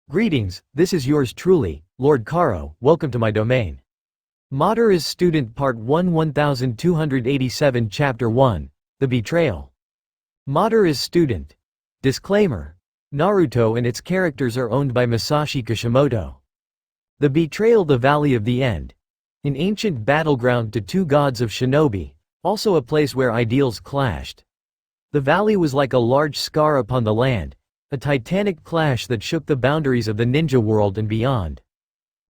Greetings, this is yours truly, Lord Karo, welcome to my domain. Madara's Student Part 1 1287 Chapter 1, The Betrayal. Madara's Student. Disclaimer. Naruto and its characters are owned by Masashi Kishimoto. The Betrayal, the Valley of the End. An ancient battleground to two gods of shinobi, also a place where ideals clashed. The valley was like a large scar upon the land, a titanic clash that shook the boundaries of the ninja world and beyond.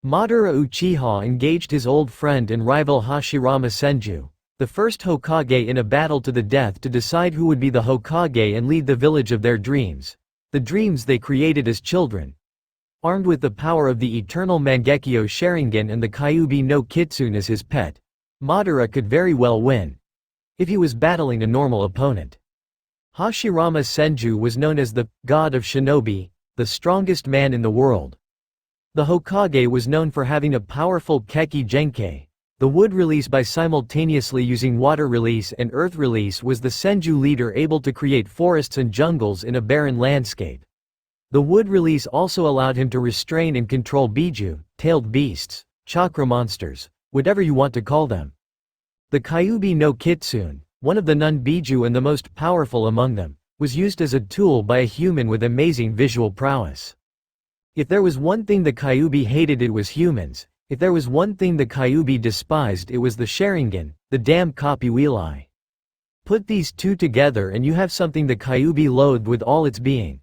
Madara Uchiha engaged his old friend and rival Hashirama Senju, the first Hokage, in a battle to the death to decide who would be the Hokage and lead the village of their dreams, the dreams they created as children. Armed with the power of the eternal Mangekyo Sharingan and the Kyuubi no Kitsune as his pet, Madara could very well win, if he was battling a normal opponent. Hashirama Senju was known as the God of Shinobi, the strongest man in the world. The Hokage was known for having a powerful Keki Genkai. The wood release by simultaneously using water release and earth release was the Senju leader, able to create forests and jungles in a barren landscape. The wood release also allowed him to restrain and control Biju, tailed beasts, chakra monsters, whatever you want to call them. The Kyuubi no Kitsune, one of the non-Biju and the most powerful among them, was used as a tool by a human with amazing visual prowess. If there was one thing the Kyuubi hated, it was humans. If there was one thing the Kyuubi despised, it was the Sharingan, the damn copy wheel-eye. Put these two together and you have something the Kyuubi loathed with all its being.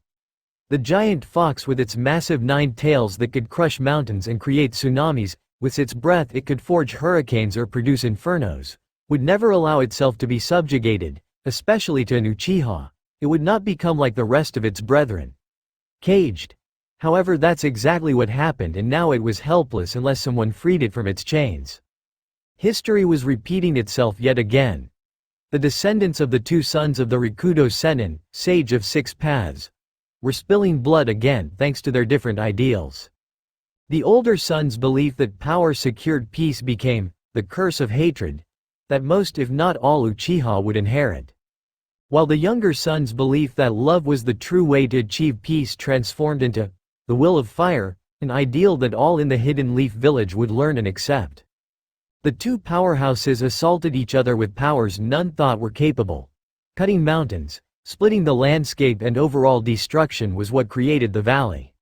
The giant fox with its massive 9 tails that could crush mountains and create tsunamis, with its breath it could forge hurricanes or produce infernos, would never allow itself to be subjugated, especially to an Uchiha. It would not become like the rest of its brethren, caged. However, that's exactly what happened, and now it was helpless unless someone freed it from its chains. History was repeating itself yet again. The descendants of the two sons of the Rikudo Sennin, sage of 6 paths, were spilling blood again thanks to their different ideals. The older son's belief that power secured peace became the curse of hatred that most if not all Uchiha would inherit. While the younger son's belief that love was the true way to achieve peace transformed into the will of fire, an ideal that all in the Hidden Leaf village would learn and accept. The two powerhouses assaulted each other with powers none thought were capable. Cutting mountains, splitting the landscape, and overall destruction was what created the valley.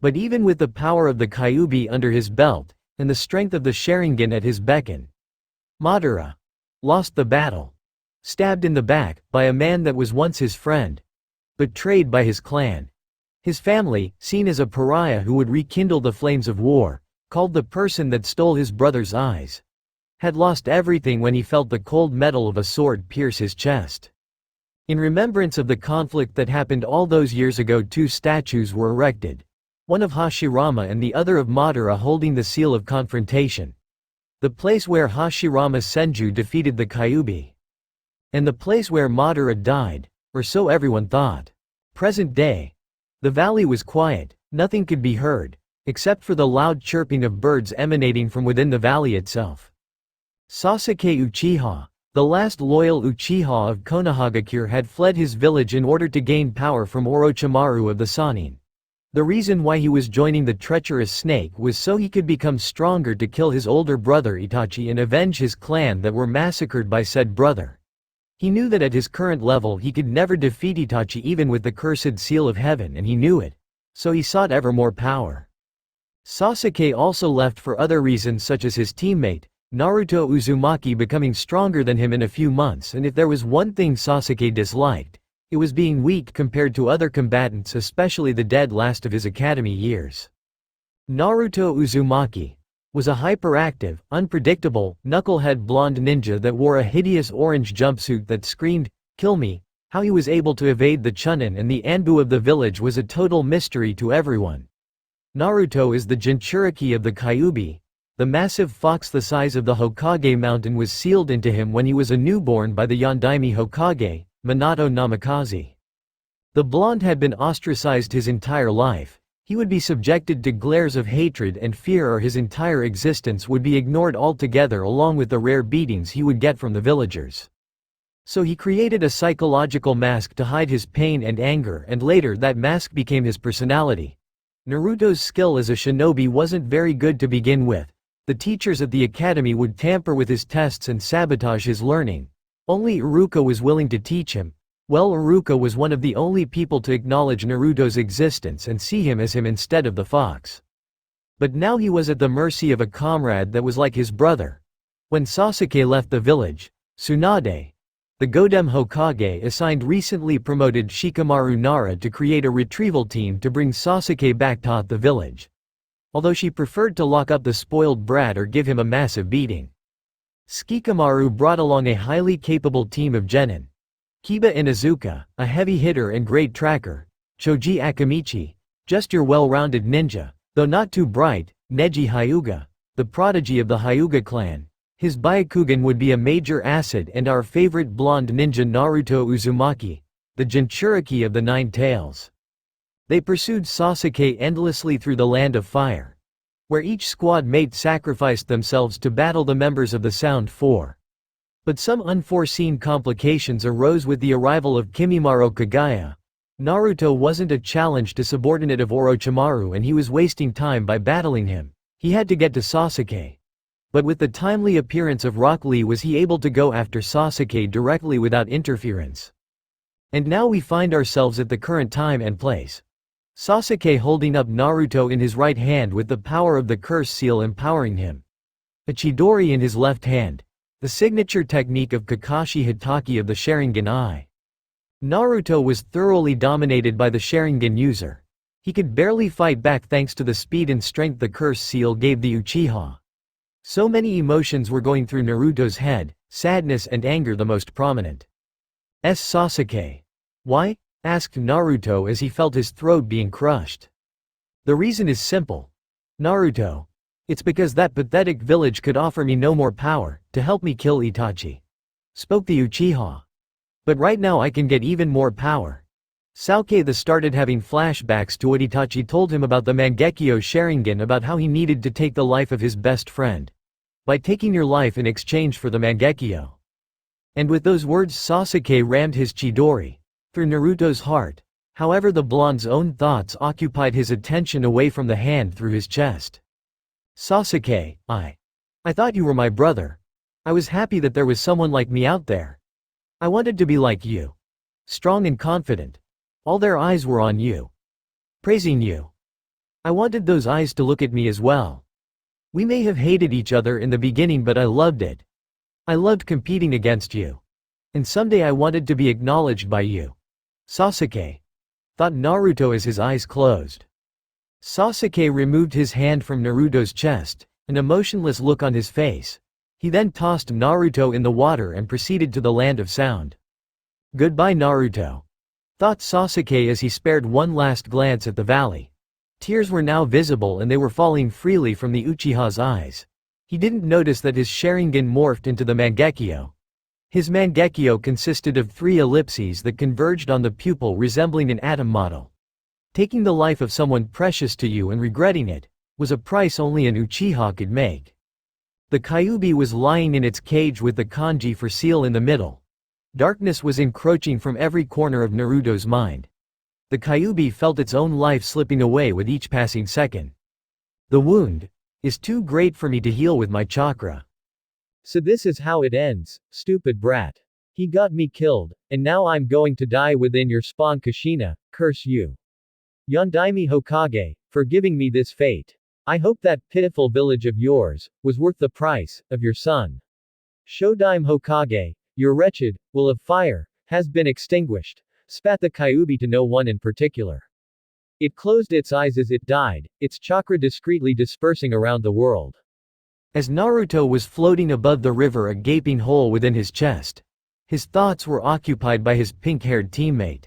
But even with the power of the Kyuubi under his belt, and the strength of the Sharingan at his beckon, Madara lost the battle. Stabbed in the back by a man that was once his friend. Betrayed by his clan. His family, seen as a pariah who would rekindle the flames of war, called the person that stole his brother's eyes. Had lost everything when he felt the cold metal of a sword pierce his chest. In remembrance of the conflict that happened all those years ago, 2 statues were erected. One of Hashirama and the other of Madara, holding the seal of confrontation. The place where Hashirama Senju defeated the Kyuubi. And the place where Madara died, or so everyone thought. Present day. The valley was quiet, nothing could be heard, except for the loud chirping of birds emanating from within the valley itself. Sasuke Uchiha, the last loyal Uchiha of Konohagakure, had fled his village in order to gain power from Orochimaru of the Sannin. The reason why he was joining the treacherous snake was so he could become stronger to kill his older brother Itachi and avenge his clan that were massacred by said brother. He knew that at his current level he could never defeat Itachi even with the cursed seal of heaven, and he knew it. So he sought ever more power. Sasuke also left for other reasons, such as his teammate, Naruto Uzumaki, becoming stronger than him in a few months, and if there was one thing Sasuke disliked, it was being weak compared to other combatants, especially the dead last of his academy years. Naruto Uzumaki was a hyperactive, unpredictable, knucklehead blonde ninja that wore a hideous orange jumpsuit that screamed, "Kill me." How he was able to evade the Chunin and the Anbu of the village was a total mystery to everyone. Naruto is the Jinchuriki of the Kyuubi. The massive fox the size of the Hokage mountain was sealed into him when he was a newborn by the Yondaime Hokage, Minato Namikaze. The blonde had been ostracized his entire life. He would be subjected to glares of hatred and fear, or his entire existence would be ignored altogether, along with the rare beatings he would get from the villagers. So he created a psychological mask to hide his pain and anger, and later that mask became his personality. Naruto's skill as a shinobi wasn't very good to begin with. The teachers at the academy would tamper with his tests and sabotage his learning. Only Iruka was willing to teach him. Well, Iruka was one of the only people to acknowledge Naruto's existence and see him as him instead of the fox. But now he was at the mercy of a comrade that was like his brother. When Sasuke left the village, Tsunade, the Godem Hokage, assigned recently promoted Shikamaru Nara to create a retrieval team to bring Sasuke back to the village. Although she preferred to lock up the spoiled brat or give him a massive beating. Shikamaru brought along a highly capable team of genin. Kiba Inuzuka, a heavy hitter and great tracker. Choji Akamichi, just your well-rounded ninja, though not too bright. Neji Hyuga, the prodigy of the Hyuga clan. His Byakugan would be a major asset, and our favorite blonde ninja Naruto Uzumaki, the Jinchuriki of the Nine Tails. They pursued Sasuke endlessly through the Land of Fire, where each squad mate sacrificed themselves to battle the members of the Sound Four. But some unforeseen complications arose with the arrival of Kimimaro Kagaya. Naruto wasn't a challenge to subordinate of Orochimaru, and he was wasting time by battling him. He had to get to Sasuke. But with the timely appearance of Rock Lee was he able to go after Sasuke directly without interference. And now we find ourselves at the current time and place. Sasuke holding up Naruto in his right hand with the power of the curse seal empowering him. A Chidori in his left hand, the signature technique of Kakashi Hatake of the Sharingan Eye. Naruto was thoroughly dominated by the Sharingan user. He could barely fight back thanks to the speed and strength the curse seal gave the Uchiha. So many emotions were going through Naruto's head, sadness and anger the most prominent. Sasuke. Why? Asked Naruto as he felt his throat being crushed. The reason is simple. Naruto. It's because that pathetic village could offer me no more power, to help me kill Itachi. Spoke the Uchiha. But right now I can get even more power. Sasuke started having flashbacks to what Itachi told him about the Mangekyo Sharingan, about how he needed to take the life of his best friend. By taking your life in exchange for the Mangekyo. And with those words Sasuke rammed his Chidori through Naruto's heart. However, the blonde's own thoughts occupied his attention away from the hand through his chest. Sasuke, I thought you were my brother. I was happy that there was someone like me out there. I wanted to be like you. Strong and confident. All their eyes were on you. Praising you. I wanted those eyes to look at me as well. We may have hated each other in the beginning, but I loved it. I loved competing against you. And someday I wanted to be acknowledged by you. Sasuke. Thought Naruto as his eyes closed. Sasuke removed his hand from Naruto's chest, an emotionless look on his face. He then tossed Naruto in the water and proceeded to the land of sound. Goodbye, Naruto. Thought Sasuke as he spared one last glance at the valley. Tears were now visible and they were falling freely from the Uchiha's eyes. He didn't notice that his Sharingan morphed into the Mangekyo. His Mangekyo consisted of 3 ellipses that converged on the pupil, resembling an atom model. Taking the life of someone precious to you and regretting it was a price only an Uchiha could make. The Kyuubi was lying in its cage with the kanji for seal in the middle. Darkness was encroaching from every corner of Naruto's mind. The Kyuubi felt its own life slipping away with each passing second. The wound is too great for me to heal with my chakra. So this is how it ends, stupid brat. He got me killed, and now I'm going to die within your spawn Kushina, curse you. Yondaime Hokage, for giving me this fate. I hope that pitiful village of yours was worth the price of your son. Shodaime Hokage, your wretched will of fire has been extinguished. Spat the Kyuubi to no one in particular. It closed its eyes as it died, its chakra discreetly dispersing around the world. As Naruto was floating above the river, a gaping hole within his chest. His thoughts were occupied by his pink-haired teammate.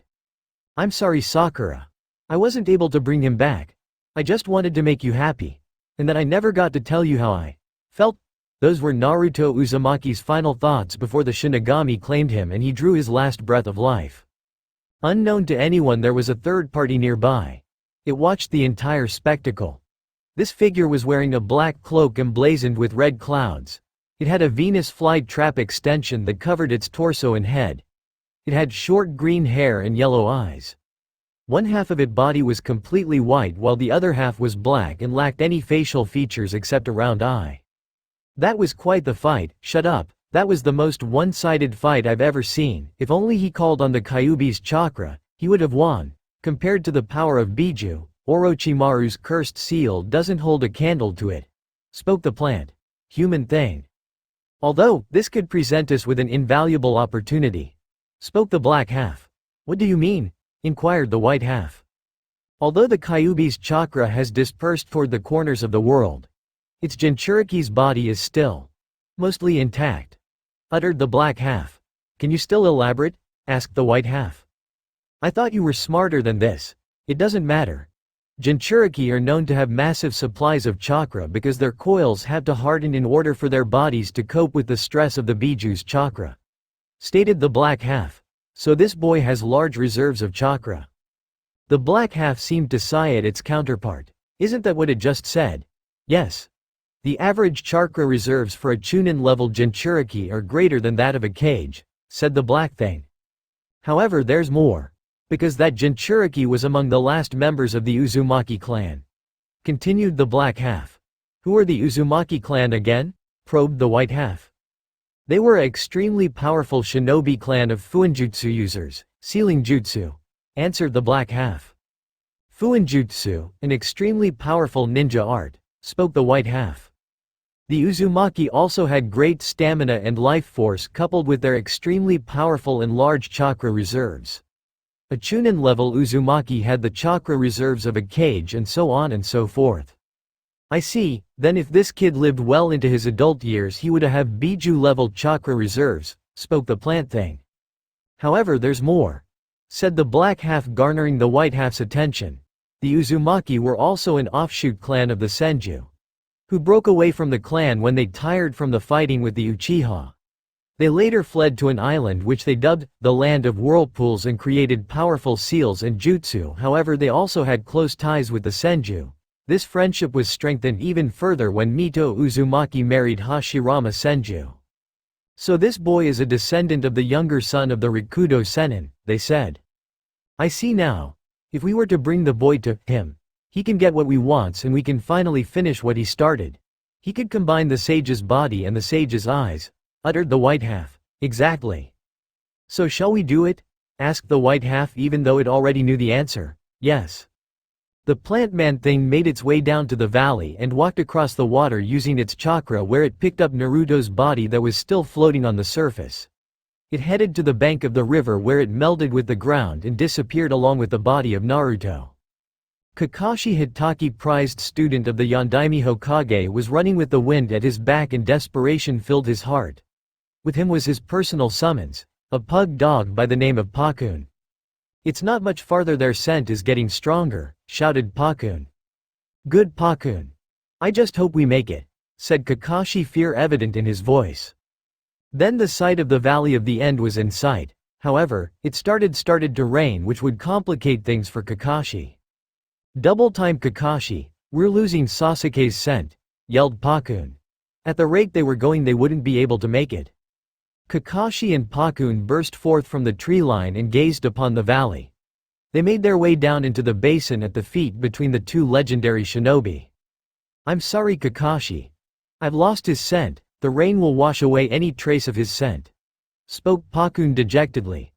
I'm sorry, Sakura. I wasn't able to bring him back. I just wanted to make you happy. And that I never got to tell you how I felt. Those were Naruto Uzumaki's final thoughts before the Shinigami claimed him and he drew his last breath of life. Unknown to anyone, there was a third party nearby. It watched the entire spectacle. This figure was wearing a black cloak emblazoned with red clouds. It had a Venus flytrap extension that covered its torso and head. It had short green hair and yellow eyes. One half of its body was completely white while the other half was black and lacked any facial features except a round eye. That was quite the fight. Shut up. That was the most one-sided fight I've ever seen. If only he called on the Kyuubi's chakra, he would have won. Compared to the power of Biju, Orochimaru's cursed seal doesn't hold a candle to it, spoke the plant. Human thing. Although, this could present us with an invaluable opportunity, spoke the black half. What do you mean? Inquired the white half. Although the Kyuubi's chakra has dispersed toward the corners of the world, its Jinchuriki's body is still mostly intact, uttered the black half. Can you still elaborate? Asked the white half. I thought you were smarter than this. It doesn't matter. Jinchuriki are known to have massive supplies of chakra because their coils have to harden in order for their bodies to cope with the stress of the Biju's chakra, stated the black half. So this boy has large reserves of chakra. The black half seemed to sigh at its counterpart. Isn't that what it just said? Yes. The average chakra reserves for a Chunin-level Jinchuriki are greater than that of a Kage, said the black thing. However, there's more. Because that Jinchuriki was among the last members of the Uzumaki clan. Continued the black half. Who are the Uzumaki clan again? Probed the white half. They were an extremely powerful shinobi clan of Fuinjutsu users, sealing jutsu, answered the black half. Fuinjutsu, an extremely powerful ninja art, spoke the white half. The Uzumaki also had great stamina and life force coupled with their extremely powerful and large chakra reserves. A Chunin-level Uzumaki had the chakra reserves of a Kage and so on and so forth. I see, then if this kid lived well into his adult years he would have Biju-level chakra reserves, spoke the plant thing. However, there's more, said the black half, garnering the white half's attention. The Uzumaki were also an offshoot clan of the Senju, who broke away from the clan when they tired from the fighting with the Uchiha. They later fled to an island which they dubbed the Land of Whirlpools and created powerful seals and jutsu. However, they also had close ties with the Senju. This friendship was strengthened even further when Mito Uzumaki married Hashirama Senju. So this boy is a descendant of the younger son of the Rikudo Sennin, they said. I see now. If we were to bring the boy to him, he can get what we want and we can finally finish what he started. He could combine the sage's body and the sage's eyes, uttered the white half. Exactly. So shall we do it? Asked the white half, even though it already knew the answer. Yes. The plant man thing made its way down to the valley and walked across the water using its chakra, where it picked up Naruto's body that was still floating on the surface. It headed to the bank of the river where it melded with the ground and disappeared along with the body of Naruto. Kakashi Hitaki, prized student of the Yondaime Hokage, was running with the wind at his back and desperation filled his heart. With him was his personal summons, a pug dog by the name of Pakun. It's not much farther, their scent is getting stronger, shouted Pakun. Good Pakun. I just hope we make it, said Kakashi, fear evident in his voice. Then the sight of the Valley of the End was in sight. However, it started to rain, which would complicate things for Kakashi. Double time Kakashi, we're losing Sasuke's scent, yelled Pakun. At the rate they were going they wouldn't be able to make it. Kakashi and Pakun burst forth from the tree line and gazed upon the valley. They made their way down into the basin at the feet between the two legendary shinobi. I'm sorry Kakashi. I've lost his scent, the rain will wash away any trace of his scent, spoke Pakun dejectedly.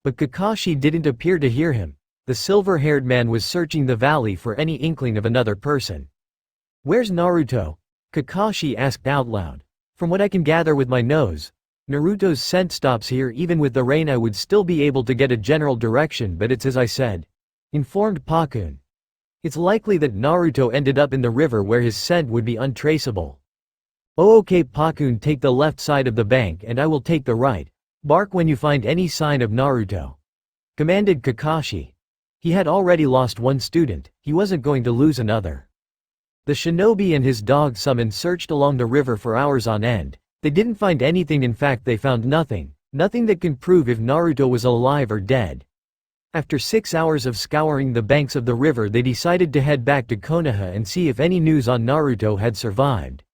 But Kakashi didn't appear to hear him. The silver-haired man was searching the valley for any inkling of another person. Where's Naruto? Kakashi asked out loud. From what I can gather with my nose, Naruto's scent stops here. Even with the rain I would still be able to get a general direction, but it's as I said, informed Pakun. It's likely that Naruto ended up in the river where his scent would be untraceable. Oh okay Pakun, take the left side of the bank and I will take the right. Bark when you find any sign of Naruto, commanded Kakashi. He had already lost one student, he wasn't going to lose another. The shinobi and his dog summon searched along the river for hours on end. They didn't find anything, in fact they found nothing that can prove if Naruto was alive or dead. After 6 hours of scouring the banks of the river they decided to head back to Konoha and see if any news on Naruto had survived.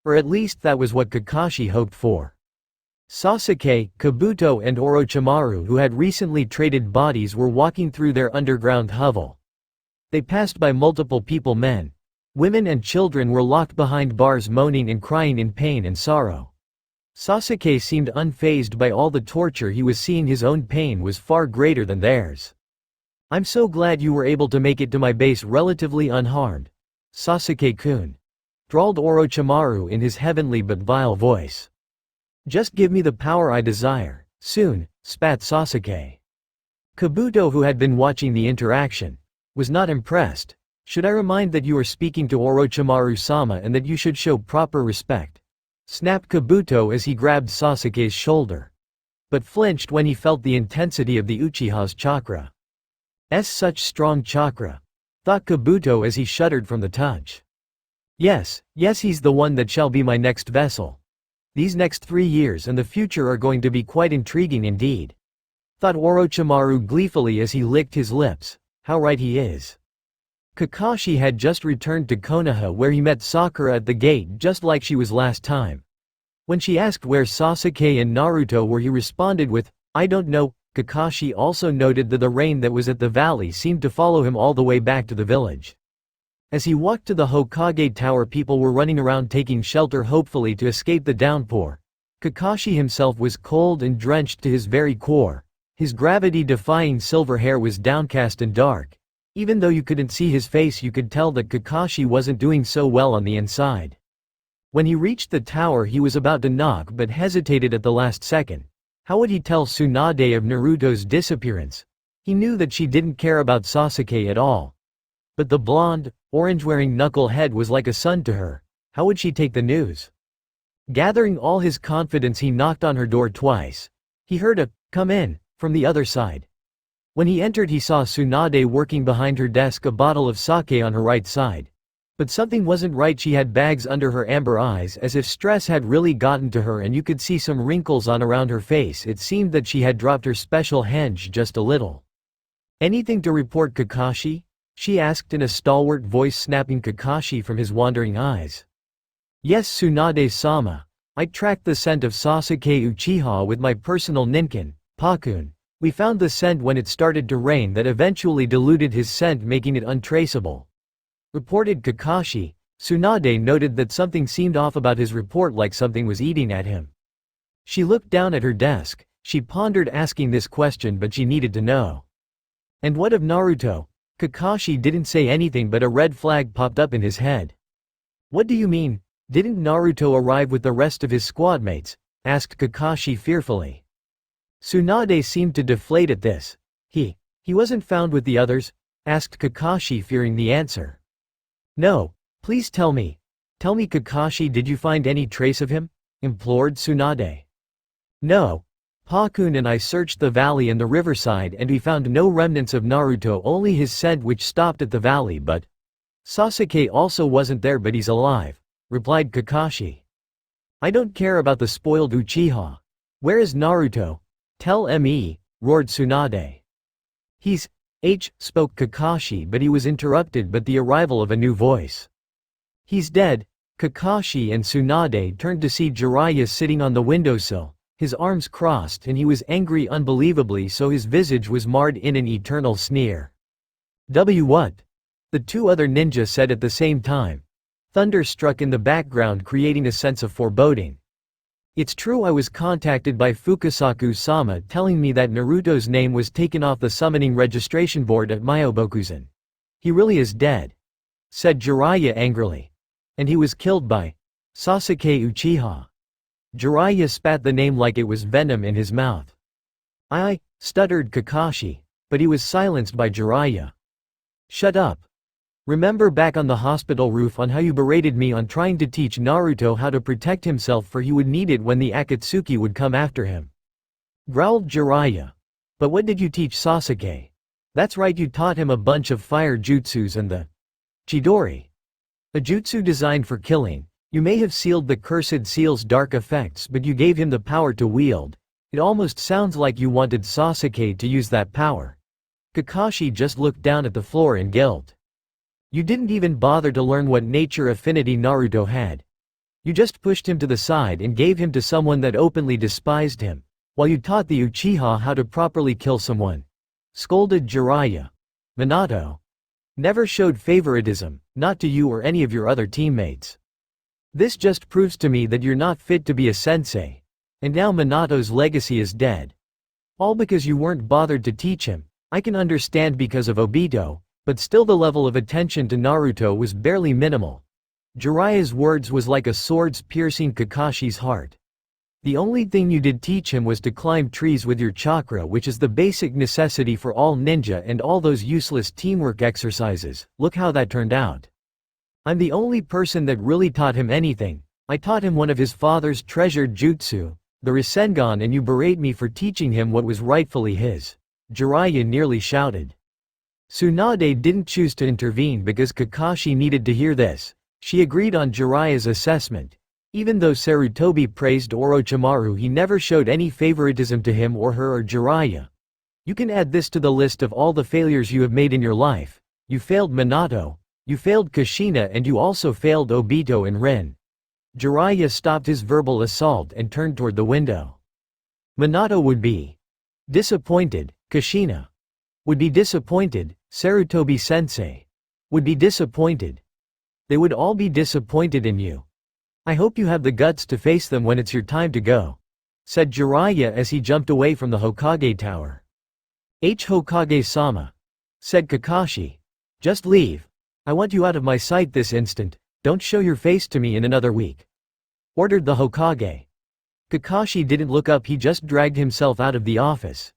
Or at least that was what Kakashi hoped for. Sasuke, Kabuto and Orochimaru, who had recently traded bodies, were walking through their underground hovel. They passed by multiple people. Men, women and children were locked behind bars, moaning and crying in pain and sorrow. Sasuke seemed unfazed by all the torture he was seeing. His own pain was far greater than theirs. "I'm so glad you were able to make it to my base relatively unharmed, Sasuke-kun," drawled Orochimaru in his heavenly but vile voice. "Just give me the power I desire, soon," spat Sasuke. Kabuto, who had been watching the interaction, was not impressed. "Should I remind that you are speaking to Orochimaru-sama and that you should show proper respect?" snapped Kabuto as he grabbed Sasuke's shoulder, but flinched when he felt the intensity of the Uchiha's chakra. Such strong chakra, thought Kabuto as he shuddered from the touch. Yes, he's the one that shall be my next vessel. These next 3 years and the future are going to be quite intriguing indeed," thought Orochimaru gleefully as he licked his lips. How right he is. Kakashi had just returned to Konoha, where he met Sakura at the gate just like she was last time. When she asked where Sasuke and Naruto were, he responded with, "I don't know." Kakashi also noted that the rain that was at the valley seemed to follow him all the way back to the village. As he walked to the Hokage Tower, people were running around taking shelter, hopefully to escape the downpour. Kakashi himself was cold and drenched to his very core. His gravity-defying silver hair was downcast and dark. Even though you couldn't see his face, you could tell that Kakashi wasn't doing so well on the inside. When he reached the tower, he was about to knock but hesitated at the last second. How would he tell Tsunade of Naruto's disappearance? He knew that she didn't care about Sasuke at all. But the blonde, orange-wearing knucklehead was like a son to her. How would she take the news? Gathering all his confidence, he knocked on her door twice. He heard a "come in" from the other side. When he entered, he saw Tsunade working behind her desk, a bottle of sake on her right side. But something wasn't right. She had bags under her amber eyes, as if stress had really gotten to her, and you could see some wrinkles on around her face. It seemed that she had dropped her special henge just a little. "Anything to report, Kakashi?" she asked in a stalwart voice, snapping Kakashi from his wandering eyes. "Yes, Tsunade-sama. I tracked the scent of Sasuke Uchiha with my personal ninkin, Pakun. We found the scent when it started to rain that eventually diluted his scent, making it untraceable," reported Kakashi. Tsunade noted that something seemed off about his report, like something was eating at him. She looked down at her desk. She pondered asking this question, but she needed to know. "And what of Naruto?" Kakashi didn't say anything, but a red flag popped up in his head. "What do you mean? Didn't Naruto arrive with the rest of his squadmates?" asked Kakashi fearfully. Tsunade seemed to deflate at this. He wasn't found with the others?" asked Kakashi, fearing the answer. "No, please tell me. Tell me, Kakashi, did you find any trace of him?" implored Tsunade. "No. Pakun and I searched the valley and the riverside and we found no remnants of Naruto, only his scent, which stopped at the valley. But Sasuke also wasn't there, but he's alive," replied Kakashi. "I don't care about the spoiled Uchiha. Where is Naruto? Tell me," roared Tsunade. "He's spoke Kakashi, but he was interrupted by the arrival of a new voice. "He's dead." Kakashi and Tsunade turned to see Jiraiya sitting on the windowsill, his arms crossed, and he was angry unbelievably, so his visage was marred in an eternal sneer. What?" the two other ninjas said at the same time. Thunder struck in the background, creating a sense of foreboding. "It's true, I was contacted by Fukasaku-sama telling me that Naruto's name was taken off the summoning registration board at Myobokuzan. He really is dead," said Jiraiya angrily. "And he was killed by Sasuke Uchiha." Jiraiya spat the name like it was venom in his mouth. "I," stuttered Kakashi, but he was silenced by Jiraiya. "Shut up. Remember back on the hospital roof on how you berated me on trying to teach Naruto how to protect himself, for he would need it when the Akatsuki would come after him," growled Jiraiya. "But what did you teach Sasuke?" "That's right, you taught him a bunch of fire jutsus and the Chidori, a jutsu designed for killing. You may have sealed the cursed seal's dark effects, but you gave him the power to wield. It almost sounds like you wanted Sasuke to use that power." Kakashi just looked down at the floor in guilt. "You didn't even bother to learn what nature affinity Naruto had. You just pushed him to the side and gave him to someone that openly despised him, while you taught the Uchiha how to properly kill someone," scolded Jiraiya. "Minato never showed favoritism, not to you or any of your other teammates. This just proves to me that you're not fit to be a sensei. And now Minato's legacy is dead. All because you weren't bothered to teach him. I can understand because of Obito, but still the level of attention to Naruto was barely minimal." Jiraiya's words was like a sword piercing Kakashi's heart. "The only thing you did teach him was to climb trees with your chakra, which is the basic necessity for all ninja, and all those useless teamwork exercises. Look how that turned out. I'm the only person that really taught him anything. I taught him one of his father's treasured jutsu, the Rasengan, and you berate me for teaching him what was rightfully his," Jiraiya nearly shouted. Tsunade didn't choose to intervene because Kakashi needed to hear this. She agreed on Jiraiya's assessment. Even though Sarutobi praised Orochimaru, he never showed any favoritism to him or her or Jiraiya. "You can add this to the list of all the failures you have made in your life. You failed Minato, you failed Kushina, and you also failed Obito and Rin." Jiraiya stopped his verbal assault and turned toward the window. Minato would be disappointed, Kushina would be disappointed, Sarutobi sensei would be disappointed. They would all be disappointed in you. I hope you have the guts to face them when it's your time to go," said Jiraiya as he jumped away from the Hokage tower. Hokage-sama," said Kakashi. "Just leave. I want you out of my sight this instant. Don't show your face to me in another week," ordered the Hokage. Kakashi didn't look up, he just dragged himself out of the office.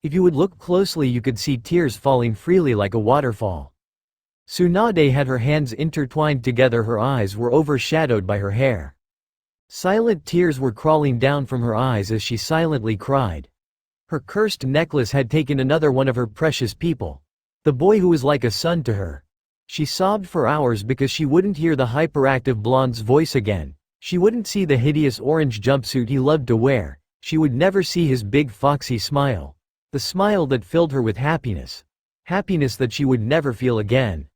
If you would look closely, you could see tears falling freely like a waterfall. Tsunade had her hands intertwined together, her eyes were overshadowed by her hair. Silent tears were crawling down from her eyes as she silently cried. Her cursed necklace had taken another one of her precious people. The boy who was like a son to her. She sobbed for hours because she wouldn't hear the hyperactive blonde's voice again. She wouldn't see the hideous orange jumpsuit he loved to wear. She would never see his big foxy smile. The smile that filled her with happiness. Happiness that she would never feel again.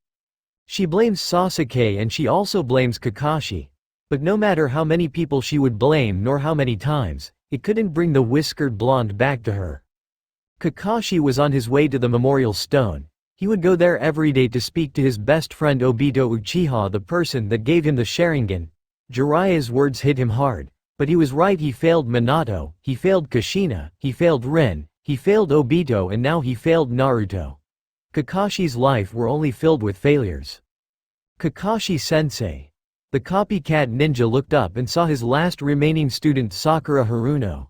She blames Sasuke and she also blames Kakashi. But no matter how many people she would blame nor how many times, it couldn't bring the whiskered blonde back to her. Kakashi was on his way to the memorial stone. He would go there every day to speak to his best friend Obito Uchiha, the person that gave him the Sharingan. Jiraiya's words hit him hard. But he was right, he failed Minato, he failed Kushina, he failed Rin, he failed Obito, and now he failed Naruto. Kakashi's life were only filled with failures. Kakashi-sensei. The copycat ninja looked up and saw his last remaining student, Sakura Haruno.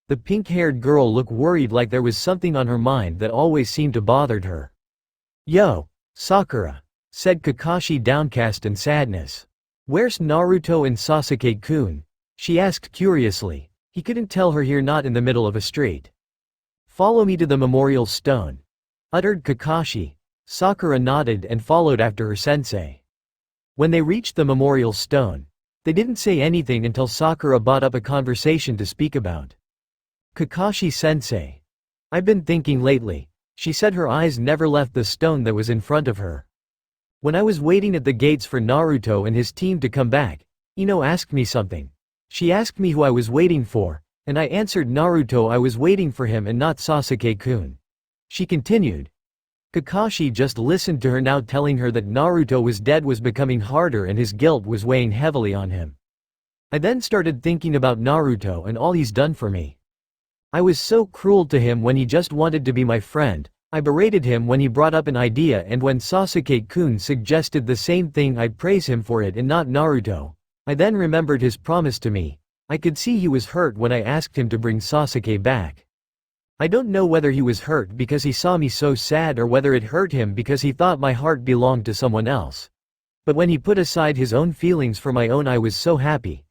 The pink-haired girl looked worried, like there was something on her mind that always seemed to bother her. "Yo, Sakura," said Kakashi, downcast in sadness. "Where's Naruto and Sasuke-kun?" she asked curiously. He couldn't tell her here, not in the middle of a street. "Follow me to the memorial stone," uttered Kakashi. Sakura nodded and followed after her sensei. When they reached the memorial stone, they didn't say anything until Sakura brought up a conversation to speak about. "Kakashi-sensei, I've been thinking lately," she said. Her eyes never left the stone that was in front of her. "When I was waiting at the gates for Naruto and his team to come back, Ino asked me something. She asked me who I was waiting for, and I answered Naruto. I was waiting for him and not Sasuke-kun," she continued. Kakashi just listened to her now, telling her that Naruto was dead was becoming harder and his guilt was weighing heavily on him. "I then started thinking about Naruto and all he's done for me. I was so cruel to him when he just wanted to be my friend. I berated him when he brought up an idea, and when Sasuke-kun suggested the same thing, I'd praise him for it and not Naruto. I then remembered his promise to me. I could see he was hurt when I asked him to bring Sasuke back. I don't know whether he was hurt because he saw me so sad or whether it hurt him because he thought my heart belonged to someone else. But when he put aside his own feelings for my own, I was so happy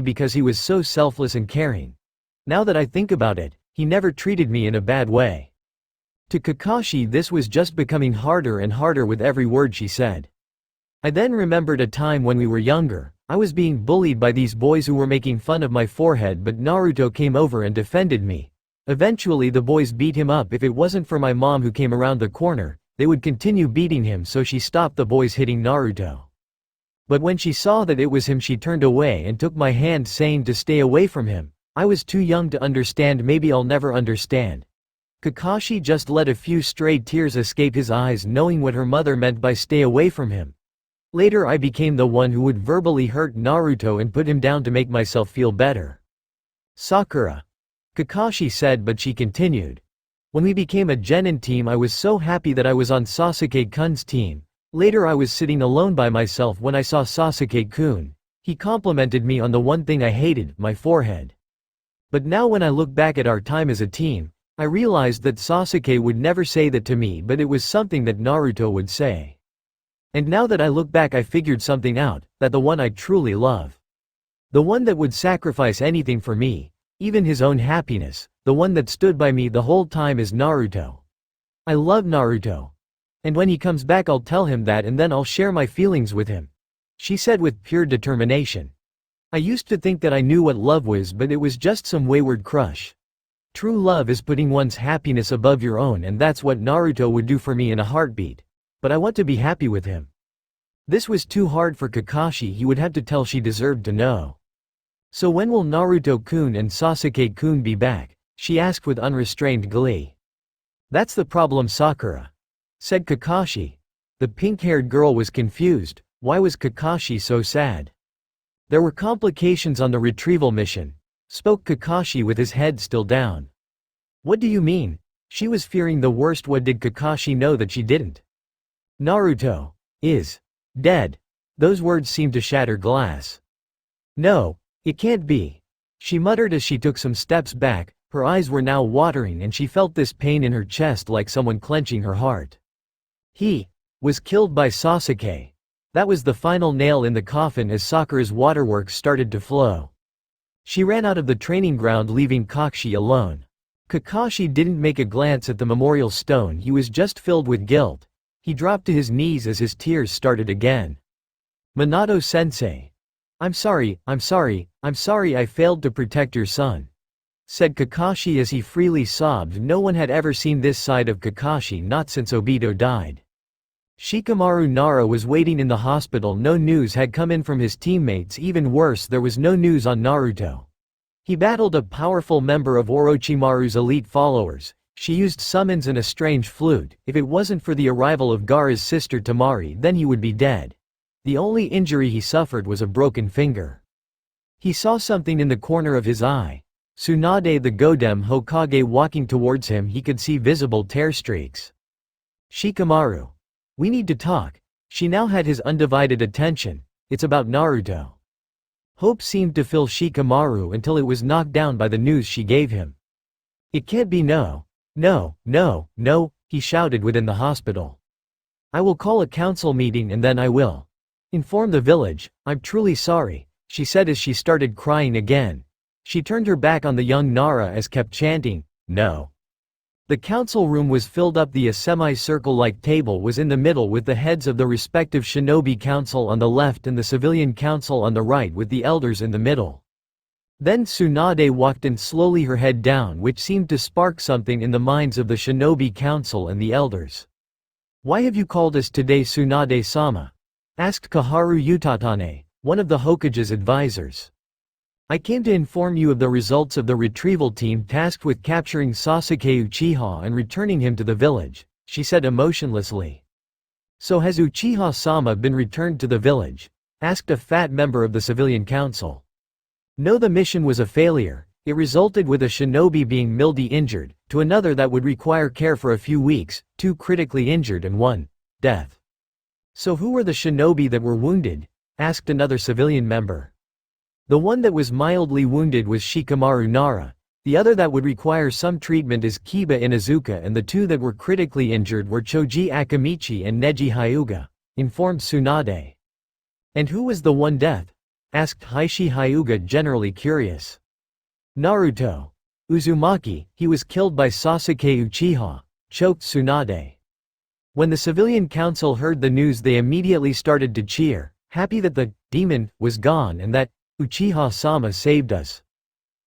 because he was so selfless and caring. Now that I think about it, he never treated me in a bad way." To Kakashi, this was just becoming harder and harder with every word she said. "I then remembered a time when we were younger. I was being bullied by these boys who were making fun of my forehead, but Naruto came over and defended me. Eventually the boys beat him up. If it wasn't for my mom who came around the corner, they would continue beating him, so she stopped the boys hitting Naruto. But when she saw that it was him, she turned away and took my hand, saying to stay away from him. I was too young to understand. Maybe I'll never understand. Kakashi just let a few stray tears escape his eyes, knowing what her mother meant by stay away from him. Later I became the one who would verbally hurt Naruto and put him down to make myself feel better. Sakura. Kakashi said, but she continued. When we became a genin team, I was so happy that I was on Sasuke-kun's team. Later I was sitting alone by myself when I saw Sasuke-kun. He complimented me on the one thing I hated, my forehead. But now when I look back at our time as a team, I realized that Sasuke would never say that to me, but it was something that Naruto would say. And now that I look back, I figured something out, that the one I truly love, the one that would sacrifice anything for me, even his own happiness, the one that stood by me the whole time, is Naruto. I love Naruto. And when he comes back, I'll tell him that, and then I'll share my feelings with him, she said with pure determination. I used to think that I knew what love was, but it was just some wayward crush. True love is putting one's happiness above your own, and that's what Naruto would do for me in a heartbeat. But I want to be happy with him. This was too hard for Kakashi. He would have to tell. She deserved to know. So when will Naruto-kun and Sasuke-kun be back? She asked with unrestrained glee. That's the problem, Sakura, said Kakashi. The pink-haired girl was confused. Why was Kakashi so sad? There were complications on the retrieval mission, spoke Kakashi with his head still down. What do you mean? She was fearing the worst. What did Kakashi know that she didn't? Naruto is dead. Those words seemed to shatter glass. No, it can't be, she muttered as she took some steps back. Her eyes were now watering and she felt this pain in her chest, like someone clenching her heart. He was killed by Sasuke. That was the final nail in the coffin as Sakura's waterworks started to flow. She ran out of the training ground, leaving Kakashi alone. Kakashi didn't make a glance at the memorial stone. He was just filled with guilt. He dropped to his knees as his tears started again. Minato-sensei. I'm sorry, I failed to protect your son, said Kakashi as he freely sobbed. No one had ever seen this side of Kakashi, not since Obito died. Shikamaru Nara was waiting in the hospital. No news had come in from his teammates. Even worse, there was no news on Naruto. He battled a powerful member of Orochimaru's elite followers. She used summons and a strange flute. If it wasn't for the arrival of Gaara's sister Temari, then he would be dead. The only injury he suffered was a broken finger. He saw something in the corner of his eye. Tsunade the Godem Hokage walking towards him. He could see visible tear streaks. Shikamaru. We need to talk. She now had his undivided attention. It's about Naruto. Hope seemed to fill Shikamaru until it was knocked down by the news she gave him. It can't be. No, he shouted within the hospital. I will call a council meeting and then I will inform the village. I'm truly sorry, she said as she started crying again. She turned her back on the young Nara as kept chanting, no. The council room was filled up. The semicircle-like table was in the middle with the heads of the respective shinobi council on the left and the civilian council on the right, with the elders in the middle. Then Tsunade walked in slowly, her head down, which seemed to spark something in the minds of the shinobi council and the elders. Why have you called us today, Tsunade-sama? Asked Kaharu Utatane, one of the Hokage's advisors. I came to inform you of the results of the retrieval team tasked with capturing Sasuke Uchiha and returning him to the village, she said emotionlessly. So has Uchiha-sama been returned to the village? Asked a fat member of the civilian council. No, the mission was a failure. It resulted with a shinobi being mildly injured, to another that would require care for a few weeks, 2 critically injured and 1 death. So who were the shinobi that were wounded? Asked another civilian member. The one that was mildly wounded was Shikamaru Nara. The other that would require some treatment is Kiba Inuzuka, and the 2 that were critically injured were Choji Akamichi and Neji Hyuga, informed Tsunade. And who was the 1 death? Asked Hishi Hyuga, generally curious. Naruto Uzumaki. He was killed by Sasuke Uchiha, choked Tsunade. When the civilian council heard the news, they immediately started to cheer, happy that the demon was gone and that Uchiha-sama saved us.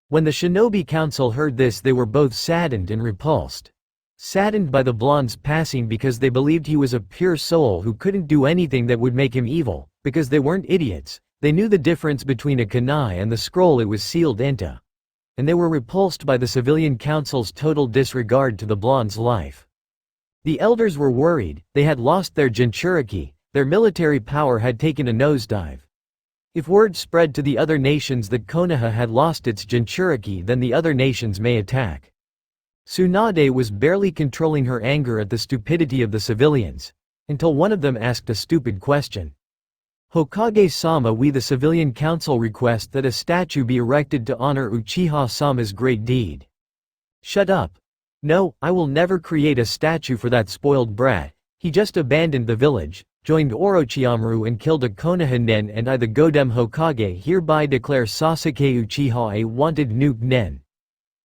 When the shinobi council heard this, they were both saddened and repulsed. Saddened by the blonde's passing because they believed he was a pure soul who couldn't do anything that would make him evil, Because they weren't idiots, they knew the difference between a kunai and the scroll it was sealed into. And they were repulsed by the civilian council's total disregard to the blonde's life. The elders were worried, they had lost their Jinchuriki, their military power had taken a nosedive. If word spread to the other nations that Konoha had lost its Jinchuriki, then the other nations may attack. Tsunade was barely controlling her anger at the stupidity of the civilians, until one of them asked a stupid question. Hokage-sama, we the civilian council request that a statue be erected to honor Uchiha-sama's great deed. Shut up. No, I will never create a statue for that spoiled brat, he just abandoned the village, joined Orochimaru and killed a Konoha nin, and I the Godem Hokage hereby declare Sasuke Uchiha a wanted nuke nin.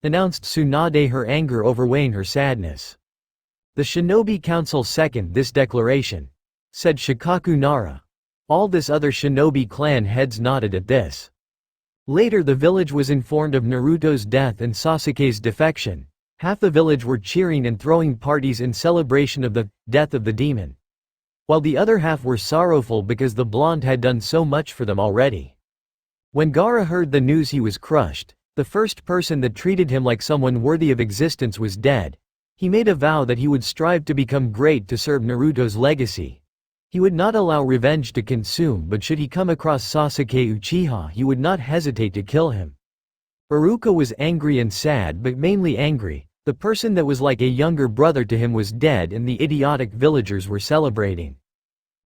Announced Tsunade, her anger overweighing her sadness. The Shinobi Council second this declaration, said Shikaku Nara. All this other shinobi clan heads nodded at this. Later the village was informed of Naruto's death and Sasuke's defection. Half the village were cheering and throwing parties in celebration of the death of the demon, while the other half were sorrowful because the blonde had done so much for them already. When Gaara heard the news, he was crushed. The first person that treated him like someone worthy of existence was dead. He made a vow that he would strive to become great to serve Naruto's legacy. He would not allow revenge to consume, but should he come across Sasuke Uchiha, he would not hesitate to kill him. Iruka was angry and sad, but mainly angry. The person that was like a younger brother to him was dead and the idiotic villagers were celebrating.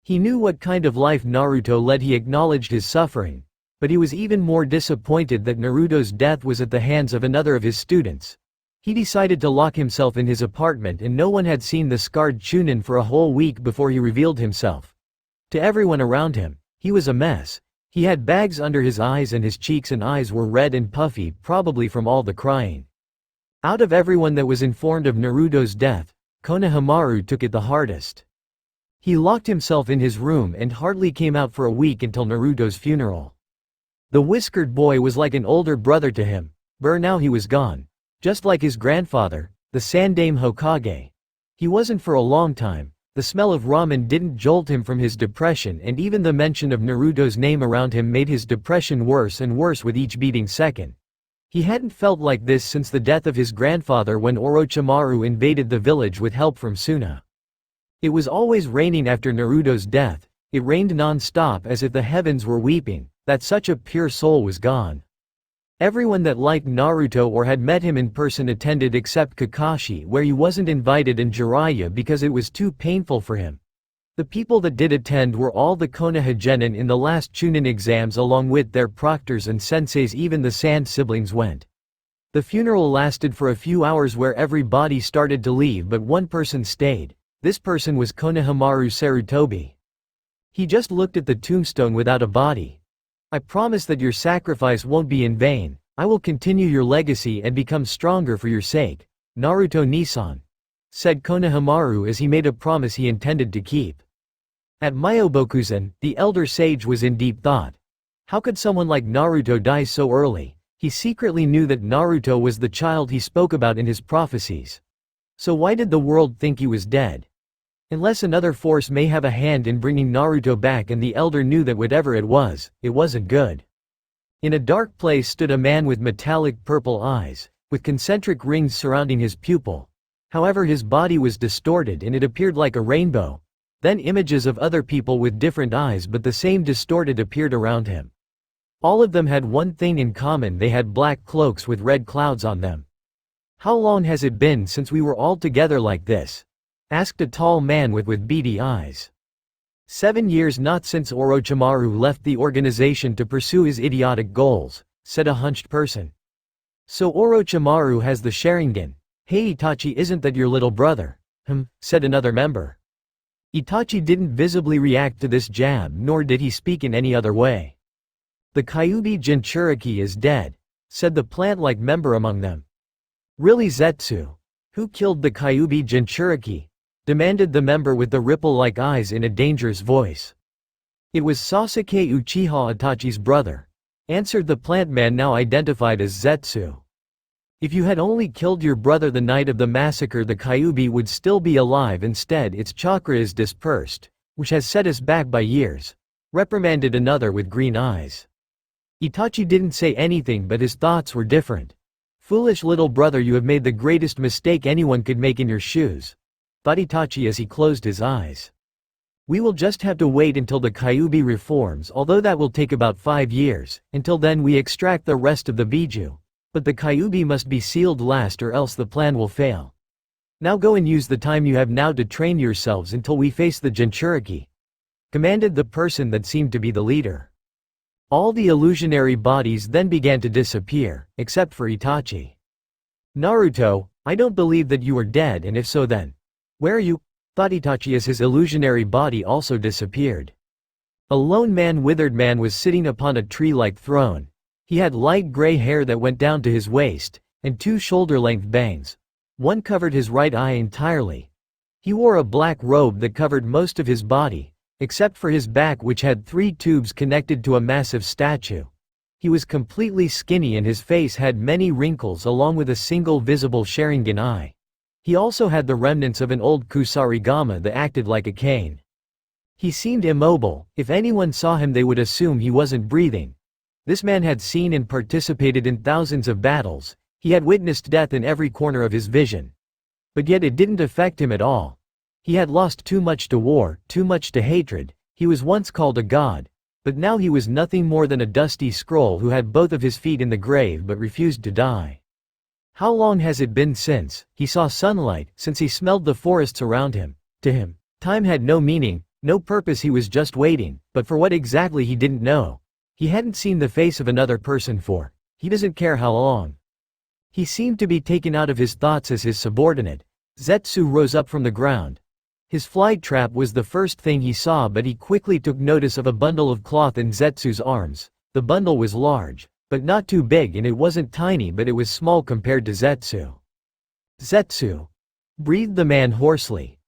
He knew what kind of life Naruto led, he acknowledged his suffering. But he was even more disappointed that Naruto's death was at the hands of another of his students. He decided to lock himself in his apartment, and no one had seen the scarred Chunin for a whole week before he revealed himself. To everyone around him, he was a mess. He had bags under his eyes and his cheeks and eyes were red and puffy, probably from all the crying. Out of everyone that was informed of Naruto's death, Konohamaru took it the hardest. He locked himself in his room and hardly came out for a week until Naruto's funeral. The whiskered boy was like an older brother to him, but now he was gone. Just like his grandfather, the Sandaime Hokage. He wasn't for a long time. The smell of ramen didn't jolt him from his depression, and even the mention of Naruto's name around him made his depression worse and worse with each beating second. He hadn't felt like this since the death of his grandfather when Orochimaru invaded the village with help from Suna. It was always raining after Naruto's death. It rained non-stop as if the heavens were weeping, that such a pure soul was gone. Everyone that liked Naruto or had met him in person attended except Kakashi, where he wasn't invited, and Jiraiya because it was too painful for him. The people that did attend were all the Konoha genin in the last Chunin exams along with their proctors and senseis. Even the Sand siblings went. The funeral lasted for a few hours where everybody started to leave, but one person stayed. This person was Konohamaru Sarutobi. He just looked at the tombstone without a body. I promise that your sacrifice won't be in vain. I will continue your legacy and become stronger for your sake, Naruto Nisan, said Konohamaru as he made a promise he intended to keep. At Myobokuzen, the elder sage was in deep thought. How could someone like Naruto die so early? He secretly knew that Naruto was the child he spoke about in his prophecies. So why did the world think he was dead? Unless another force may have a hand in bringing Naruto back, and the elder knew that whatever it wasn't good. In a dark place stood a man with metallic purple eyes, with concentric rings surrounding his pupil. However, his body was distorted and it appeared like a rainbow. Then images of other people with different eyes but the same distorted appeared around him. All of them had one thing in common: they had black cloaks with red clouds on them. How long has it been since we were all together like this? Asked a tall man with beady eyes. 7 years, not since Orochimaru left the organization to pursue his idiotic goals, said a hunched person. So Orochimaru has the Sharingan. Hey Itachi, isn't that your little brother? Said another member. Itachi didn't visibly react to this jab, nor did he speak in any other way. The Kyuubi Jinchuriki is dead, said the plant-like member among them. Really, Zetsu? Who killed the Kyuubi Jinchuriki? Demanded the member with the ripple-like eyes in a dangerous voice. It was Sasuke Uchiha, Itachi's brother, answered the plant man now identified as Zetsu. If you had only killed your brother the night of the massacre, the Kyuubi would still be alive. Instead, its chakra is dispersed, which has set us back by years. reprimanded another with green eyes. Itachi didn't say anything, but his thoughts were different. "Foolish little brother, you have made the greatest mistake anyone could make in your shoes," thought Itachi as he closed his eyes. "We will just have to wait until the Kyuubi reforms, although that will take about 5 years. Until then we extract the rest of the Biju. But the Kyuubi must be sealed last or else the plan will fail. Now go and use the time you have now to train yourselves until we face the Jinchuriki," commanded the person that seemed to be the leader. All the illusionary bodies then began to disappear, except for Itachi. "Naruto, I don't believe that you are dead, and if so then, where are you?" thought Itachi as his illusionary body also disappeared. A lone man, withered man, was sitting upon a tree-like throne. He had light gray hair that went down to his waist, and 2 shoulder-length bangs. One covered his right eye entirely. He wore a black robe that covered most of his body, except for his back, which had 3 tubes connected to a massive statue. He was completely skinny and his face had many wrinkles along with a single visible Sharingan eye. He also had the remnants of an old kusarigama that acted like a cane. He seemed immobile. If anyone saw him they would assume he wasn't breathing. This man had seen and participated in thousands of battles. He had witnessed death in every corner of his vision. But yet it didn't affect him at all. He had lost too much to war, too much to hatred. He was once called a god, but now he was nothing more than a dusty scroll who had both of his feet in the grave but refused to die. How long has it been since he saw sunlight, since he smelled the forests around him? To him, time had no meaning, no purpose. He was just waiting, but for what exactly he didn't know. He hadn't seen the face of another person for, he doesn't care how long. He seemed to be taken out of his thoughts as his subordinate. Zetsu rose up from the ground. His fly trap was the first thing he saw, but he quickly took notice of a bundle of cloth in Zetsu's arms. The bundle was large, but not too big, and it wasn't tiny, but it was small compared to Zetsu. "Zetsu," breathed the man hoarsely.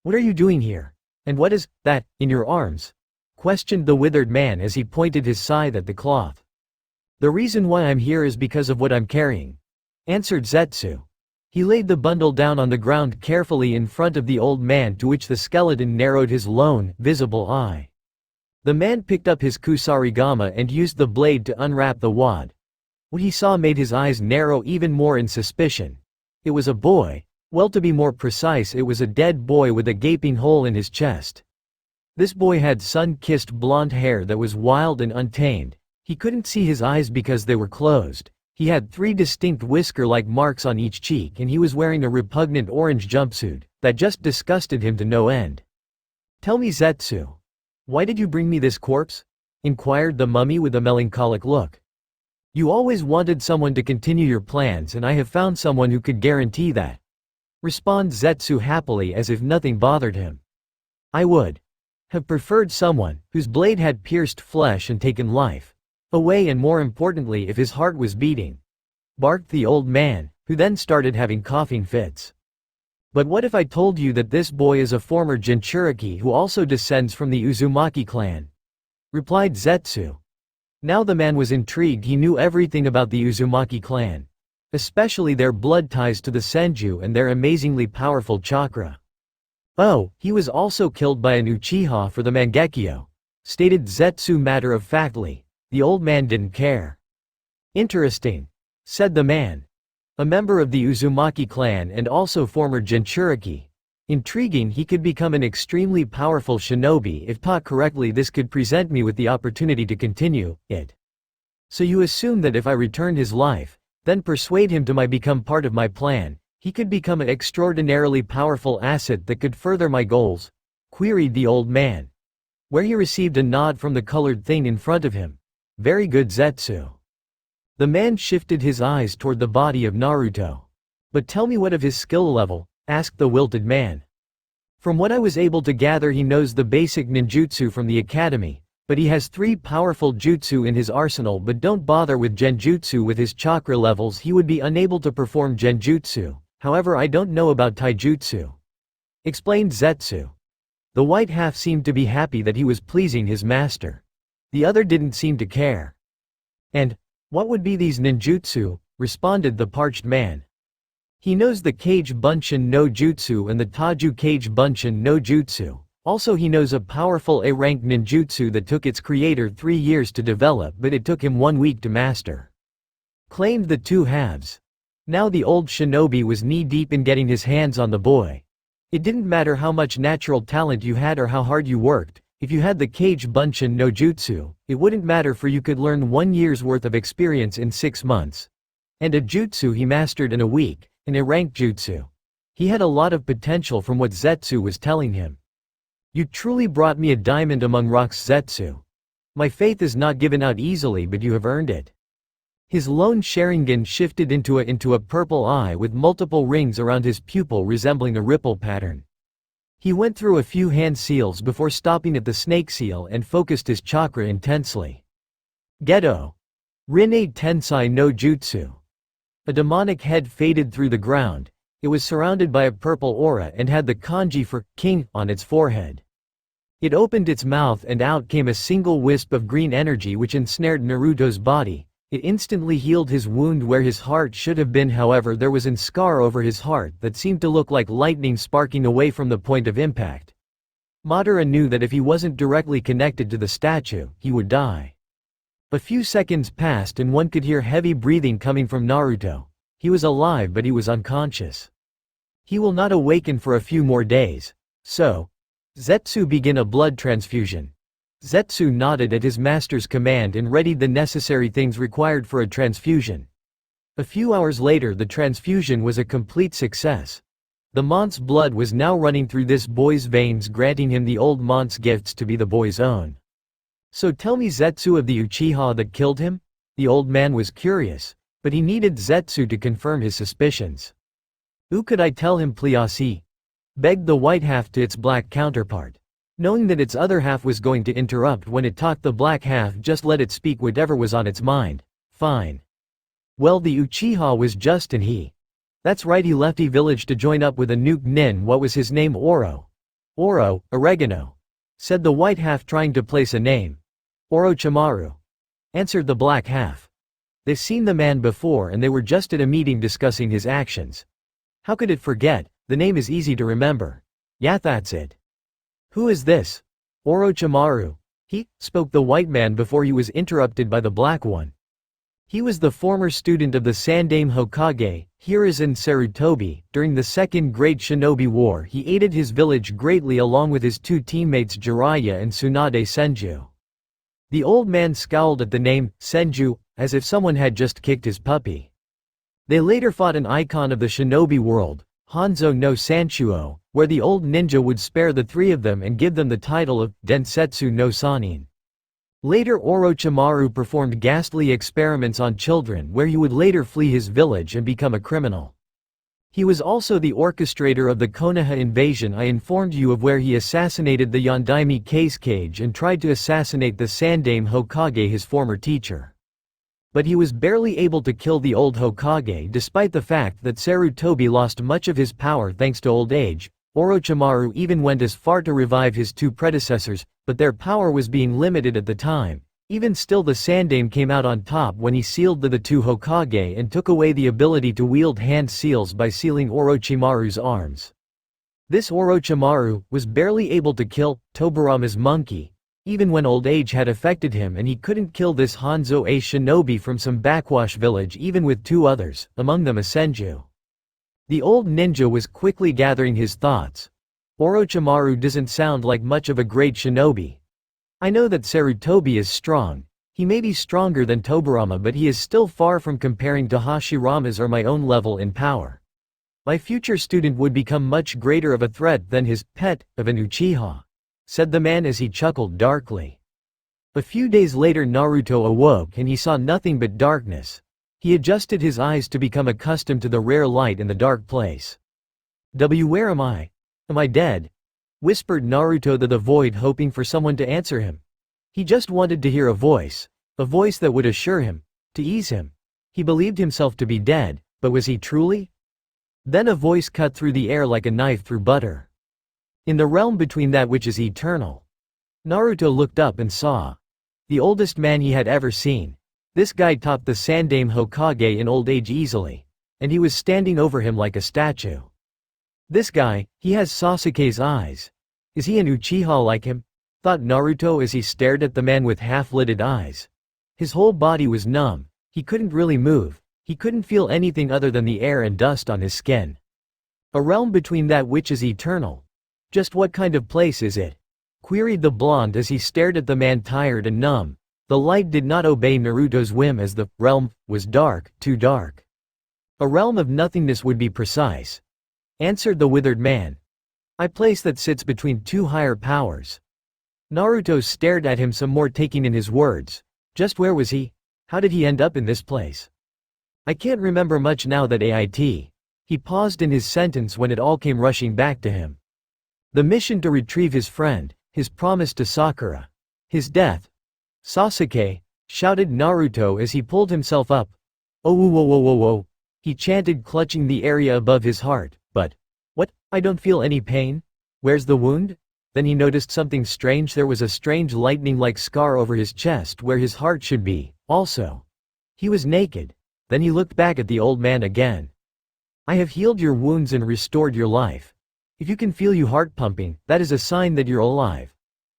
"What are you doing here? And what is that in your arms?" questioned the withered man as he pointed his scythe at the cloth. "The reason why I'm here is because of what I'm carrying," answered Zetsu. He laid the bundle down on the ground carefully in front of the old man, to which the skeleton narrowed his lone, visible eye. The man picked up his kusarigama and used the blade to unwrap the wad. What he saw made his eyes narrow even more in suspicion. It was a boy. Well, to be more precise, it was a dead boy with a gaping hole in his chest. This boy had sun-kissed blonde hair that was wild and untamed. He couldn't see his eyes because they were closed. He had 3 distinct whisker-like marks on each cheek, and he was wearing a repugnant orange jumpsuit that just disgusted him to no end. "Tell me, Zetsu, why did you bring me this corpse?" inquired the mummy with a melancholic look. "You always wanted someone to continue your plans, and I have found someone who could guarantee that," responded Zetsu happily as if nothing bothered him. "I would have preferred someone whose blade had pierced flesh and taken life away, and more importantly if his heart was beating," barked the old man, who then started having coughing fits. "But what if I told you that this boy is a former Jinchuriki who also descends from the Uzumaki clan?" replied Zetsu. Now the man was intrigued. He knew everything about the Uzumaki clan, especially their blood ties to the Senju and their amazingly powerful chakra. "Oh, he was also killed by an Uchiha for the Mangekyo," stated Zetsu matter-of-factly. The old man didn't care. "Interesting," said the man. "A member of the Uzumaki clan and also former Jinchuriki. Intriguing. He could become an extremely powerful shinobi if taught correctly. This could present me with the opportunity to continue it. So you assume that if I returned his life, then persuade him to become part of my plan, he could become an extraordinarily powerful asset that could further my goals?" queried the old man, where he received a nod from the colored thing in front of him. "Very good, Zetsu." The man shifted his eyes toward the body of Naruto. "But tell me, what of his skill level?" asked the wilted man. "From what I was able to gather, he knows the basic ninjutsu from the academy, but he has 3 powerful jutsu in his arsenal. But don't bother with genjutsu. With his chakra levels he would be unable to perform genjutsu. However, I don't know about taijutsu," explained Zetsu. The white half seemed to be happy that he was pleasing his master. The other didn't seem to care. "And what would be these ninjutsu?" responded the parched man. "He knows the Kage Bunshin no Jutsu and the Taju Kage Bunshin no Jutsu. Also he knows a powerful A-rank ninjutsu that took its creator 3 years to develop but it took him 1 week to master. Claimed the two halves. Now the old shinobi was knee-deep in getting his hands on the boy. It didn't matter how much natural talent you had or how hard you worked, if you had the Kage Bunshin no Jutsu, it wouldn't matter for you could learn 1 year's worth of experience in 6 months. And a jutsu he mastered in a week, an A-rank jutsu. He had a lot of potential from what Zetsu was telling him. You truly brought me a diamond among rocks, Zetsu. My faith is not given out easily but you have earned it. His lone Sharingan shifted into a purple eye with multiple rings around his pupil resembling a ripple pattern. He went through a few hand seals before stopping at the snake seal and focused his chakra intensely. Geto. Rinne Tensai no Jutsu. A demonic head faded through the ground. It was surrounded by a purple aura and had the kanji for king on its forehead. It opened its mouth and out came a single wisp of green energy which ensnared Naruto's body. It instantly healed his wound where his heart should have been, however there was an scar over his heart that seemed to look like lightning sparking away from the point of impact. Madara knew that if he wasn't directly connected to the statue, he would die. A few seconds passed and one could hear heavy breathing coming from Naruto. He was alive but he was unconscious. He will not awaken for a few more days. So, Zetsu begin a blood transfusion. Zetsu nodded at his master's command and readied the necessary things required for a transfusion. A few hours later the transfusion was a complete success. The Mont's blood was now running through this boy's veins, granting him the old Mont's gifts to be the boy's own. So tell me, Zetsu of the Uchiha that killed him? The old man was curious, but he needed Zetsu to confirm his suspicions. Who could I tell him, please? Begged the white half to its black counterpart. Knowing that its other half was going to interrupt when it talked, the black half just let it speak whatever was on its mind. Fine. Well, the Uchiha was just and he. That's right, he left the village to join up with a nuke nin. What was his name? Oro. Oro, oregano. Said the white half trying to place a name. Orochimaru. Answered the black half. They've seen the man before and they were just at a meeting discussing his actions. How could it forget? The name is easy to remember. Yeah, that's it. Who is this? Orochimaru. He, spoke the white man before he was interrupted by the black one. He was the former student of the Sandaime Hokage, Hiruzen Sarutobi. During the Second Great Shinobi War he aided his village greatly along with his 2 teammates Jiraiya and Tsunade Senju. The old man scowled at the name, Senju, as if someone had just kicked his puppy. They later fought an icon of the shinobi world, Hanzo no Sanshuo, where the old ninja would spare the 3 of them and give them the title of Densetsu no Sanin. Later Orochimaru performed ghastly experiments on children where he would later flee his village and become a criminal. He was also the orchestrator of the Konoha invasion I informed you of, where he assassinated the Yondaime Kage and tried to assassinate the Sandaime Hokage, his former teacher. But he was barely able to kill the old Hokage despite the fact that Sarutobi lost much of his power thanks to old age. Orochimaru even went as far to revive his 2 predecessors, but their power was being limited at the time. Even still, the Sandaime came out on top when he sealed the 2 Hokage and took away the ability to wield hand seals by sealing Orochimaru's arms. This Orochimaru was barely able to kill Tobirama's monkey, even when old age had affected him, and he couldn't kill this Hanzo a shinobi from some backwash village even with 2 others, among them a Senju. The old ninja was quickly gathering his thoughts. Orochimaru doesn't sound like much of a great shinobi. I know that Sarutobi is strong. He may be stronger than Tobirama, but he is still far from comparing to Hashirama's or my own level in power. My future student would become much greater of a threat than his pet of an Uchiha, said the man as he chuckled darkly. A few days later Naruto awoke and he saw nothing but darkness. He adjusted his eyes to become accustomed to the rare light in the dark place. Where am I? Am I dead? Whispered Naruto to the void, hoping for someone to answer him. He just wanted to hear a voice that would assure him, to ease him. He believed himself to be dead, but was he truly? Then a voice cut through the air like a knife through butter. In the realm between that which is eternal. Naruto looked up and saw the oldest man he had ever seen. This guy topped the Sandaime Hokage in old age easily, and he was standing over him like a statue. This guy, he has Sasuke's eyes. Is he an Uchiha like him? Thought Naruto as he stared at the man with half-lidded eyes. His whole body was numb. He couldn't really move. He couldn't feel anything other than the air and dust on his skin. A realm between that which is eternal. Just what kind of place is it? Queried the blonde as he stared at the man tired and numb. The light did not obey Naruto's whim as the realm was dark, too dark. A realm of nothingness would be precise. Answered the withered man. A place that sits between two higher powers. Naruto stared at him some more, taking in his words. Just where was he? How did he end up in this place? I can't remember much now that AIT. He paused in his sentence when it all came rushing back to him. The mission to retrieve his friend, his promise to Sakura. His death. Sasuke, shouted Naruto as he pulled himself up. Oh whoa whoa whoa whoa whoa. He chanted, clutching the area above his heart. But, what, I don't feel any pain? Where's the wound? Then he noticed something strange. There was a strange lightning-like scar over his chest where his heart should be, also. He was naked. Then he looked back at the old man again. I have healed your wounds and restored your life. If you can feel your heart pumping, that is a sign that you're alive.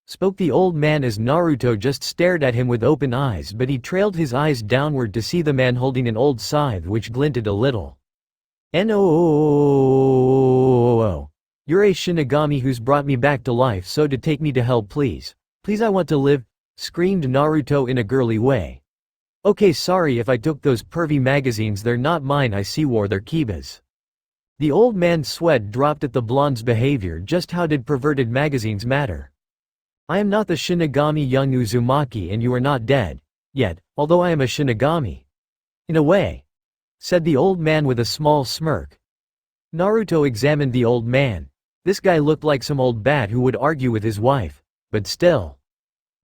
Spoke the old man as Naruto just stared at him with open eyes, but he trailed his eyes downward to see the man holding an old scythe which glinted a little. No. You're a Shinigami who's brought me back to life, so to take me to hell please. Please, I want to live, screamed Naruto in a girly way. Okay, sorry if I took those pervy magazines, they're not mine, I see, wore they're Kiba's. The old man's sweat dropped at the blonde's behavior. Just how did perverted magazines matter? I am not the Shinigami young Uzumaki, and you are not dead. Yet, although I am a Shinigami. In a way. Said the old man with a small smirk. Naruto examined the old man. This guy looked like some old bat who would argue with his wife. But still.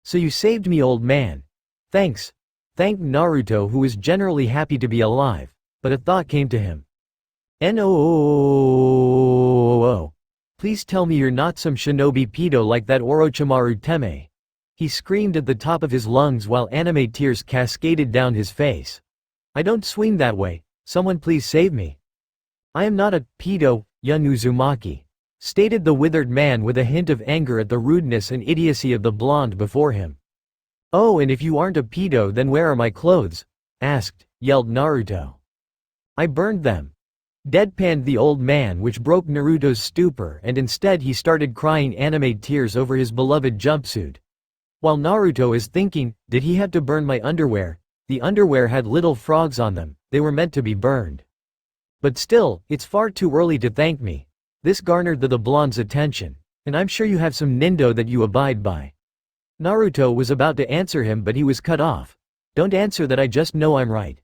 So you saved me, old man. Thanks. Thanked Naruto, who was generally happy to be alive. But a thought came to him. No. Please tell me you're not some shinobi pedo like that Orochimaru Teme. He screamed at the top of his lungs while anime tears cascaded down his face. I don't swing that way, someone please save me. I am not a pedo, young Uzumaki, stated the withered man with a hint of anger at the rudeness and idiocy of the blonde before him. Oh, and if you aren't a pedo, then where are my clothes? Yelled Naruto. I burned them. Deadpanned the old man, which broke Naruto's stupor, and instead he started crying anime tears over his beloved jumpsuit. While Naruto is thinking, did he have to burn my underwear? The underwear had little frogs on them, they were meant to be burned. But still, it's far too early to thank me. This garnered the blonde's attention. And I'm sure you have some nindo that you abide by. Naruto was about to answer him, but he was cut off. Don't answer that, I just know I'm right.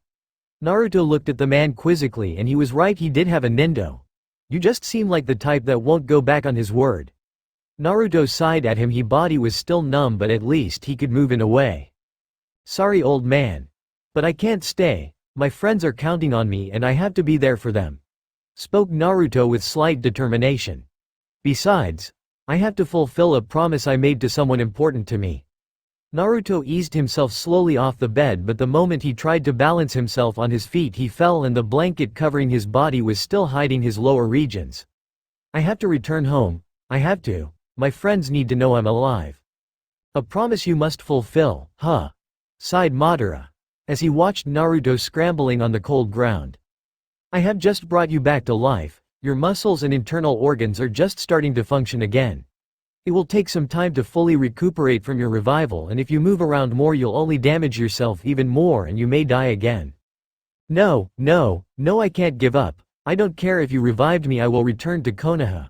Naruto looked at the man quizzically, and he was right, he did have a nindo. You just seem like the type that won't go back on his word. Naruto sighed at him. His body was still numb, but at least he could move in a way. Sorry, old man. But I can't stay. My friends are counting on me and I have to be there for them. Spoke Naruto with slight determination. Besides, I have to fulfill a promise I made to someone important to me. Naruto eased himself slowly off the bed, but the moment he tried to balance himself on his feet he fell, and the blanket covering his body was still hiding his lower regions. I have to return home, I have to. My friends need to know I'm alive. A promise you must fulfill, huh? Sighed Madara, as he watched Naruto scrambling on the cold ground. I have just brought you back to life, your muscles and internal organs are just starting to function again. It will take some time to fully recuperate from your revival, and if you move around more you'll only damage yourself even more and you may die again. No, I can't give up. I don't care if you revived me, I will return to Konoha.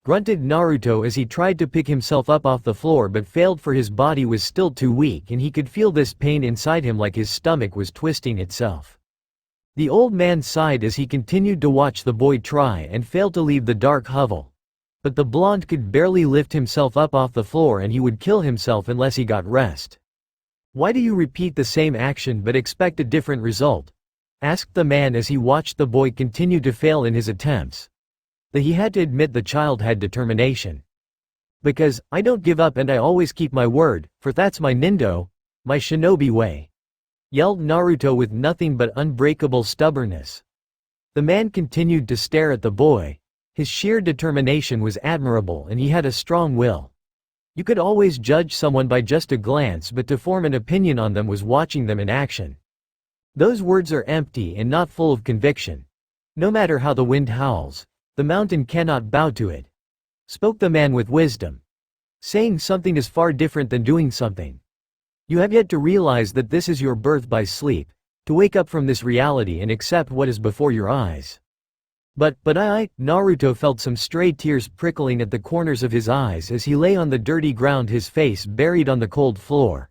Grunted Naruto as he tried to pick himself up off the floor but failed, for his body was still too weak and he could feel this pain inside him like his stomach was twisting itself. The old man sighed as he continued to watch the boy try and fail to leave the dark hovel. But the blonde could barely lift himself up off the floor and he would kill himself unless he got rest. Why do you repeat the same action but expect a different result? Asked the man as he watched the boy continue to fail in his attempts. He had to admit the child had determination. Because, I don't give up and I always keep my word, for that's my nindo, my shinobi way. Yelled Naruto with nothing but unbreakable stubbornness. The man continued to stare at the boy. His sheer determination was admirable and he had a strong will. You could always judge someone by just a glance, but to form an opinion on them was watching them in action. Those words are empty and not full of conviction. No matter how the wind howls, the mountain cannot bow to it. Spoke the man with wisdom. Saying something is far different than doing something. You have yet to realize that this is your birth by sleep, to wake up from this reality and accept what is before your eyes. But Naruto felt some stray tears prickling at the corners of his eyes as he lay on the dirty ground, his face buried on the cold floor.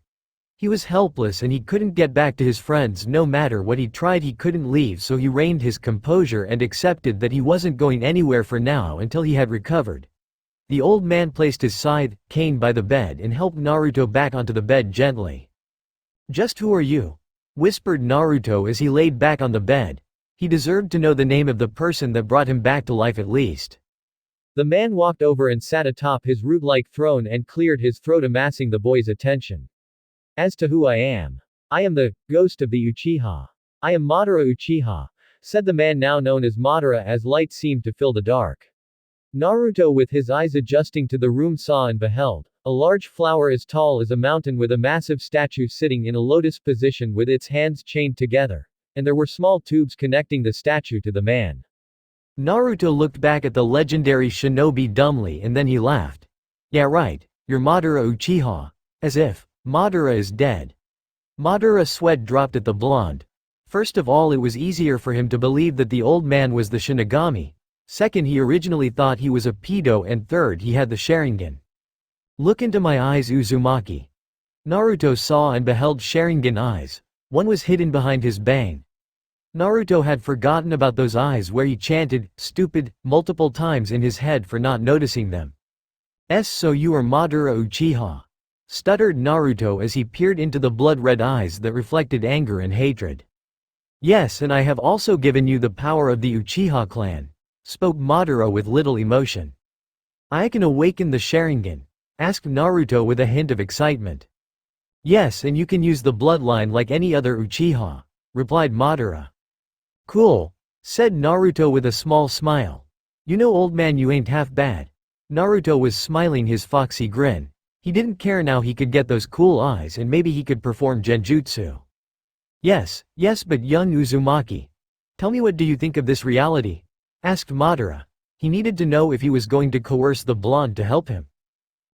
He was helpless and he couldn't get back to his friends. No matter what he tried, he couldn't leave, so he reined his composure and accepted that he wasn't going anywhere for now until he had recovered. The old man placed his scythe, cane by the bed and helped Naruto back onto the bed gently. "Just who are you?" whispered Naruto as he laid back on the bed. He deserved to know the name of the person that brought him back to life at least. The man walked over and sat atop his root-like throne and cleared his throat, amassing the boy's attention. "As to who I am the ghost of the Uchiha. I am Madara Uchiha," said the man now known as Madara as light seemed to fill the dark. Naruto, with his eyes adjusting to the room, saw and beheld a large flower as tall as a mountain with a massive statue sitting in a lotus position with its hands chained together, and there were small tubes connecting the statue to the man. Naruto looked back at the legendary shinobi dumbly and then he laughed. "Yeah right, you're Madara Uchiha. As if Madara is dead." Madara's sweat dropped at the blonde. First of all, it was easier for him to believe that the old man was the Shinigami. Second, he originally thought he was a pedo, and third, he had the Sharingan. "Look into my eyes, Uzumaki." Naruto saw and beheld Sharingan eyes. One was hidden behind his bang. Naruto had forgotten about those eyes where he chanted, "stupid," multiple times in his head for not noticing them. "So you are Madara Uchiha," stuttered Naruto as he peered into the blood-red eyes that reflected anger and hatred. "Yes, and I have also given you the power of the Uchiha clan," spoke Madara with little emotion. "I can awaken the Sharingan?" asked Naruto with a hint of excitement. "Yes, and you can use the bloodline like any other Uchiha," replied Madara. "Cool," said Naruto with a small smile. "You know, old man, you ain't half bad." Naruto was smiling his foxy grin. He didn't care now, he could get those cool eyes and maybe he could perform genjutsu. Yes, but young Uzumaki, tell me, what do you think of this reality?" asked Madara. He needed to know if he was going to coerce the blonde to help him.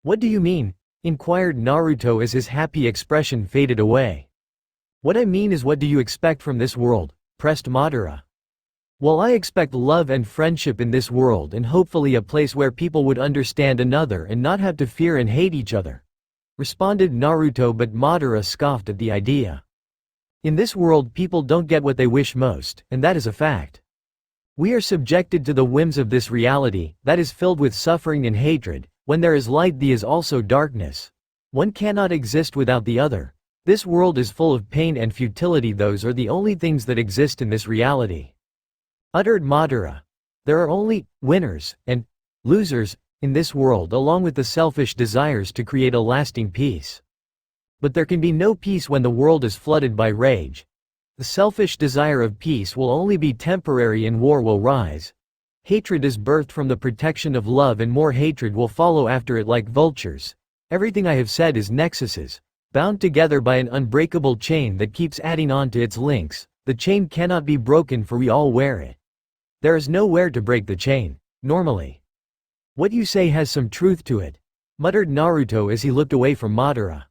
"What do you mean?" inquired Naruto as his happy expression faded away. "What I mean is, what do you expect from this world?" pressed Madara. "Well, I expect love and friendship in this world, and hopefully a place where people would understand another and not have to fear and hate each other," responded Naruto, but Madara scoffed at the idea. "In this world, people don't get what they wish most, and that is a fact. We are subjected to the whims of this reality, that is filled with suffering and hatred. When there is light, there is also darkness. One cannot exist without the other. This world is full of pain and futility. Those are the only things that exist in this reality," uttered Madara. "There are only winners and losers in this world, along with the selfish desires to create a lasting peace. But there can be no peace when the world is flooded by rage. The selfish desire of peace will only be temporary and war will rise. Hatred is birthed from the protection of love, and more hatred will follow after it like vultures. Everything I have said is nexuses, bound together by an unbreakable chain that keeps adding on to its links. The chain cannot be broken, for we all wear it. There is nowhere to break the chain, normally." "What you say has some truth to it," muttered Naruto as he looked away from Madara.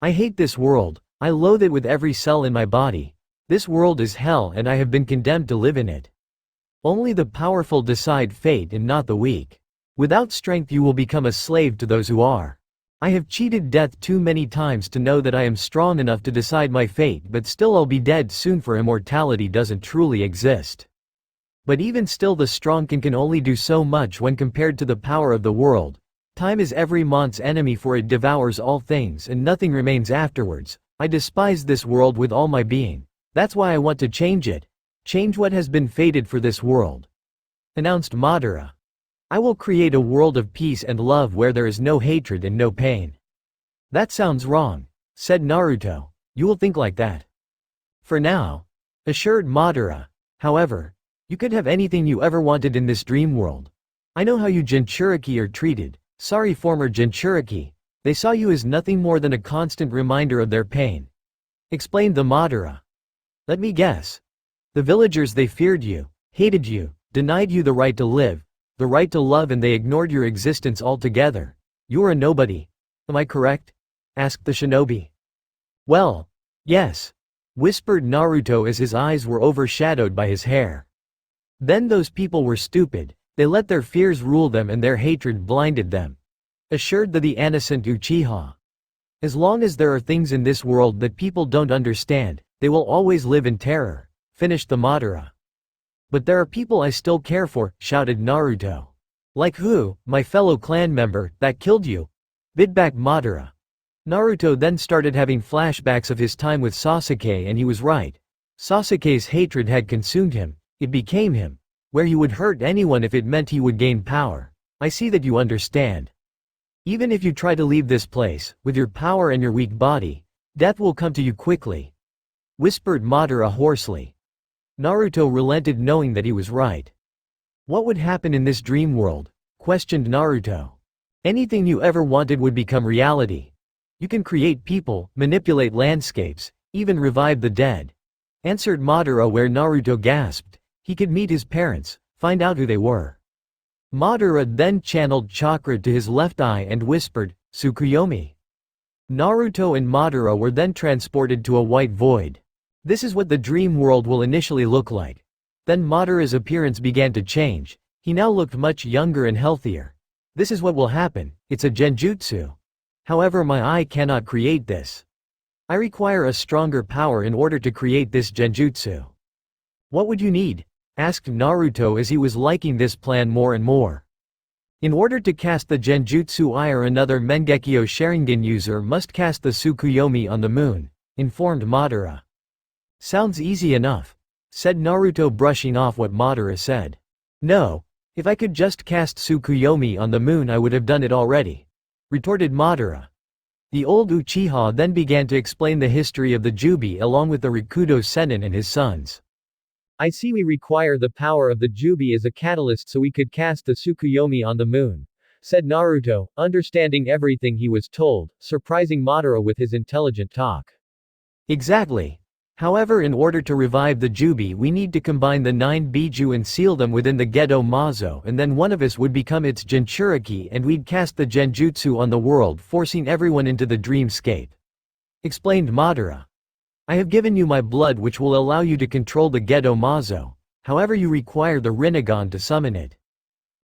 "I hate this world, I loathe it with every cell in my body. This world is hell and I have been condemned to live in it. Only the powerful decide fate and not the weak. Without strength you will become a slave to those who are. I have cheated death too many times to know that I am strong enough to decide my fate, but still I'll be dead soon, for immortality doesn't truly exist. But even still, the strong can only do so much when compared to the power of the world. Time is every mon's enemy, for it devours all things and nothing remains afterwards. I despise this world with all my being. That's why I want to change it. Change what has been fated for this world," announced Madara. "I will create a world of peace and love where there is no hatred and no pain." "That sounds wrong," said Naruto. "You will think like that for now," assured Madara. "However, you could have anything you ever wanted in this dream world. I know how you Jinchuriki are treated. Sorry former Jinchuriki. They saw you as nothing more than a constant reminder of their pain. Explained the Madara. Let me guess. The villagers they feared you, hated you, denied you the right to live, the right to love, and they ignored your existence altogether. You are a nobody. Am I correct? Asked the shinobi. Well, yes. Whispered Naruto as his eyes were overshadowed by his hair. Then those people were stupid, they let their fears rule them and their hatred blinded them. Assured the innocent Uchiha. As long as there are things in this world that people don't understand, they will always live in terror, finished the Madara. But there are people I still care for, shouted Naruto. Like who? My fellow clan member, that killed you? Bid back Madara. Naruto then started having flashbacks of his time with Sasuke, and he was right. Sasuke's hatred had consumed him, it became him. Where he would hurt anyone if it meant he would gain power. I see that you understand. Even if you try to leave this place, with your power and your weak body, death will come to you quickly. Whispered Madara hoarsely. Naruto relented, knowing that he was right. What would happen in this dream world? Questioned Naruto. Anything you ever wanted would become reality. You can create people, manipulate landscapes, even revive the dead. Answered Madara, where Naruto gasped. He could meet his parents, find out who they were. Madara then channeled chakra to his left eye and whispered, Tsukuyomi. Naruto and Madara were then transported to a white void. This is what the dream world will initially look like. Then Madara's appearance began to change. He now looked much younger and healthier. This is what will happen, it's a genjutsu. However, my eye cannot create this. I require a stronger power in order to create this genjutsu. What would you need? Asked Naruto as he was liking this plan more and more. In order to cast the genjutsu, I or another Mangekyo Sharingan user must cast the Tsukuyomi on the moon, informed Madara. Sounds easy enough, said Naruto, brushing off what Madara said. No, if I could just cast Tsukuyomi on the moon I would have done it already, retorted Madara. The old Uchiha then began to explain the history of the Jubi along with the Rikudo Sennin and his sons. I see, we require the power of the Jubi as a catalyst so we could cast the Tsukuyomi on the moon, said Naruto, understanding everything he was told, surprising Madara with his intelligent talk. Exactly. However, in order to revive the Jubi we need to combine the 9 Biju and seal them within the Gedo Mazo, and then one of us would become its Jinchuriki and we'd cast the Genjutsu on the world, forcing everyone into the dreamscape. Explained Madara. I have given you my blood which will allow you to control the Gedo Mazo, however you require the Rinnegan to summon it.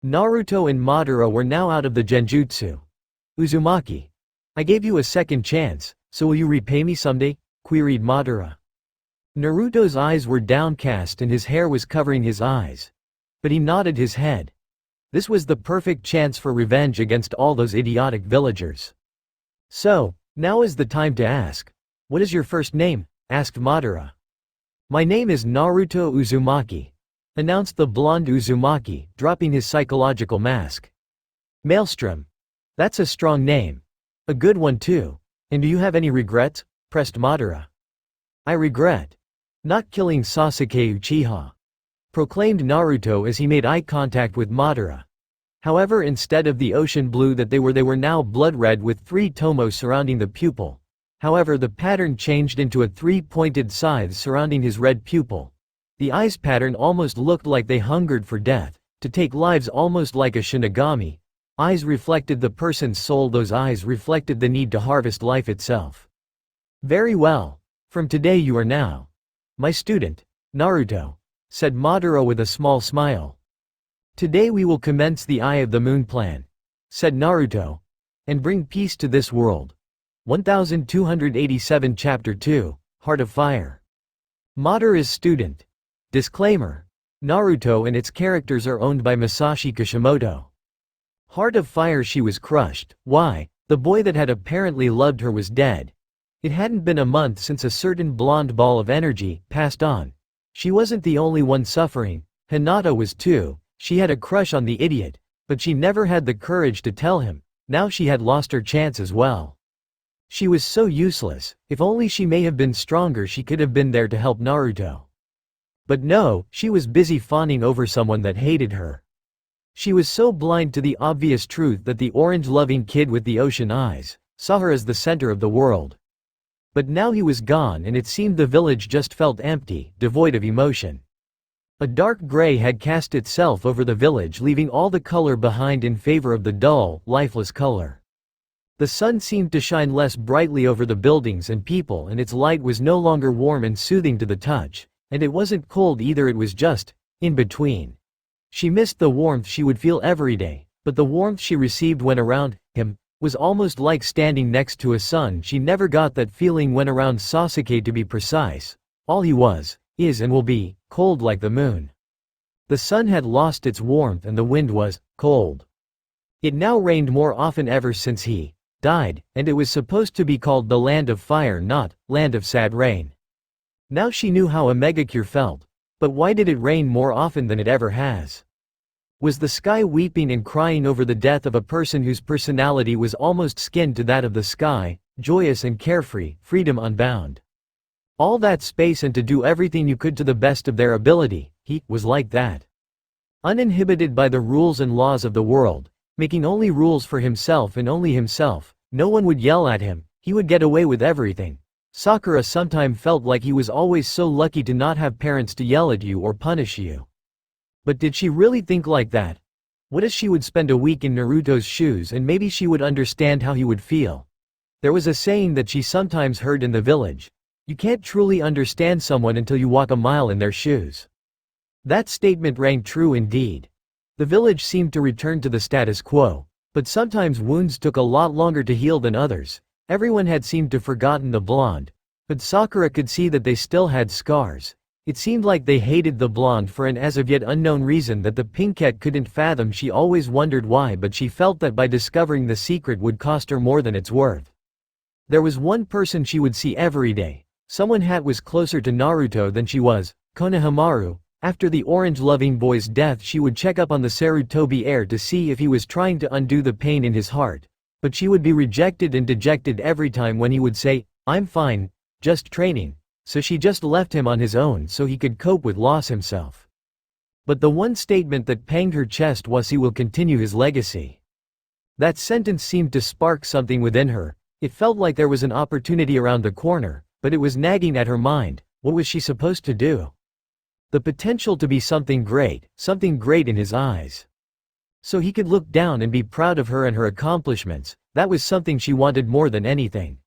Naruto and Madara were now out of the Genjutsu. Uzumaki. I gave you a second chance, so will you repay me someday? Queried Madara. Naruto's eyes were downcast and his hair was covering his eyes. But he nodded his head. This was the perfect chance for revenge against all those idiotic villagers. So, now is the time to ask. What is your first name? Asked Madara. My name is Naruto Uzumaki, announced the blonde Uzumaki, dropping his psychological mask. Maelstrom. That's a strong name. A good one too. And do you have any regrets? Pressed Madara. I regret not killing Sasuke Uchiha, proclaimed Naruto as he made eye contact with Madara. However, instead of the ocean blue that they were now blood red with 3 tomos surrounding the pupil. However, the pattern changed into a 3-pointed scythe surrounding his red pupil. The eyes pattern almost looked like they hungered for death, to take lives, almost like a Shinigami. Eyes reflected the person's soul, those eyes reflected the need to harvest life itself. Very well. From today you are now my student, Naruto, said Madara with a small smile. Today we will commence the Eye of the Moon plan, said Naruto, and bring peace to this world. 1287 Chapter 2, Heart of Fire. Madara's student. Disclaimer. Naruto and its characters are owned by Masashi Kishimoto. Heart of Fire. She was crushed. Why? The boy that had apparently loved her was dead. It hadn't been a month since a certain blonde ball of energy passed on. She wasn't the only one suffering. Hinata was too. She had a crush on the idiot, but she never had the courage to tell him. Now she had lost her chance as well. She was so useless. If only she may have been stronger, she could have been there to help Naruto. But no, she was busy fawning over someone that hated her. She was so blind to the obvious truth that the orange-loving kid with the ocean eyes saw her as the center of the world. But now he was gone and it seemed the village just felt empty, devoid of emotion. A dark gray had cast itself over the village, leaving all the color behind in favor of the dull, lifeless color. The sun seemed to shine less brightly over the buildings and people, and its light was no longer warm and soothing to the touch, and it wasn't cold either, it was just in between. She missed the warmth she would feel every day, but the warmth she received when around him was almost like standing next to a sun. She never got that feeling when around Sasuke, to be precise. All he was, is and will be, cold like the moon. The sun had lost its warmth and the wind was cold. It now rained more often ever since he died, and it was supposed to be called the land of fire, not land of sad rain. Now she knew how a Megacure felt. But why did it rain more often than it ever has? Was the sky weeping and crying over the death of a person whose personality was almost kin to that of the sky, joyous and carefree, freedom unbound? All that space and to do everything you could to the best of their ability, he was like that. Uninhibited by the rules and laws of the world, making only rules for himself and only himself. No one would yell at him, he would get away with everything. Sakura sometimes felt like he was always so lucky to not have parents to yell at you or punish you. But did she really think like that? What if she would spend a week in Naruto's shoes and maybe she would understand how he would feel? There was a saying that she sometimes heard in the village: you can't truly understand someone until you walk a mile in their shoes. That statement rang true indeed. The village seemed to return to the status quo, but sometimes wounds took a lot longer to heal than others. Everyone had seemed to forgotten the blonde, but Sakura could see that they still had scars. It seemed like they hated the blonde for an as of yet unknown reason that the pinkette couldn't fathom. She always wondered why, but she felt that by discovering the secret would cost her more than it's worth. There was one person she would see every day. Someone who was closer to Naruto than she was, Konohamaru. After the orange-loving boy's death, she would check up on the Sarutobi heir to see if he was trying to undo the pain in his heart. But she would be rejected and dejected every time when he would say, "I'm fine, just training." So she just left him on his own so he could cope with loss himself. But the one statement that panged her chest was, "He will continue his legacy." That sentence seemed to spark something within her. It felt like there was an opportunity around the corner, but it was nagging at her mind. What was she supposed to do? The potential to be something great in his eyes. So he could look down and be proud of her and her accomplishments. That was something she wanted more than anything.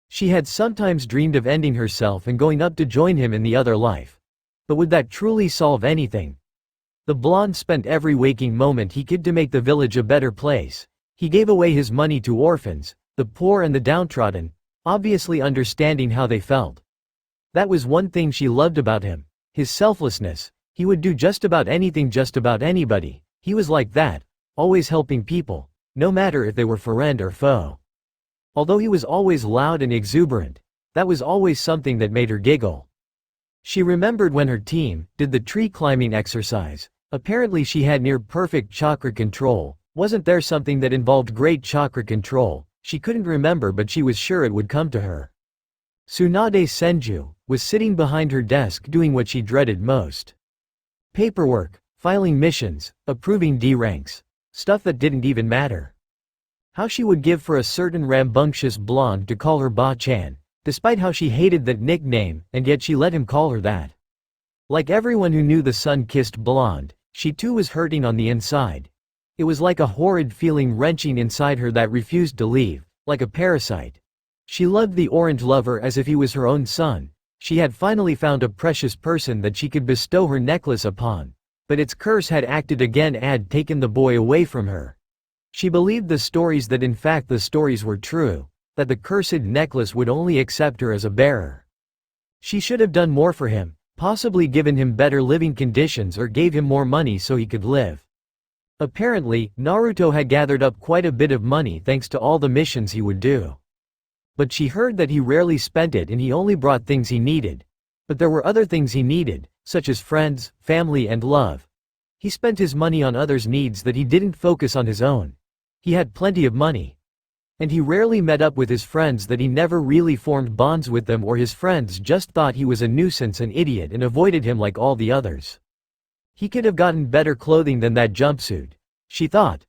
She had sometimes dreamed of ending herself and going up to join him in the other life. But would that truly solve anything? The blonde spent every waking moment he could to make the village a better place. He gave away his money to orphans, the poor and the downtrodden, obviously understanding how they felt. That was one thing she loved about him, his selflessness. He would do just about anything, just about anybody. He was like that, always helping people, no matter if they were friend or foe. Although he was always loud and exuberant, that was always something that made her giggle. She remembered when her team did the tree climbing exercise. Apparently she had near perfect chakra control. Wasn't there something that involved great chakra control? She couldn't remember, but she was sure it would come to her. Tsunade Senju was sitting behind her desk doing what she dreaded most. Paperwork, filing missions, approving D ranks. Stuff that didn't even matter. How she would give for a certain rambunctious blonde to call her Ba-chan, despite how she hated that nickname, and yet she let him call her that. Like everyone who knew the sun-kissed blonde, she too was hurting on the inside. It was like a horrid feeling wrenching inside her that refused to leave, like a parasite. She loved the orange lover as if he was her own son. She had finally found a precious person that she could bestow her necklace upon. But its curse had acted again, had taken the boy away from her. She believed the stories, that in fact the stories were true, that the cursed necklace would only accept her as a bearer. She should have done more for him, possibly given him better living conditions or gave him more money so he could live. Apparently, Naruto had gathered up quite a bit of money thanks to all the missions he would do. But she heard that he rarely spent it and he only brought things he needed. But there were other things he needed, such as friends, family and love. He spent his money on others' needs that he didn't focus on his own. He had plenty of money. And he rarely met up with his friends, that he never really formed bonds with them, or his friends just thought he was a nuisance and idiot and avoided him like all the others. He could have gotten better clothing than that jumpsuit, she thought.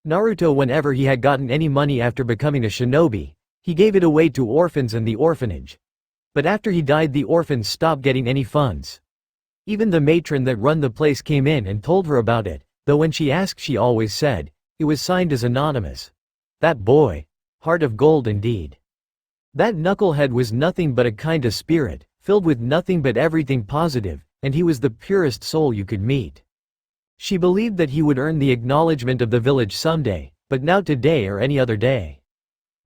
Naruto, whenever he had gotten any money after becoming a shinobi, he gave it away to orphans and the orphanage. But after he died, the orphans stopped getting any funds. Even the matron that run the place came in and told her about it, though when she asked she always said, it was signed as anonymous. That boy. Heart of gold indeed. That knucklehead was nothing but a kind of spirit, filled with nothing but everything positive, and he was the purest soul you could meet. She believed that he would earn the acknowledgement of the village someday, but now today or any other day.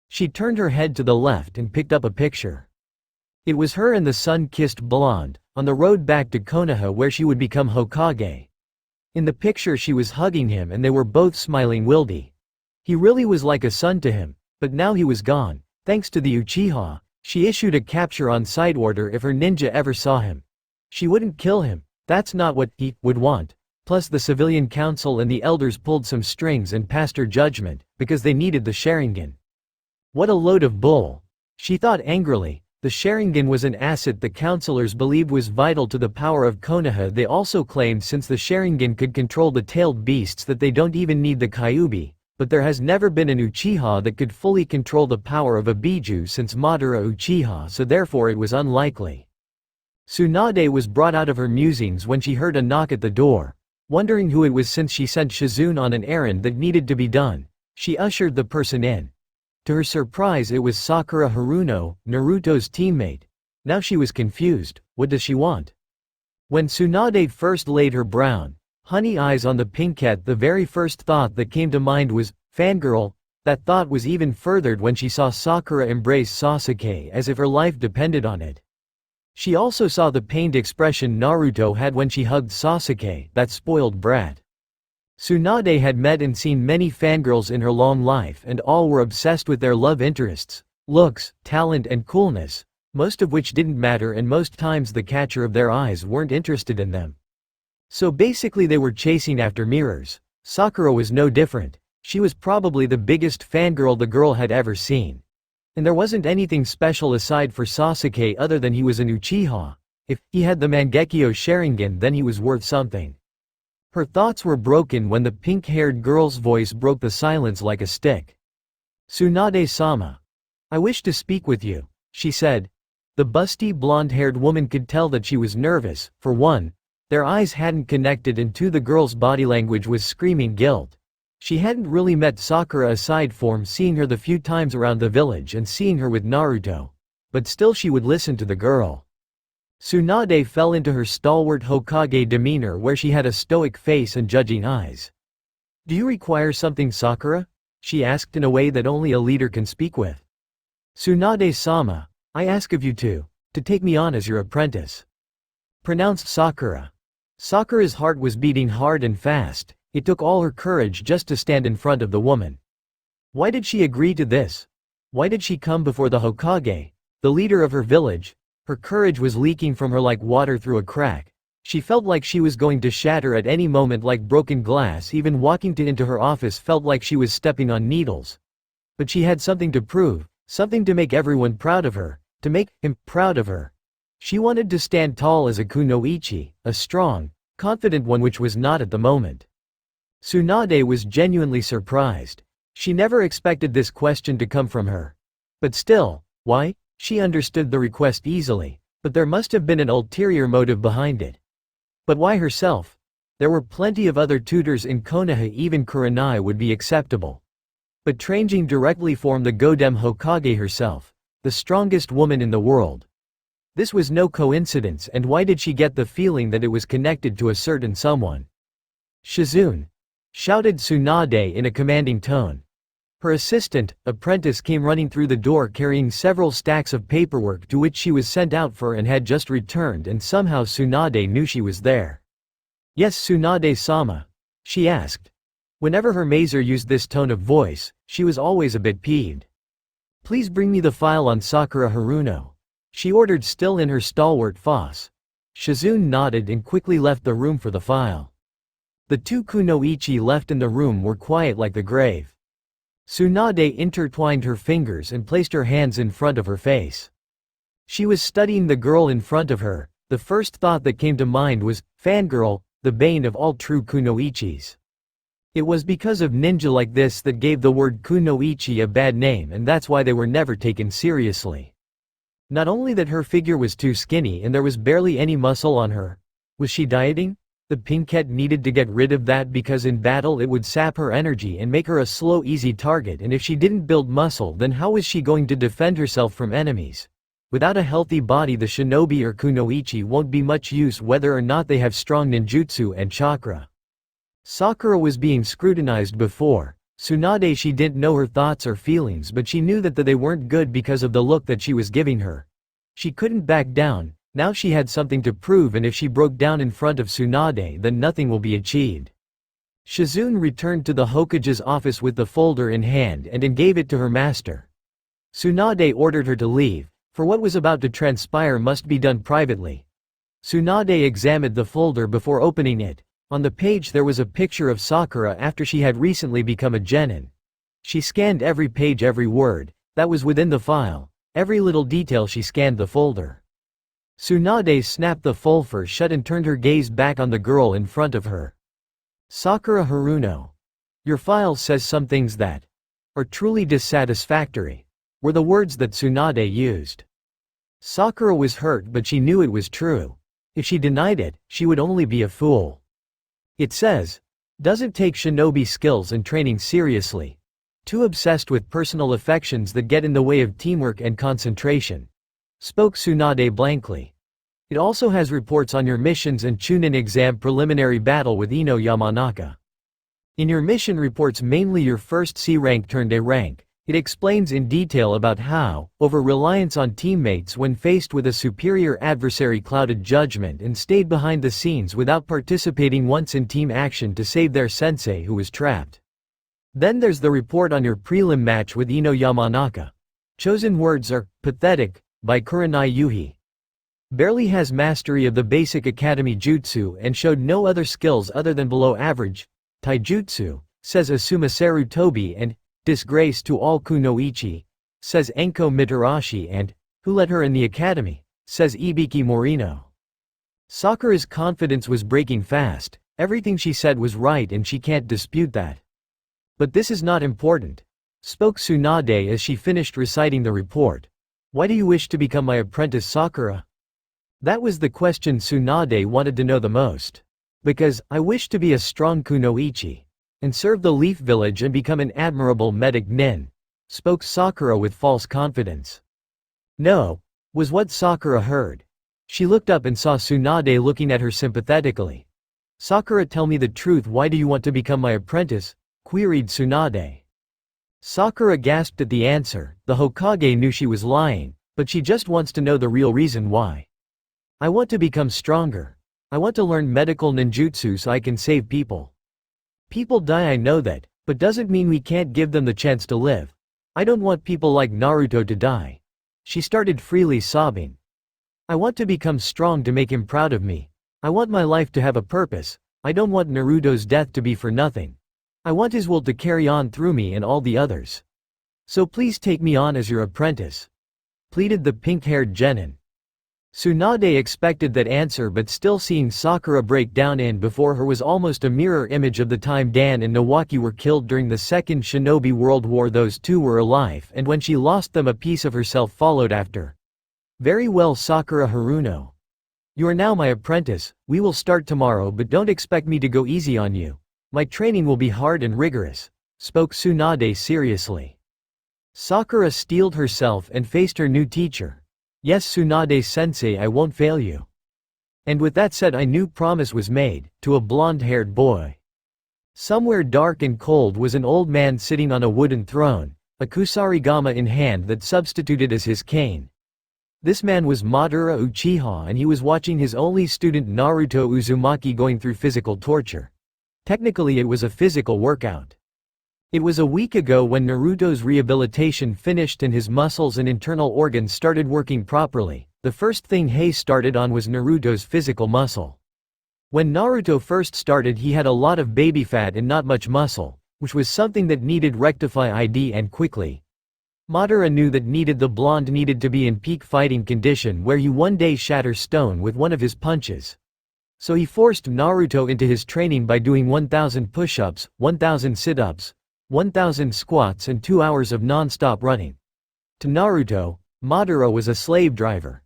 She turned her head to the left and picked up a picture. It was her and the sun-kissed blonde, on the road back to Konoha where she would become Hokage. In the picture she was hugging him and they were both smiling wildly. He really was like a son to him, but now he was gone. Thanks to the Uchiha, she issued a capture-on-sight order if her ninja ever saw him. She wouldn't kill him, that's not what he would want. Plus the civilian council and the elders pulled some strings and passed her judgment, because they needed the Sharingan. What a load of bull. She thought angrily. The Sharingan was an asset the councilors believed was vital to the power of Konoha. They also claimed since the Sharingan could control the tailed beasts that they don't even need the Kyuubi, but there has never been an Uchiha that could fully control the power of a Biju since Madara Uchiha, so therefore it was unlikely. Tsunade was brought out of her musings when she heard a knock at the door. Wondering who it was since she sent Shizune on an errand that needed to be done, she ushered the person in. To her surprise, it was Sakura Haruno, Naruto's teammate. Now she was confused. What does she want? When Tsunade first laid her brown, honey eyes on the pinkette, the very first thought that came to mind was, fangirl. That thought was even furthered when she saw Sakura embrace Sasuke as if her life depended on it. She also saw the pained expression Naruto had when she hugged Sasuke, that spoiled brat. Tsunade had met and seen many fangirls in her long life and all were obsessed with their love interests, looks, talent and coolness, most of which didn't matter and most times the catcher of their eyes weren't interested in them. So basically they were chasing after mirrors. Sakura was no different. She was probably the biggest fangirl the girl had ever seen. And there wasn't anything special aside for Sasuke other than he was an Uchiha. If he had the Mangekyo Sharingan, then he was worth something. Her thoughts were broken when the pink-haired girl's voice broke the silence like a stick. Tsunade-sama. I wish to speak with you, she said. The busty blonde-haired woman could tell that she was nervous. For one, their eyes hadn't connected, and two, the girl's body language was screaming guilt. She hadn't really met Sakura aside from seeing her the few times around the village and seeing her with Naruto. But still she would listen to the girl. Tsunade fell into her stalwart Hokage demeanor where she had a stoic face and judging eyes. Do you require something, Sakura? She asked in a way that only a leader can speak with. Tsunade-sama, I ask of you to take me on as your apprentice. Pronounced Sakura. Sakura's heart was beating hard and fast. It took all her courage just to stand in front of the woman. Why did she agree to this? Why did she come before the Hokage, the leader of her village? Her courage was leaking from her like water through a crack. She felt like she was going to shatter at any moment like broken glass. Even walking into her office felt like she was stepping on needles. But she had something to prove, something to make everyone proud of her, to make him proud of her. She wanted to stand tall as a kunoichi, a strong, confident one, which was not at the moment. Tsunade was genuinely surprised. She never expected this question to come from her. But still, why? She understood the request easily, but there must have been an ulterior motive behind it. But why herself? There were plenty of other tutors in Konoha, even Kurenai would be acceptable. But training directly from the Godem Hokage herself, the strongest woman in the world. This was no coincidence, and why did she get the feeling that it was connected to a certain someone? Shizune! Shouted Tsunade in a commanding tone. Her assistant, apprentice, came running through the door carrying several stacks of paperwork to which she was sent out for and had just returned, and somehow Tsunade knew she was there. Yes, Tsunade-sama? She asked. Whenever her Mazer used this tone of voice, she was always a bit peeved. Please bring me the file on Sakura Haruno. She ordered, still in her stalwart voice. Shizune nodded and quickly left the room for the file. The two kunoichi left in the room were quiet like the grave. Tsunade intertwined her fingers and placed her hands in front of her face. She was studying the girl in front of her. The first thought that came to mind was, fangirl, the bane of all true kunoichis. It was because of ninja like this that gave the word kunoichi a bad name, and that's why they were never taken seriously. Not only that her figure was too skinny and there was barely any muscle on her. Was she dieting? The pinkette needed to get rid of that because in battle it would sap her energy and make her a slow easy target, and if she didn't build muscle then how was she going to defend herself from enemies? Without a healthy body the shinobi or kunoichi won't be much use whether or not they have strong ninjutsu and chakra. Sakura was being scrutinized before. Tsunade, she didn't know her thoughts or feelings, but she knew that they weren't good because of the look that she was giving her. She couldn't back down. Now she had something to prove, and if she broke down in front of Tsunade then nothing will be achieved. Shizune returned to the Hokage's office with the folder in hand and gave it to her master. Tsunade ordered her to leave, for what was about to transpire must be done privately. Tsunade examined the folder before opening it. On the page there was a picture of Sakura after she had recently become a genin. She scanned every page, every word that was within the file, every little detail. She scanned the folder. Tsunade snapped the folder shut and turned her gaze back on the girl in front of her. Sakura Haruno. Your file says some things that are truly dissatisfactory, were the words that Tsunade used. Sakura was hurt, but she knew it was true. If she denied it, she would only be a fool. It says, doesn't take shinobi skills and training seriously. Too obsessed with personal affections that get in the way of teamwork and concentration. Spoke Tsunade blankly. It also has reports on your missions and Chunin exam preliminary battle with Ino Yamanaka. In your mission reports mainly your first C rank turned A rank. It explains in detail about how, over-reliance on teammates when faced with a superior adversary clouded judgment and stayed behind the scenes without participating once in team action to save their sensei who was trapped. Then there's the report on your prelim match with Ino Yamanaka. Chosen words are, pathetic, by Kurenai Yuhi. Barely has mastery of the basic academy jutsu and showed no other skills other than below average, taijutsu, says Asumaseru Tobi, and disgrace to all kunoichi, says Enko Mitarashi, and who let her in the academy, says Ibiki Morino. Sakura's confidence was breaking fast. Everything she said was right and she can't dispute that. But this is not important, spoke Tsunade as she finished reciting the report. Why do you wish to become my apprentice, Sakura? That was the question Tsunade wanted to know the most. Because, I wish to be a strong kunoichi and serve the Leaf Village and become an admirable medic nin, spoke Sakura with false confidence. No, was what Sakura heard. She looked up and saw Tsunade looking at her sympathetically. Sakura, tell me the truth, why do you want to become my apprentice? Queried Tsunade. Sakura gasped at the answer. The Hokage knew she was lying, but she just wants to know the real reason why. I want to become stronger. I want to learn medical ninjutsu so I can save people. People die, I know that, but doesn't mean we can't give them the chance to live. I don't want people like Naruto to die. She started freely sobbing. I want to become strong to make him proud of me. I want my life to have a purpose. I don't want Naruto's death to be for nothing. I want his will to carry on through me and all the others. So please take me on as your apprentice, pleaded the pink-haired genin. Tsunade expected that answer, but still seeing Sakura break down in before her was almost a mirror image of the time Dan and Nawaki were killed during the Second Shinobi World War. Those two were alive, and when she lost them a piece of herself followed after. Very well, Sakura Haruno. You are now my apprentice. We will start tomorrow, but don't expect me to go easy on you. My training will be hard and rigorous, spoke Tsunade seriously. Sakura steeled herself and faced her new teacher. Yes, Tsunade-sensei, I won't fail you. And with that said, a new promise was made, to a blonde-haired boy. Somewhere dark and cold was an old man sitting on a wooden throne, a kusarigama in hand that substituted as his cane. This man was Madara Uchiha, and he was watching his only student Naruto Uzumaki going through physical torture. Technically it was a physical workout. It was a week ago when Naruto's rehabilitation finished and his muscles and internal organs started working properly. The first thing he started on was Naruto's physical muscle. When Naruto first started, he had a lot of baby fat and not much muscle, which was something that needed rectify and quickly. Madara knew that the blonde needed to be in peak fighting condition where he one day shatter stone with one of his punches. So he forced Naruto into his training by doing 1000 push-ups, 1000 sit-ups, 1000 squats and 2 hours of non-stop running. To Naruto, Madara was a slave driver.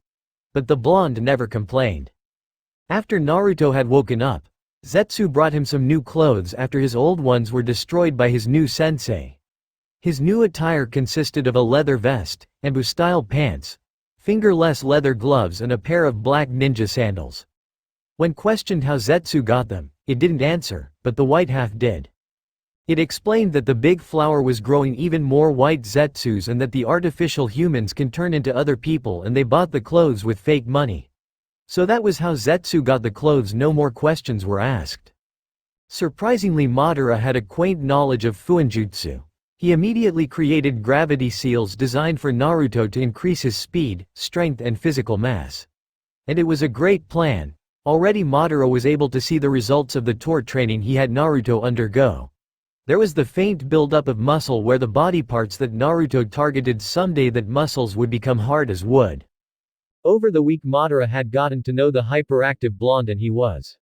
But the blonde never complained. After Naruto had woken up, Zetsu brought him some new clothes after his old ones were destroyed by his new sensei. His new attire consisted of a leather vest, bamboo-style pants, fingerless leather gloves and a pair of black ninja sandals. When questioned how Zetsu got them, it didn't answer, but the white half did. It explained that the big flower was growing even more white Zetsus and that the artificial humans can turn into other people and they bought the clothes with fake money. So that was how Zetsu got the clothes, no more questions were asked. Surprisingly, Madara had a quaint knowledge of Fuinjutsu. He immediately created gravity seals designed for Naruto to increase his speed, strength and physical mass. And it was a great plan. Already Madara was able to see the results of the torture training he had Naruto undergo. There was the faint buildup of muscle where the body parts that Naruto targeted someday that muscles would become hard as wood. Over the week Madara had gotten to know the hyperactive blonde and he was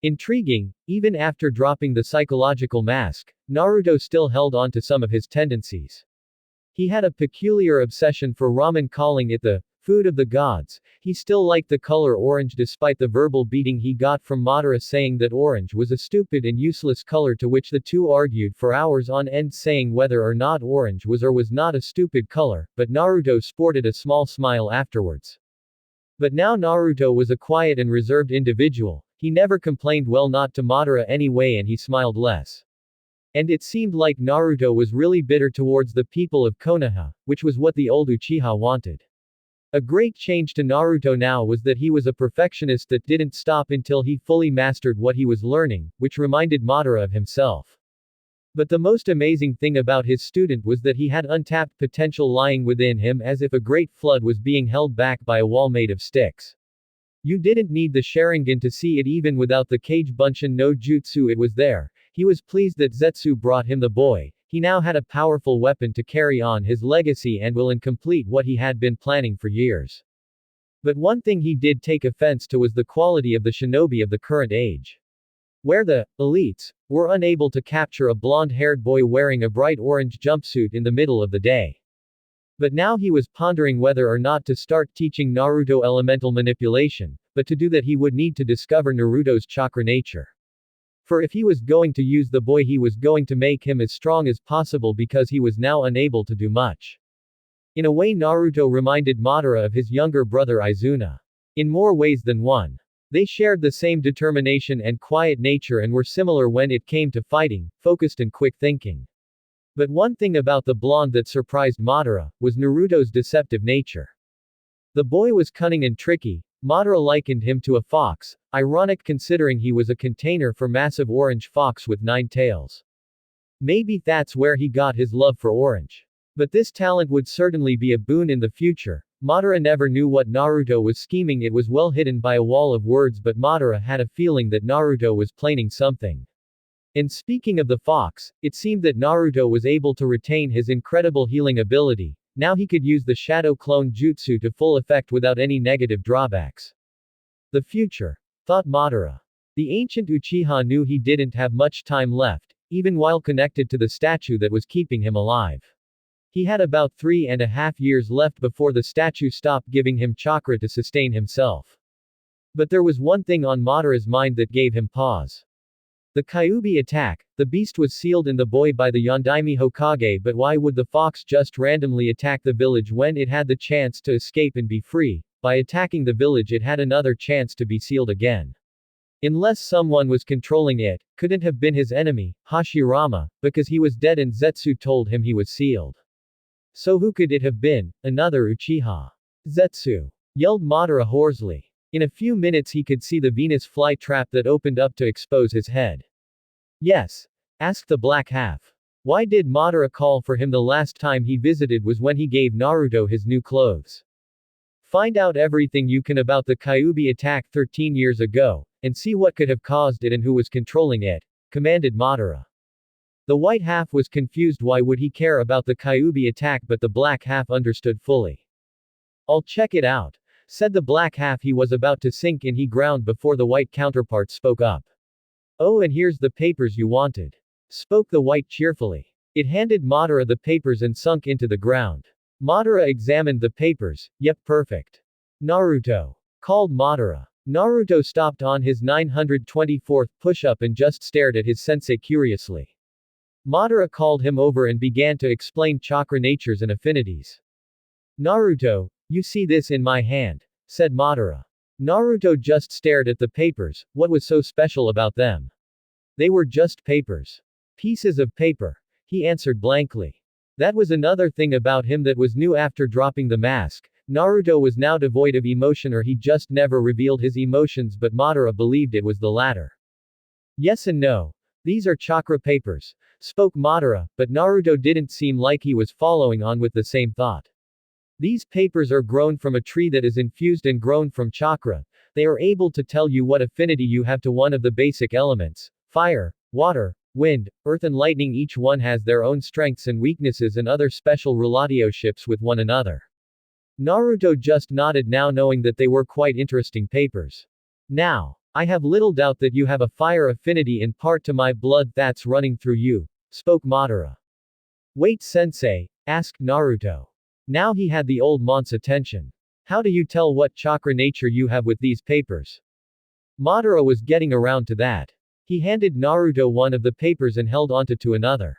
intriguing. Even after dropping the psychological mask, Naruto still held on to some of his tendencies. He had a peculiar obsession for ramen, calling it the food of the gods. He still liked the color orange despite the verbal beating he got from Madara saying that orange was a stupid and useless color, to which the two argued for hours on end saying whether or not orange was or was not a stupid color, but Naruto sported a small smile afterwards. But now Naruto was a quiet and reserved individual. He never complained, well, not to Madara anyway, and he smiled less. And it seemed like Naruto was really bitter towards the people of Konoha, which was what the old Uchiha wanted. A great change to Naruto now was that he was a perfectionist that didn't stop until he fully mastered what he was learning, which reminded Madara of himself. But the most amazing thing about his student was that he had untapped potential lying within him, as if a great flood was being held back by a wall made of sticks. You didn't need the Sharingan to see it, even without the Kage Bunshin no Jutsu, it was there. He was pleased that Zetsu brought him the boy. He now had a powerful weapon to carry on his legacy and will complete what he had been planning for years. But one thing he did take offense to was the quality of the shinobi of the current age. Where the elites were unable to capture a blonde-haired boy wearing a bright orange jumpsuit in the middle of the day. But now he was pondering whether or not to start teaching Naruto elemental manipulation, but to do that he would need to discover Naruto's chakra nature. For if he was going to use the boy, he was going to make him as strong as possible, because he was now unable to do much. In a way, Naruto reminded Madara of his younger brother Izuna. In more ways than one. They shared the same determination and quiet nature and were similar when it came to fighting, focused and quick thinking. But one thing about the blonde that surprised Madara was Naruto's deceptive nature. The boy was cunning and tricky. Madara likened him to a fox, ironic considering he was a container for massive orange fox with 9 tails. Maybe that's where he got his love for orange. But this talent would certainly be a boon in the future. Madara never knew what Naruto was scheming, it was well hidden by a wall of words, but Madara had a feeling that Naruto was planning something. And speaking of the fox, it seemed that Naruto was able to retain his incredible healing ability. Now he could use the shadow clone jutsu to full effect without any negative drawbacks. The future, thought Madara. The ancient Uchiha knew he didn't have much time left, even while connected to the statue that was keeping him alive. He had about 3.5 years left before the statue stopped giving him chakra to sustain himself. But there was one thing on Madara's mind that gave him pause. The Kyuubi attack. The beast was sealed in the boy by the Yondaime Hokage, but why would the fox just randomly attack the village when it had the chance to escape and be free? By attacking the village it had another chance to be sealed again. Unless someone was controlling it, couldn't have been his enemy, Hashirama, because he was dead and Zetsu told him he was sealed. So who could it have been? Another Uchiha. Zetsu! Yelled Madara hoarsely. In a few minutes he could see the Venus flytrap that opened up to expose his head. Yes? Asked the black half. Why did Madara call for him the last time he visited was when he gave Naruto his new clothes. Find out everything you can about the Kyuubi attack 13 years ago, and see what could have caused it and who was controlling it, commanded Madara. The white half was confused. Why would he care about the Kyuubi attack, but the black half understood fully. I'll check it out. said the black half. He was about to sink in he ground before the white counterpart spoke up. Oh, and here's the papers you wanted, spoke the white cheerfully. It handed Madara the papers and sunk into the ground. Madara examined the papers. Yep, perfect. Naruto, called Madara. Naruto stopped on his 924th push-up and just stared at his sensei curiously. Madara called him over and began to explain chakra natures and affinities. Naruto, you see this in my hand, said Madara. Naruto just stared at the papers. What was so special about them? They were just papers. Pieces of paper, he answered blankly. That was another thing about him that was new after dropping the mask. Naruto was now devoid of emotion, or he just never revealed his emotions, but Madara believed it was the latter. Yes and no. These are chakra papers, spoke Madara, but Naruto didn't seem like he was following on with the same thought. These papers are grown from a tree that is infused and grown from chakra. They are able to tell you what affinity you have to one of the basic elements: fire, water, wind, earth and lightning. Each one has their own strengths and weaknesses and other special relationships with one another. Naruto just nodded, now knowing that they were quite interesting papers. Now, I have little doubt that you have a fire affinity in part to my blood that's running through you, spoke Madara. Wait, sensei, asked Naruto. Now he had the old monk's attention. How do you tell what chakra nature you have with these papers? Madara was getting around to that. He handed Naruto one of the papers and held onto to another.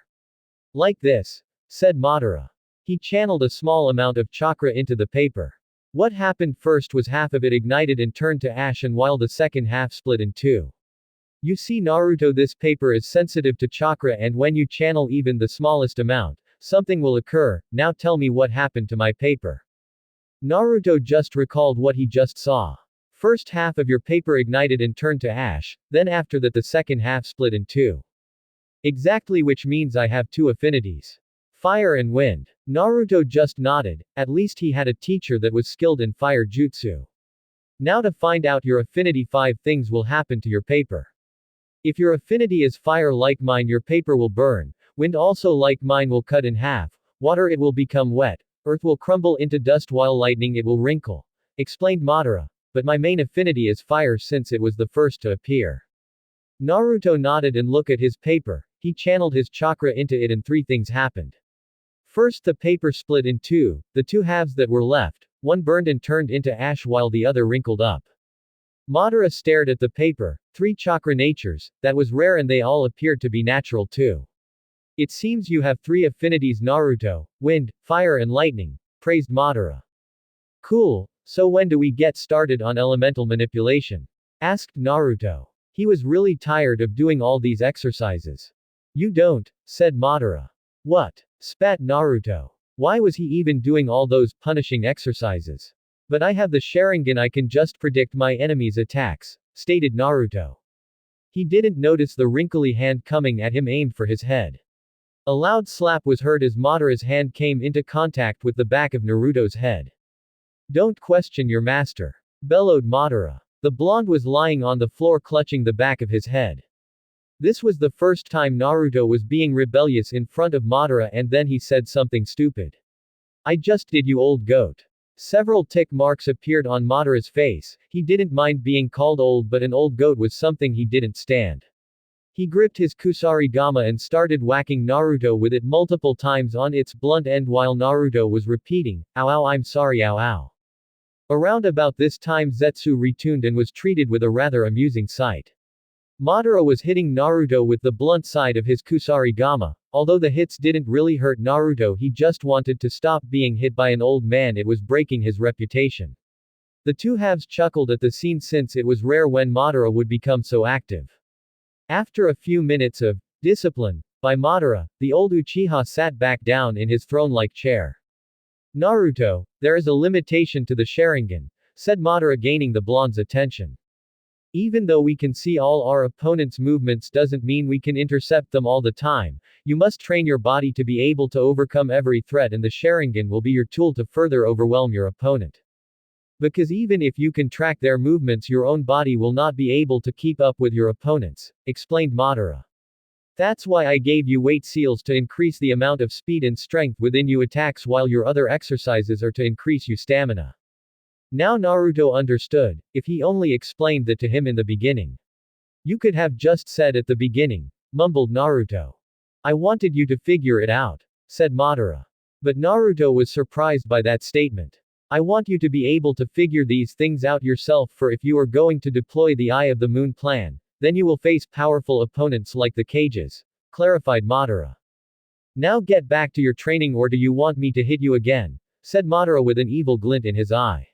Like this, said Madara. He channeled a small amount of chakra into the paper. What happened first was half of it ignited and turned to ash, and while the second half split in two. You see, Naruto, this paper is sensitive to chakra, and when you channel even the smallest amount, something will occur. Now tell me what happened to my paper. Naruto just recalled what he just saw. First half of your paper ignited and turned to ash, then after that the second half split in two. Exactly, which means I have two affinities. Fire and wind. Naruto just nodded. At least he had a teacher that was skilled in fire jutsu. Now to find out your affinity, 5 things will happen to your paper. If your affinity is fire like mine, your paper will burn. Wind also like mine will cut in half. Water, it will become wet. Earth will crumble into dust, while lightning it will wrinkle, explained Madara. But my main affinity is fire since it was the first to appear. Naruto nodded and looked at his paper. He channeled his chakra into it and 3 things happened. First, the paper split in two. The 2 halves that were left, one burned and turned into ash while the other wrinkled up. Madara stared at the paper. 3 chakra natures, that was rare, and they all appeared to be natural too. It seems you have 3 affinities, Naruto: wind, fire and lightning, praised Madara. Cool, so when do we get started on elemental manipulation? Asked Naruto. He was really tired of doing all these exercises. You don't, said Madara. What? Spat Naruto. Why was he even doing all those punishing exercises? But I have the Sharingan, I can just predict my enemy's attacks, stated Naruto. He didn't notice the wrinkly hand coming at him, aimed for his head. A loud slap was heard as Madara's hand came into contact with the back of Naruto's head. Don't question your master, bellowed Madara. The blonde was lying on the floor clutching the back of his head. This was the first time Naruto was being rebellious in front of Madara, and then he said something stupid. I just did, you old goat. Several tick marks appeared on Madara's face. He didn't mind being called old, but an old goat was something he didn't stand. He gripped his kusarigama and started whacking Naruto with it multiple times on its blunt end while Naruto was repeating, ow ow, I'm sorry, ow ow. Around about this time Zetsu returned and was treated with a rather amusing sight. Madara was hitting Naruto with the blunt side of his kusarigama. Although the hits didn't really hurt Naruto, he just wanted to stop being hit by an old man, it was breaking his reputation. The 2 halves chuckled at the scene since it was rare when Madara would become so active. After a few minutes of discipline by Madara, the old Uchiha sat back down in his throne-like chair. Naruto, there is a limitation to the Sharingan, said Madara, gaining the blonde's attention. Even though we can see all our opponent's movements doesn't mean we can intercept them all the time. You must train your body to be able to overcome every threat, and the Sharingan will be your tool to further overwhelm your opponent. Because even if you can track their movements, your own body will not be able to keep up with your opponent's, explained Madara. That's why I gave you weight seals to increase the amount of speed and strength within you attacks, while your other exercises are to increase you stamina. Now Naruto understood, if he only explained that to him in the beginning. You could have just said at the beginning, mumbled Naruto. I wanted you to figure it out, said Madara. But Naruto was surprised by that statement. I want you to be able to figure these things out yourself, for if you are going to deploy the Eye of the Moon plan, then you will face powerful opponents like the Cages, clarified Madara. Now get back to your training, or do you want me to hit you again? Said Madara with an evil glint in his eye.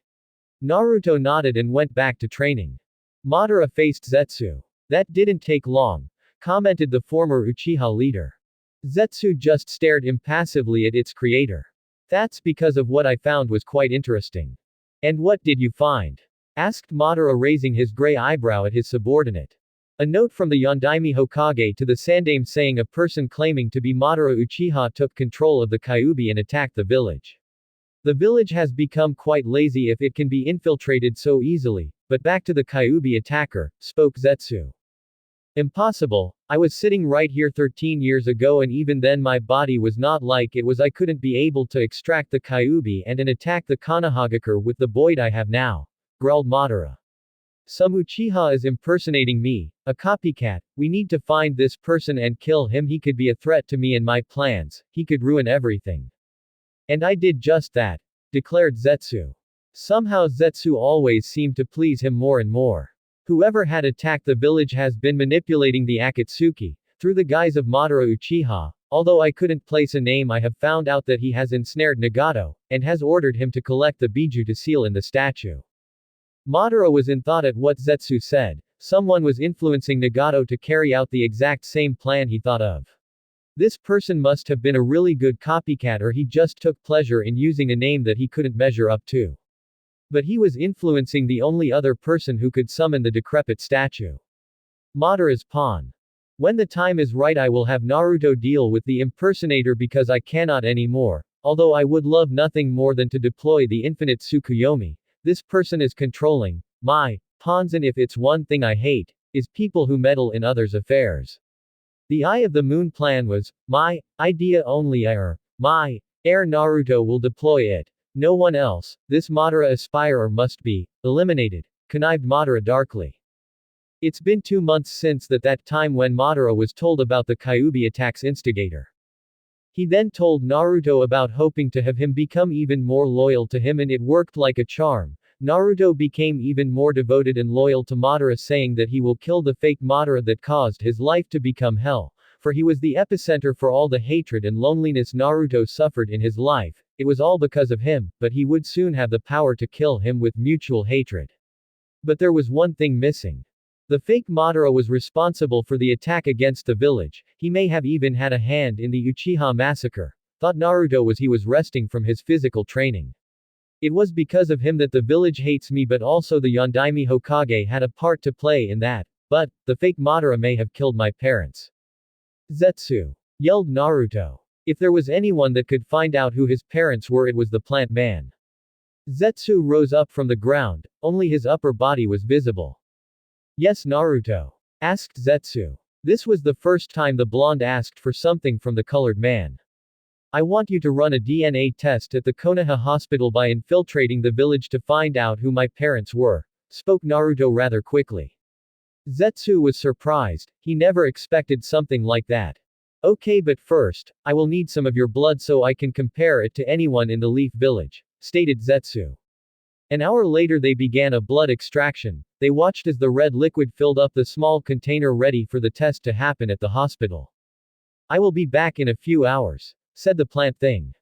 Naruto nodded and went back to training. Madara faced Zetsu. That didn't take long, commented the former Uchiha leader. Zetsu just stared impassively at its creator. That's because of what I found was quite interesting. And what did you find? Asked Madara, raising his gray eyebrow at his subordinate. A note from the Yondaime Hokage to the Sandaime saying a person claiming to be Madara Uchiha took control of the Kyuubi and attacked the village. The village has become quite lazy if it can be infiltrated so easily, but back to the Kyuubi attacker, spoke Zetsu. Impossible, I was sitting right here 13 years ago and even then my body was not like it was. I couldn't be able to extract the Kyuubi and attack the Konohagakure with the Boid I have now, growled Madara. Some Uchiha is impersonating me, a copycat. We need to find this person and kill him. He could be a threat to me and my plans, he could ruin everything. And I did just that, declared Zetsu. Somehow Zetsu always seemed to please him more and more. Whoever had attacked the village has been manipulating the Akatsuki, through the guise of Madara Uchiha. Although I couldn't place a name, I have found out that he has ensnared Nagato, and has ordered him to collect the Biju to seal in the statue. Madara was in thought at what Zetsu said. Someone was influencing Nagato to carry out the exact same plan he thought of. This person must have been a really good copycat, or he just took pleasure in using a name that he couldn't measure up to. But he was influencing the only other person who could summon the decrepit statue. Madara's pawn. When the time is right, I will have Naruto deal with the impersonator because I cannot anymore. Although I would love nothing more than to deploy the infinite Tsukuyomi, this person is controlling my pawns, and if it's one thing I hate, is people who meddle in others' affairs. The Eye of the Moon plan was my idea only. My heir Naruto will deploy it. No one else. This Madara aspirer must be eliminated, connived Madara darkly. It's been 2 months since that time when Madara was told about the Kyuubi attack's instigator. He then told Naruto about hoping to have him become even more loyal to him, and it worked like a charm. Naruto became even more devoted and loyal to Madara, saying that he will kill the fake Madara that caused his life to become hell, for he was the epicenter for all the hatred and loneliness Naruto suffered in his life. It was all because of him, but he would soon have the power to kill him with mutual hatred. But there was one thing missing. The fake Madara was responsible for the attack against the village. He may have even had a hand in the Uchiha massacre, thought Naruto as he was resting from his physical training. It was because of him that the village hates me, but also the Yondaime Hokage had a part to play in that. But the fake Madara may have killed my parents. Zetsu, yelled Naruto. If there was anyone that could find out who his parents were, it was the plant man. Zetsu rose up from the ground, only his upper body was visible. Yes, Naruto? Asked Zetsu. This was the first time the blonde asked for something from the colored man. I want you to run a DNA test at the Konoha hospital by infiltrating the village to find out who my parents were, spoke Naruto rather quickly. Zetsu was surprised. He never expected something like that. Okay, but first, I will need some of your blood so I can compare it to anyone in the Leaf Village, stated Zetsu. An hour later they began a blood extraction. They watched as the red liquid filled up the small container ready for the test to happen at the hospital. I will be back in a few hours, said the plant thing.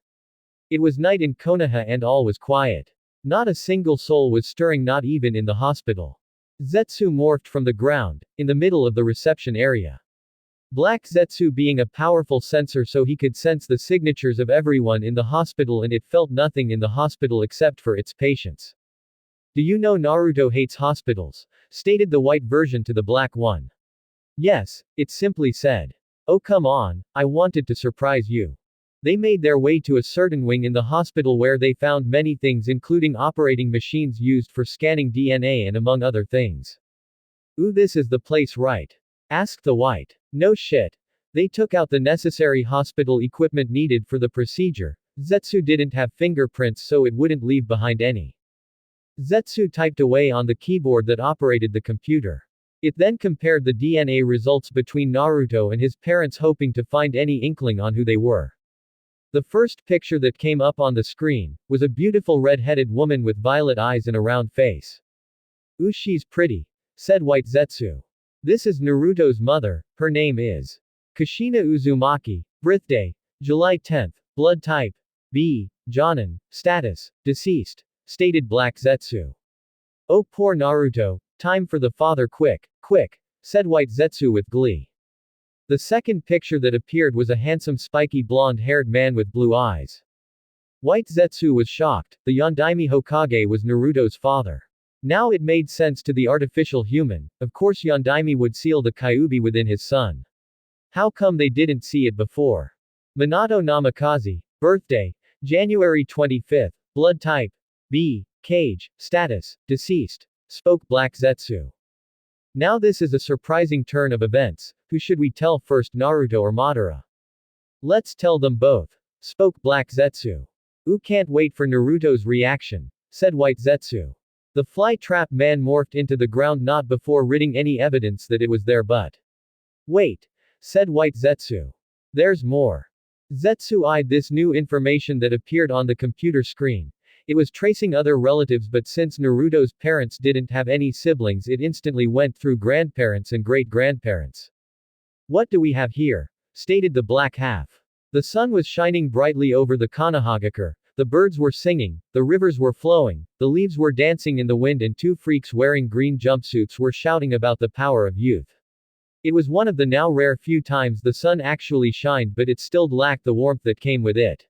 It was night in Konoha and all was quiet. Not a single soul was stirring, not even in the hospital. Zetsu morphed from the ground, in the middle of the reception area. Black Zetsu being a powerful sensor, so he could sense the signatures of everyone in the hospital, and it felt nothing in the hospital except for its patients. Do you know Naruto hates hospitals? Stated the white version to the black one. Yes, it simply said. Oh come on, I wanted to surprise you. They made their way to a certain wing in the hospital where they found many things, including operating machines used for scanning DNA and among other things. Ooh, this is the place, right? Asked the white. No shit. They took out the necessary hospital equipment needed for the procedure. Zetsu didn't have fingerprints, so it wouldn't leave behind any. Zetsu typed away on the keyboard that operated the computer. It then compared the DNA results between Naruto and his parents, hoping to find any inkling on who they were. The first picture that came up on the screen was a beautiful red-headed woman with violet eyes and a round face. "Ooh, she's pretty," said White Zetsu. "This is Naruto's mother, her name is Kushina Uzumaki, birthday, July 10th, blood type, B, Jonin, status, deceased," stated Black Zetsu. "Oh poor Naruto, time for the father quick, quick," said White Zetsu with glee. The second picture that appeared was a handsome spiky blonde-haired man with blue eyes. White Zetsu was shocked, the Yondaime Hokage was Naruto's father. Now it made sense to the artificial human, of course Yondaime would seal the Kyuubi within his son. How come they didn't see it before? Minato Namikaze, birthday, January 25th, blood type, B, Kage, status, deceased, spoke Black Zetsu. Now this is a surprising turn of events. Who should we tell first, Naruto or Madara? Let's tell them both, spoke Black Zetsu. Ooh, can't wait for Naruto's reaction, said White Zetsu. The fly trap man morphed into the ground not before ridding any evidence that it was there, but wait, said White Zetsu. There's more. Zetsu eyed this new information that appeared on the computer screen. It was tracing other relatives, but since Naruto's parents didn't have any siblings, it instantly went through grandparents and great-grandparents. What do we have here? Stated the black half. The sun was shining brightly over the Konohagakure, the birds were singing, the rivers were flowing, the leaves were dancing in the wind, and two freaks wearing green jumpsuits were shouting about the power of youth. It was one of the now rare few times the sun actually shined, but it still lacked the warmth that came with it.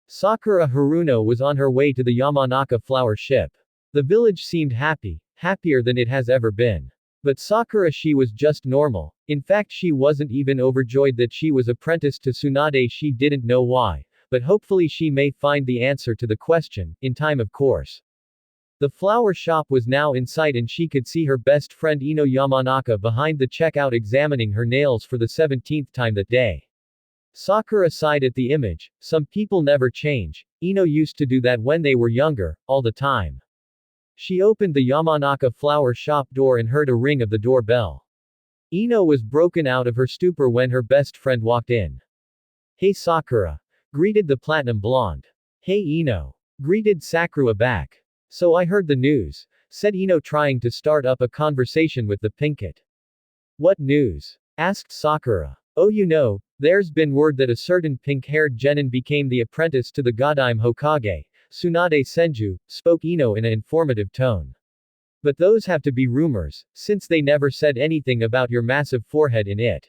Sakura Haruno was on her way to the Yamanaka flower ship. The village seemed happy, happier than it has ever been. But Sakura, she was just normal. In fact, she wasn't even overjoyed that she was apprenticed to Tsunade. She didn't know why. But hopefully she may find the answer to the question, in time of course. The flower shop was now in sight and she could see her best friend Ino Yamanaka behind the checkout examining her nails for the 17th time that day. Sakura sighed at the image. Some people never change. Ino used to do that when they were younger, all the time. She opened the Yamanaka flower shop door and heard a ring of the doorbell. Ino was broken out of her stupor when her best friend walked in. "Hey Sakura," greeted the platinum blonde. "Hey Ino," greeted Sakura back. "So I heard the news," said Ino, trying to start up a conversation with the pinkette. "What news?" asked Sakura. "Oh, you know, there's been word that a certain pink-haired genin became the apprentice to the Godime Hokage, Tsunade Senju," spoke Ino in an informative tone. "But those have to be rumors, since they never said anything about your massive forehead in it."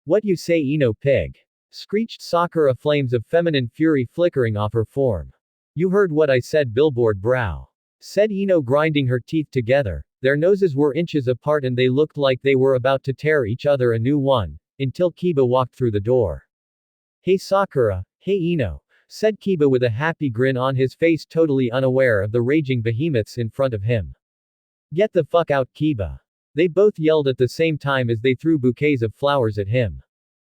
"What you say, Ino pig?" screeched Sakura, flames of feminine fury flickering off her form. "You heard what I said, billboard brow," said Ino, grinding her teeth together. Their noses were inches apart and they looked like they were about to tear each other a new one, until Kiba walked through the door. "Hey Sakura, hey Ino," said Kiba with a happy grin on his face, totally unaware of the raging behemoths in front of him. "Get the fuck out, Kiba." They both yelled at the same time as they threw bouquets of flowers at him.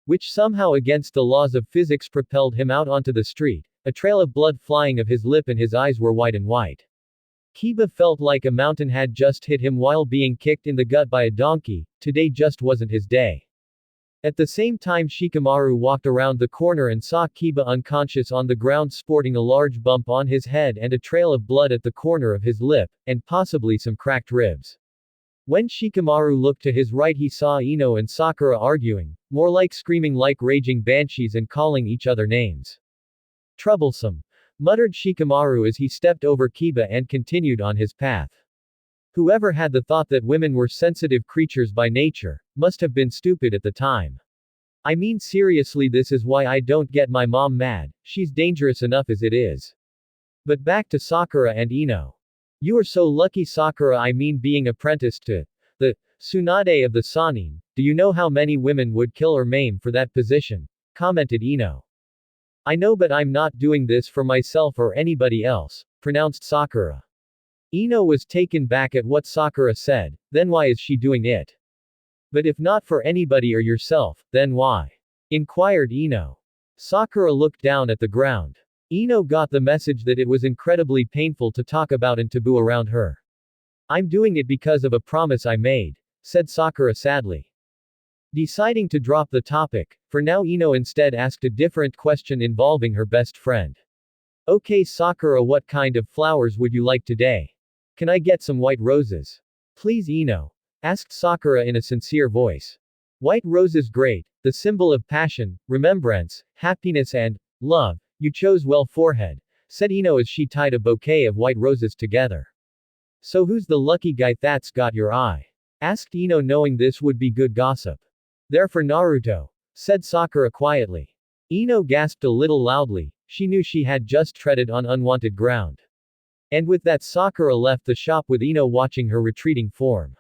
Which somehow against the laws of physics propelled him out onto the street, a trail of blood flying of his lip and his eyes were white and white. Kiba felt like a mountain had just hit him while being kicked in the gut by a donkey. Today just wasn't his day. At the same time, Shikamaru walked around the corner and saw Kiba unconscious on the ground, sporting a large bump on his head and a trail of blood at the corner of his lip, and possibly some cracked ribs. When Shikamaru looked to his right, he saw Ino and Sakura arguing, more like screaming like raging banshees and calling each other names. "Troublesome," muttered Shikamaru as he stepped over Kiba and continued on his path. Whoever had the thought that women were sensitive creatures by nature, must have been stupid at the time. I mean seriously, this is why I don't get my mom mad, she's dangerous enough as it is. But back to Sakura and Ino. "You are so lucky, Sakura, I mean being apprenticed to the Tsunade of the Sannin. Do you know how many women would kill or maim for that position?" commented Ino. "I know, but I'm not doing this for myself or anybody else," pronounced Sakura. Ino was taken back at what Sakura said. "Then why is she doing it?" "But if not for anybody or yourself, then why?" inquired Ino. Sakura looked down at the ground. Ino got the message that it was incredibly painful to talk about and taboo around her. I'm doing it because of a promise I made, said Sakura sadly. Deciding to drop the topic, for now Ino instead asked a different question involving her best friend. Okay Sakura, what kind of flowers would you like today? Can I get some white roses? Please Ino, asked Sakura in a sincere voice. White roses, great, the symbol of passion, remembrance, happiness and love. You chose well, forehead, said Ino as she tied a bouquet of white roses together. So who's the lucky guy that's got your eye? Asked Ino, knowing this would be good gossip. They're for Naruto, said Sakura quietly. Ino gasped a little loudly, she knew she had just treaded on unwanted ground. And with that Sakura left the shop with Ino watching her retreating form.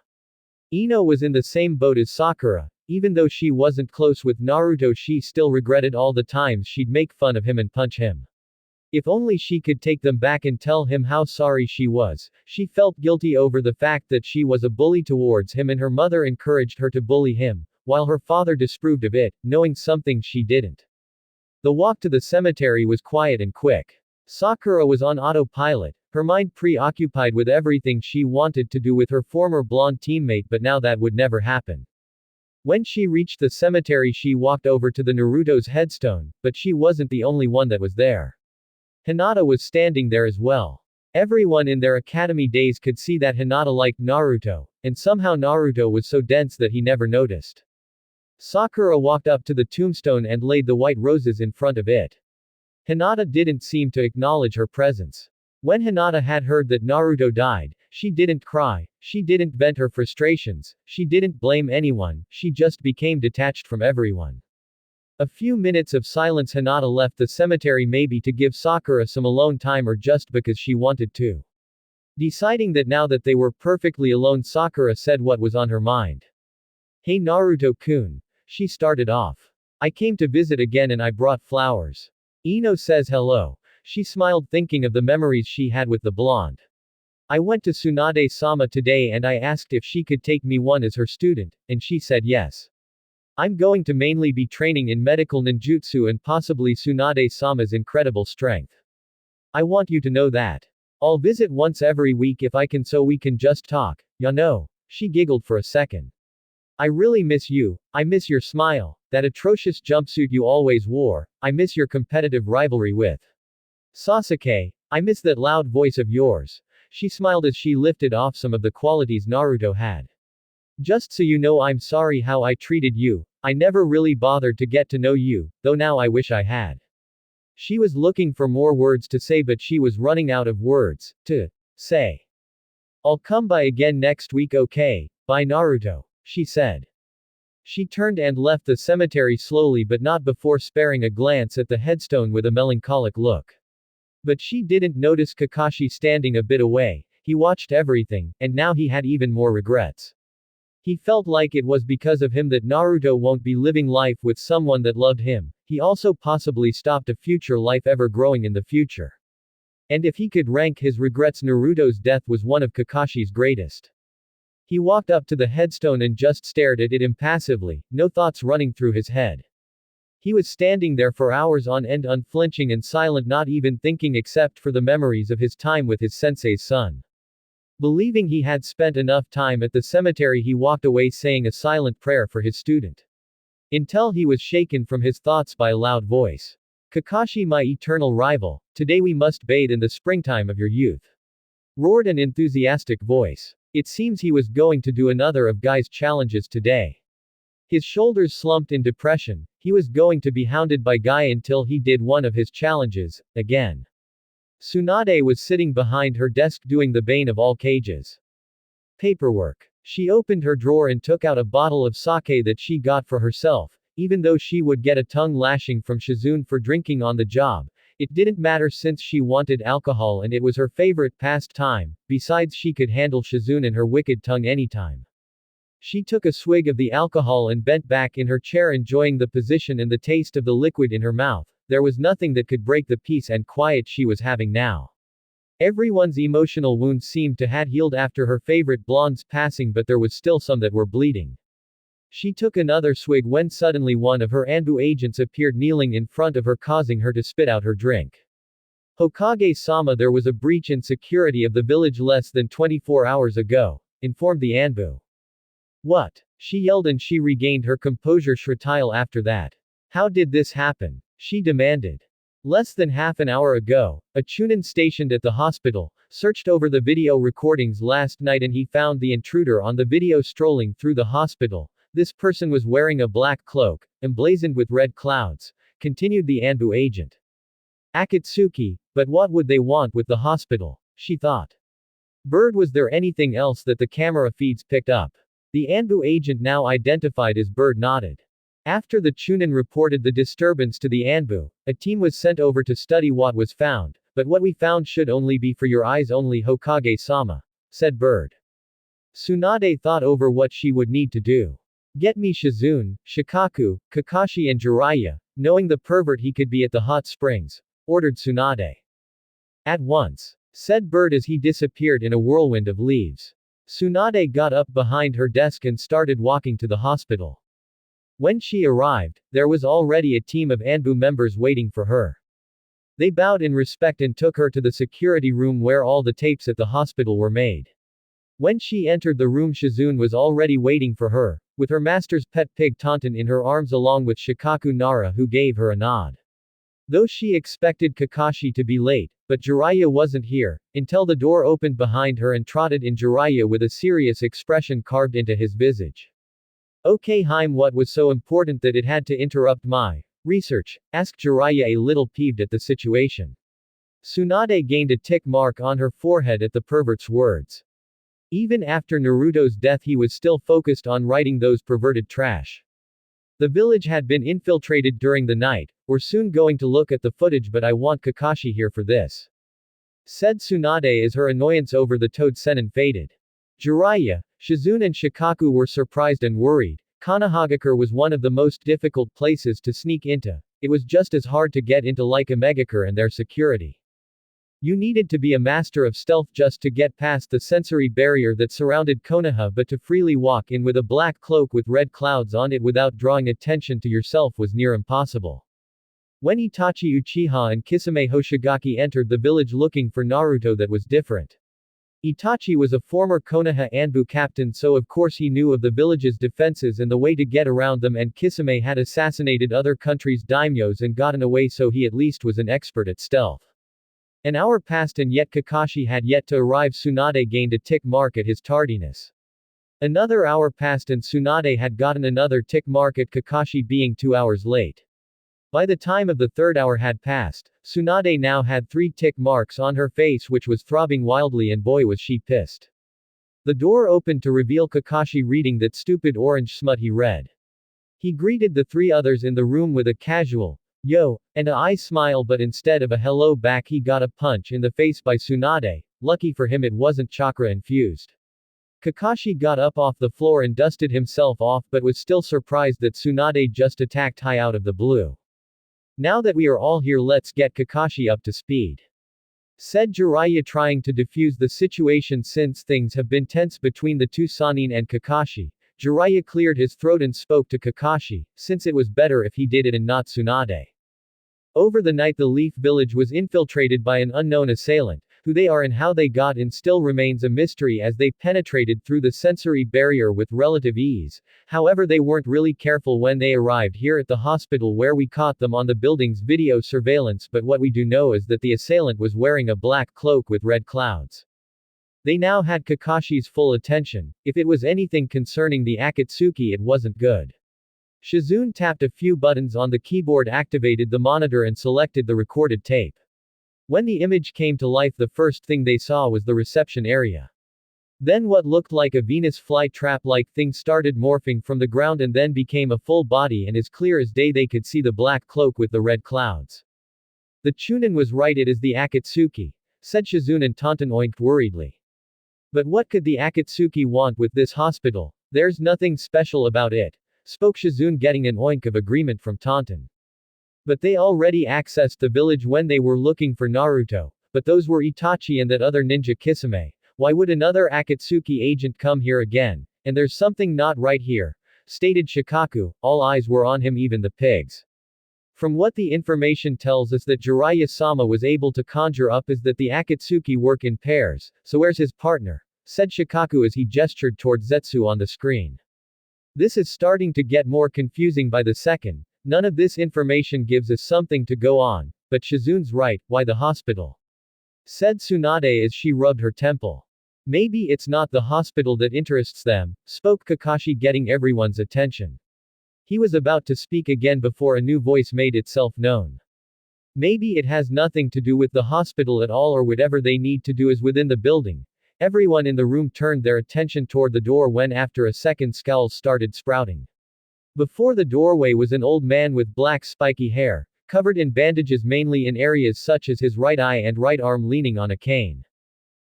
Ino was in the same boat as Sakura. Even though she wasn't close with Naruto, she still regretted all the times she'd make fun of him and punch him. If only she could take them back and tell him how sorry she was. She felt guilty over the fact that she was a bully towards him and her mother encouraged her to bully him, while her father disapproved of it, knowing something she didn't. The walk to the cemetery was quiet and quick. Sakura was on autopilot, her mind preoccupied with everything she wanted to do with her former blonde teammate, but now that would never happen. When she reached the cemetery, she walked over to the Naruto's headstone, but she wasn't the only one that was there. Hinata was standing there as well. Everyone in their academy days could see that Hinata liked Naruto, and somehow Naruto was so dense that he never noticed. Sakura walked up to the tombstone and laid the white roses in front of it. Hinata didn't seem to acknowledge her presence. When Hinata had heard that Naruto died, she didn't cry, she didn't vent her frustrations, she didn't blame anyone, she just became detached from everyone. A few minutes of silence. Hinata left the cemetery, maybe to give Sakura some alone time or just because she wanted to. Deciding that now that they were perfectly alone, Sakura said what was on her mind. Hey Naruto-kun. She started off. I came to visit again and I brought flowers. Ino says hello. She smiled, thinking of the memories she had with the blonde. I went to Tsunade-sama today and I asked if she could take me one as her student, and she said yes. I'm going to mainly be training in medical ninjutsu and possibly Tsunade-sama's incredible strength. I want you to know that. I'll visit once every week if I can, so we can just talk, ya know. She giggled for a second. I really miss you, I miss your smile, that atrocious jumpsuit you always wore, I miss your competitive rivalry with Sasuke, I miss that loud voice of yours. She smiled as she lifted off some of the qualities Naruto had. Just so you know, I'm sorry how I treated you, I never really bothered to get to know you, though now I wish I had. She was looking for more words to say, but she was running out of words to say. I'll come by again next week, okay? Bye Naruto, she said. She turned and left the cemetery slowly, but not before sparing a glance at the headstone with a melancholic look. But she didn't notice Kakashi standing a bit away. He watched everything, and now he had even more regrets. He felt like it was because of him that Naruto won't be living life with someone that loved him. He also possibly stopped a future life ever growing in the future. And if he could rank his regrets, Naruto's death was one of Kakashi's greatest. He walked up to the headstone and just stared at it impassively, no thoughts running through his head. He was standing there for hours on end, unflinching and silent, not even thinking except for the memories of his time with his sensei's son. Believing he had spent enough time at the cemetery, he walked away saying a silent prayer for his student. Until he was shaken from his thoughts by a loud voice. Kakashi, my eternal rival, today we must bathe in the springtime of your youth. Roared an enthusiastic voice. It seems he was going to do another of Guy's challenges today. His shoulders slumped in depression. He was going to be hounded by Guy until he did one of his challenges, again. Tsunade was sitting behind her desk doing the bane of all cages. Paperwork. She opened her drawer and took out a bottle of sake that she got for herself. Even though she would get a tongue lashing from Shizune for drinking on the job, it didn't matter since she wanted alcohol and it was her favorite pastime. Besides, she could handle Shizune and her wicked tongue anytime. She took a swig of the alcohol and bent back in her chair, enjoying the position and the taste of the liquid in her mouth. There was nothing that could break the peace and quiet she was having now. Everyone's emotional wounds seemed to had healed after her favorite blonde's passing, but there was still some that were bleeding. She took another swig when suddenly one of her Anbu agents appeared kneeling in front of her, causing her to spit out her drink. Hokage-sama, there was a breach in security of the village less than 24 hours ago, informed the Anbu. What? She yelled and she regained her composure shritile after that. How did this happen? She demanded. Less than half an hour ago, a Chunin stationed at the hospital, searched over the video recordings last night and he found the intruder on the video strolling through the hospital. This person was wearing a black cloak, emblazoned with red clouds, continued the Anbu agent. Akatsuki, but what would they want with the hospital? She thought. Bird, was there anything else that the camera feeds picked up? The Anbu agent, now identified as Bird, nodded. After the Chunin reported the disturbance to the Anbu, a team was sent over to study what was found, but what we found should only be for your eyes only, Hokage-sama, said Bird. Tsunade thought over what she would need to do. Get me Shizune, Shikaku, Kakashi and Jiraiya, knowing the pervert he could be at the hot springs, ordered Tsunade. At once, said Bird as he disappeared in a whirlwind of leaves. Tsunade got up behind her desk and started walking to the hospital. When she arrived, there was already a team of Anbu members waiting for her. They bowed in respect and took her to the security room where all the tapes at the hospital were made. When she entered the room, Shizune was already waiting for her, with her master's pet pig Taunton in her arms along with Shikaku Nara, who gave her a nod. Though she expected Kakashi to be late, but Jiraiya wasn't here, until the door opened behind her and trotted in Jiraiya with a serious expression carved into his visage. Okay Haim, what was so important that it had to interrupt my research? Asked Jiraiya, a little peeved at the situation. Tsunade gained a tick mark on her forehead at the pervert's words. Even after Naruto's death he was still focused on writing those perverted trash. The village had been infiltrated during the night. We're soon going to look at the footage, but I want Kakashi here for this, said Tsunade as her annoyance over the Toad Sennin faded. Jiraiya, Shizune and Shikaku were surprised and worried. Konohagakure was one of the most difficult places to sneak into. It was just as hard to get into like Omegakure and their security. You needed to be a master of stealth just to get past the sensory barrier that surrounded Konoha, but to freely walk in with a black cloak with red clouds on it without drawing attention to yourself was near impossible. When Itachi Uchiha and Kisame Hoshigaki entered the village looking for Naruto, that was different. Itachi was a former Konoha Anbu captain, so of course he knew of the village's defenses and the way to get around them, and Kisame had assassinated other countries' daimyos and gotten away, so he at least was an expert at stealth. An hour passed and yet Kakashi had yet to arrive. Tsunade gained a tick mark at his tardiness. Another hour passed and Tsunade had gotten another tick mark at Kakashi being 2 hours late. By the time of the third hour had passed, Tsunade now had 3 tick marks on her face, which was throbbing wildly, and boy was she pissed. The door opened to reveal Kakashi reading that stupid orange smut he read. He greeted the 3 others in the room with a casual, "Yo," and a eye smile, but instead of a hello back he got a punch in the face by Tsunade. Lucky for him it wasn't chakra infused. Kakashi got up off the floor and dusted himself off, but was still surprised that Tsunade just attacked high out of the blue. Now that we are all here, let's get Kakashi up to speed, said Jiraiya, trying to defuse the situation since things have been tense between the two Sannin and Kakashi. Jiraiya cleared his throat and spoke to Kakashi, since it was better if he did it and not Tsunade. Over the night the Leaf Village was infiltrated by an unknown assailant. Who they are and how they got in still remains a mystery, as they penetrated through the sensory barrier with relative ease. However, they weren't really careful when they arrived here at the hospital where we caught them on the building's video surveillance, but what we do know is that the assailant was wearing a black cloak with red clouds. They now had Kakashi's full attention. If it was anything concerning the Akatsuki, it wasn't good. Shizune tapped a few buttons on the keyboard, activated the monitor and selected the recorded tape. When the image came to life, the first thing they saw was the reception area. Then what looked like a Venus flytrap-like thing started morphing from the ground and then became a full body, and as clear as day they could see the black cloak with the red clouds. The Chunin was right, it is the Akatsuki, said Shizune, and Taunton oinked worriedly. But what could the Akatsuki want with this hospital? There's nothing special about it, spoke Shizune, getting an oink of agreement from Taunton. But they already accessed the village when they were looking for Naruto. But those were Itachi and that other ninja Kisame. Why would another Akatsuki agent come here again? And there's something not right here, stated Shikaku. All eyes were on him, even the pigs. From what the information tells us that Jiraiya-sama was able to conjure up is that the Akatsuki work in pairs, so where's his partner? Said Shikaku as he gestured toward Zetsu on the screen. This is starting to get more confusing by the second. None of this information gives us something to go on, but Shizune's right, why the hospital? Said Tsunade as she rubbed her temple. Maybe it's not the hospital that interests them, spoke Kakashi, getting everyone's attention. He was about to speak again before a new voice made itself known. Maybe it has nothing to do with the hospital at all, or whatever they need to do is within the building. Everyone in the room turned their attention toward the door when after a second scowls started sprouting. Before the doorway was an old man with black spiky hair, covered in bandages mainly in areas such as his right eye and right arm, leaning on a cane.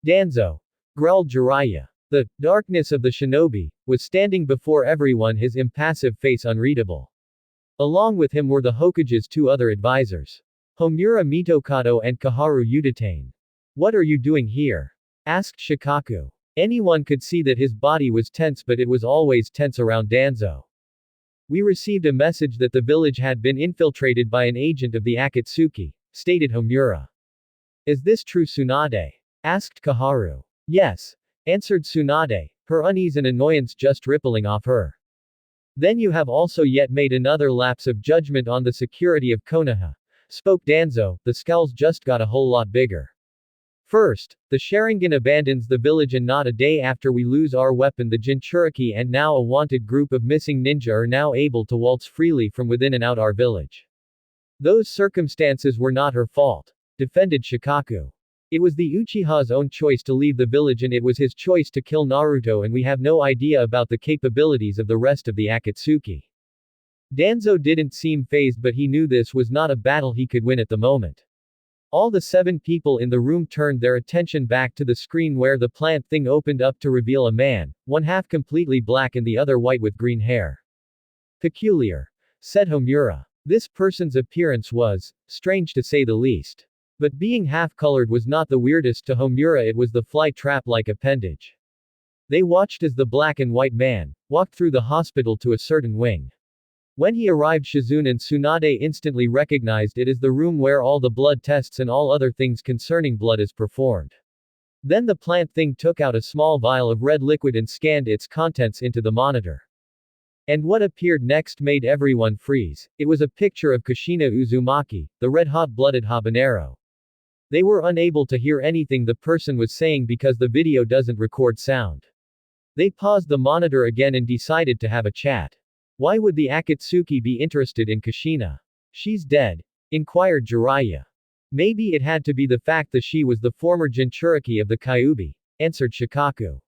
Danzo! Growled Jiraiya. The darkness of the shinobi was standing before everyone, his impassive face unreadable. Along with him were the Hokage's two other advisors, Homura Mitokado and Kaharu Udatane. What are you doing here? Asked Shikaku. Anyone could see that his body was tense, but it was always tense around Danzo. We received a message that the village had been infiltrated by an agent of the Akatsuki, stated Homura. Is this true, Tsunade? Asked Kaharu. Yes, answered Tsunade, her unease and annoyance just rippling off her. Then you have also yet made another lapse of judgment on the security of Konoha, spoke Danzo, the scowls just got a whole lot bigger. First, the Sharingan abandons the village, and not a day after we lose our weapon, the Jinchuriki and now a wanted group of missing ninja are now able to waltz freely from within and out our village. Those circumstances were not her fault, defended Shikaku. It was the Uchiha's own choice to leave the village, and it was his choice to kill Naruto, and we have no idea about the capabilities of the rest of the Akatsuki. Danzo didn't seem fazed, but he knew this was not a battle he could win at the moment. All the 7 people in the room turned their attention back to the screen where the plant thing opened up to reveal a man, one half completely black and the other white with green hair. Peculiar, said Homura. This person's appearance was strange to say the least. But being half-colored was not the weirdest to Homura, it was the fly trap-like appendage. They watched as the black and white man walked through the hospital to a certain wing. When he arrived, Shizune and Tsunade instantly recognized it as the room where all the blood tests and all other things concerning blood is performed. Then the plant thing took out a small vial of red liquid and scanned its contents into the monitor. And what appeared next made everyone freeze. It was a picture of Kushina Uzumaki, the red-hot-blooded habanero. They were unable to hear anything the person was saying because the video doesn't record sound. They paused the monitor again and decided to have a chat. Why would the Akatsuki be interested in Kushina? She's dead, inquired Jiraiya. Maybe it had to be the fact that she was the former Jinchuriki of the Kyuubi, answered Shikaku.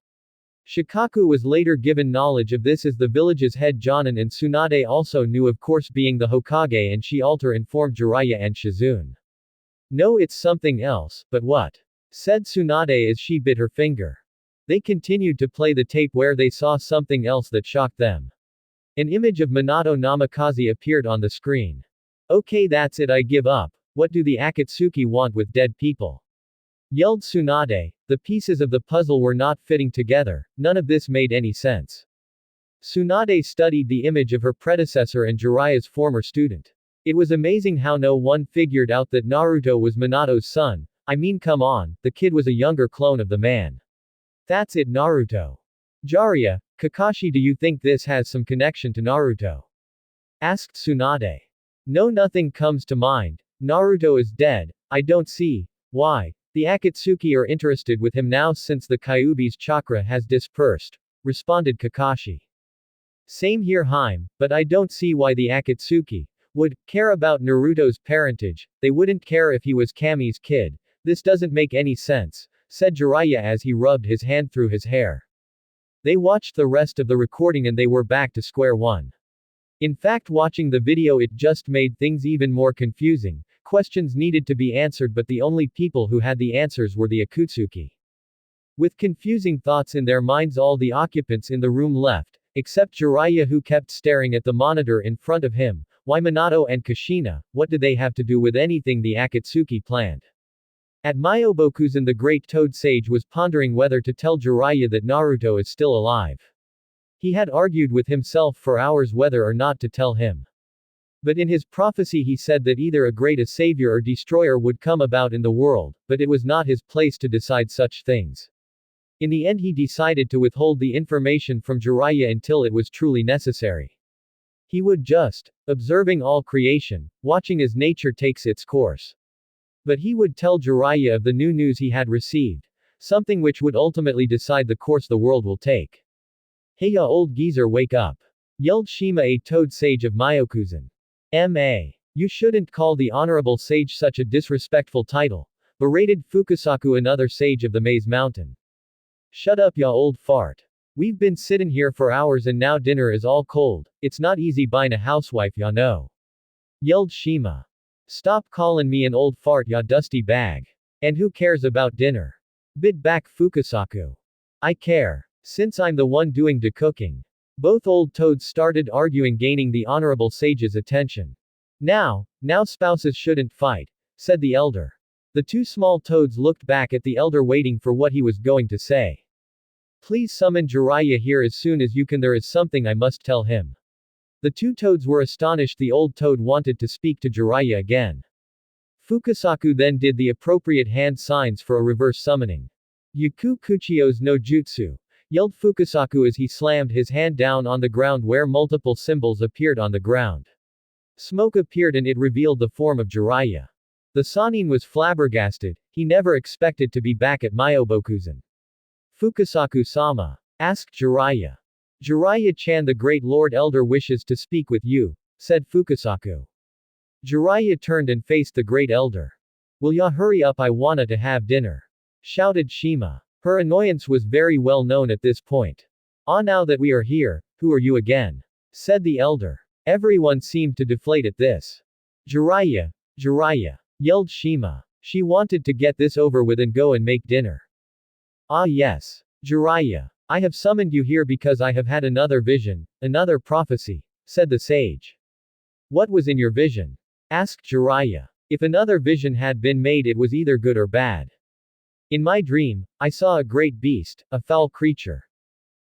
Shikaku was later given knowledge of this as the village's head Jonin, and Tsunade also knew, of course, being the Hokage, and she also informed Jiraiya and Shizune. No, it's something else, but what? Said Tsunade as she bit her finger. They continued to play the tape where they saw something else that shocked them. An image of Minato Namikaze appeared on the screen. Okay, that's it, I give up. What do the Akatsuki want with dead people? Yelled Tsunade. The pieces of the puzzle were not fitting together, none of this made any sense. Tsunade studied the image of her predecessor and Jiraiya's former student. It was amazing how no one figured out that Naruto was Minato's son. I mean, come on, the kid was a younger clone of the man. That's it, Naruto. Jiraiya, Kakashi, do you think this has some connection to Naruto? Asked Tsunade. No, nothing comes to mind. Naruto is dead. I don't see why the Akatsuki are interested with him now since the Kyuubi's chakra has dispersed, responded Kakashi. Same here, Haim, but I don't see why the Akatsuki would care about Naruto's parentage. They wouldn't care if he was Kami's kid. This doesn't make any sense, said Jiraiya as he rubbed his hand through his hair. They watched the rest of the recording and they were back to square one. In fact, watching the video, it just made things even more confusing. Questions needed to be answered, but the only people who had the answers were the Akatsuki. With confusing thoughts in their minds, all the occupants in the room left, except Jiraiya, who kept staring at the monitor in front of him. Why Minato and Kushina? What did they have to do with anything the Akatsuki planned? At Myobokuzen, the great Toad Sage was pondering whether to tell Jiraiya that Naruto is still alive. He had argued with himself for hours whether or not to tell him. But in his prophecy he said that either a great savior or destroyer would come about in the world, but it was not his place to decide such things. In the end he decided to withhold the information from Jiraiya until it was truly necessary. He would just, observing all creation, watching as nature takes its course. But he would tell Jiraiya of the new news he had received, something which would ultimately decide the course the world will take. "Hey ya old geezer, wake up!" yelled Shima, a toad sage of Myokuzen. You shouldn't call the honorable sage such a disrespectful title, berated Fukasaku, another sage of the Maze Mountain. "Shut up ya old fart. We've been sittin' here for hours and now dinner is all cold, it's not easy byin' a housewife ya know," yelled Shima. "Stop callin' me an old fart ya dusty bag. And who cares about dinner?" bit back Fukasaku. "I care. Since I'm the one doing the cooking." Both old toads started arguing, gaining the honorable sage's attention. Now spouses shouldn't fight," said the elder. The two small toads looked back at the elder, waiting for what he was going to say. "Please summon Jiraiya here as soon as you can, there is something I must tell him." The two toads were astonished the old toad wanted to speak to Jiraiya again. Fukasaku then did the appropriate hand signs for a reverse summoning. "Yaku Kuchio's no jutsu," yelled Fukasaku as he slammed his hand down on the ground, where multiple symbols appeared on the ground. Smoke appeared and it revealed the form of Jiraiya. The Sannin was flabbergasted, he never expected to be back at Myobokuzen. "Fukasaku-sama?" asked Jiraiya. "Jiraiya-chan, the great Lord Elder wishes to speak with you," said Fukasaku. Jiraiya turned and faced the great elder. "Will ya hurry up, I wanna to have dinner," shouted Shima. Her annoyance was very well known at this point. "Ah, now that we are here, who are you again?" said the elder. Everyone seemed to deflate at this. Jiraiya, yelled Shima. She wanted to get this over with and go and make dinner. "Ah yes. Jiraiya. I have summoned you here because I have had another vision, another prophecy," said the sage. "What was in your vision?" asked Jiraiya. If another vision had been made, it was either good or bad. "In my dream, I saw a great beast, a foul creature.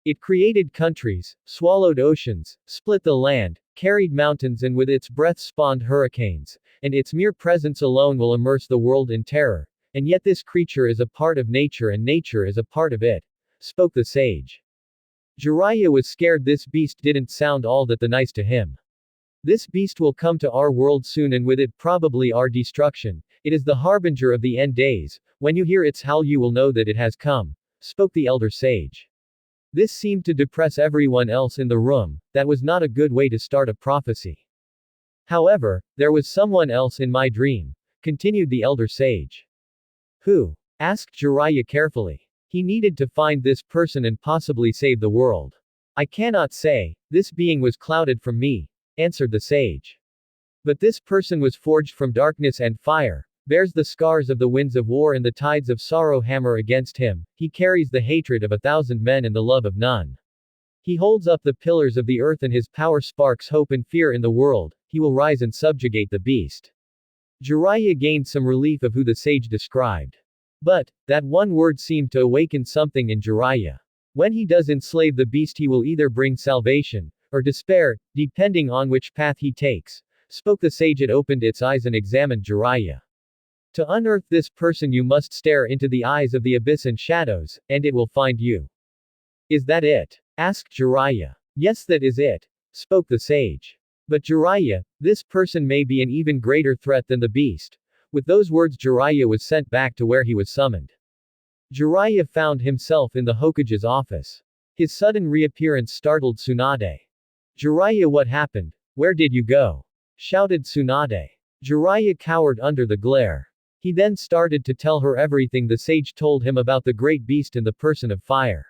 It created countries, swallowed oceans, split the land, carried mountains, and with its breath spawned hurricanes, and its mere presence alone will immerse the world in terror, and yet this creature is a part of nature and nature is a part of it," spoke the sage. Jiraiya was scared. This beast didn't sound all that nice to him. "This beast will come to our world soon, and with it probably our destruction. It is the harbinger of the end days. When you hear its howl you will know that it has come," spoke the elder sage. This seemed to depress everyone else in the room. That was not a good way to start a prophecy. "However, there was someone else in my dream," continued the elder sage. "Who?" asked Jiraiya carefully. He needed to find this person and possibly save the world. "I cannot say. This being was clouded from me," answered the sage. "But this person was forged from darkness and fire, bears the scars of the winds of war and the tides of sorrow hammer against him, he carries the hatred of 1,000 men and the love of none. He holds up the pillars of the earth and his power sparks hope and fear in the world, he will rise and subjugate the beast." Jiraiya gained some relief of who the sage described. But, that one word seemed to awaken something in Jiraiya. When he does enslave the beast he will either bring salvation, or despair, depending on which path he takes, spoke the sage. It opened its eyes and examined Jiraiya. "To unearth this person you must stare into the eyes of the abyss and shadows, and it will find you." "Is that it?" asked Jiraiya. "Yes, that is it," spoke the sage. "But Jiraiya, this person may be an even greater threat than the beast." With those words Jiraiya was sent back to where he was summoned. Jiraiya found himself in the Hokage's office. His sudden reappearance startled Tsunade. "Jiraiya, what happened? Where did you go?" shouted Tsunade. Jiraiya cowered under the glare. He then started to tell her everything the sage told him about the great beast in the person of fire.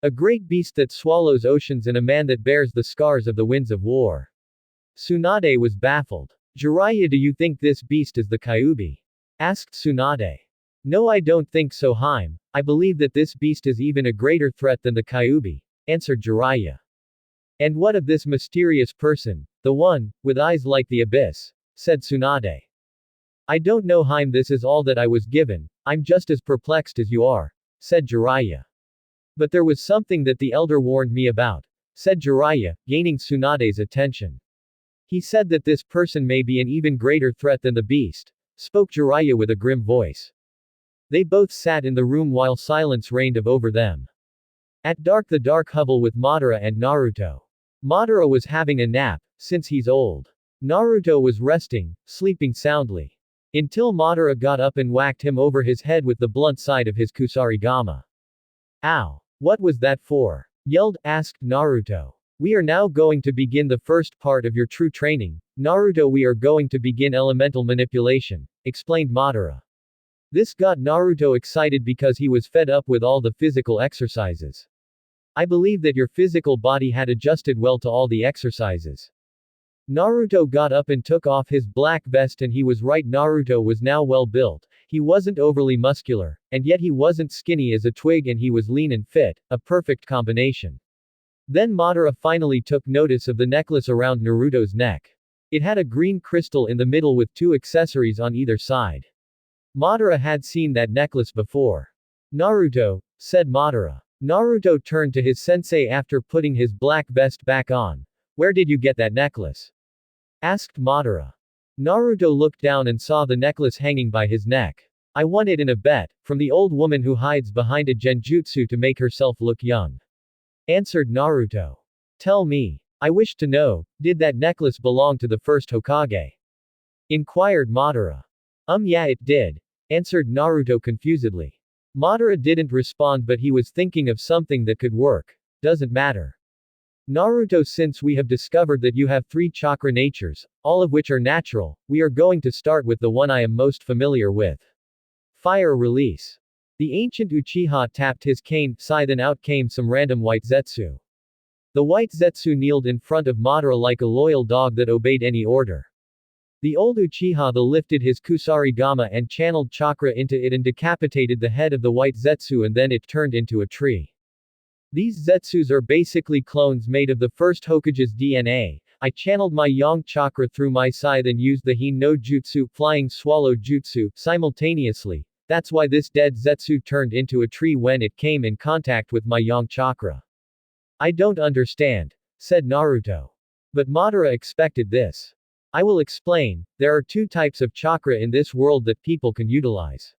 "A great beast that swallows oceans and a man that bears the scars of the winds of war." Tsunade was baffled. "Jiraiya, do you think this beast is the Kyuubi?" asked Tsunade. "No, I don't think so, Haim. I believe that this beast is even a greater threat than the Kyuubi," answered Jiraiya. "And what of this mysterious person, the one, with eyes like the abyss?" said Tsunade. "I don't know, Haim, this is all that I was given. I'm just as perplexed as you are," said Jiraiya. "But there was something that the elder warned me about," said Jiraiya, gaining Tsunade's attention. He said that this person may be an even greater threat than the beast, spoke Jiraiya with a grim voice. They both sat in the room while silence reigned over them. At dark, the dark hovel with Madara and Naruto. Madara was having a nap, since he's old. Naruto was resting, sleeping soundly. Until Madara got up and whacked him over his head with the blunt side of his kusarigama. Ow! What was that for? Asked Naruto. We are now going to begin the first part of your true training, Naruto. We are going to begin elemental manipulation, explained Madara. This got Naruto excited because he was fed up with all the physical exercises. I believe that your physical body had adjusted well to all the exercises. Naruto got up and took off his black vest, and he was right. Naruto was now well built. He wasn't overly muscular, and yet he wasn't skinny as a twig, and he was lean and fit, a perfect combination. Then Madara finally took notice of the necklace around Naruto's neck. It had a green crystal in the middle with two accessories on either side. Madara had seen that necklace before. Naruto, said Madara. Naruto turned to his sensei after putting his black vest back on. Where did you get that necklace? Asked Madara. Naruto looked down and saw the necklace hanging by his neck. I won it in a bet, from the old woman who hides behind a genjutsu to make herself look young. Answered Naruto. Tell me. I wish to know, did that necklace belong to the first Hokage? Inquired Madara. Yeah, it did. Answered Naruto confusedly. Madara didn't respond, but he was thinking of something that could work. Doesn't matter. Naruto, since we have discovered that you have 3 chakra natures, all of which are natural, we are going to start with the one I am most familiar with. Fire release. The ancient Uchiha tapped his cane, sigh, then out came some random white zetsu. The white zetsu kneeled in front of Madara like a loyal dog that obeyed any order. The old Uchiha lifted his kusarigama and channeled chakra into it and decapitated the head of the white zetsu, and then it turned into a tree. These zetsus are basically clones made of the first Hokage's DNA. I channeled my yang chakra through my sai, then used the Hin no Jutsu, flying swallow jutsu, simultaneously. That's why this dead zetsu turned into a tree when it came in contact with my yang chakra. I don't understand, said Naruto. But Madara expected this. I will explain. There are 2 types of chakra in this world that people can utilize.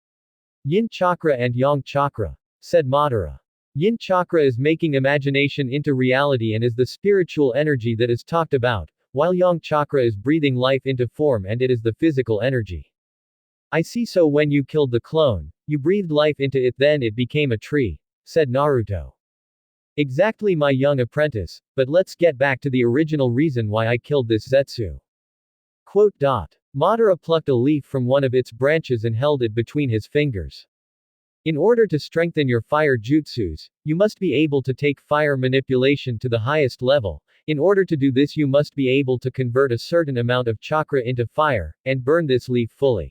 Yin chakra and yang chakra, said Madara. Yin chakra is making imagination into reality and is the spiritual energy that is talked about, while yang chakra is breathing life into form and it is the physical energy. I see, so when you killed the clone, you breathed life into it, then it became a tree, said Naruto. Exactly, my young apprentice, but let's get back to the original reason why I killed this zetsu. Quote. Madara plucked a leaf from one of its branches and held it between his fingers. In order to strengthen your fire jutsus, you must be able to take fire manipulation to the highest level. In order to do this, you must be able to convert a certain amount of chakra into fire, and burn this leaf fully.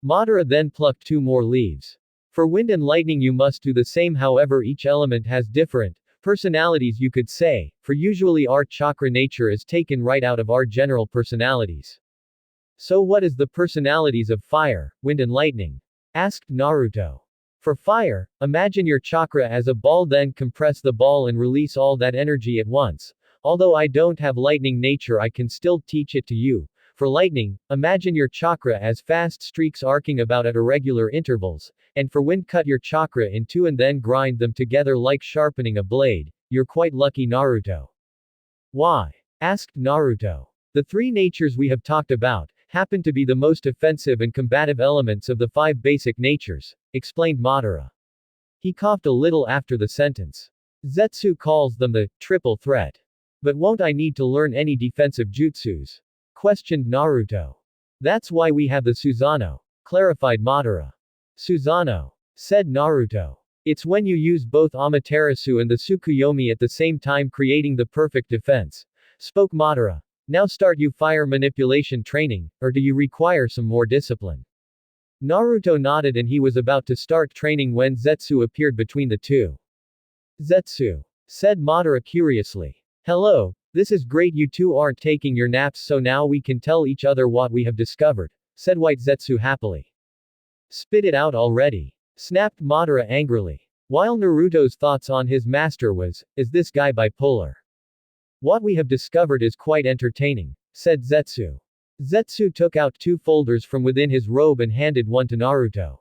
Madara then plucked 2 more leaves. For wind and lightning you must do the same, however each element has different personalities, you could say, for usually our chakra nature is taken right out of our general personalities. So what is the personalities of fire, wind and lightning? Asked Naruto. For fire, imagine your chakra as a ball, then compress the ball and release all that energy at once. Although I don't have lightning nature, I can still teach it to you. For lightning, imagine your chakra as fast streaks arcing about at irregular intervals, and for wind, cut your chakra in 2 and then grind them together like sharpening a blade. You're quite lucky, Naruto. Why? Asked Naruto. The 3 natures we have talked about happen to be the most offensive and combative elements of the 5 basic natures, explained Madara. He coughed a little after the sentence. Zetsu calls them the triple threat. But won't I need to learn any defensive jutsus? Questioned Naruto. That's why we have the Susanoo, clarified Madara. Susanoo, said Naruto. It's when you use both Amaterasu and the Tsukuyomi at the same time, creating the perfect defense, spoke Madara. Now start you fire manipulation training, or do you require some more discipline? Naruto nodded and he was about to start training when Zetsu appeared between the 2. Zetsu, said Madara curiously. Hello, this is great, you 2 aren't taking your naps, so now we can tell each other what we have discovered, said White Zetsu happily. Spit it out already, snapped Madara angrily. While Naruto's thoughts on his master was, is this guy bipolar? What we have discovered is quite entertaining, said Zetsu. Zetsu took out 2 folders from within his robe and handed one to Naruto.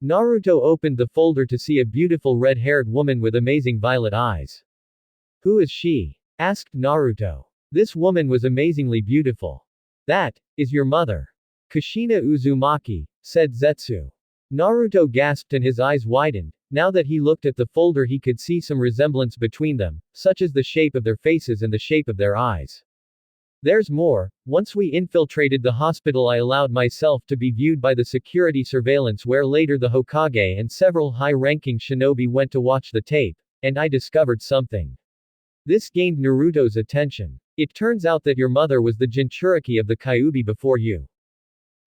Naruto opened the folder to see a beautiful red-haired woman with amazing violet eyes. Who is she? Asked Naruto. This woman was amazingly beautiful. That is your mother. Kushina Uzumaki, said Zetsu. Naruto gasped and his eyes widened. Now that he looked at the folder he could see some resemblance between them, such as the shape of their faces and the shape of their eyes. There's more. Once we infiltrated the hospital I allowed myself to be viewed by the security surveillance where later the Hokage and several high-ranking shinobi went to watch the tape, and I discovered something. This gained Naruto's attention. It turns out that your mother was the Jinchuriki of the Kyuubi before you.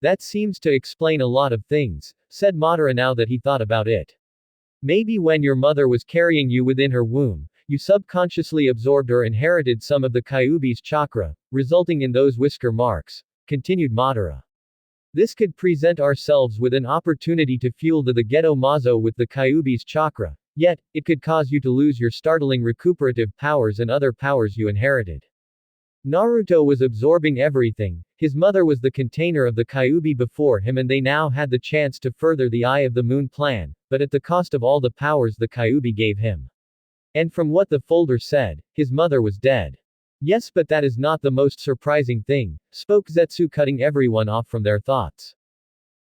That seems to explain a lot of things, said Madara now that he thought about it. Maybe when your mother was carrying you within her womb, you subconsciously absorbed or inherited some of the Kyuubi's chakra, resulting in those whisker marks, continued Madara. This could present ourselves with an opportunity to fuel the Geto Mazo with the Kyuubi's chakra, yet, it could cause you to lose your startling recuperative powers and other powers you inherited. Naruto was absorbing everything. His mother was the container of the Kyuubi before him and they now had the chance to further the Eye of the Moon plan, but at the cost of all the powers the Kyuubi gave him. And from what the folder said, his mother was dead. Yes, but that is not the most surprising thing, spoke Zetsu, cutting everyone off from their thoughts.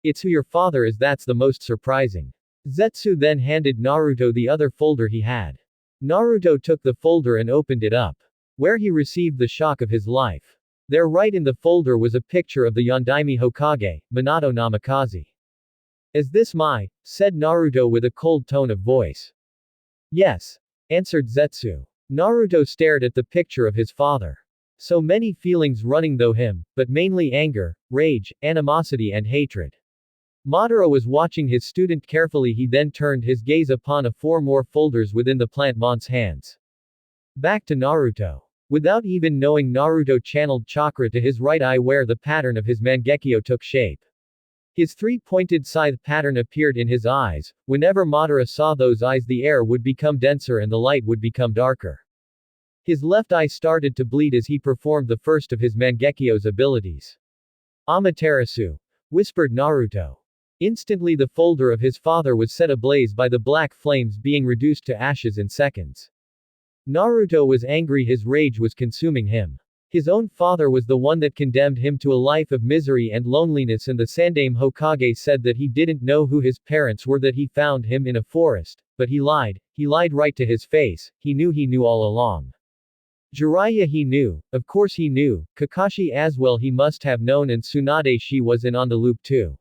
It's who your father is that's the most surprising. Zetsu then handed Naruto the other folder he had. Naruto took the folder and opened it up. Where he received the shock of his life. There right in the folder was a picture of the Yondaime Hokage, Minato Namikaze. Is this said Naruto with a cold tone of voice. Yes, answered Zetsu. Naruto stared at the picture of his father. So many feelings running through him, but mainly anger, rage, animosity and hatred. Madara was watching his student carefully. He then turned his gaze upon 4 more folders within the plant mont's hands. Back to Naruto. Without even knowing, Naruto channeled chakra to his right eye where the pattern of his Mangekyo took shape. His 3-pointed scythe pattern appeared in his eyes. Whenever Madara saw those eyes the air would become denser and the light would become darker. His left eye started to bleed as he performed the first of his Mangekyo's abilities. Amaterasu, whispered Naruto. Instantly the folder of his father was set ablaze by the black flames being reduced to ashes in seconds. Naruto was angry, his rage was consuming him. His own father was the one that condemned him to a life of misery and loneliness, and the Sandaime Hokage said that he didn't know who his parents were, that he found him in a forest, but he lied right to his face. He knew all along. Jiraiya he knew, of course he knew, Kakashi as well he must have known, and Tsunade she was in on the loop too.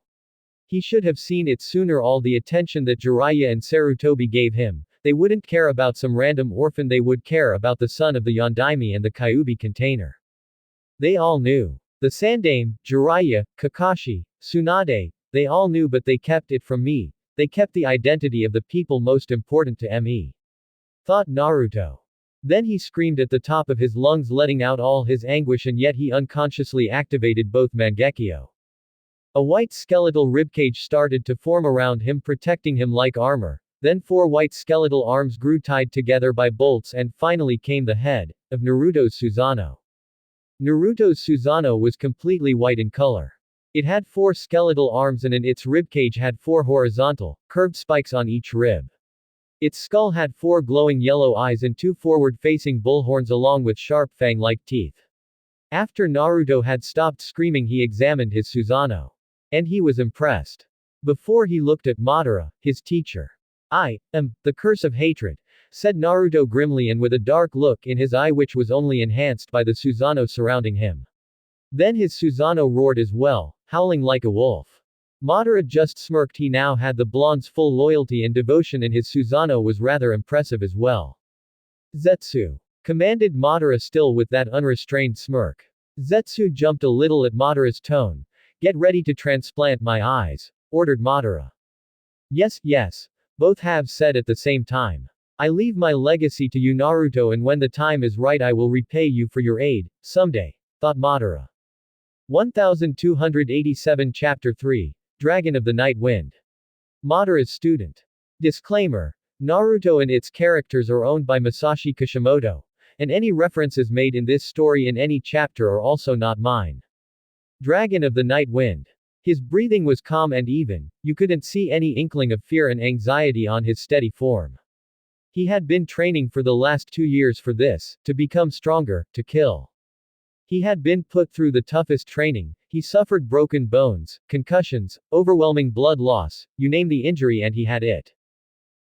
He should have seen it sooner. All the attention that Jiraiya and Sarutobi gave him, they wouldn't care about some random orphan, they would care about the son of the Yondaime and the Kyuubi container. They all knew. The Sandaime, Jiraiya, Kakashi, Tsunade, they all knew, but they kept it from me. They kept the identity of the people most important to me. Thought Naruto. Then he screamed at the top of his lungs, letting out all his anguish, and yet he unconsciously activated both Mangekyo. A white skeletal ribcage started to form around him, protecting him like armor. Then 4 white skeletal arms grew tied together by bolts, and finally came the head of Naruto's Susanoo. Naruto's Susanoo was completely white in color. It had 4 skeletal arms and in its ribcage had 4 horizontal, curved spikes on each rib. Its skull had 4 glowing yellow eyes and 2 forward-facing bullhorns along with sharp fang-like teeth. After Naruto had stopped screaming, he examined his Susanoo. And he was impressed. Before he looked at Madara, his teacher. I am the curse of hatred, said Naruto grimly and with a dark look in his eye which was only enhanced by the Susanoo surrounding him. Then his Susanoo roared as well, howling like a wolf. Madara just smirked. He now had the blonde's full loyalty and devotion, and his Susanoo was rather impressive as well. Zetsu, commanded Madara, still with that unrestrained smirk. Zetsu jumped a little at Madara's tone. Get ready to transplant my eyes, ordered Madara. Yes, both have said at the same time. I leave my legacy to you, Naruto, and when the time is right I will repay you for your aid, someday, thought Madara. 1287 Chapter 3, Dragon of the Night Wind. Madara's student. Disclaimer. Naruto and its characters are owned by Masashi Kishimoto. and any references made in this story in any chapter are also not mine. Dragon of the Night Wind. His breathing was calm and even, you couldn't see any inkling of fear and anxiety on his steady form. He had been training for the last 2 years for this, to become stronger, to kill. He had been put through the toughest training, he suffered broken bones, concussions, overwhelming blood loss, you name the injury and he had it.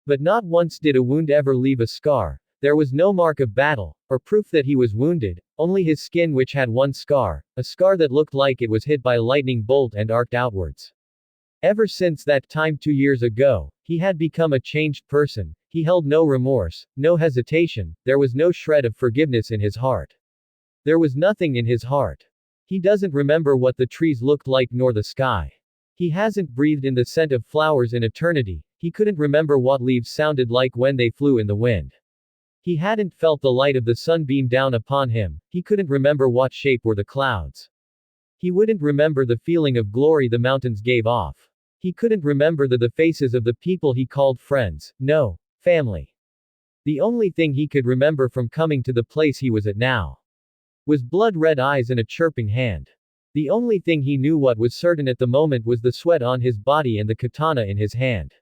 But not once did a wound ever leave a scar, there was no mark of battle, or proof that he was wounded, only his skin which had one scar, a scar that looked like it was hit by a lightning bolt and arced outwards. Ever since that time 2 years ago, he had become a changed person, he held no remorse, no hesitation, there was no shred of forgiveness in his heart. There was nothing in his heart. He doesn't remember what the trees looked like nor the sky. He hasn't breathed in the scent of flowers in eternity, he couldn't remember what leaves sounded like when they flew in the wind. He hadn't felt the light of the sun beam down upon him, he couldn't remember what shape were the clouds. He wouldn't remember the feeling of glory the mountains gave off. He couldn't remember the faces of the people he called friends, no, family. The only thing he could remember from coming to the place he was at now was blood-red eyes and a chirping hand. The only thing he knew what was certain at the moment was the sweat on his body and the katana in his hand.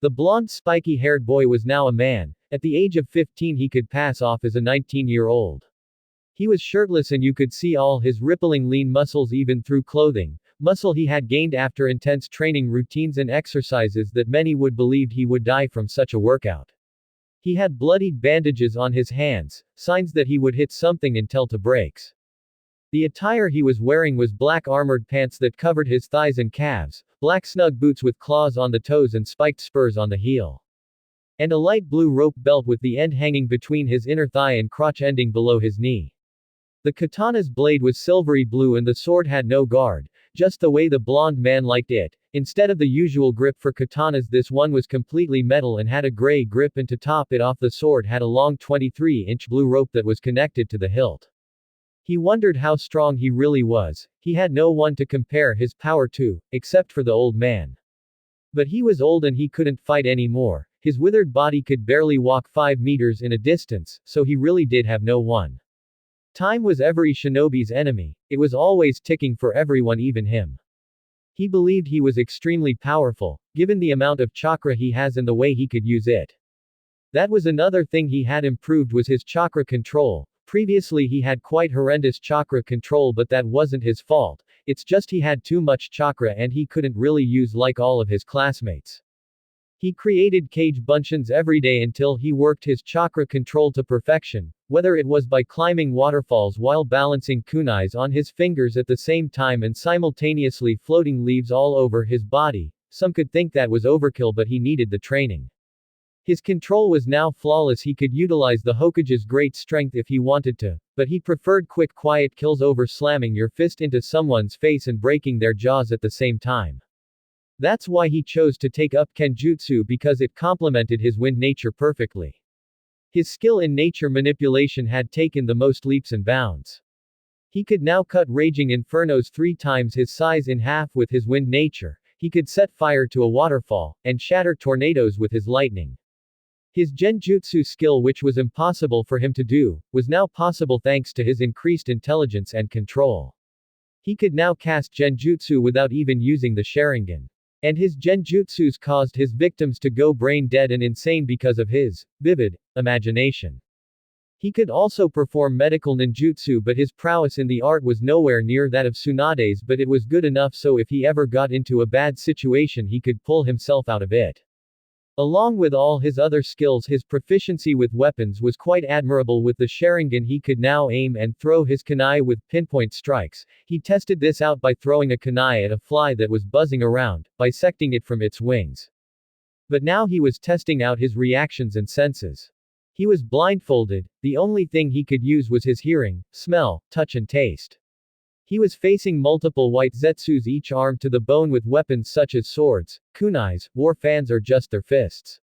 The blonde spiky-haired boy was now a man, at the age of 15 he could pass off as a 19-year-old. He was shirtless and you could see all his rippling lean muscles even through clothing, muscle he had gained after intense training routines and exercises that many would believe he would die from such a workout. He had bloodied bandages on his hands, signs that he would hit something until it breaks. The attire he was wearing was black armored pants that covered his thighs and calves, black snug boots with claws on the toes and spiked spurs on the heel. And a light blue rope belt with the end hanging between his inner thigh and crotch ending below his knee. The katana's blade was silvery blue and the sword had no guard, just the way the blonde man liked it. Instead of the usual grip for katanas, this one was completely metal and had a gray grip, and to top it off the sword had a long 23-inch blue rope that was connected to the hilt. He wondered how strong he really was, he had no one to compare his power to, except for the old man. But he was old and he couldn't fight anymore, his withered body could barely walk 5 meters in a distance, so he really did have no one. Time was every shinobi's enemy, it was always ticking for everyone, even him. He believed he was extremely powerful, given the amount of chakra he has and the way he could use it. That was another thing he had improved, was his chakra control. Previously he had quite horrendous chakra control, but that wasn't his fault, it's just he had too much chakra and he couldn't really use like all of his classmates. He created cage bunshin every day until he worked his chakra control to perfection, whether it was by climbing waterfalls while balancing kunais on his fingers at the same time and simultaneously floating leaves all over his body. Some could think that was overkill, but he needed the training. His control was now flawless, he could utilize the Hokage's great strength if he wanted to, but he preferred quick quiet kills over slamming your fist into someone's face and breaking their jaws at the same time. That's why he chose to take up Kenjutsu, because it complemented his wind nature perfectly. His skill in nature manipulation had taken the most leaps and bounds. He could now cut raging infernos 3 times his size in half with his wind nature, he could set fire to a waterfall, and shatter tornadoes with his lightning. His genjutsu skill, which was impossible for him to do, was now possible thanks to his increased intelligence and control. He could now cast genjutsu without even using the Sharingan. And his genjutsus caused his victims to go brain dead and insane because of his vivid imagination. He could also perform medical ninjutsu, but his prowess in the art was nowhere near that of Tsunade's, but it was good enough so if he ever got into a bad situation he could pull himself out of it. Along with all his other skills, his proficiency with weapons was quite admirable. With the Sharingan he could now aim and throw his kunai with pinpoint strikes. He tested this out by throwing a kunai at a fly that was buzzing around, bisecting it from its wings. But now he was testing out his reactions and senses. He was blindfolded, the only thing he could use was his hearing, smell, touch and taste. He was facing multiple white zetsus, each armed to the bone with weapons such as swords, kunais, war fans or just their fists.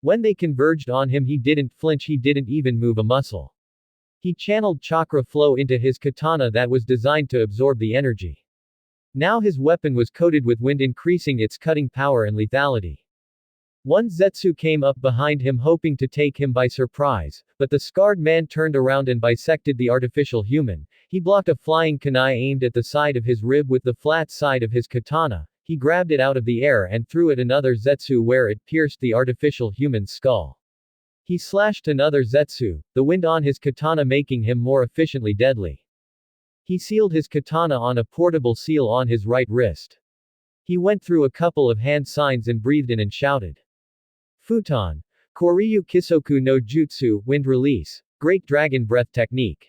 When they converged on him he didn't flinch, he didn't even move a muscle. He channeled chakra flow into his katana that was designed to absorb the energy. Now his weapon was coated with wind, increasing its cutting power and lethality. One Zetsu came up behind him hoping to take him by surprise, but the scarred man turned around and bisected the artificial human. He blocked a flying kunai aimed at the side of his rib with the flat side of his katana. He grabbed it out of the air and threw at another Zetsu where it pierced the artificial human's skull. He slashed another Zetsu, the wind on his katana making him more efficiently deadly. He sealed his katana on a portable seal on his right wrist. He went through a couple of hand signs and breathed in and shouted. Futon. Koryu Kisoku no Jutsu, wind release. Great dragon breath technique.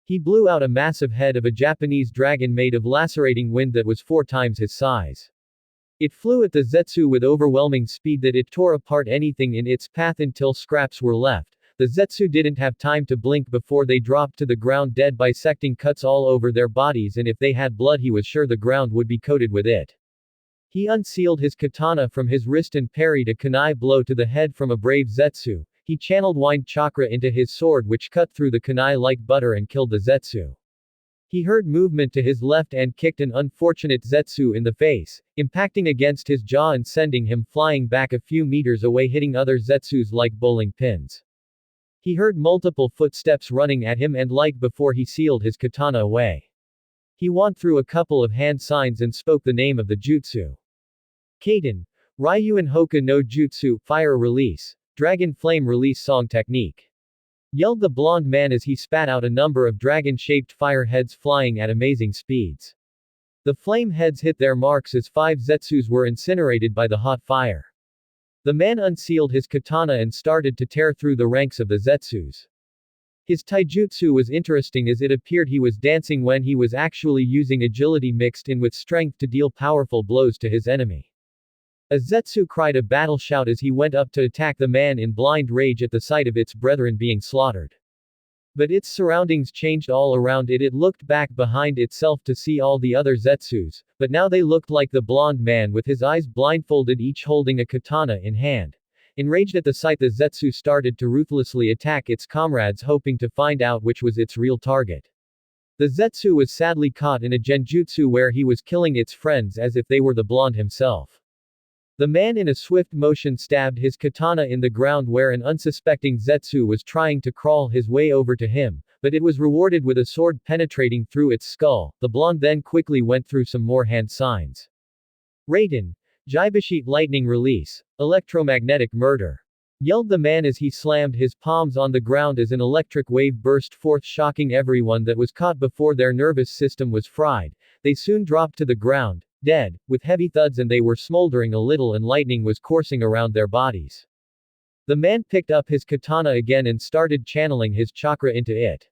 He blew out a massive head of a Japanese dragon made of lacerating wind that was 4 times his size. It flew at the Zetsu with overwhelming speed that it tore apart anything in its path until scraps were left. The Zetsu didn't have time to blink before they dropped to the ground dead, bisecting cuts all over their bodies, and if they had blood he was sure the ground would be coated with it. He unsealed his katana from his wrist and parried a kunai blow to the head from a brave Zetsu. He channeled wind chakra into his sword which cut through the kunai like butter and killed the Zetsu. He heard movement to his left and kicked an unfortunate Zetsu in the face, impacting against his jaw and sending him flying back a few meters away, hitting other Zetsus like bowling pins. He heard multiple footsteps running at him and like before he sealed his katana away. He went through a couple of hand signs and spoke the name of the jutsu. Kaden. Ryuan Hoka no Jutsu, fire release. Dragon flame release song technique. Yelled the blonde man as he spat out a number of dragon-shaped fire heads flying at amazing speeds. The flame heads hit their marks as 5 Zetsus were incinerated by the hot fire. The man unsealed his katana and started to tear through the ranks of the Zetsus. His taijutsu was interesting as it appeared he was dancing when he was actually using agility mixed in with strength to deal powerful blows to his enemy. A Zetsu cried a battle shout as he went up to attack the man in blind rage at the sight of its brethren being slaughtered. But its surroundings changed all around it. It looked back behind itself to see all the other Zetsus, but now they looked like the blonde man with his eyes blindfolded, each holding a katana in hand. Enraged at the sight, the Zetsu started to ruthlessly attack its comrades, hoping to find out which was its real target. The Zetsu was sadly caught in a genjutsu where he was killing its friends as if they were the blonde himself. The man in a swift motion stabbed his katana in the ground where an unsuspecting Zetsu was trying to crawl his way over to him, but it was rewarded with a sword penetrating through its skull. The blonde then quickly went through some more hand signs. Raiden. Jaibushi lightning release. Electromagnetic murder. Yelled the man as he slammed his palms on the ground as an electric wave burst forth, shocking everyone that was caught before their nervous system was fried. They soon dropped to the ground, dead, with heavy thuds, and they were smoldering a little and lightning was coursing around their bodies. The man picked up his katana again and started channeling his chakra into it.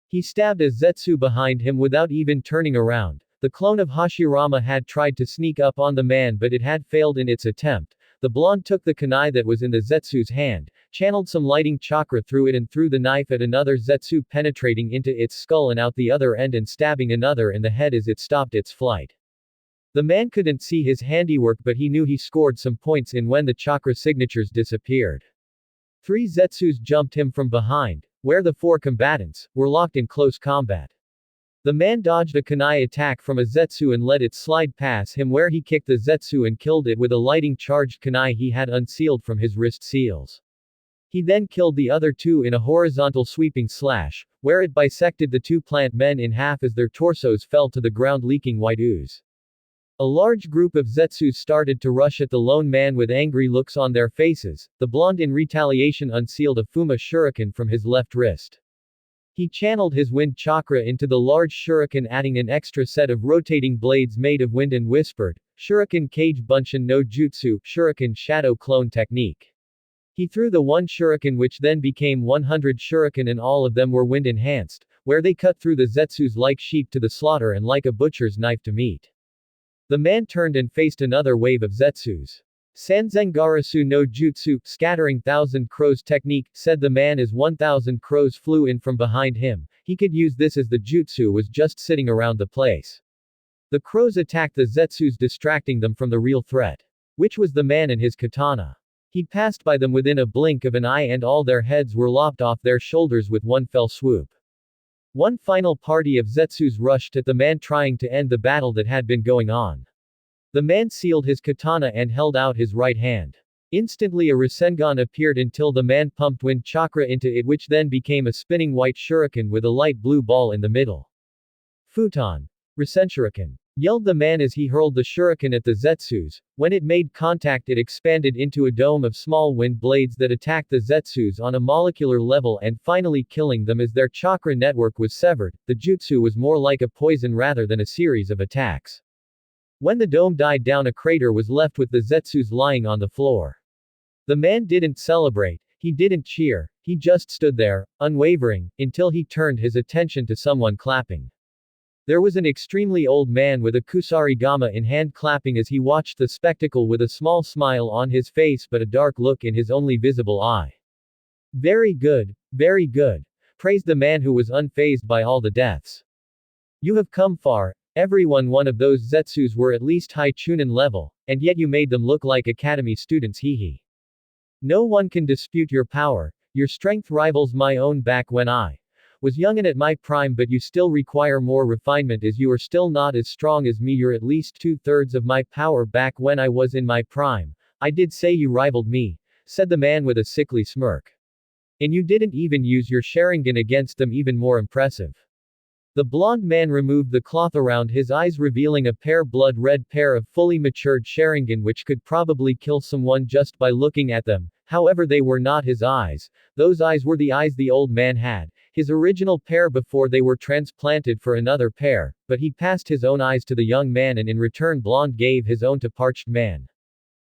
He stabbed a Zetsu behind him without even turning around. The clone of Hashirama had tried to sneak up on the man, but it had failed in its attempt. The blonde took the kunai that was in the Zetsu's hand, channeled some lighting chakra through it and threw the knife at another Zetsu, penetrating into its skull and out the other end and stabbing another in the head as it stopped its flight. The man couldn't see his handiwork, but he knew he scored some points in when the chakra signatures disappeared. 3 Zetsus jumped him from behind, where the 4 combatants were locked in close combat. The man dodged a kunai attack from a Zetsu and let it slide past him, where he kicked the Zetsu and killed it with a lighting charged kunai he had unsealed from his wrist seals. He then killed the other 2 in a horizontal sweeping slash, where it bisected the 2 plant men in half as their torsos fell to the ground leaking white ooze. A large group of Zetsus started to rush at the lone man with angry looks on their faces. The blonde in retaliation unsealed a Fuma shuriken from his left wrist. He channeled his wind chakra into the large shuriken, adding an extra set of rotating blades made of wind, and whispered, "Shuriken Kage Bunshin no Jutsu, Shuriken Shadow Clone Technique." He threw the 1 shuriken, which then became 100 shuriken, and all of them were wind enhanced, where they cut through the Zetsus like sheep to the slaughter and like a butcher's knife to meat. The man turned and faced another wave of Zetsus. Sanzengarasu no Jutsu, scattering 1,000 crows technique, said the man as 1,000 crows flew in from behind him. He could use this as the jutsu was just sitting around the place. The crows attacked the Zetsus, distracting them from the real threat, which was the man and his katana. He passed by them within a blink of an eye, and all their heads were lopped off their shoulders with one fell swoop. One final party of Zetsus rushed at the man, trying to end the battle that had been going on. The man sealed his katana and held out his right hand. Instantly a Rasengan appeared until the man pumped wind chakra into it, which then became a spinning white shuriken with a light blue ball in the middle. Futon. Rasenshuriken. Yelled the man as he hurled the shuriken at the Zetsus. When it made contact, it expanded into a dome of small wind blades that attacked the Zetsus on a molecular level and finally killing them as their chakra network was severed. The jutsu was more like a poison rather than a series of attacks. When the dome died down, a crater was left with the Zetsus lying on the floor. The man didn't celebrate, he didn't cheer, he just stood there, unwavering, until he turned his attention to someone clapping. There was an extremely old man with a kusarigama in hand clapping as he watched the spectacle with a small smile on his face but a dark look in his only visible eye. Very good, praised the man who was unfazed by all the deaths. You have come far, everyone. One of those Zetsus were at least high Chunin level, and yet you made them look like academy students, hehe. No one can dispute your power, your strength rivals my own back when I was young and at my prime, but you still require more refinement as you are still not as strong as me. You're at least 2/3 of my power back when I was in my prime. I did say you rivaled me, said the man with a sickly smirk. And you didn't even use your Sharingan against them, even more impressive. The blonde man removed the cloth around his eyes, revealing a blood-red pair of fully matured Sharingan which could probably kill someone just by looking at them. However, they were not his eyes. Those eyes were the eyes the old man had. His original pair before they were transplanted for another pair, but he passed his own eyes to the young man and in return blonde gave his own to parched man.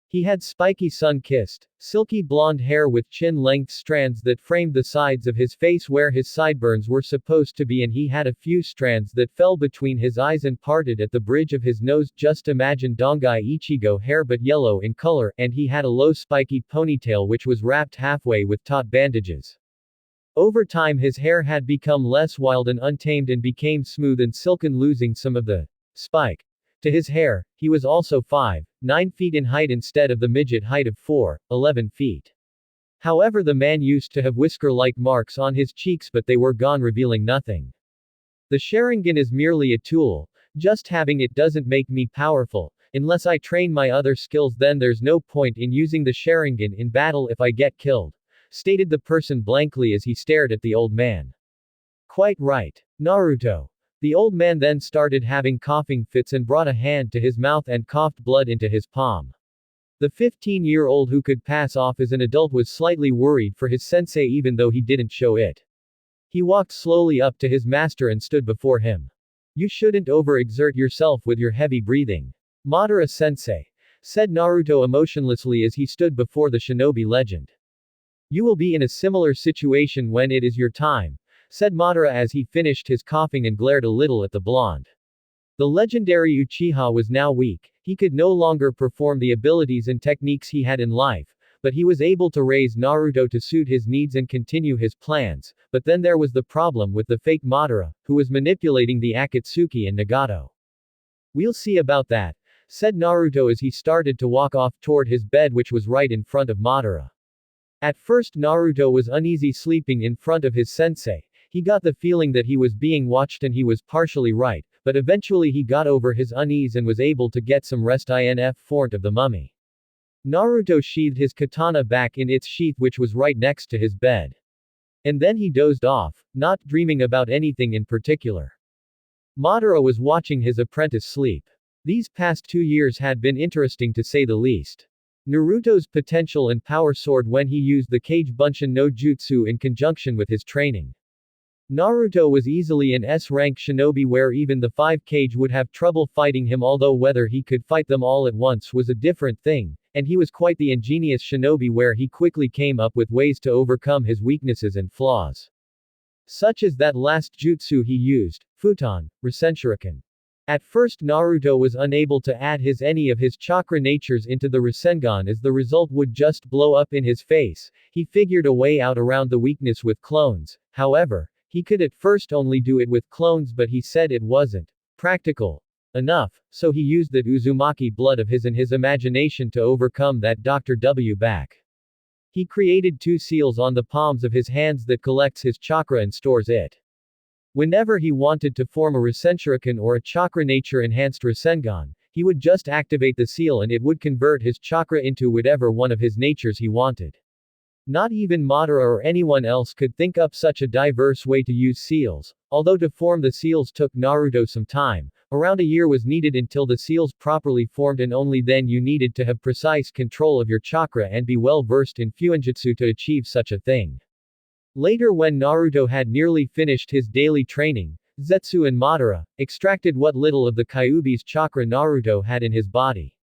He had spiky sun-kissed, silky blonde hair with chin-length strands that framed the sides of his face where his sideburns were supposed to be, and he had a few strands that fell between his eyes and parted at the bridge of his nose. Just imagine Dongai Ichigo hair but yellow in color, and he had a low spiky ponytail which was wrapped halfway with taut bandages. Over time his hair had become less wild and untamed and became smooth and silken, losing some of the spike to his hair. He was also 5'9" in height instead of the midget height of 4'11". However, the man used to have whisker-like marks on his cheeks, but they were gone, revealing nothing. The Sharingan is merely a tool. Just having it doesn't make me powerful. Unless I train my other skills, then there's no point in using the Sharingan in battle if I get killed, stated the person blankly as he stared at the old man. Quite right, Naruto. The old man then started having coughing fits and brought a hand to his mouth and coughed blood into his palm. The 15-year-old who could pass off as an adult was slightly worried for his sensei, even though he didn't show it. He walked slowly up to his master and stood before him. You shouldn't overexert yourself with your heavy breathing, Madara-sensei, said Naruto emotionlessly as he stood before the shinobi legend. You will be in a similar situation when it is your time, said Madara as he finished his coughing and glared a little at the blonde. The legendary Uchiha was now weak. He could no longer perform the abilities and techniques he had in life, but he was able to raise Naruto to suit his needs and continue his plans. But then there was the problem with the fake Madara, who was manipulating the Akatsuki and Nagato. We'll see about that, said Naruto as he started to walk off toward his bed, which was right in front of Madara. At first Naruto was uneasy sleeping in front of his sensei. He got the feeling that he was being watched, and he was partially right, but eventually he got over his unease and was able to get some rest in front of the mummy. Naruto sheathed his katana back in its sheath, which was right next to his bed. And then he dozed off, not dreaming about anything in particular. Madara was watching his apprentice sleep. These past 2 years had been interesting to say the least. Naruto's potential and power soared when he used the Kage Bunshin no Jutsu in conjunction with his training. Naruto was easily an S-rank shinobi where even the 5 Kage would have trouble fighting him, although whether he could fight them all at once was a different thing, and he was quite the ingenious shinobi where he quickly came up with ways to overcome his weaknesses and flaws. Such as that last jutsu he used, Futon, Rasenshuriken. At first Naruto was unable to add any of his chakra natures into the Rasengan as the result would just blow up in his face. He figured a way out around the weakness with clones. However, he could at first only do it with clones, but he said it wasn't practical enough, so he used that Uzumaki blood of his and his imagination to overcome that Dr. W back. He created 2 seals on the palms of his hands that collects his chakra and stores it. Whenever he wanted to form a Rasenshuriken or a chakra nature enhanced Rasengan, He would just activate the seal and it would convert his chakra into whatever one of his natures he wanted. Not even Madara or anyone else could think up such a diverse way to use seals, although to form the seals took Naruto some time. Around a year was needed until the seals properly formed, and only then you needed to have precise control of your chakra and be well versed in Fuinjutsu to achieve such a thing. Later, when Naruto had nearly finished his daily training, Zetsu and Madara extracted what little of the Kyuubi's chakra Naruto had in his body.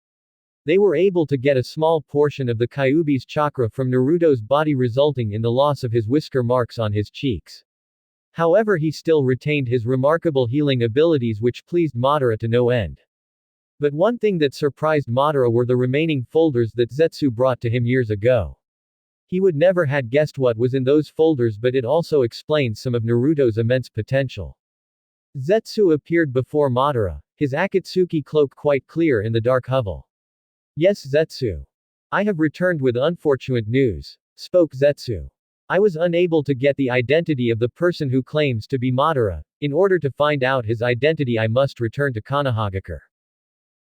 They were able to get a small portion of the Kyuubi's chakra from Naruto's body, resulting in the loss of his whisker marks on his cheeks. However, he still retained his remarkable healing abilities, which pleased Madara to no end. But one thing that surprised Madara were the remaining folders that Zetsu brought to him years ago. He would never had guessed what was in those folders, but it also explains some of Naruto's immense potential. Zetsu appeared before Madara, his Akatsuki cloak quite clear in the dark hovel. Yes, Zetsu. I have returned with unfortunate news, spoke Zetsu. I was unable to get the identity of the person who claims to be Madara. In order to find out his identity, I must return to Konohagakure.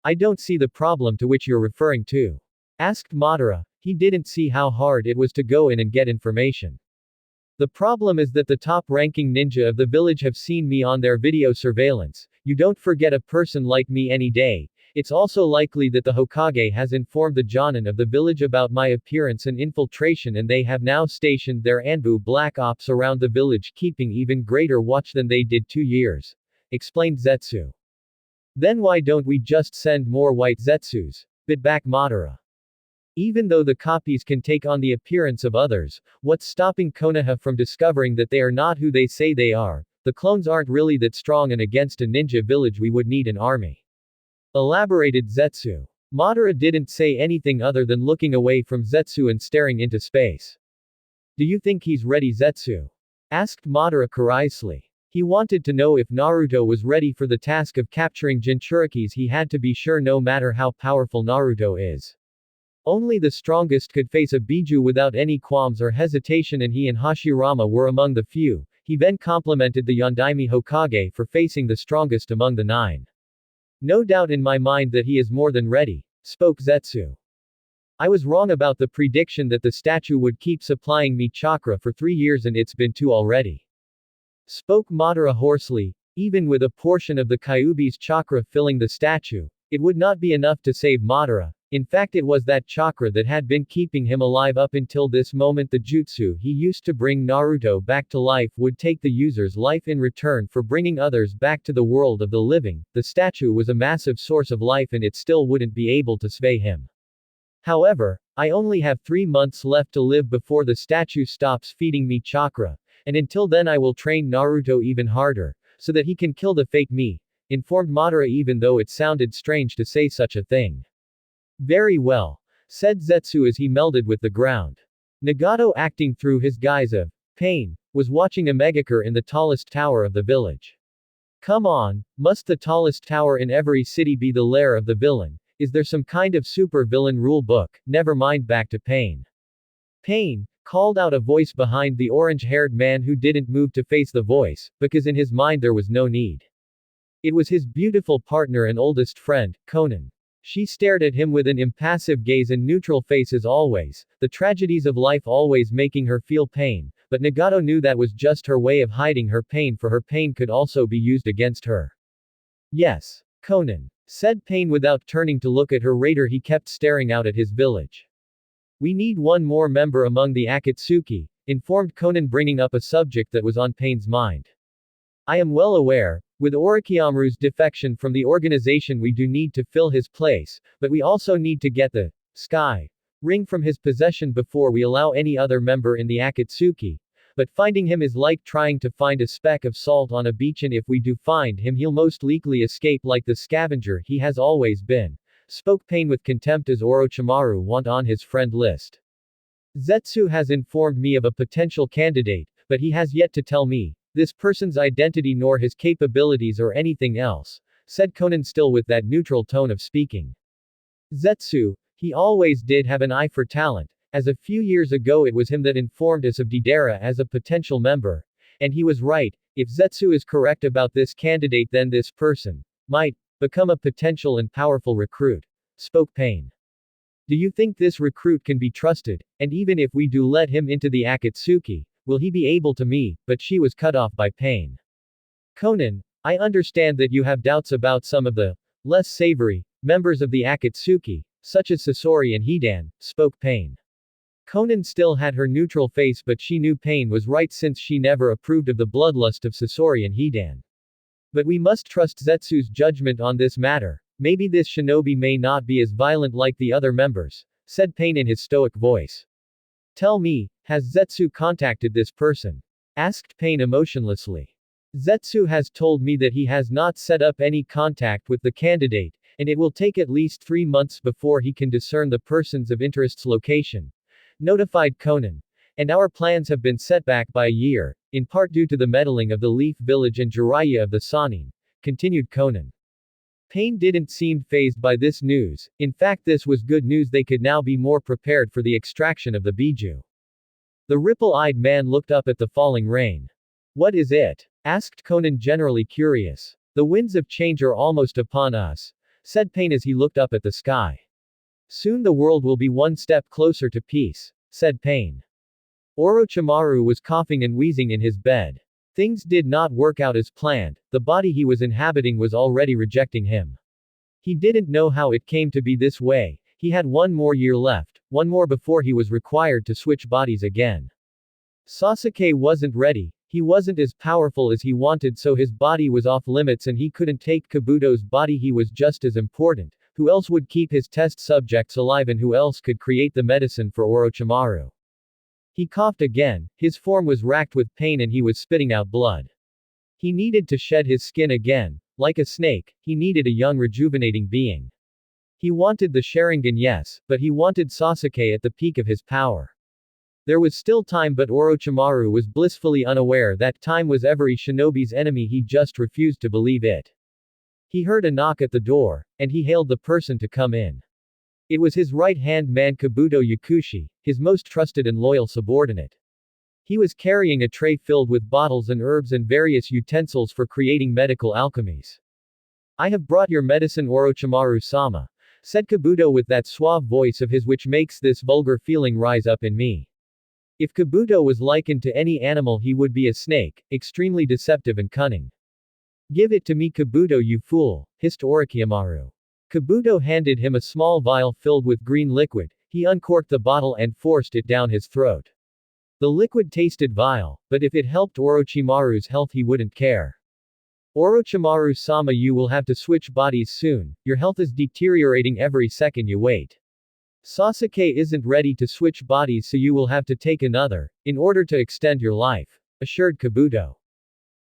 I don't see the problem to which you're referring to, asked Madara. He didn't see how hard it was to go in and get information. The problem is that the top-ranking ninja of the village have seen me on their video surveillance. You don't forget a person like me any day. It's also likely that the Hokage has informed the Jonin of the village about my appearance and infiltration, and they have now stationed their Anbu Black Ops around the village, keeping even greater watch than they did 2 years, explained Zetsu. Then why don't we just send more white Zetsus? Bit back Madara. Even though the copies can take on the appearance of others, what's stopping Konoha from discovering that they are not who they say they are? The clones aren't really that strong, and against a ninja village we would need an army, elaborated Zetsu. Madara didn't say anything other than looking away from Zetsu and staring into space. Do you think he's ready, Zetsu? Asked Madara curiously. He wanted to know if Naruto was ready for the task of capturing Jinchurikis. He had to be sure, no matter how powerful Naruto is. Only the strongest could face a Biju without any qualms or hesitation, and he and Hashirama were among the few. He then complimented the Yondaime Hokage for facing the strongest among the 9. No doubt in my mind that he is more than ready, spoke Zetsu. I was wrong about the prediction that the statue would keep supplying me chakra for 3 years, and it's been 2 already, spoke Madara hoarsely. Even with a portion of the Kyuubi's chakra filling the statue, it would not be enough to save Madara. In fact, it was that chakra that had been keeping him alive up until this moment. The jutsu he used to bring Naruto back to life would take the user's life in return for bringing others back to the world of the living. The statue was a massive source of life, and it still wouldn't be able to sway him. However, I only have 3 months left to live before the statue stops feeding me chakra, and until then I will train Naruto even harder, so that he can kill the fake me, informed Madara, even though it sounded strange to say such a thing. Very well, said Zetsu as he melded with the ground. Nagato, acting through his guise of pain, was watching Omegakure in the tallest tower of the village. Come on, must the tallest tower in every city be the lair of the villain? Is there some kind of super villain rule book? Never mind, back to Pain. Pain, called out a voice behind the orange-haired man, who didn't move to face the voice, because in his mind there was no need. It was his beautiful partner and oldest friend, Konan. She stared at him with an impassive gaze and neutral face as always, the tragedies of life always making her feel pain, but Nagato knew that was just her way of hiding her pain, for her pain could also be used against her. Yes, Konan, said Pain without turning to look at her raider. He kept staring out at his village. We need one more member among the Akatsuki, informed Konan, bringing up a subject that was on Pain's mind. I am well aware, with Orochimaru's defection from the organization we do need to fill his place, but we also need to get the sky ring from his possession before we allow any other member in the Akatsuki. But finding him is like trying to find a speck of salt on a beach, and if we do find him he'll most likely escape like the scavenger he has always been, spoke Pain with contempt as Orochimaru went on his friend list. Zetsu has informed me of a potential candidate, but he has yet to tell me this person's identity nor his capabilities or anything else, said Konan, still with that neutral tone of speaking. Zetsu, he always did have an eye for talent, as a few years ago it was him that informed us of Deidara as a potential member. And he was right. If Zetsu is correct about this candidate, then this person might become a potential and powerful recruit, spoke Pain. Do you think this recruit can be trusted, and even if we do let him into the Akatsuki, will he be able to me? But she was cut off by Pain. Konan, I understand that you have doubts about some of the less savory members of the Akatsuki, such as Sasori and Hidan, spoke Pain. Konan still had her neutral face, but she knew Pain was right since she never approved of the bloodlust of Sasori and Hidan. But we must trust Zetsu's judgment on this matter. Maybe this shinobi may not be as violent like the other members, said Pain in his stoic voice. Tell me, has Zetsu contacted this person? Asked Pain emotionlessly. Zetsu has told me that he has not set up any contact with the candidate, and it will take at least 3 months before he can discern the persons of interest's location, notified Konan. And our plans have been set back by a year, in part due to the meddling of the Leaf Village and Jiraiya of the Sannin, continued Konan. Pain didn't seem fazed by this news. In fact, this was good news. They could now be more prepared for the extraction of the Biju. The ripple-eyed man looked up at the falling rain. What is it? Asked Konan, generally curious. The winds of change are almost upon us, said Pain as he looked up at the sky. Soon the world will be one step closer to peace, said Pain. Orochimaru was coughing and wheezing in his bed. Things did not work out as planned. The body he was inhabiting was already rejecting him. He didn't know how it came to be this way. He had 1 more year left, 1 more before he was required to switch bodies again. Sasuke wasn't ready. He wasn't as powerful as he wanted, so his body was off limits and he couldn't take Kabuto's body. He was just as important. Who else would keep his test subjects alive, and who else could create the medicine for Orochimaru? He coughed again, his form was racked with pain and he was spitting out blood. He needed to shed his skin again. Like a snake, he needed a young rejuvenating being. He wanted the Sharingan, yes, but he wanted Sasuke at the peak of his power. There was still time, but Orochimaru was blissfully unaware that time was every shinobi's enemy. He just refused to believe it. He heard a knock at the door, and he hailed the person to come in. It was his right-hand man Kabuto Yakushi, his most trusted and loyal subordinate. He was carrying a tray filled with bottles and herbs and various utensils for creating medical alchemies. I have brought your medicine, Orochimaru-sama, said Kabuto with that suave voice of his which makes this vulgar feeling rise up in me. If Kabuto was likened to any animal, he would be a snake, extremely deceptive and cunning. Give it to me, Kabuto, you fool, hissed Orochimaru. Kabuto handed him a small vial filled with green liquid. He uncorked the bottle and forced it down his throat. The liquid tasted vile, but if it helped Orochimaru's health he wouldn't care. Orochimaru-sama, you will have to switch bodies soon. Your health is deteriorating every second you wait. Sasuke isn't ready to switch bodies, so you will have to take another, in order to extend your life, assured Kabuto.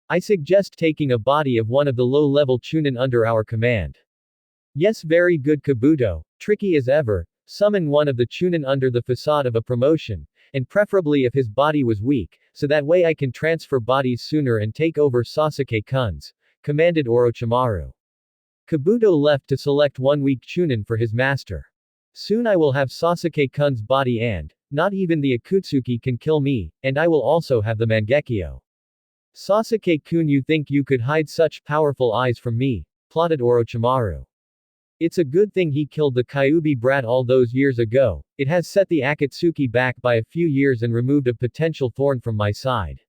I suggest taking a body of one of the low-level Chunin under our command. Yes, very good, Kabuto. Tricky as ever. Summon one of the Chunin under the facade of a promotion, and preferably if his body was weak, so that way I can transfer bodies sooner and take over Sasuke-kun's, commanded Orochimaru. Kabuto left to select one weak Chunin for his master. Soon I will have Sasuke-kun's body and, not even the Akatsuki can kill me, and I will also have the Mangekyo. Sasuke-kun, you think you could hide such powerful eyes from me? Plotted Orochimaru. It's a good thing he killed the Kyuubi brat all those years ago. It has set the Akatsuki back by a few years and removed a potential thorn from my side.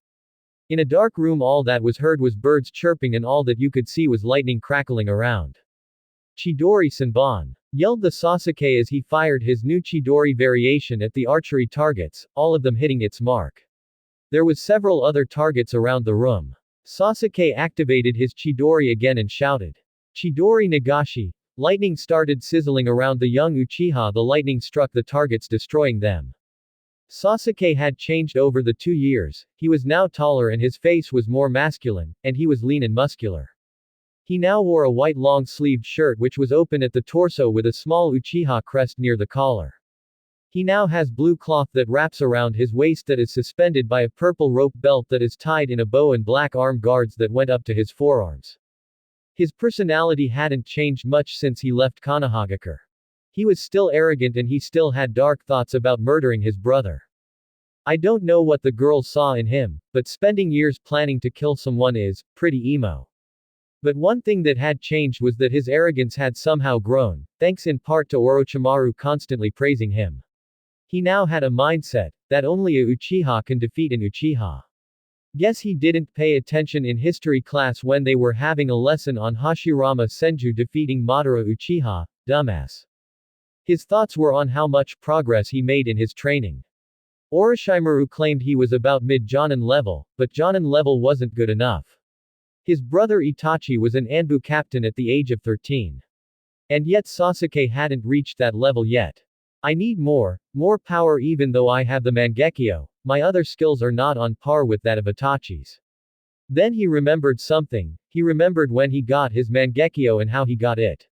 In a dark room, all that was heard was birds chirping, and all that you could see was lightning crackling around. Chidori Senbon! Yelled the Sasuke as he fired his new Chidori variation at the archery targets, all of them hitting its mark. There was several other targets around the room. Sasuke activated his Chidori again and shouted, Chidori Nagashi! Lightning started sizzling around the young Uchiha. The lightning struck the targets, destroying them. Sasuke had changed over the 2 years. He was now taller and his face was more masculine, and he was lean and muscular. He now wore a white long-sleeved shirt which was open at the torso with a small Uchiha crest near the collar. He now has blue cloth that wraps around his waist that is suspended by a purple rope belt that is tied in a bow and black arm guards that went up to his forearms. His personality hadn't changed much since he left Konohagakure. He was still arrogant and he still had dark thoughts about murdering his brother. I don't know what the girls saw in him, but spending years planning to kill someone is pretty emo. But one thing that had changed was that his arrogance had somehow grown, thanks in part to Orochimaru constantly praising him. He now had a mindset that only a Uchiha can defeat an Uchiha. Guess he didn't pay attention in history class when they were having a lesson on Hashirama Senju defeating Madara Uchiha, dumbass. His thoughts were on how much progress he made in his training. Orochimaru claimed he was about mid-Jonin level, but Jonin level wasn't good enough. His brother Itachi was an Anbu captain at the age of 13. And yet Sasuke hadn't reached that level yet. I need more power even though I have the Mangekyo, my other skills are not on par with that of Itachi's. Then he remembered something, he remembered when he got his Mangekyo and how he got it.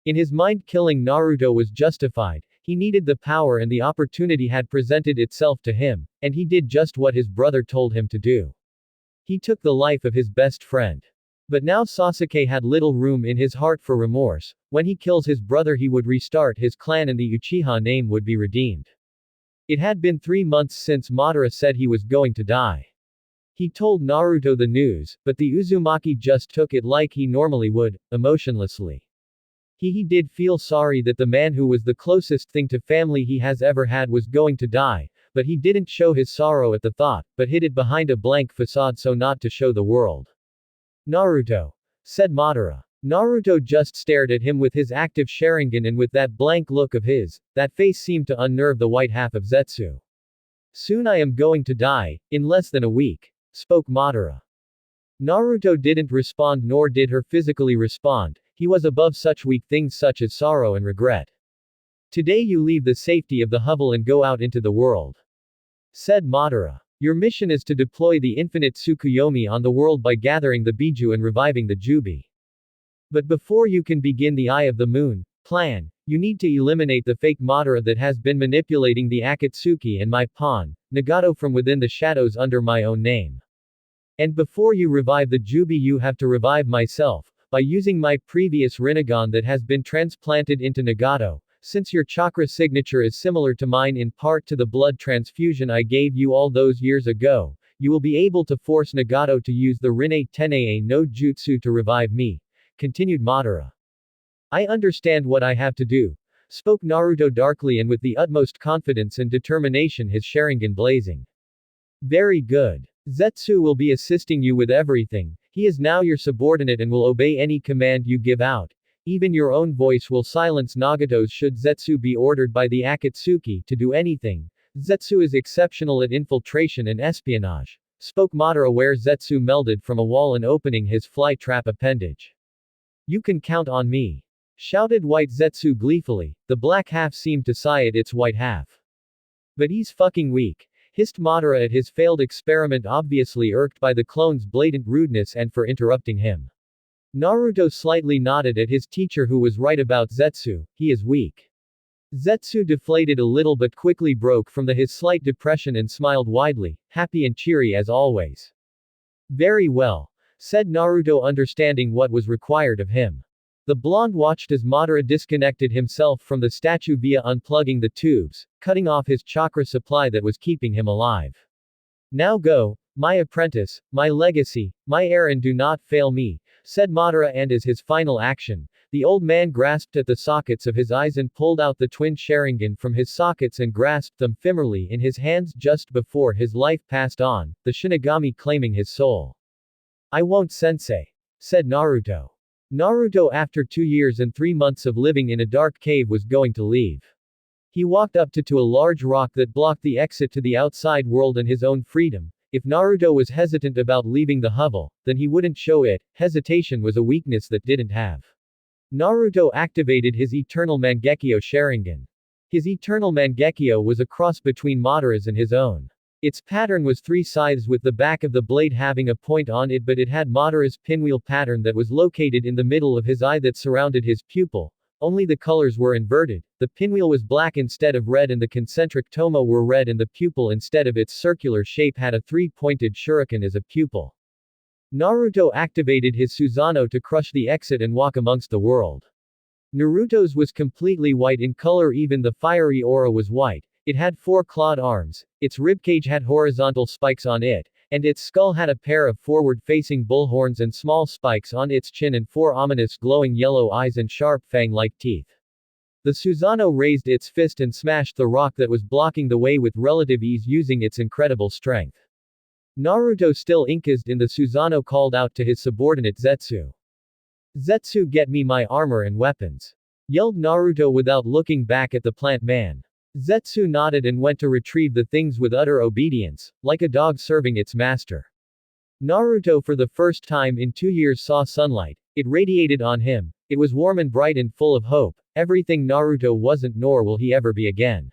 In his mind killing Naruto was justified, he needed the power and the opportunity had presented itself to him, and he did just what his brother told him to do. He took the life of his best friend. But now Sasuke had little room in his heart for remorse. When he kills his brother he would restart his clan and the Uchiha name would be redeemed. It had been 3 months since Madara said he was going to die. He told Naruto the news, but the Uzumaki just took it like he normally would, emotionlessly. He did feel sorry that the man who was the closest thing to family he has ever had was going to die, but he didn't show his sorrow at the thought, but hid it behind a blank facade so not to show the world. Naruto, said Madara. Naruto just stared at him with his active Sharingan and with that blank look of his, that face seemed to unnerve the white half of Zetsu. Soon I am going to die, in less than a week, spoke Madara. Naruto didn't respond nor did her physically respond, he was above such weak things such as sorrow and regret. Today you leave the safety of the hovel and go out into the world, said Madara. Your mission is to deploy the infinite Tsukuyomi on the world by gathering the Biju and reviving the Jubi. But before you can begin the Eye of the Moon plan, you need to eliminate the fake Madara that has been manipulating the Akatsuki and my pawn, Nagato from within the shadows under my own name. And before you revive the Jubi you have to revive myself, by using my previous Rinnegan that has been transplanted into Nagato. Since your chakra signature is similar to mine in part to the blood transfusion I gave you all those years ago, you will be able to force Nagato to use the Rinne Tenei no Jutsu to revive me, continued Madara. I understand what I have to do, spoke Naruto darkly and with the utmost confidence and determination, his Sharingan blazing. Very good. Zetsu will be assisting you with everything, he is now your subordinate and will obey any command you give out. Even your own voice will silence Nagato's should Zetsu be ordered by the Akatsuki to do anything. Zetsu is exceptional at infiltration and espionage, spoke Madara where Zetsu melded from a wall and opening his fly trap appendage. You can count on me, shouted White Zetsu gleefully, the black half seemed to sigh at its white half. But he's fucking weak, hissed Madara at his failed experiment obviously irked by the clone's blatant rudeness and for interrupting him. Naruto slightly nodded at his teacher who was right about Zetsu, he is weak. Zetsu deflated a little but quickly broke from his slight depression and smiled widely, happy and cheery as always. Very well, said Naruto understanding what was required of him. The blonde watched as Madara disconnected himself from the statue via unplugging the tubes, cutting off his chakra supply that was keeping him alive. Now go, my apprentice, my legacy, my heir and do not fail me, said Madara and as his final action, the old man grasped at the sockets of his eyes and pulled out the twin Sharingan from his sockets and grasped them firmly in his hands just before his life passed on, the Shinigami claiming his soul. I won't sensei, said Naruto. Naruto after 2 years and 3 months of living in a dark cave was going to leave. He walked up to a large rock that blocked the exit to the outside world and his own freedom. If Naruto was hesitant about leaving the hovel, then he wouldn't show it, hesitation was a weakness that didn't have. Naruto activated his Eternal Mangekyo Sharingan. His Eternal Mangekyo was a cross between Madara's and his own. Its pattern was 3 scythes with the back of the blade having a point on it but it had Madara's pinwheel pattern that was located in the middle of his eye that surrounded his pupil. Only the colors were inverted, the pinwheel was black instead of red and the concentric tomo were red and the pupil instead of its circular shape had a 3-pointed shuriken as a pupil. Naruto activated his Susanoo to crush the exit and walk amongst the world. Naruto's was completely white in color even the fiery aura was white, it had 4 clawed arms, its ribcage had horizontal spikes on it, And its skull had a pair of forward-facing bullhorns and small spikes on its chin and 4 ominous glowing yellow eyes and sharp fang-like teeth. The Susanoo raised its fist and smashed the rock that was blocking the way with relative ease using its incredible strength. Naruto, still incased in the Susanoo, called out to his subordinate Zetsu. "Zetsu, get me my armor and weapons," yelled Naruto without looking back at the plant man. Zetsu nodded and went to retrieve the things with utter obedience, like a dog serving its master. Naruto, for the first time in 2 years, saw sunlight. It radiated on him. It was warm and bright and full of hope, everything Naruto wasn't nor will he ever be again.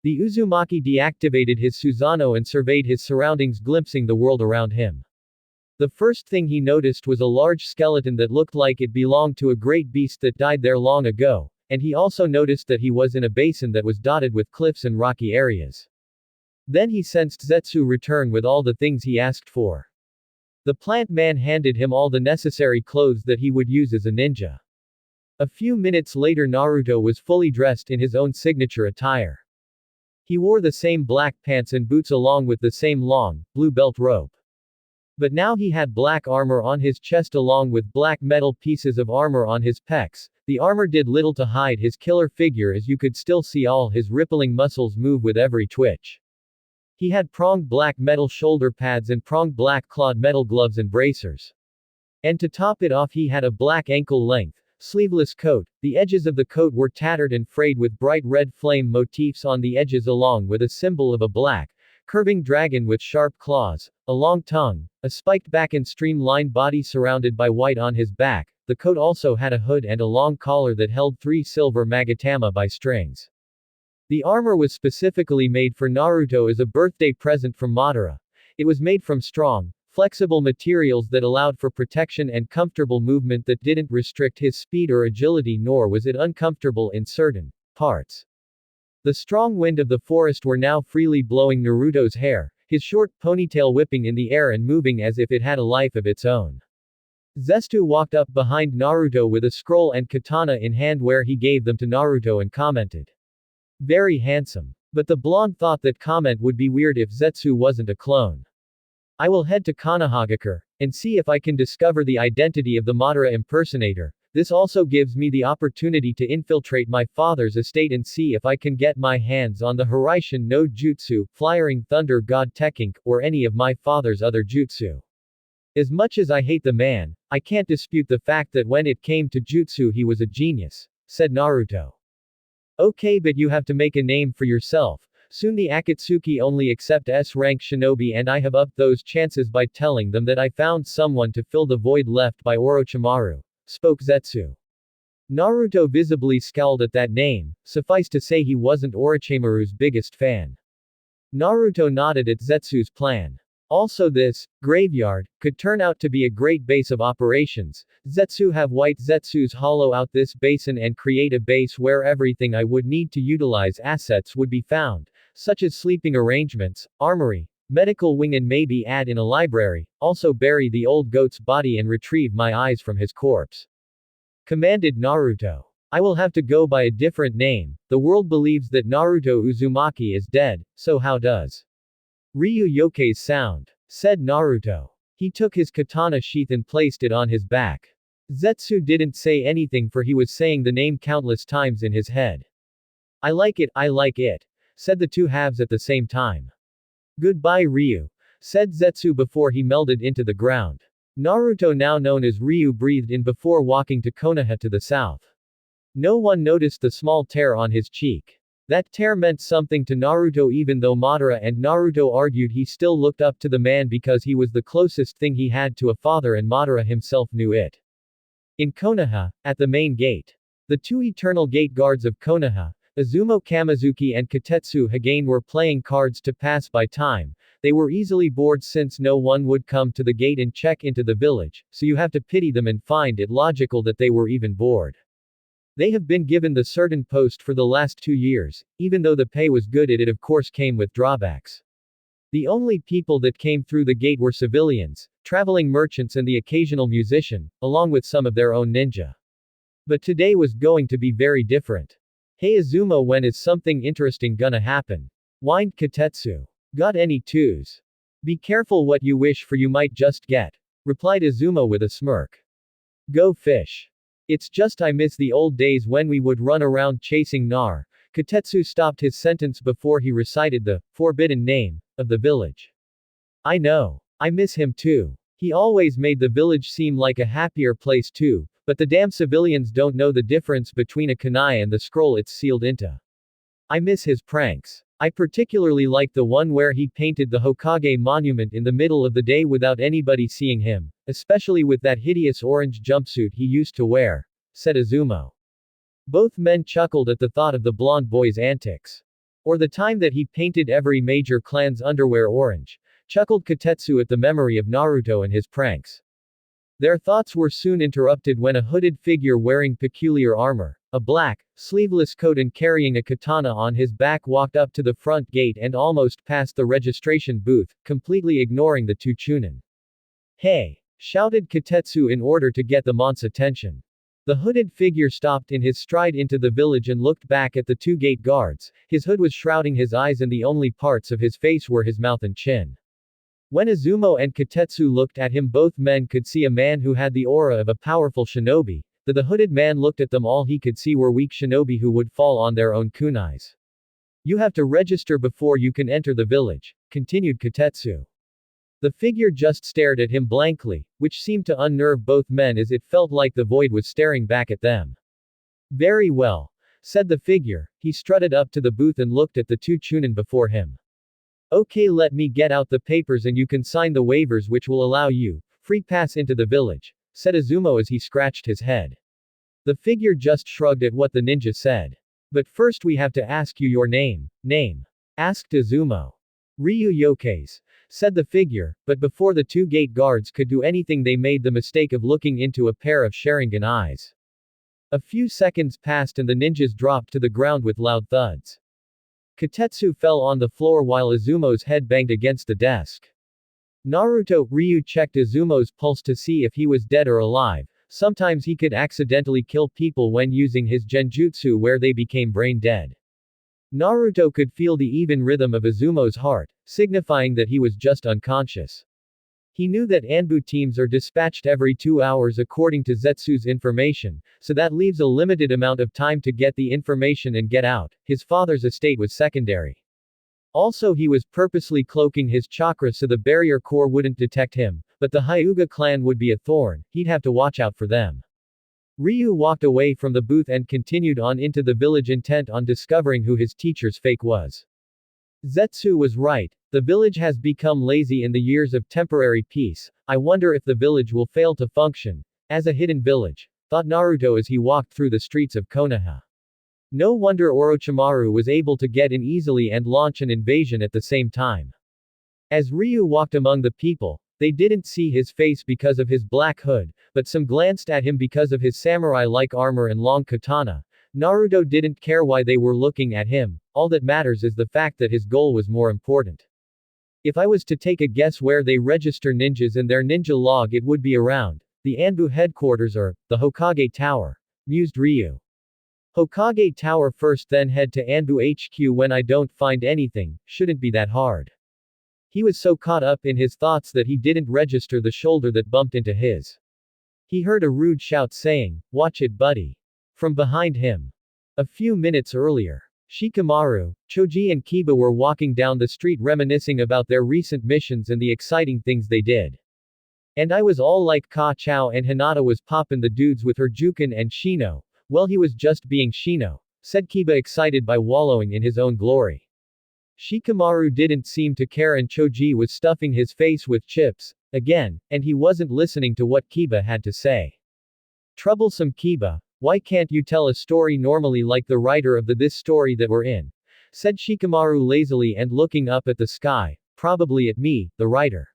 The Uzumaki deactivated his Susanoo and surveyed his surroundings, glimpsing the world around him. The first thing he noticed was a large skeleton that looked like it belonged to a great beast that died there long ago, and he also noticed that he was in a basin that was dotted with cliffs and rocky areas. Then he sensed Zetsu return with all the things he asked for. The plant man handed him all the necessary clothes that he would use as a ninja. A few minutes later, Naruto was fully dressed in his own signature attire. He wore the same black pants and boots along with the same long, blue belt rope. But now he had black armor on his chest along with black metal pieces of armor on his pecs. The armor did little to hide his killer figure, as you could still see all his rippling muscles move with every twitch. He had pronged black metal shoulder pads and pronged black clawed metal gloves and bracers. And to top it off, he had a black ankle-length, sleeveless coat. The edges of the coat were tattered and frayed with bright red flame motifs on the edges, along with a symbol of a black, curving dragon with sharp claws, a long tongue, a spiked back and streamlined body surrounded by white on his back. The coat also had a hood and a long collar that held 3 silver magatama by strings. The armor was specifically made for Naruto as a birthday present from Madara. It was made from strong, flexible materials that allowed for protection and comfortable movement that didn't restrict his speed or agility, nor was it uncomfortable in certain parts. The strong wind of the forest were now freely blowing Naruto's hair, his short ponytail whipping in the air and moving as if it had a life of its own. Zetsu walked up behind Naruto with a scroll and katana in hand, where he gave them to Naruto and commented, "Very handsome." But the blonde thought that comment would be weird if Zetsu wasn't a clone. "I will head to Konohagakure and see if I can discover the identity of the Madara impersonator. This also gives me the opportunity to infiltrate my father's estate and see if I can get my hands on the Hiraishin no Jutsu, Flying Thunder God Tekink, or any of my father's other jutsu. As much as I hate the man, I can't dispute the fact that when it came to jutsu he was a genius," said Naruto. "Okay, but you have to make a name for yourself. Soon the Akatsuki only accept S-rank shinobi, and I have upped those chances by telling them that I found someone to fill the void left by Orochimaru," spoke Zetsu. Naruto visibly scowled at that name. Suffice to say, he wasn't Orochimaru's biggest fan. Naruto nodded at Zetsu's plan. Also, this graveyard could turn out to be a great base of operations. Zetsu have white Zetsu's hollow out this basin and create a base where everything I would need to utilize assets would be found, such as sleeping arrangements, armory, medical wing, and maybe add in a library. Also bury the old goat's body and retrieve my eyes from his corpse," commanded Naruto. "I will have to go by a different name. The world believes that Naruto Uzumaki is dead, so how does Ryu Yokkei's sound?" said Naruto. He took his katana sheath and placed it on his back. Zetsu didn't say anything, for he was saying the name countless times in his head. I like it, said the two halves at the same time. "Goodbye, Ryu," said Zetsu before he melded into the ground. Naruto, now known as Ryu, breathed in before walking to Konoha to the south. No one noticed the small tear on his cheek. That tear meant something to Naruto, even though Madara and Naruto argued he still looked up to the man because he was the closest thing he had to a father, and Madara himself knew it. In Konoha, at the main gate, the two eternal gate guards of Konoha, Izumo Kamizuki and Katetsu Hagane, were playing cards to pass by time. They were easily bored since no one would come to the gate and check into the village, so you have to pity them and find it logical that they were even bored. They have been given the certain post for the last 2 years. Even though the pay was good, it of course came with drawbacks. The only people that came through the gate were civilians, traveling merchants, and the occasional musician, along with some of their own ninja. But today was going to be very different. "Hey Izumo, when is something interesting gonna happen?" whined Katetsu. "Got any twos?" Be careful what you wish for, you might just get, replied Azuma with a smirk. Go fish. It's just I miss the old days when we would run around chasing Nar. Kotetsu stopped his sentence before he recited the forbidden name of the village. I know. I miss him too. He always made the village seem like a happier place too, but the damn civilians don't know the difference between a kunai and the scroll it's sealed into. I miss his pranks. I particularly like the one where he painted the Hokage monument in the middle of the day without anybody seeing him, especially with that hideous orange jumpsuit he used to wear, said Azuma. Both men chuckled at the thought of the blonde boy's antics. Or the time that he painted every major clan's underwear orange, chuckled Kotetsu at the memory of Naruto and his pranks. Their thoughts were soon interrupted when a hooded figure wearing peculiar armor, a black, sleeveless coat and carrying a katana on his back walked up to the front gate and almost passed the registration booth, completely ignoring the two chunin. Hey! Shouted Kotetsu in order to get the mon's attention. The hooded figure stopped in his stride into the village and looked back at the two gate guards. His hood was shrouding his eyes and the only parts of his face were his mouth and chin. When Azuma and Kotetsu looked at him, both men could see a man who had the aura of a powerful shinobi. The hooded man looked at them, all he could see were weak shinobi who would fall on their own kunais. You have to register before you can enter the village, continued Kotetsu. The figure just stared at him blankly, which seemed to unnerve both men as it felt like the void was staring back at them. Very well, said the figure. He strutted up to the booth and looked at the two chunin before him. Okay, let me get out the papers and you can sign the waivers which will allow you free pass into the village, said Azuma as he scratched his head. The figure just shrugged at what the ninja said. But first we have to ask you your name. Name? Asked Azuma. Ryu Yokeis, said the figure, but before the two gate guards could do anything they made the mistake of looking into a pair of Sharingan eyes. A few seconds passed and the ninjas dropped to the ground with loud thuds. Kotetsu fell on the floor while Azumo's head banged against the desk. Naruto, Ryu checked Azumo's pulse to see if he was dead or alive. Sometimes he could accidentally kill people when using his genjutsu where they became brain dead. Naruto could feel the even rhythm of Azumo's heart, signifying that he was just unconscious. He knew that Anbu teams are dispatched every 2 hours according to Zetsu's information, so that leaves a limited amount of time to get the information and get out. His father's estate was secondary. Also, he was purposely cloaking his chakra so the barrier core wouldn't detect him, but the Hyuga clan would be a thorn, he'd have to watch out for them. Ryu walked away from the booth and continued on into the village intent on discovering who his teacher's fake was. Zetsu was right, the village has become lazy in the years of temporary peace. I wonder if the village will fail to function as a hidden village, thought Naruto as he walked through the streets of Konoha. No wonder Orochimaru was able to get in easily and launch an invasion at the same time. As Ryu walked among the people, they didn't see his face because of his black hood, but some glanced at him because of his samurai-like armor and long katana. Naruto didn't care why they were looking at him, all that matters is the fact that his goal was more important. If I was to take a guess where they register ninjas and their ninja log, it would be around the Anbu headquarters or the Hokage Tower, mused Ryu. Hokage Tower first, then head to Anbu HQ. When I don't find anything, shouldn't be that hard. He was so caught up in his thoughts that he didn't register the shoulder that bumped into his. He heard a rude shout saying, "Watch it, buddy," from behind him. A few minutes earlier, Shikamaru, Choji and Kiba were walking down the street reminiscing about their recent missions and the exciting things they did. And I was all like Ka Chao and Hinata was poppin' the dudes with her Jukin and Shino. Well, he was just being Shino, said Kiba, excited by wallowing in his own glory. Shikamaru didn't seem to care and Choji was stuffing his face with chips, again, and he wasn't listening to what Kiba had to say. Troublesome Kiba, why can't you tell a story normally like the writer of this story that we're in? Said Shikamaru lazily and looking up at the sky, probably at me, the writer.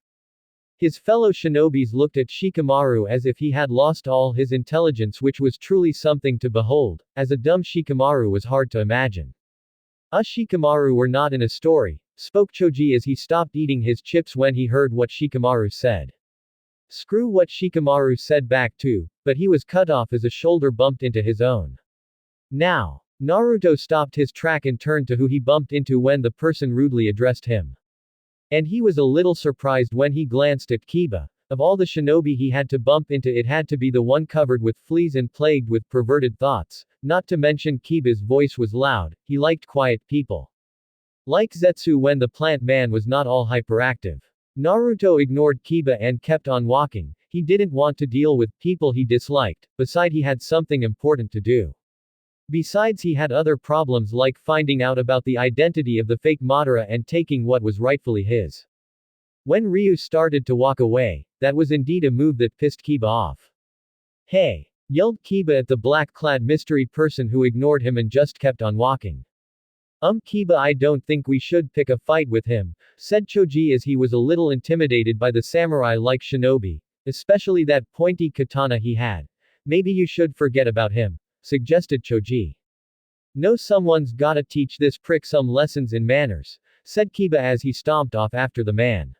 His fellow shinobis looked at Shikamaru as if he had lost all his intelligence, which was truly something to behold, as a dumb Shikamaru was hard to imagine. Us Shikamaru were not in a story, spoke Choji as he stopped eating his chips when he heard what Shikamaru said. Screw what Shikamaru said back too, but he was cut off as a shoulder bumped into his own. Now, Naruto stopped his track and turned to who he bumped into when the person rudely addressed him. And he was a little surprised when he glanced at Kiba. Of all the shinobi he had to bump into, it had to be the one covered with fleas and plagued with perverted thoughts. Not to mention Kiba's voice was loud, he liked quiet people. Like Zetsu when the plant man was not all hyperactive. Naruto ignored Kiba and kept on walking. He didn't want to deal with people he disliked, besides he had something important to do. Besides he had other problems like finding out about the identity of the fake Madara and taking what was rightfully his. When Ryu started to walk away, that was indeed a move that pissed Kiba off. Hey! Yelled Kiba at the black-clad mystery person who ignored him and just kept on walking. Kiba, I don't think we should pick a fight with him, said Choji as he was a little intimidated by the samurai-like shinobi, especially that pointy katana he had. Maybe you should forget about him, suggested Choji. No, someone's gotta teach this prick some lessons in manners, said Kiba as he stomped off after the man.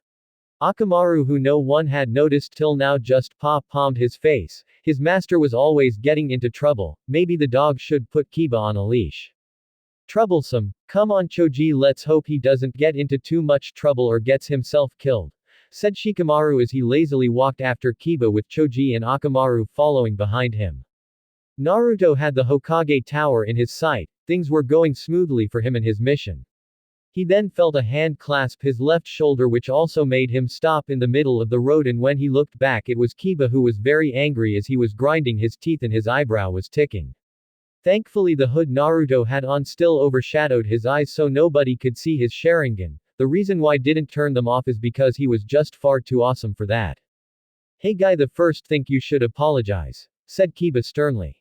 Akamaru, who no one had noticed till now, just palmed his face. His master was always getting into trouble, maybe the dog should put Kiba on a leash. Troublesome, come on Choji, let's hope he doesn't get into too much trouble or gets himself killed, said Shikamaru as he lazily walked after Kiba with Choji and Akamaru following behind him. Naruto had the Hokage Tower in his sight, things were going smoothly for him and his mission. He then felt a hand clasp his left shoulder which also made him stop in the middle of the road, and when he looked back it was Kiba who was very angry as he was grinding his teeth and his eyebrow was ticking. Thankfully the hood Naruto had on still overshadowed his eyes so nobody could see his Sharingan. The reason why didn't turn them off is because he was just far too awesome for that. Hey guy, the first think you should apologize, said Kiba sternly.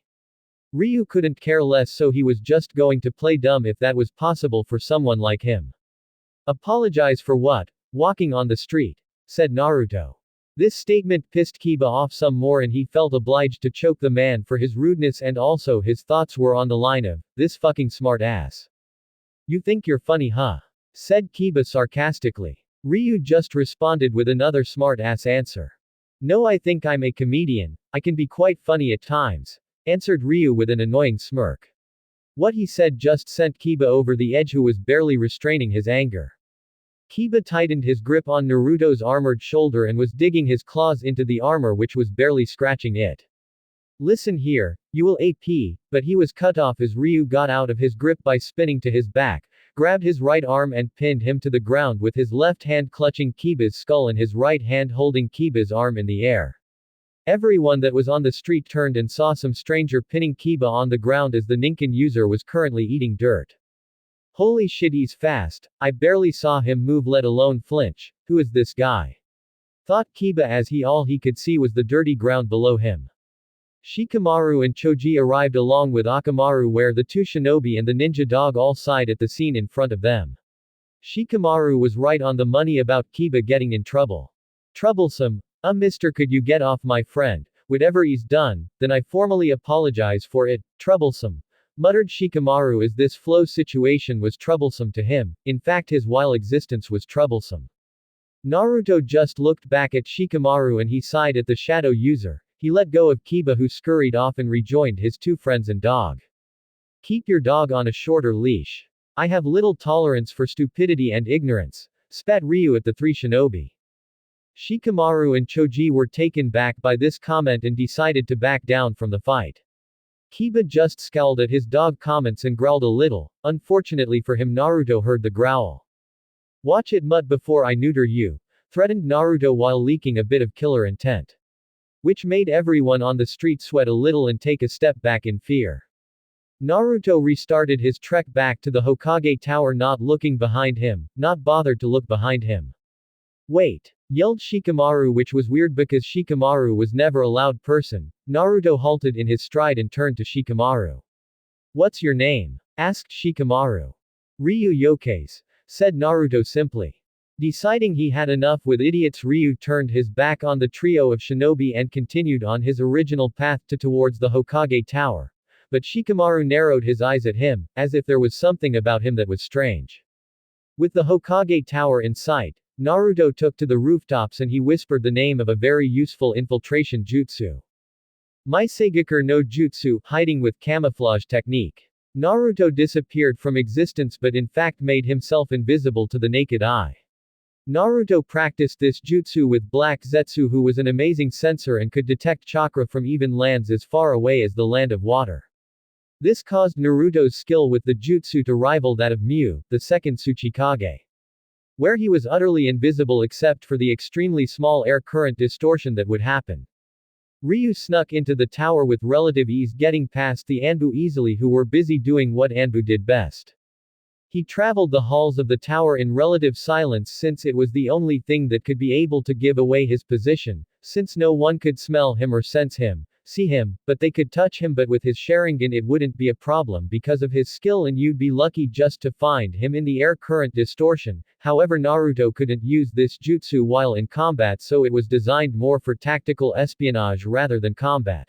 Ryu couldn't care less, so he was just going to play dumb if that was possible for someone like him. Apologize for what? Walking on the street, said Naruto. This statement pissed Kiba off some more and he felt obliged to choke the man for his rudeness, and also his thoughts were on the line of, this fucking smart ass. You think you're funny, huh? Said Kiba sarcastically. Ryu just responded with another smart ass answer. No, I think I'm a comedian, I can be quite funny at times, answered Ryu with an annoying smirk. What he said just sent Kiba over the edge, who was barely restraining his anger. Kiba tightened his grip on Naruto's armored shoulder and was digging his claws into the armor which was barely scratching it. Listen here, you will AP, but he was cut off as Ryu got out of his grip by spinning to his back, grabbed his right arm and pinned him to the ground with his left hand clutching Kiba's skull and his right hand holding Kiba's arm in the air. Everyone that was on the street turned and saw some stranger pinning Kiba on the ground as the Ninken user was currently eating dirt. Holy shit, he's fast, I barely saw him move let alone flinch. Who is this guy? Thought Kiba as all he could see was the dirty ground below him. Shikamaru and Choji arrived along with Akamaru, where the two shinobi and the ninja dog all sighed at the scene in front of them. Shikamaru was right on the money about Kiba getting in trouble. Troublesome. Mister, could you get off my friend? Whatever he's done, then I formally apologize for it. Troublesome, muttered Shikamaru as this flow situation was troublesome to him. In fact, his whole existence was troublesome. Naruto just looked back at Shikamaru and he sighed at the shadow user. He let go of Kiba, who scurried off and rejoined his two friends and dog. Keep your dog on a shorter leash. I have little tolerance for stupidity and ignorance, spat Ryu at the three shinobi. Shikamaru and Choji were taken back by this comment and decided to back down from the fight. Kiba just scowled at his dog comments and growled a little. Unfortunately for him, Naruto heard the growl. Watch it, mutt, before I neuter you, threatened Naruto while leaking a bit of killer intent. Which made everyone on the street sweat a little and take a step back in fear. Naruto restarted his trek back to the Hokage Tower, not looking behind him, not bothered to look behind him. Wait! Yelled Shikamaru, which was weird because Shikamaru was never a loud person. Naruto halted in his stride and turned to Shikamaru. What's your name? Asked Shikamaru. Ryu Yokais, said Naruto simply. Deciding he had enough with idiots, Ryu turned his back on the trio of shinobi and continued on his original path towards the Hokage Tower. But Shikamaru narrowed his eyes at him, as if there was something about him that was strange. With the Hokage Tower in sight, Naruto took to the rooftops and he whispered the name of a very useful infiltration jutsu. Maiseigakur no Jutsu, hiding with camouflage technique. Naruto disappeared from existence but in fact made himself invisible to the naked eye. Naruto practiced this jutsu with Black Zetsu, who was an amazing sensor and could detect chakra from even lands as far away as the land of water. This caused Naruto's skill with the jutsu to rival that of Mu, the second Tsuchikage. Where he was utterly invisible except for the extremely small air current distortion that would happen. Ryu snuck into the tower with relative ease, getting past the Anbu easily, who were busy doing what Anbu did best. He traveled the halls of the tower in relative silence since it was the only thing that could be able to give away his position, since no one could smell him or sense him, see him, but they could touch him. But with his Sharingan it wouldn't be a problem because of his skill, and you'd be lucky just to find him in the air current distortion. However, Naruto couldn't use this jutsu while in combat, so it was designed more for tactical espionage rather than combat.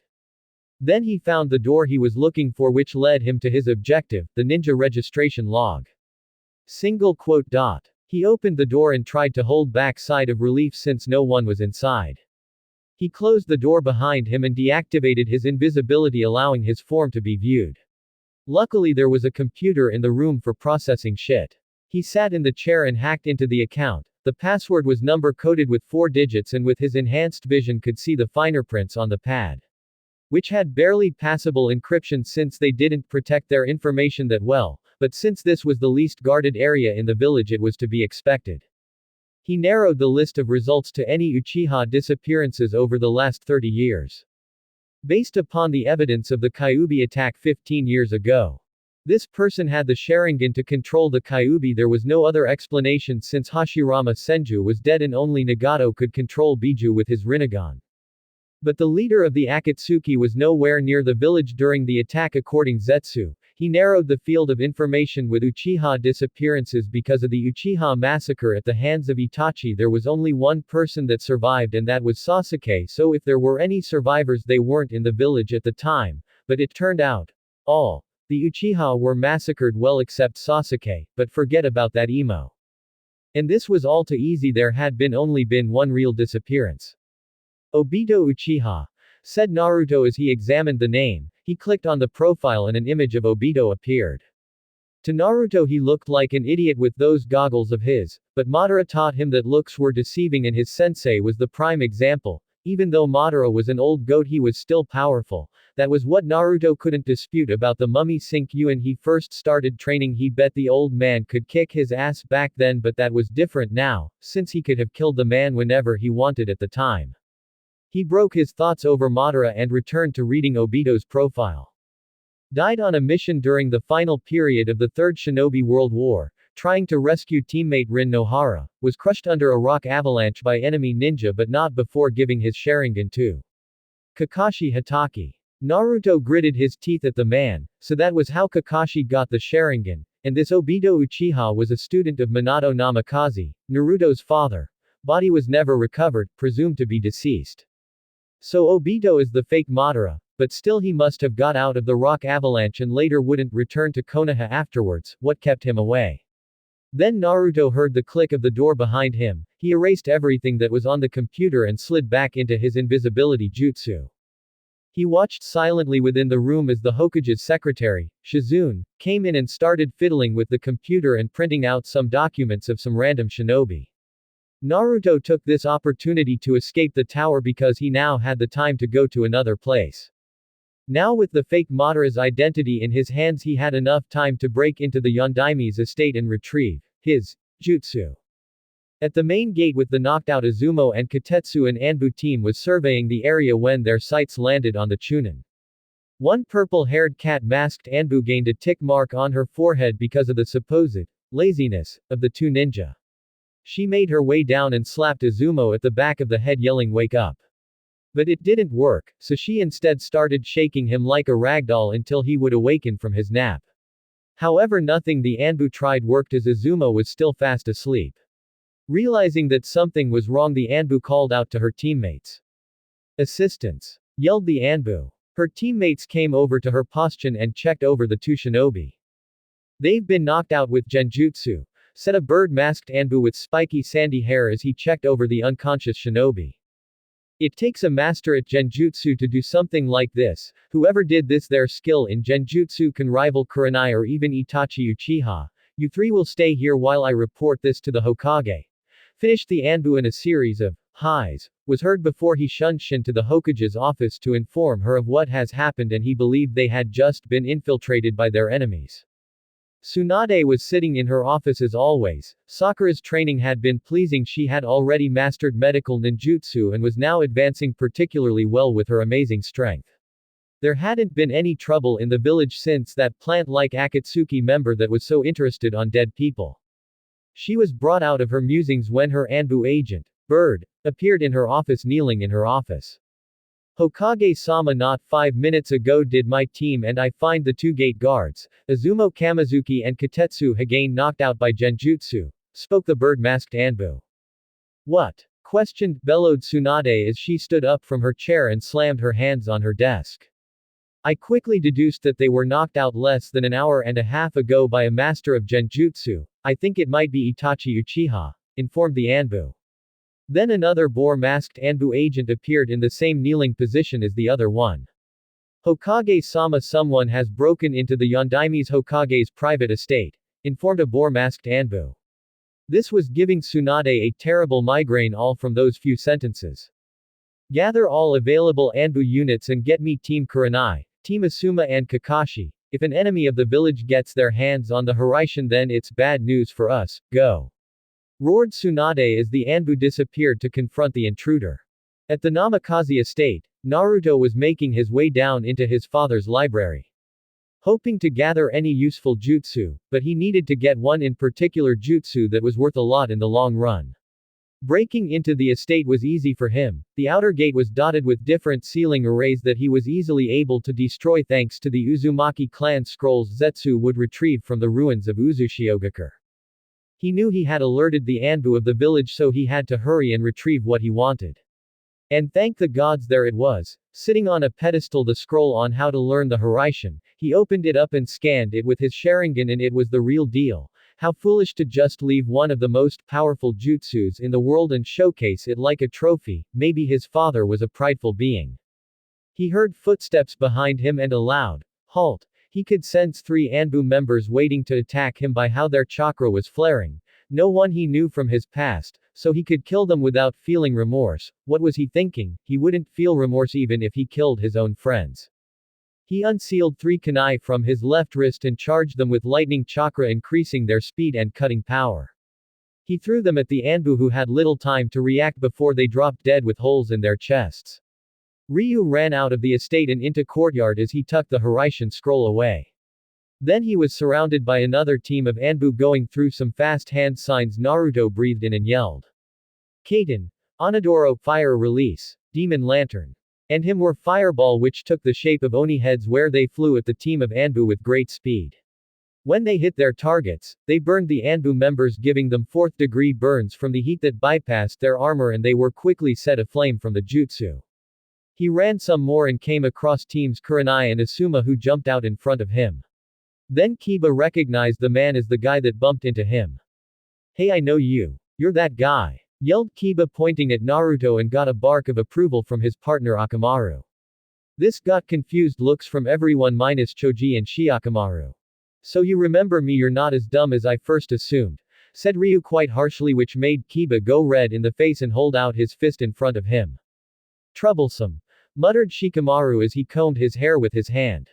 Then he found the door he was looking for, which led him to his objective, the ninja registration log. Single quote dot. He opened the door and tried to hold back sigh of relief since no one was inside. He closed the door behind him and deactivated his invisibility, allowing his form to be viewed. Luckily there was a computer in the room for processing shit. He sat in the chair and hacked into the account. The password was number-coded with 4 digits, and with his enhanced vision could see the finer prints on the pad, which had barely passable encryption since they didn't protect their information that well, but since this was the least guarded area in the village it was to be expected. He narrowed the list of results to any Uchiha disappearances over the last 30 years. Based upon the evidence of the Kyuubi attack 15 years ago. This person had the Sharingan to control the Kyuubi. There was no other explanation since Hashirama Senju was dead and only Nagato could control Biju with his Rinnegan. But the leader of the Akatsuki was nowhere near the village during the attack according Zetsu. He narrowed the field of information with Uchiha disappearances because of the Uchiha massacre at the hands of Itachi. There was only one person that survived, and that was Sasuke, so if there were any survivors they weren't in the village at the time, but it turned out all the Uchiha were massacred, well except Sasuke, but forget about that emo. And this was all too easy. There had only been one real disappearance. Obito Uchiha, said Naruto as he examined the name. He clicked on the profile and an image of Obito appeared. To Naruto he looked like an idiot with those goggles of his, but Madara taught him that looks were deceiving, and his sensei was the prime example. Even though Madara was an old goat, he was still powerful. That was what Naruto couldn't dispute about the mummy Sink When he first started training he bet the old man could kick his ass back then, but that was different now, since he could have killed the man whenever he wanted at the time. He broke his thoughts over Madara and returned to reading Obito's profile. Died on a mission during the final period of the Third Shinobi World War, trying to rescue teammate Rin Nohara, was crushed under a rock avalanche by enemy ninja but not before giving his Sharingan to Kakashi Hatake. Naruto gritted his teeth at the man, so that was how Kakashi got the Sharingan, and this Obito Uchiha was a student of Minato Namikaze, Naruto's father. Body was never recovered, presumed to be deceased. So Obito is the fake Madara, but still he must have got out of the rock avalanche and later wouldn't return to Konoha afterwards. What kept him away? Then Naruto heard the click of the door behind him. He erased everything that was on the computer and slid back into his invisibility jutsu. He watched silently within the room as the Hokage's secretary, Shizune, came in and started fiddling with the computer and printing out some documents of some random shinobi. Naruto took this opportunity to escape the tower because he now had the time to go to another place. Now with the fake Madara's identity in his hands he had enough time to break into the Yondaime's estate and retrieve his jutsu. At the main gate with the knocked out Izumo and Katetsu, an Anbu team was surveying the area when their sights landed on the Chunin. One purple-haired cat-masked Anbu gained a tick mark on her forehead because of the supposed laziness of the two ninja. She made her way down and slapped Izumo at the back of the head, yelling "Wake up!" But it didn't work, so she instead started shaking him like a ragdoll until he would awaken from his nap. However, nothing the Anbu tried worked as Izumo was still fast asleep. Realizing that something was wrong, the Anbu called out to her teammates. "Assistance!" yelled the Anbu. Her teammates came over to her posttion and checked over the two shinobi. "They've been knocked out with genjutsu," said a bird-masked Anbu with spiky sandy hair as he checked over the unconscious shinobi. "It takes a master at genjutsu to do something like this. Whoever did this, their skill in genjutsu can rival Kurenai or even Itachi Uchiha. You three will stay here while I report this to the Hokage. finished the Anbu in a series of highs, was heard before he shunned Shin to the Hokage's office to inform her of what has happened, and he believed they had just been infiltrated by their enemies. Tsunade was sitting in her office as always. Sakura's training had been pleasing. She had already mastered medical ninjutsu and was now advancing particularly well with her amazing strength. There hadn't been any trouble in the village since that plant-like Akatsuki member that was so interested on dead people. She was brought out of her musings when her Anbu agent, Bird, appeared in her office kneeling in her office. Hokage-sama, not 5 minutes ago did my team and I find the 2 gate guards, Izumo Kamizuki and Katetsu Hagane, knocked out by genjutsu, spoke the bird-masked Anbu. What? Questioned, bellowed Tsunade as she stood up from her chair and slammed her hands on her desk. I quickly deduced that they were knocked out less than an hour and a half ago by a master of genjutsu. I think it might be Itachi Uchiha, informed the Anbu. Then another boar-masked Anbu agent appeared in the same kneeling position as the other one. Hokage-sama, someone has broken into the Yondaime's Hokage's private estate, informed a boar-masked Anbu. This was giving Tsunade a terrible migraine all from those few sentences. Gather all available Anbu units and get me Team Kurenai, Team Asuma and Kakashi. If an enemy of the village gets their hands on the Hiraishin, then it's bad news for us. Go! Roared Tsunade as the Anbu disappeared to confront the intruder. At the Namikaze estate, Naruto was making his way down into his father's library, hoping to gather any useful jutsu, but he needed to get one in particular jutsu that was worth a lot in the long run. Breaking into the estate was easy for him. The outer gate was dotted with different ceiling arrays that he was easily able to destroy thanks to the Uzumaki clan scrolls Zetsu would retrieve from the ruins of Uzushiogakure. He knew he had alerted the Anbu of the village, so he had to hurry and retrieve what he wanted. And thank the gods, there it was, sitting on a pedestal, the scroll on how to learn the Hiraishin. He opened it up and scanned it with his Sharingan, and it was the real deal. How foolish to just leave one of the most powerful jutsus in the world and showcase it like a trophy. Maybe his father was a prideful being. He heard footsteps behind him and a loud halt. He could sense 3 Anbu members waiting to attack him by how their chakra was flaring. No one he knew from his past, so he could kill them without feeling remorse. What was he thinking? He wouldn't feel remorse even if he killed his own friends. He unsealed 3 kunai from his left wrist and charged them with lightning chakra, increasing their speed and cutting power. He threw them at the Anbu, who had little time to react before they dropped dead with holes in their chests. Ryu ran out of the estate and into courtyard as he tucked the Hiraishin scroll away. Then he was surrounded by another team of Anbu going through some fast hand signs. Naruto breathed in and yelled. Kaiten, Onodoro, fire release, demon lantern. And him were fireball, which took the shape of Oni heads where they flew at the team of Anbu with great speed. When they hit their targets, they burned the Anbu members, giving them 4th degree burns from the heat that bypassed their armor, and they were quickly set aflame from the jutsu. He ran some more and came across teams Kurenai and Asuma, who jumped out in front of him. Then Kiba recognized the man as the guy that bumped into him. Hey, I know you. You're that guy, yelled Kiba, pointing at Naruto, and got a bark of approval from his partner Akamaru. This got confused looks from everyone minus Choji and Shiakamaru. So you remember me? You're not as dumb as I first assumed, said Ryu quite harshly, which made Kiba go red in the face and hold out his fist in front of him. Troublesome, muttered Shikamaru as he combed his hair with his hand.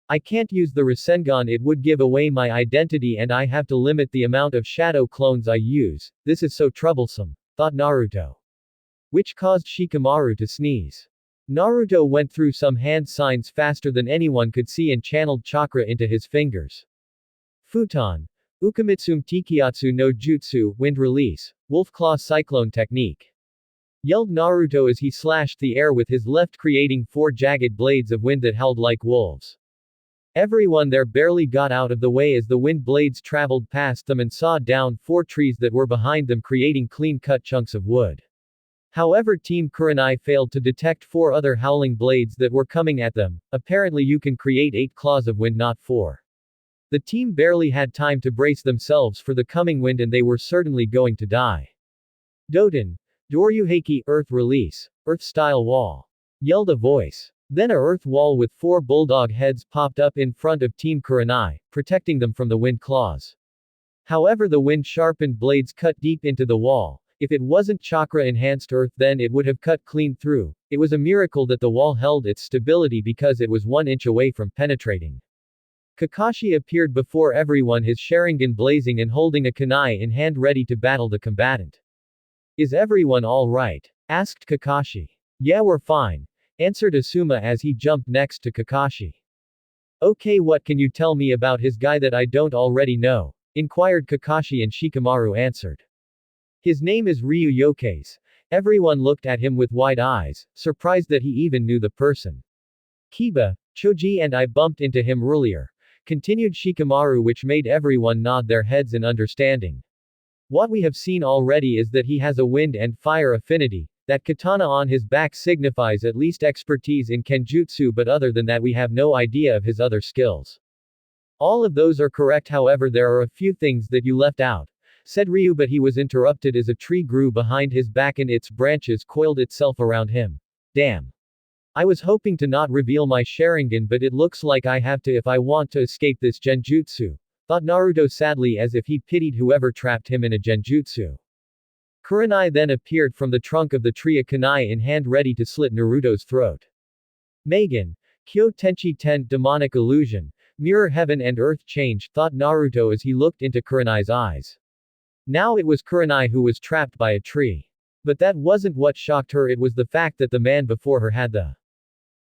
I can't use the Rasengan, it would give away my identity, and I have to limit the amount of shadow clones I use. This is so troublesome, thought Naruto. Which caused Shikamaru to sneeze. Naruto went through some hand signs faster than anyone could see and channeled chakra into his fingers. Futon. Ukamitsum Tikiatsu no Jutsu, wind release, wolf claw cyclone technique. Yelled Naruto as he slashed the air with his left, creating 4 jagged blades of wind that howled like wolves. Everyone there barely got out of the way as the wind blades traveled past them and sawed down 4 trees that were behind them, creating clean-cut chunks of wood. However, Team Kurenai failed to detect 4 other howling blades that were coming at them. Apparently you can create 8 claws of wind, not 4. The team barely had time to brace themselves for the coming wind, and they were certainly going to die. Doten. Doryuheiki, earth release, earth-style wall. Yelled a voice. Then a earth wall with 4 bulldog heads popped up in front of Team Kurenai, protecting them from the wind claws. However, the wind-sharpened blades cut deep into the wall, If it wasn't chakra-enhanced earth then it would have cut clean through. It was a miracle that the wall held its stability because it was 1 inch away from penetrating. Kakashi appeared before everyone, his Sharingan blazing and holding a kunai in hand ready to battle the combatant. Is everyone all right? Asked Kakashi. Yeah, we're fine, answered Asuma as he jumped next to Kakashi. Okay, what can you tell me about his guy that I don't already know? Inquired Kakashi, and Shikamaru answered. His name is Ryu Yokes. Everyone looked at him with wide eyes, surprised that he even knew the person. Kiba, Choji and I bumped into him earlier, continued Shikamaru, which made everyone nod their heads in understanding. What we have seen already is that he has a wind and fire affinity. That katana on his back signifies at least expertise in kenjutsu, but other than that we have no idea of his other skills. All of those are correct, however there are a few things that you left out, said Ryu, but he was interrupted as a tree grew behind his back and its branches coiled itself around him. Damn. I was hoping to not reveal my Sharingan, but it looks like I have to if I want to escape this genjutsu, thought Naruto sadly, as if he pitied whoever trapped him in a genjutsu. Kurenai then appeared from the trunk of the tree, a kunai in hand ready to slit Naruto's throat. Megan, Kyo Tenchi Ten, demonic illusion, mirror heaven and earth change, thought Naruto as he looked into Kurenai's eyes. Now it was Kurenai who was trapped by a tree. But that wasn't what shocked her, it was the fact that the man before her had the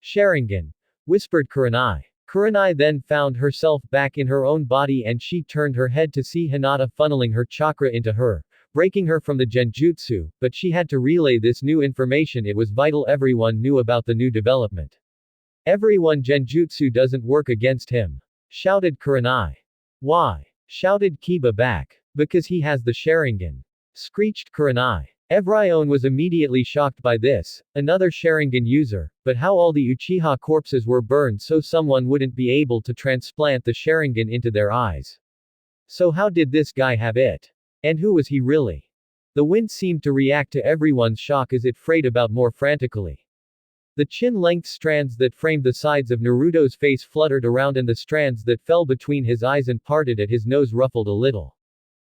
Sharingan, whispered Kurenai. Kurenai then found herself back in her own body and she turned her head to see Hinata funneling her chakra into her, breaking her from the genjutsu, but she had to relay this new information. It was vital everyone knew about the new development. Everyone, genjutsu doesn't work against him, shouted Kurenai. Why? Shouted Kiba back. Because he has the Sharingan, screeched Kurenai. Evrione was immediately shocked by this, another Sharingan user, but how all the Uchiha corpses were burned so someone wouldn't be able to transplant the Sharingan into their eyes. So how did this guy have it? And who was he really? The wind seemed to react to everyone's shock as it frayed about more frantically. The chin-length strands that framed the sides of Naruto's face fluttered around and the strands that fell between his eyes and parted at his nose ruffled a little.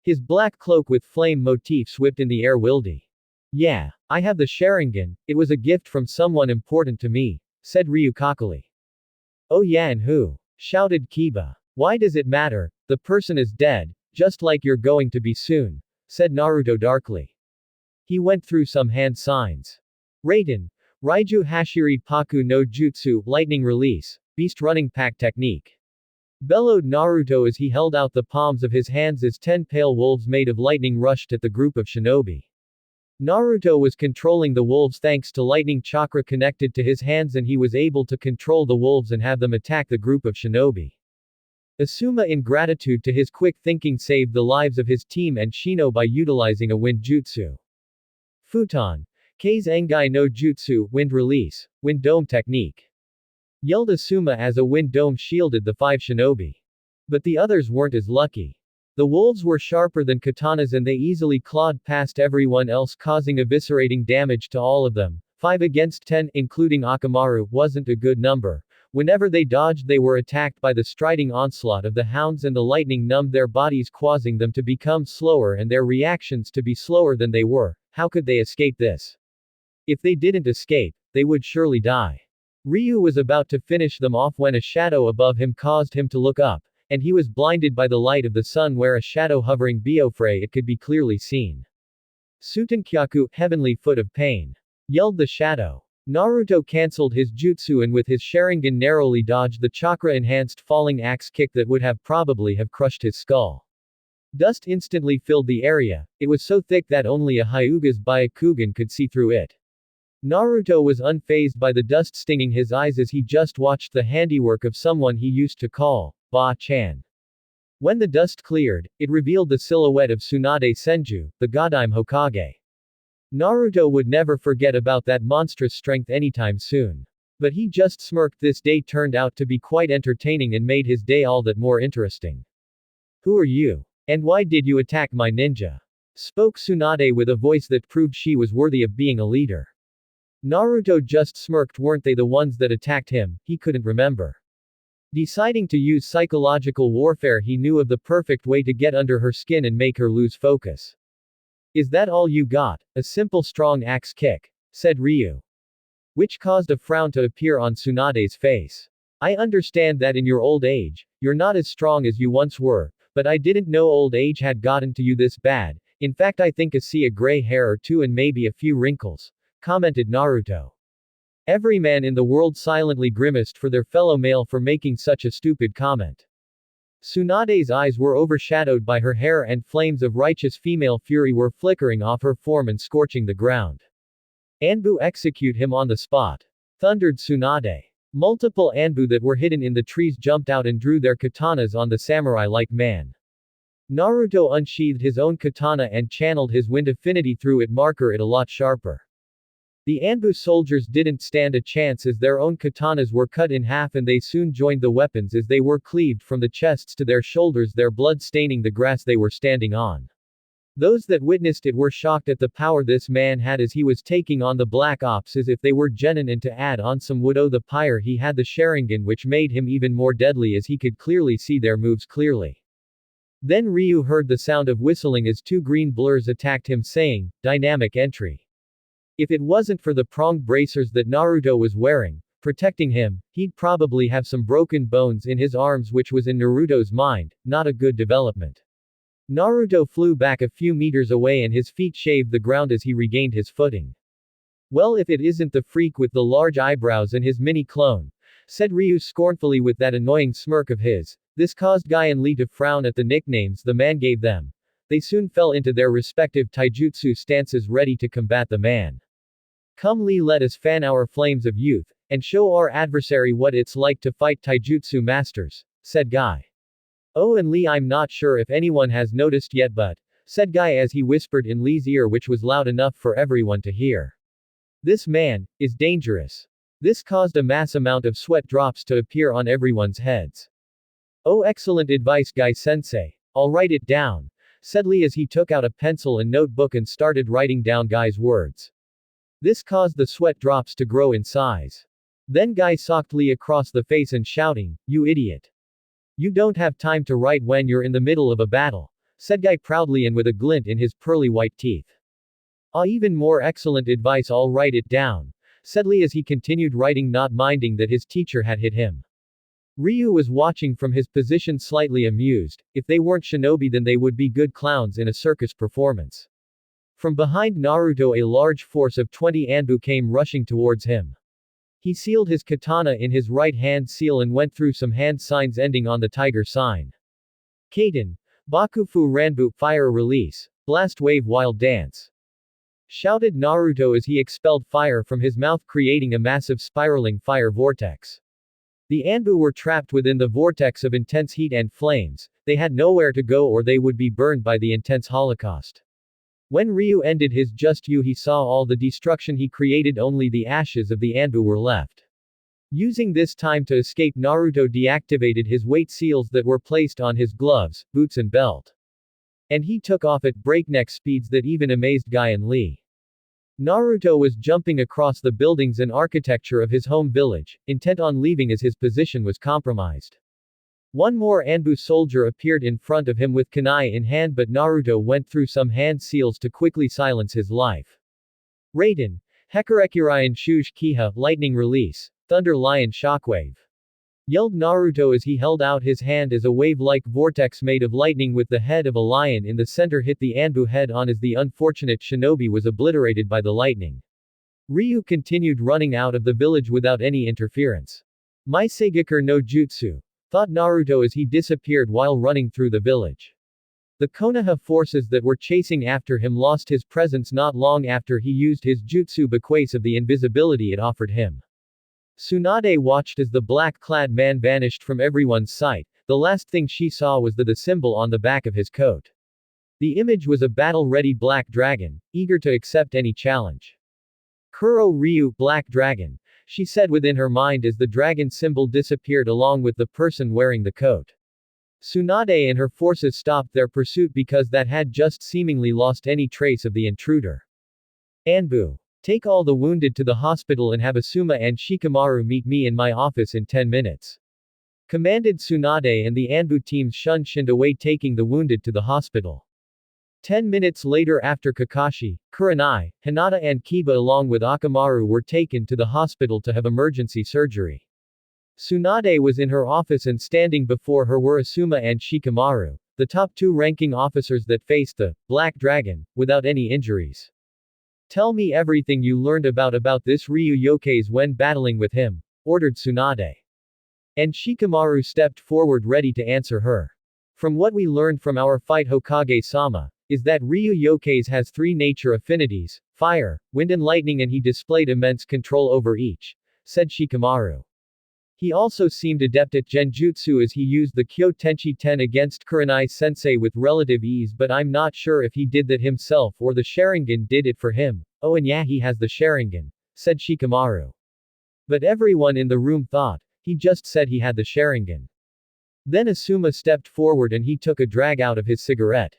His black cloak with flame motifs whipped in the air wildy. Yeah, I have the Sharingan, it was a gift from someone important to me, said Ryu cockily. Oh yeah, and who? Shouted Kiba. Why does it matter? The person is dead, just like you're going to be soon, said Naruto darkly. He went through some hand signs. Raiden, Raiju Hashiri Paku no Jutsu, lightning release, beast running pack technique. Bellowed Naruto as he held out the palms of his hands as 10 pale wolves made of lightning rushed at the group of shinobi. Naruto was controlling the wolves thanks to lightning chakra connected to his hands, and he was able to control the wolves and have them attack the group of shinobi. Asuma, in gratitude to his quick thinking, saved the lives of his team and Shino by utilizing a wind jutsu. Futon. Kei's Engai no Jutsu, wind release, wind dome technique. Yelled Asuma as a wind dome shielded the 5 shinobi. But the others weren't as lucky. The wolves were sharper than katanas and they easily clawed past everyone else, causing eviscerating damage to all of them. 5 against 10, including Akamaru, wasn't a good number. Whenever they dodged they were attacked by the striding onslaught of the hounds, and the lightning numbed their bodies, causing them to become slower and their reactions to be slower than they were. How could they escape this? If they didn't escape, they would surely die. Ryu was about to finish them off when a shadow above him caused him to look up, and he was blinded by the light of the sun where a shadow hovering Biofre it could be clearly seen. Sutankyaku, heavenly foot of pain. Yelled the shadow. Naruto cancelled his jutsu and with his Sharingan narrowly dodged the chakra-enhanced falling axe kick that would have probably have crushed his skull. Dust instantly filled the area, it was so thick that only a Hyuga's Byakugan could see through it. Naruto was unfazed by the dust stinging his eyes as he just watched the handiwork of someone he used to call Ba-chan. When the dust cleared, it revealed the silhouette of Tsunade Senju, the Godime Hokage. Naruto would never forget about that monstrous strength anytime soon. But he just smirked. This day turned out to be quite entertaining and made his day all that more interesting. Who are you? And why did you attack my ninja? Spoke Tsunade with a voice that proved she was worthy of being a leader. Naruto just smirked. Weren't they the ones that attacked him? He couldn't remember. Deciding to use psychological warfare, he knew of the perfect way to get under her skin and make her lose focus. Is that all you got? A simple strong axe kick, said Ryu. Which caused a frown to appear on Tsunade's face. I understand that in your old age, you're not as strong as you once were, but I didn't know old age had gotten to you this bad. In fact, I think I see a gray hair or two and maybe a few wrinkles, commented Naruto. Every man in the world silently grimaced for their fellow male for making such a stupid comment. Tsunade's eyes were overshadowed by her hair and flames of righteous female fury were flickering off her form and scorching the ground. Anbu, execute him on the spot, thundered Tsunade. Multiple Anbu that were hidden in the trees jumped out and drew their katanas on the samurai-like man. Naruto unsheathed his own katana and channeled his wind affinity through it, marker it a lot sharper. The Anbu soldiers didn't stand a chance as their own katanas were cut in half and they soon joined the weapons as they were cleaved from the chests to their shoulders, their blood staining the grass they were standing on. Those that witnessed it were shocked at the power this man had as he was taking on the Black Ops as if they were genin, and to add on some wood, the pyre, he had the Sharingan, which made him even more deadly as he could clearly see their moves clearly. Then Ryu heard the sound of whistling as two green blurs attacked him, saying, "Dynamic entry." If it wasn't for the pronged bracers that Naruto was wearing, protecting him, he'd probably have some broken bones in his arms, which was in Naruto's mind, not a good development. Naruto flew back a few meters away and his feet shaved the ground as he regained his footing. Well, if it isn't the freak with the large eyebrows and his mini clone, said Ryu scornfully with that annoying smirk of his. This caused Guy and Lee to frown at the nicknames the man gave them. They soon fell into their respective taijutsu stances ready to combat the man. Come Lee, let us fan our flames of youth, and show our adversary what it's like to fight taijutsu masters, said Guy. Oh, and Lee, I'm not sure if anyone has noticed yet, but, said Guy as he whispered in Lee's ear, which was loud enough for everyone to hear. This man is dangerous. This caused a mass amount of sweat drops to appear on everyone's heads. Oh, excellent advice, Guy-sensei. I'll write it down, said Lee as he took out a pencil and notebook and started writing down Guy's words. This caused the sweat drops to grow in size. Then Guy socked Lee across the face and shouting, "You idiot. You don't have time to write when you're in the middle of a battle," said Guy proudly and with a glint in his pearly white teeth. Ah, even more excellent advice, I'll write it down, said Lee as he continued writing, not minding that his teacher had hit him. Ryu was watching from his position, slightly amused. If they weren't shinobi, then they would be good clowns in a circus performance. From behind Naruto, a large force of 20 Anbu came rushing towards him. He sealed his katana in his right hand seal and went through some hand signs ending on the tiger sign. Kaden, Bakufu Ranbu, fire release, blast wave wild dance, shouted Naruto as he expelled fire from his mouth, creating a massive spiraling fire vortex. The Anbu were trapped within the vortex of intense heat and flames. They had nowhere to go or they would be burned by the intense holocaust. When Ryu ended his just you, he saw all the destruction he created, only the ashes of the Anbu were left. Using this time to escape, Naruto deactivated his weight seals that were placed on his gloves, boots and belt. And he took off at breakneck speeds that even amazed Guy and Lee. Naruto was jumping across the buildings and architecture of his home village, intent on leaving as his position was compromised. One more Anbu soldier appeared in front of him with kunai in hand, but Naruto went through some hand seals to quickly silence his life. Raiden, Hekarekurayan Shuj Kiha, lightning release, thunder lion shockwave, yelled Naruto as he held out his hand as a wave-like vortex made of lightning with the head of a lion in the center hit the Anbu head on as the unfortunate shinobi was obliterated by the lightning. Ryu continued running out of the village without any interference. Maisegakur no jutsu, thought Naruto as he disappeared while running through the village. The Konoha forces that were chasing after him lost his presence not long after he used his jutsu because of the invisibility it offered him. Tsunade watched as the black-clad man vanished from everyone's sight. The last thing she saw was the symbol on the back of his coat. The image was a battle-ready black dragon, eager to accept any challenge. Kuro Ryu, Black Dragon, she said within her mind as the dragon symbol disappeared along with the person wearing the coat. Tsunade and her forces stopped their pursuit because that had just seemingly lost any trace of the intruder. Anbu, take all the wounded to the hospital and have Asuma and Shikamaru meet me in my office in 10 minutes. Commanded Tsunade, and the Anbu teams shunned away, taking the wounded to the hospital. 10 minutes later after Kakashi, Kurenai, Hinata and Kiba along with Akamaru were taken to the hospital to have emergency surgery. Tsunade was in her office and standing before her were Asuma and Shikamaru, the top two ranking officers that faced the Black Dragon, without any injuries. Tell me everything you learned about this Ryu Yokaze when battling with him, ordered Tsunade. And Shikamaru stepped forward ready to answer her. From what we learned from our fight Hokage-sama, is that Ryu Yokaze has three nature affinities, fire, wind and lightning, and he displayed immense control over each, said Shikamaru. He also seemed adept at genjutsu as he used the Kyo Tenchi Ten against Kurenai-sensei with relative ease, but I'm not sure if he did that himself or the Sharingan did it for him. Oh, and yeah, he has the Sharingan, said Shikamaru. But everyone in the room thought, he just said he had the Sharingan. Then Asuma stepped forward and he took a drag out of his cigarette.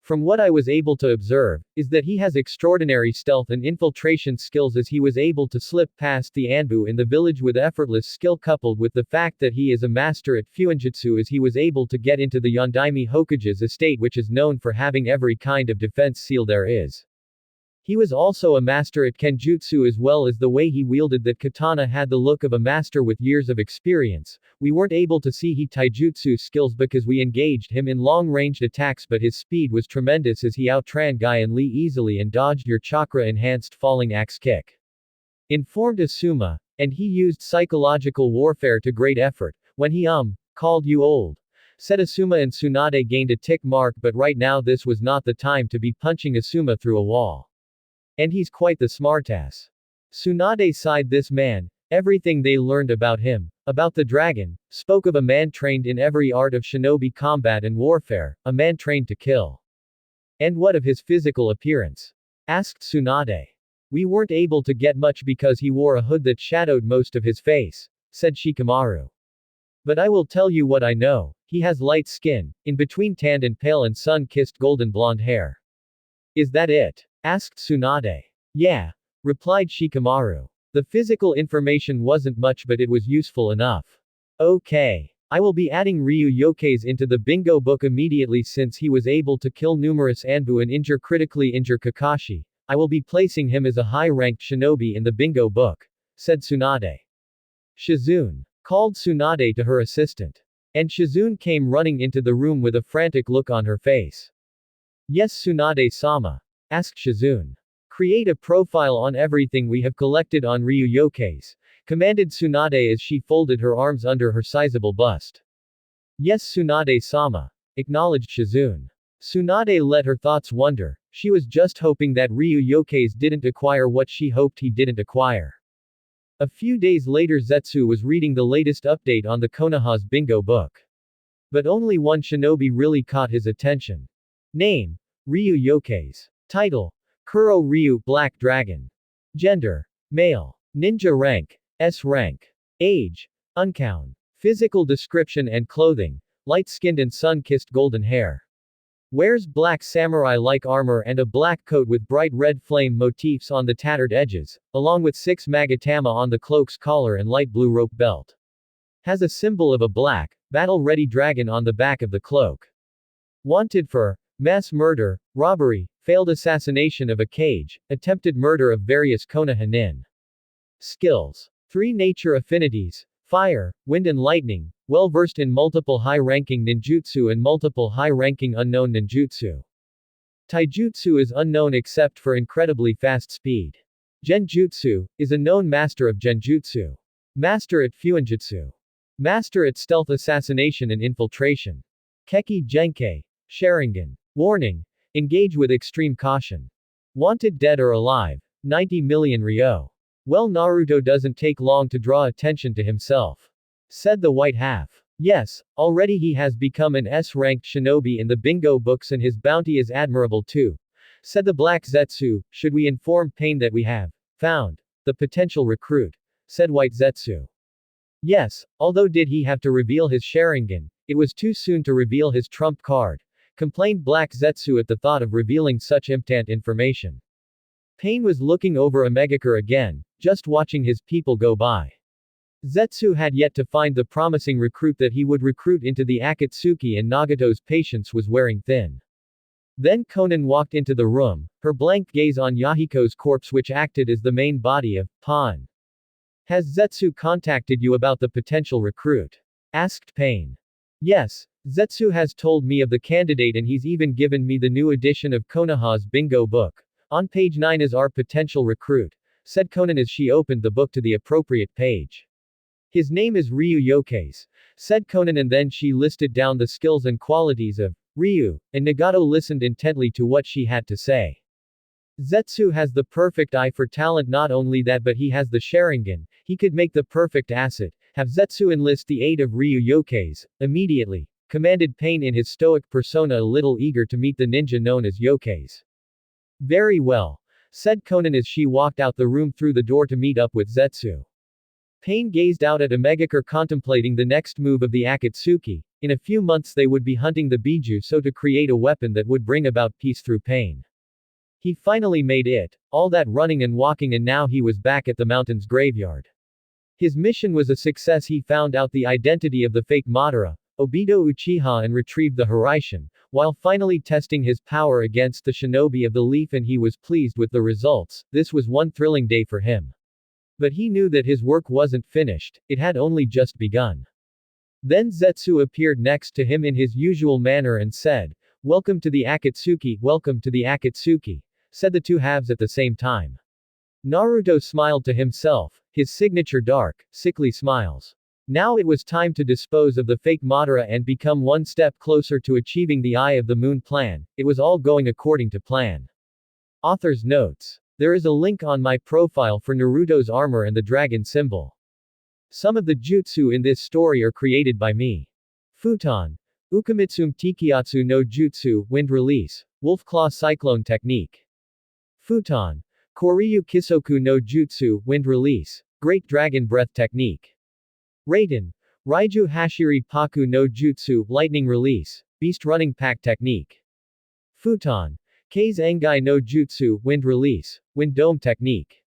From what I was able to observe, is that he has extraordinary stealth and infiltration skills as he was able to slip past the Anbu in the village with effortless skill coupled with the fact that he is a master at Fuinjutsu as he was able to get into the Yondaime Hokage's estate which is known for having every kind of defense seal there is. He was also a master at Kenjutsu as well as the way he wielded that katana had the look of a master with years of experience. We weren't able to see his taijutsu skills because we engaged him in long-ranged attacks but his speed was tremendous as he outran Guy and Lee easily and dodged your chakra-enhanced falling axe kick. Informed Asuma, and he used psychological warfare to great effort, when he called you old. Said Asuma and Tsunade gained a tick mark but right now this was not the time to be punching Asuma through a wall. And he's quite the smartass. Tsunade sighed. This man, everything they learned about him, about the dragon, spoke of a man trained in every art of shinobi combat and warfare, a man trained to kill. And what of his physical appearance? Asked Tsunade. We weren't able to get much because he wore a hood that shadowed most of his face, said Shikamaru. But I will tell you what I know, he has light skin, in between tanned and pale and sun-kissed golden blonde hair. Is that it? Asked Tsunade. Yeah, replied Shikamaru. The physical information wasn't much but it was useful enough. Okay. I will be adding Ryu Yokaze into the bingo book immediately since he was able to kill numerous Anbu and critically injure Kakashi. I will be placing him as a high-ranked shinobi in the bingo book, said Tsunade. Shizune called Tsunade to her assistant. And Shizune came running into the room with a frantic look on her face. Yes, Tsunade-sama. Asked Shizune. Create a profile on everything we have collected on Ryu Yokaze, commanded Tsunade as she folded her arms under her sizable bust. Yes, Tsunade-sama. Acknowledged Shizune. Tsunade let her thoughts wander, she was just hoping that Ryu Yokaze didn't acquire what she hoped he didn't acquire. A few days later Zetsu was reading the latest update on the Konoha's bingo book. But only one shinobi really caught his attention. Name: Ryu Yokaze. Title: Kuro Ryu Black Dragon. Gender: male. Ninja rank: S rank. Age: unknown. Physical description and clothing: light-skinned and sun-kissed golden hair. Wears black samurai-like armor and a black coat with bright red flame motifs on the tattered edges, along with 6 magatama on the cloak's collar and light blue rope belt. Has a symbol of a black, battle-ready dragon on the back of the cloak. Wanted for mass murder, robbery, failed assassination of a cage, attempted murder of various Konoha-nin. Skills: 3 nature affinities, fire, wind and lightning, well versed in multiple high-ranking ninjutsu and multiple high-ranking unknown ninjutsu. Taijutsu is unknown except for incredibly fast speed. Genjutsu is a known master of genjutsu. Master at fuinjutsu. Master at stealth assassination and infiltration. Keki Genkei. Sharingan. Warning: engage with extreme caution. Wanted dead or alive. 90 million ryo. Well, Naruto doesn't take long to draw attention to himself. Said the white half. Yes, already he has become an S-ranked shinobi in the bingo books and his bounty is admirable too. Said the black Zetsu. Should we inform Pain that we have found the potential recruit? Said white Zetsu. Yes, although did he have to reveal his Sharingan, it was too soon to reveal his trump card. Complained black Zetsu at the thought of revealing such important information. Pain was looking over Omegakure again, just watching his people go by. Zetsu had yet to find the promising recruit that he would recruit into the Akatsuki and Nagato's patience was wearing thin. Then Konan walked into the room, her blank gaze on Yahiko's corpse which acted as the main body of Pawn. Has Zetsu contacted you about the potential recruit? Asked Pain. Yes, Zetsu has told me of the candidate and he's even given me the new edition of Konoha's bingo book. On page 9 is our potential recruit, said Konan as she opened the book to the appropriate page. His name is Ryu Yokeis, said Konan and then she listed down the skills and qualities of Ryu, and Nagato listened intently to what she had to say. Zetsu has the perfect eye for talent, not only that but he has the Sharingan, he could make the perfect asset. Have Zetsu enlist the aid of Ryu Yokeis, immediately, commanded Pain in his stoic persona, a little eager to meet the ninja known as Yokeis. Very well, said Konan as she walked out the room through the door to meet up with Zetsu. Pain gazed out at Omegakure contemplating the next move of the Akatsuki. In a few months they would be hunting the Biju so to create a weapon that would bring about peace through pain. He finally made it, all that running and walking, and now he was back at the mountain's graveyard. His mission was a success. He found out the identity of the fake Madara, Obito Uchiha, and retrieved the Hiraishin, while finally testing his power against the shinobi of the leaf, and he was pleased with the results. This was one thrilling day for him. But he knew that his work wasn't finished, it had only just begun. Then Zetsu appeared next to him in his usual manner and said, "Welcome to the Akatsuki, welcome to the Akatsuki," said the two halves at the same time. Naruto smiled to himself, his signature dark, sickly smiles. Now it was time to dispose of the fake Madara and become one step closer to achieving the Eye of the Moon plan. It was all going according to plan. Author's notes. There is a link on my profile for Naruto's armor and the dragon symbol. Some of the jutsu in this story are created by me. Futon. Ukamitsum Tikiatsu no Jutsu, Wind Release. Wolf Claw Cyclone Technique. Futon. Koryu Kisoku no Jutsu, Wind Release. Great Dragon Breath Technique. Raiden. Raiju Hashiri Paku no Jutsu, Lightning Release. Beast Running Pack Technique. Futon. Kei's Engai no Jutsu, Wind Release. Wind Dome Technique.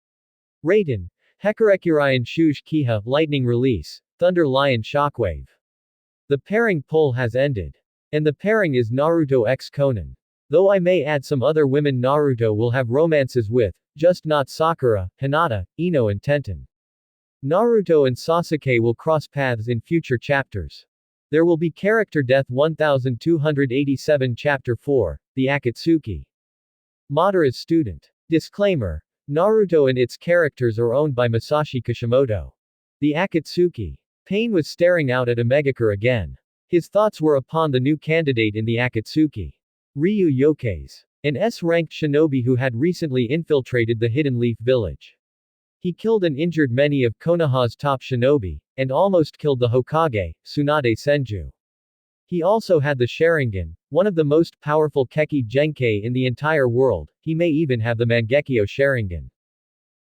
Raiden. Hekarekurayan Shuj Kiha, Lightning Release. Thunder Lion Shockwave. The pairing pull has ended. And the pairing is Naruto X Konan. Though I may add some other women Naruto will have romances with, just not Sakura, Hinata, Ino and Tenten. Naruto and Sasuke will cross paths in future chapters. There will be character death 1287 Chapter 4, The Akatsuki. Madara's student. Disclaimer. Naruto and its characters are owned by Masashi Kishimoto. The Akatsuki. Pain was staring out at Omegakure again. His thoughts were upon the new candidate in the Akatsuki. Ryu Yokeis. An S-ranked shinobi who had recently infiltrated the Hidden Leaf village. He killed and injured many of Konoha's top shinobi, and almost killed the Hokage, Tsunade Senju. He also had the Sharingan, one of the most powerful Keki Genkei in the entire world. He may even have the Mangekyo Sharingan.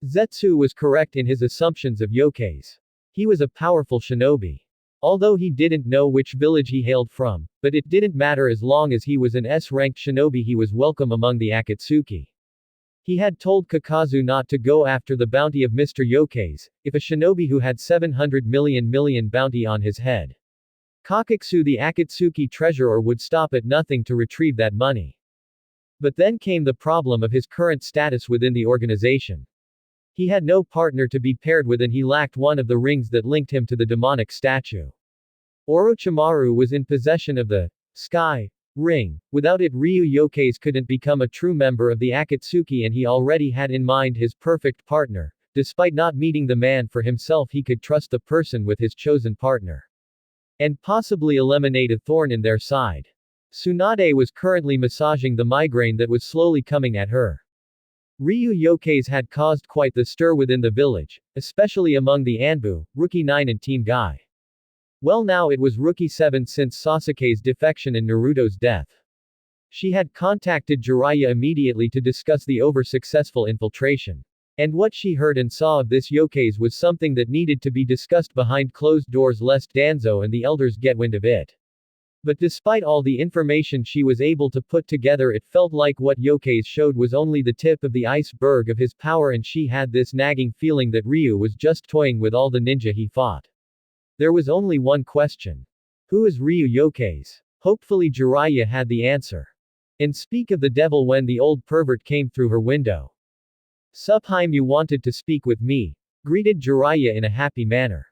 Zetsu was correct in his assumptions of Yokeis. He was a powerful shinobi. Although he didn't know which village he hailed from, but it didn't matter as long as he was an S-ranked shinobi. He was welcome among the Akatsuki. He had told Kakazu not to go after the bounty of Mr. Yokeis, if a shinobi who had 700 million bounty on his head. Kakaksu the Akatsuki treasurer would stop at nothing to retrieve that money. But then came the problem of his current status within the organization. He had no partner to be paired with and he lacked one of the rings that linked him to the demonic statue. Orochimaru was in possession of the Sky Ring. Without it Ryu Yokeis couldn't become a true member of the Akatsuki and he already had in mind his perfect partner. Despite not meeting the man for himself he could trust the person with his chosen partner. And possibly eliminate a thorn in their side. Tsunade was currently massaging the migraine that was slowly coming at her. Ryu Yokeis had caused quite the stir within the village, especially among the Anbu, Rookie 9 and Team Guy. Well now it was Rookie 7 since Sasuke's defection and Naruto's death. She had contacted Jiraiya immediately to discuss the over-successful infiltration. And what she heard and saw of this Yokeis was something that needed to be discussed behind closed doors lest Danzo and the elders get wind of it. But despite all the information she was able to put together it felt like what Yokeis showed was only the tip of the iceberg of his power and she had this nagging feeling that Ryu was just toying with all the ninja he fought. There was only one question. Who is Ryu Yokeis? Hopefully Jiraiya had the answer. And speak of the devil when the old pervert came through her window. Subheim you wanted to speak with me, greeted Jiraiya in a happy manner.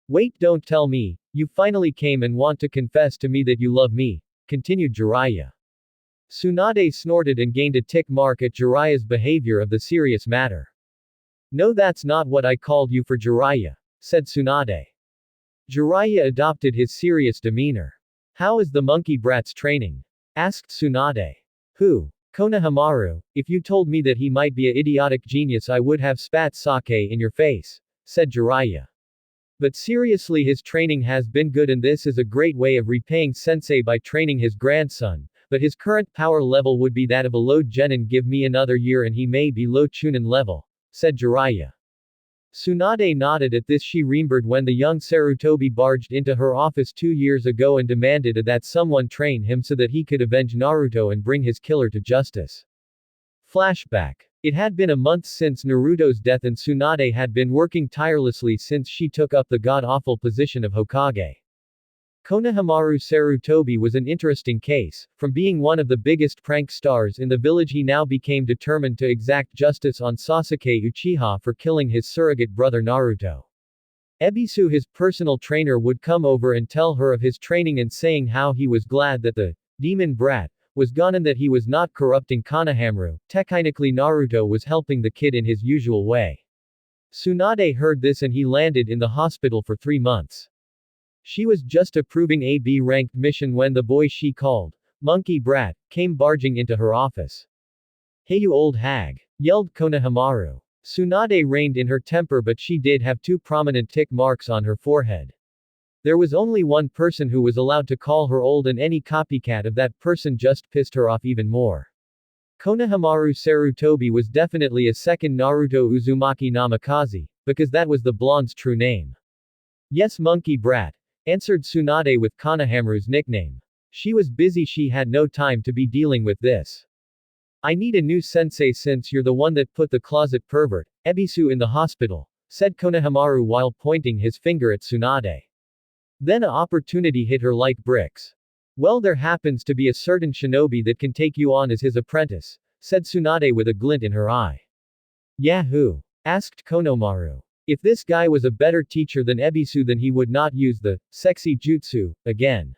Wait, don't tell me, you finally came and want to confess to me that you love me, continued Jiraiya. Tsunade snorted and gained a tick mark at Jiraiya's behavior of the serious matter. No, that's not what I called you for, Jiraiya, said Tsunade. Jiraiya adopted his serious demeanor. How is the monkey brat's training? Asked Tsunade. Who? Konohamaru. If you told me that he might be a idiotic genius I would have spat sake in your face, said Jiraiya. But seriously, his training has been good and this is a great way of repaying sensei by training his grandson, but his current power level would be that of a low genin. Give me another year and he may be low chunin level, said Jiraiya. Tsunade nodded at this. She remembered when the young Sarutobi barged into her office 2 years ago and demanded that someone train him so that he could avenge Naruto and bring his killer to justice. Flashback. It had been a month since Naruto's death and Tsunade had been working tirelessly since she took up the god-awful position of Hokage. Konohamaru Sarutobi was an interesting case. From being one of the biggest prank stars in the village, he now became determined to exact justice on Sasuke Uchiha for killing his surrogate brother Naruto. Ebisu, his personal trainer, would come over and tell her of his training and saying how he was glad that the demon brat was gone and that he was not corrupting Konohamaru. Technically Naruto was helping the kid in his usual way. Tsunade heard this and he landed in the hospital for 3 months. She was just approving a B-ranked mission when the boy she called Monkey Brat came barging into her office. Hey you old hag! Yelled Konohamaru. Tsunade reined in her temper, but she did have 2 prominent tick marks on her forehead. There was only one person who was allowed to call her old, and any copycat of that person just pissed her off even more. Konohamaru Sarutobi was definitely a second Naruto Uzumaki Namikaze, because that was the blonde's true name. Yes, Monkey Brat, answered Tsunade with Konohamaru's nickname. She was busy, she had no time to be dealing with this. I need a new sensei since you're the one that put the closet pervert, Ebisu, in the hospital, said Konohamaru while pointing his finger at Tsunade. Then a opportunity hit her like bricks. Well, there happens to be a certain shinobi that can take you on as his apprentice, said Tsunade with a glint in her eye. Yahoo! Asked Konohamaru. If this guy was a better teacher than Ebisu, then he would not use the sexy jutsu again.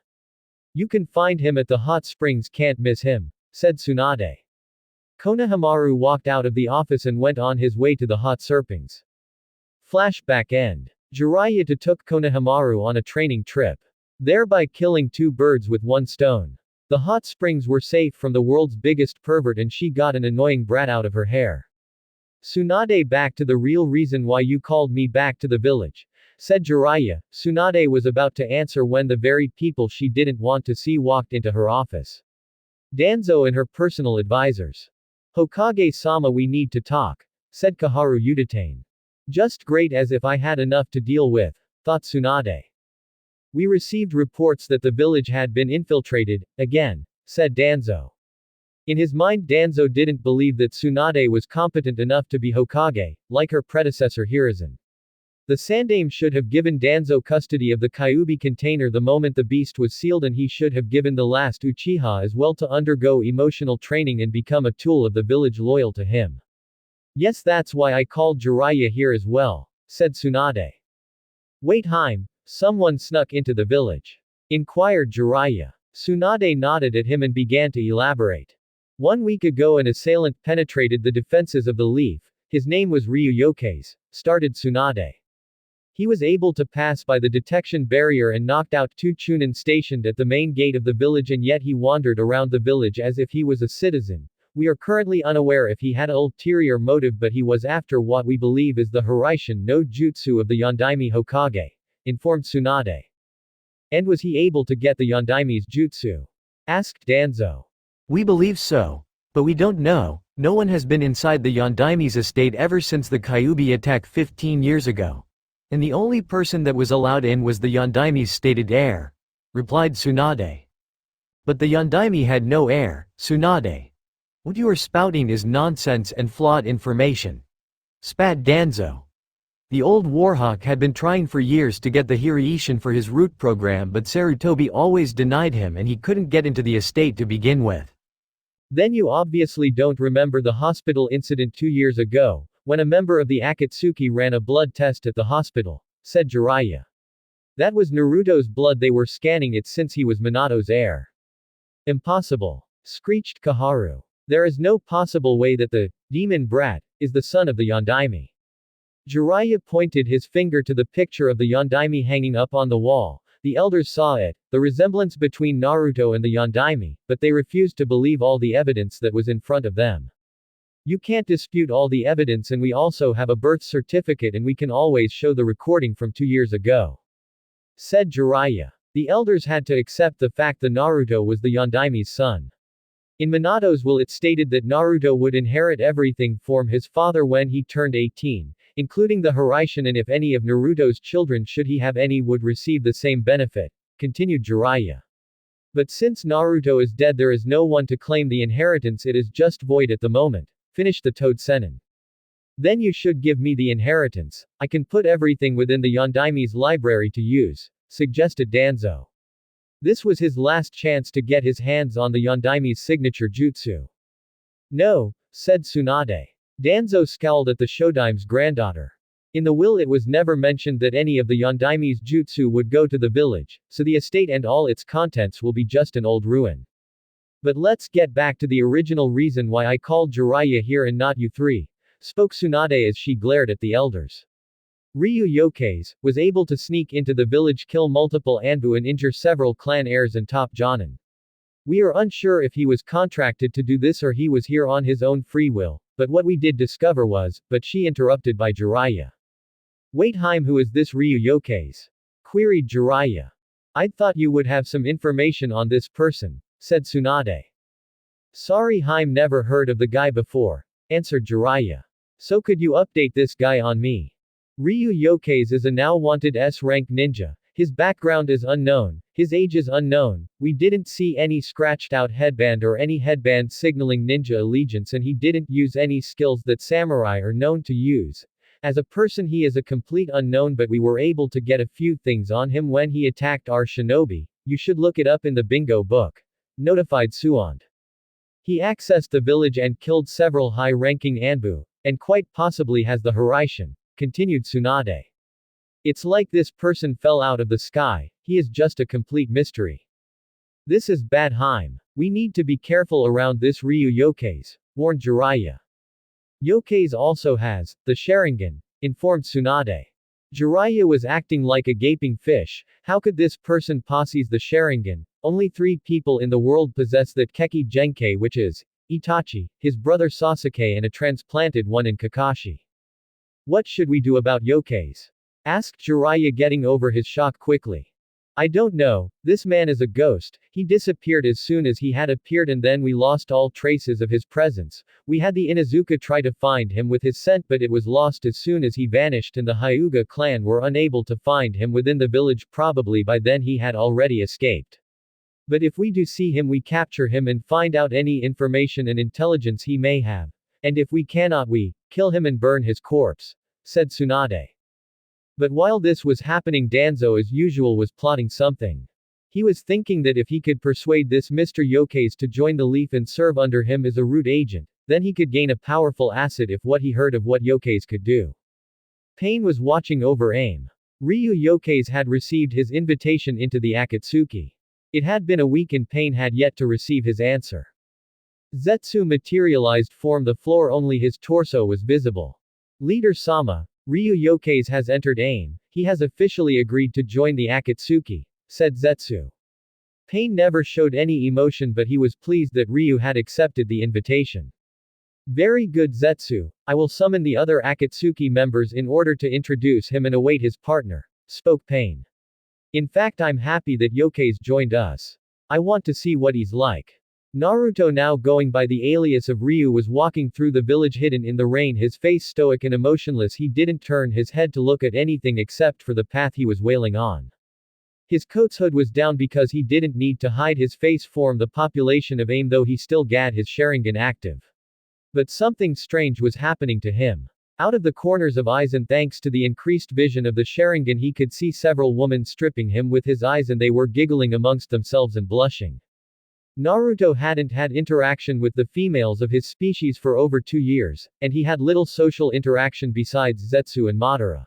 You can find him at the hot springs, can't miss him, said Tsunade. Konohamaru walked out of the office and went on his way to the hot springs. Flashback end. Jiraiya took Konohamaru on a training trip, thereby killing 2 birds with 1 stone. The hot springs were safe from the world's biggest pervert and she got an annoying brat out of her hair. Tsunade, back to the real reason why you called me back to the village, said Jiraiya. Tsunade was about to answer when the very people she didn't want to see walked into her office. Danzo and her personal advisors. Hokage-sama, we need to talk, said Kaharu Udatane. Just great, as if I had enough to deal with, thought Tsunade. We received reports that the village had been infiltrated, again, said Danzo. In his mind, Danzo didn't believe that Tsunade was competent enough to be Hokage, like her predecessor Hiruzen. The Sandaime should have given Danzo custody of the Kyuubi container the moment the beast was sealed, and he should have given the last Uchiha as well to undergo emotional training and become a tool of the village loyal to him. Yes, that's why I called Jiraiya here as well, said Tsunade. Wait, Haim, someone snuck into the village? Inquired Jiraiya. Tsunade nodded at him and began to elaborate. 1 week ago an assailant penetrated the defenses of the Leaf. His name was Ryu Yokaze, started Tsunade. He was able to pass by the detection barrier and knocked out 2 Chunin stationed at the main gate of the village, and yet he wandered around the village as if he was a citizen. We are currently unaware if he had an ulterior motive, but he was after what we believe is the Hiraishin no Jutsu of the Yondaime Hokage, informed Tsunade. And was he able to get the Yondaime's jutsu? Asked Danzo. We believe so. But we don't know. No one has been inside the Yondaime's estate ever since the Kyuubi attack 15 years ago. And the only person that was allowed in was the Yondaime's stated heir, replied Tsunade. But the Yondaime had no heir, Tsunade. What you are spouting is nonsense and flawed information, spat Danzo. The old Warhawk had been trying for years to get the Hiraishin for his root program, but Sarutobi always denied him and he couldn't get into the estate to begin with. Then you obviously don't remember the hospital incident 2 years ago, when a member of the Akatsuki ran a blood test at the hospital, said Jiraiya. That was Naruto's blood, they were scanning it since he was Minato's heir. Impossible, screeched Kaharu. There is no possible way that the demon brat is the son of the Yondaime. Jiraiya pointed his finger to the picture of the Yondaime hanging up on the wall. The elders saw it, the resemblance between Naruto and the Yondaime, but they refused to believe all the evidence that was in front of them. You can't dispute all the evidence, and we also have a birth certificate and we can always show the recording from 2 years ago, said Jiraiya. The elders had to accept the fact that Naruto was the Yondaime's son. In Minato's will it stated that Naruto would inherit everything from his father when he turned 18, including the Hiraishin, and if any of Naruto's children, should he have any, would receive the same benefit, continued Jiraiya. But since Naruto is dead, there is no one to claim the inheritance, it is just void at the moment, finished the Toad Sennin. Then you should give me the inheritance, I can put everything within the Yondaime's library to use, suggested Danzo. This was his last chance to get his hands on the Yondaime's signature jutsu. No, said Tsunade. Danzo scowled at the Shodaime's granddaughter. In the will it was never mentioned that any of the Yondaime's jutsu would go to the village, so the estate and all its contents will be just an old ruin. But let's get back to the original reason why I called Jiraiya here and not you three, spoke Tsunade as she glared at the elders. Ryu Yokeis was able to sneak into the village, kill multiple Anbu and injure several clan heirs and top Jonin. We are unsure if he was contracted to do this or he was here on his own free will, but what we did discover was, but she interrupted by Jiraiya. Wait, Haim, who is this Ryu Yokeis? Queried Jiraiya. I'd thought you would have some information on this person, said Tsunade. Sorry, Haim, never heard of the guy before, answered Jiraiya. So could you update this guy on me? Ryu Yokeis is a now wanted S-rank ninja. His background is unknown, his age is unknown, we didn't see any scratched out headband or any headband signaling ninja allegiance, and he didn't use any skills that samurai are known to use. As a person he is a complete unknown, but we were able to get a few things on him when he attacked our shinobi. You should look it up in the bingo book, notified Suand. He accessed the village and killed several high-ranking Anbu, and quite possibly has the Hiraishin, continued Tsunade. It's like this person fell out of the sky, he is just a complete mystery. This is bad, Haim. We need to be careful around this Ryu Yokeis, warned Jiraiya. Yokeis also has the Sharingan, informed Tsunade. Jiraiya was acting like a gaping fish. How could this person possess the Sharingan? Only 3 people in the world possess that Keki Genkai, which is Itachi, his brother Sasuke, and a transplanted one in Kakashi. What should we do about Yokeis? Asked Jiraiya, getting over his shock quickly. I don't know, this man is a ghost, he disappeared as soon as he had appeared and then we lost all traces of his presence. We had the Inuzuka try to find him with his scent, but it was lost as soon as he vanished, and the Hyuga clan were unable to find him within the village. Probably by then he had already escaped. But if we do see him, we capture him and find out any information and intelligence he may have. And if we cannot, we kill him and burn his corpse, said Tsunade. But while this was happening, Danzo as usual was plotting something. He was thinking that if he could persuade this Mr. Yokeis to join the Leaf and serve under him as a root agent, then he could gain a powerful asset if what he heard of what Yokeis could do. Pain was watching over AIM. Ryu Yokeis had received his invitation into the Akatsuki. It had been a week and Pain had yet to receive his answer. Zetsu materialized from the floor, only his torso was visible. Leader Sama, Ryu Yokeis has entered AIM, he has officially agreed to join the Akatsuki, said Zetsu. Pain never showed any emotion, but he was pleased that Ryu had accepted the invitation. Very good, Zetsu, I will summon the other Akatsuki members in order to introduce him and await his partner, spoke Pain. In fact, I'm happy that Yokeis joined us. I want to see what he's like. Naruto, now going by the alias of Ryu, was walking through the village hidden in the rain, his face stoic and emotionless. He didn't turn his head to look at anything except for the path he was wailing on. His coat's hood was down because he didn't need to hide his face from the population of AIM, though he still had his Sharingan active. But something strange was happening to him. Out of the corners of eyes, and thanks to the increased vision of the Sharingan, he could see several women stripping him with his eyes, and they were giggling amongst themselves and blushing. Naruto hadn't had interaction with the females of his species for over 2 years, and he had little social interaction besides Zetsu and Madara.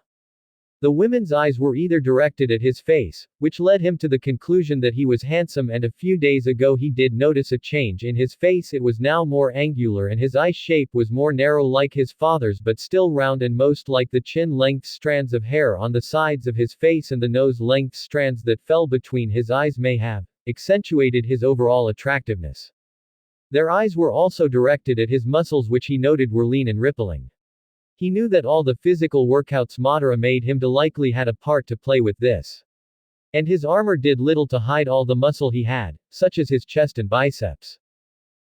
The women's eyes were either directed at his face, which led him to the conclusion that he was handsome, and a few days ago he did notice a change in his face. It was now more angular and his eye shape was more narrow like his father's but still round and most like the chin-length strands of hair on the sides of his face and the nose-length strands that fell between his eyes may have accentuated his overall attractiveness. Their eyes were also directed at his muscles, which he noted were lean and rippling. He knew that all the physical workouts Madara made him do likely had a part to play with this. And his armor did little to hide all the muscle he had, such as his chest and biceps.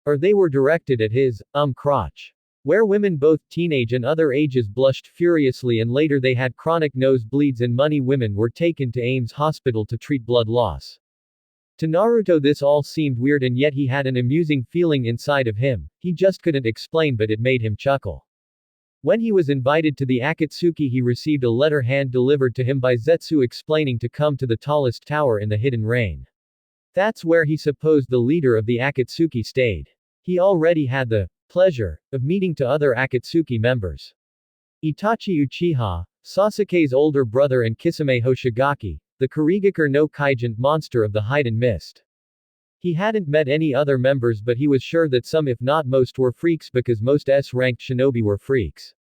Or they were directed at his, crotch. Where women both teenage and other ages blushed furiously and later they had chronic nosebleeds and many women were taken to EMS hospital to treat blood loss. To Naruto this all seemed weird and yet he had an amusing feeling inside of him, he just couldn't explain but it made him chuckle. When he was invited to the Akatsuki he received a letter hand-delivered to him by Zetsu explaining to come to the tallest tower in the hidden rain. That's where he supposed the leader of the Akatsuki stayed. He already had the pleasure of meeting to other Akatsuki members. Itachi Uchiha, Sasuke's older brother, and Kisame Hoshigaki, the Kurigakure no Kaijin monster of the hide and mist. He hadn't met any other members but he was sure that some if not most were freaks because most S-ranked shinobi were freaks.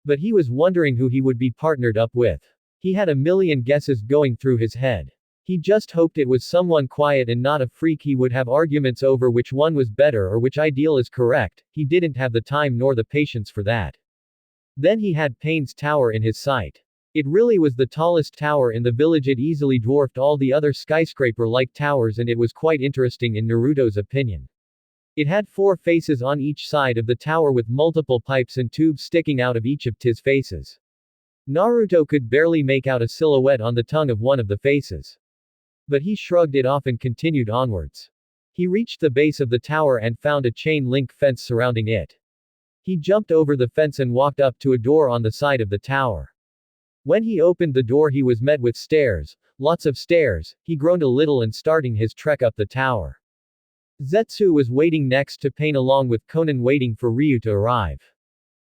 But he was wondering who he would be partnered up with. He had a million guesses going through his head. He just hoped it was someone quiet and not a freak he would have arguments over which one was better or which ideal is correct. He didn't have the time nor the patience for that. Then he had Pain's tower in his sight. It really was the tallest tower in the village. It easily dwarfed all the other skyscraper-like towers and it was quite interesting in Naruto's opinion. It had 4 faces on each side of the tower with multiple pipes and tubes sticking out of each of its faces. Naruto could barely make out a silhouette on the tongue of one of the faces. But he shrugged it off and continued onwards. He reached the base of the tower and found a chain-link fence surrounding it. He jumped over the fence and walked up to a door on the side of the tower. When he opened the door he was met with stairs, lots of stairs. He groaned a little and starting his trek up the tower. Zetsu was waiting next to Pain along with Konan waiting for Ryu to arrive.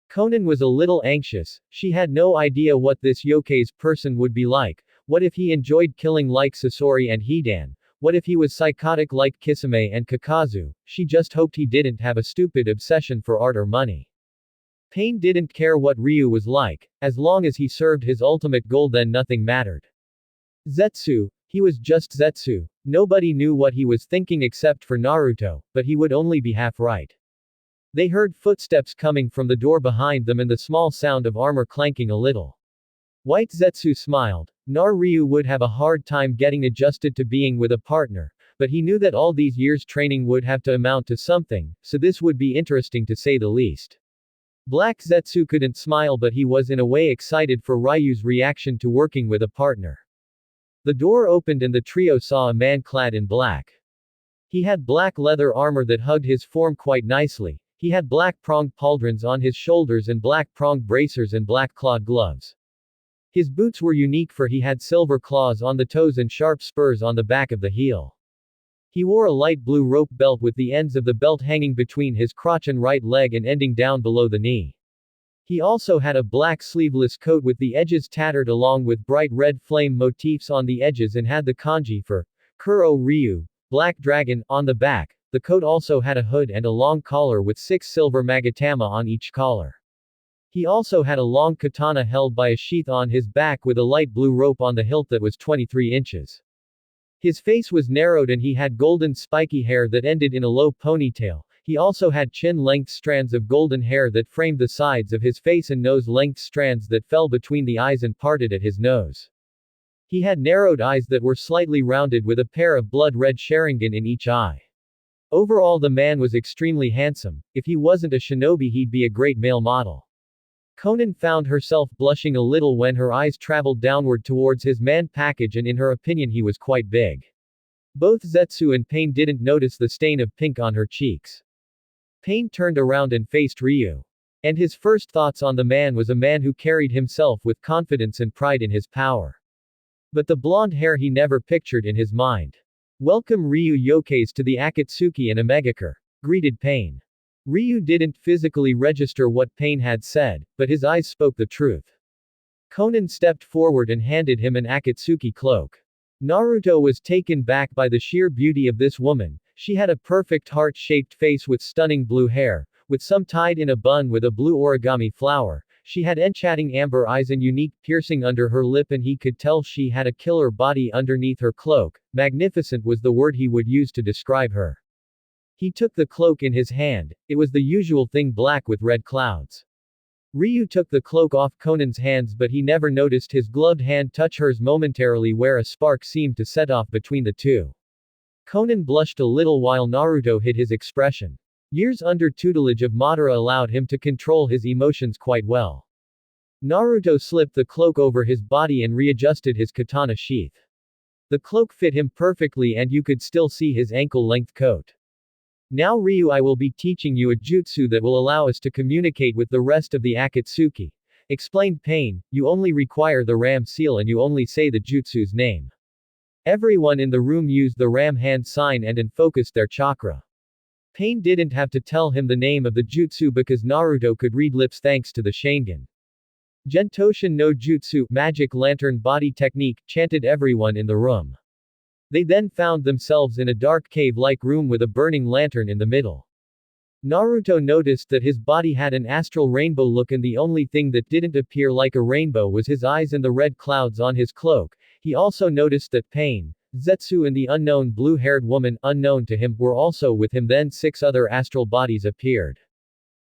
Konan was a little anxious, she had no idea what this yokei's person would be like. What if he enjoyed killing like Sasori and Hidan? What if he was psychotic like Kisame and Kakazu? She just hoped he didn't have a stupid obsession for art or money. Pain didn't care what Ryu was like, as long as he served his ultimate goal then nothing mattered. Zetsu, he was just Zetsu. Nobody knew what he was thinking except for Naruto, but he would only be half right. They heard footsteps coming from the door behind them and the small sound of armor clanking a little. White Zetsu smiled. Ryu would have a hard time getting adjusted to being with a partner, but he knew that all these years training would have to amount to something, so this would be interesting to say the least. Black Zetsu couldn't smile but he was in a way excited for Ryu's reaction to working with a partner. The door opened and the trio saw a man clad in black. He had black leather armor that hugged his form quite nicely. He had black pronged pauldrons on his shoulders and black pronged bracers and black clawed gloves. His boots were unique for he had silver claws on the toes and sharp spurs on the back of the heel. He wore a light blue rope belt with the ends of the belt hanging between his crotch and right leg and ending down below the knee. He also had a black sleeveless coat with the edges tattered along with bright red flame motifs on the edges and had the kanji for Kuro Ryu, Black Dragon, on the back. The coat also had a hood and a long collar with 6 silver magatama on each collar. He also had a long katana held by a sheath on his back with a light blue rope on the hilt that was 23 inches. His face was narrowed and he had golden spiky hair that ended in a low ponytail. He also had chin-length strands of golden hair that framed the sides of his face and nose-length strands that fell between the eyes and parted at his nose. He had narrowed eyes that were slightly rounded with a pair of blood-red Sharingan in each eye. Overall the man was extremely handsome. If he wasn't a shinobi he'd be a great male model. Konan found herself blushing a little when her eyes traveled downward towards his man package and in her opinion he was quite big. Both Zetsu and Pain didn't notice the stain of pink on her cheeks. Pain turned around and faced Ryu. And his first thoughts on the man was a man who carried himself with confidence and pride in his power. But the blonde hair he never pictured in his mind. Welcome Ryu Yokeis to the Akatsuki and Omegakure, greeted Pain. Ryu didn't physically register what Pain had said, but his eyes spoke the truth. Konan stepped forward and handed him an Akatsuki cloak. Naruto was taken back by the sheer beauty of this woman. She had a perfect heart-shaped face with stunning blue hair, with some tied in a bun with a blue origami flower. She had enchanting amber eyes and unique piercing under her lip, and he could tell she had a killer body underneath her cloak. Magnificent was the word he would use to describe her. He took the cloak in his hand. It was the usual thing, black with red clouds. Ryu took the cloak off Konan's hands, but he never noticed his gloved hand touch hers momentarily, where a spark seemed to set off between the two. Konan blushed a little while Naruto hid his expression. Years under tutelage of Madara allowed him to control his emotions quite well. Naruto slipped the cloak over his body and readjusted his katana sheath. The cloak fit him perfectly and you could still see his ankle-length coat. Now Ryu, I will be teaching you a jutsu that will allow us to communicate with the rest of the Akatsuki, explained Pain. You only require the Ram seal and you only say the jutsu's name. Everyone in the room used the Ram hand sign and focused their chakra. Pain didn't have to tell him the name of the jutsu because Naruto could read lips thanks to the Sharingan. Gentoshin no Jutsu, magic lantern body technique, chanted everyone in the room. They then found themselves in a dark cave-like room with a burning lantern in the middle. Naruto noticed that his body had an astral rainbow look, and the only thing that didn't appear like a rainbow was his eyes and the red clouds on his cloak. He also noticed that Pain, Zetsu and the unknown blue-haired woman, unknown to him, were also with him. Then 6 other astral bodies appeared.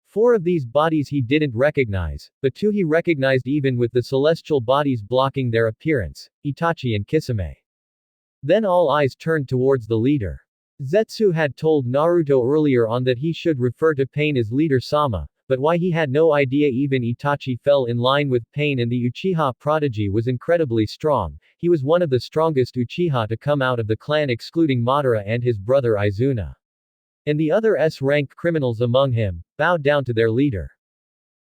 4 of these bodies he didn't recognize, but 2 he recognized even with the celestial bodies blocking their appearance, Itachi and Kisame. Then all eyes turned towards the leader. Zetsu had told Naruto earlier on that he should refer to Pain as Leader Sama, but why he had no idea even Itachi fell in line with Pain, and the Uchiha prodigy was incredibly strong. He was one of the strongest Uchiha to come out of the clan, excluding Madara and his brother Izuna. And the other S-rank criminals among him bowed down to their leader.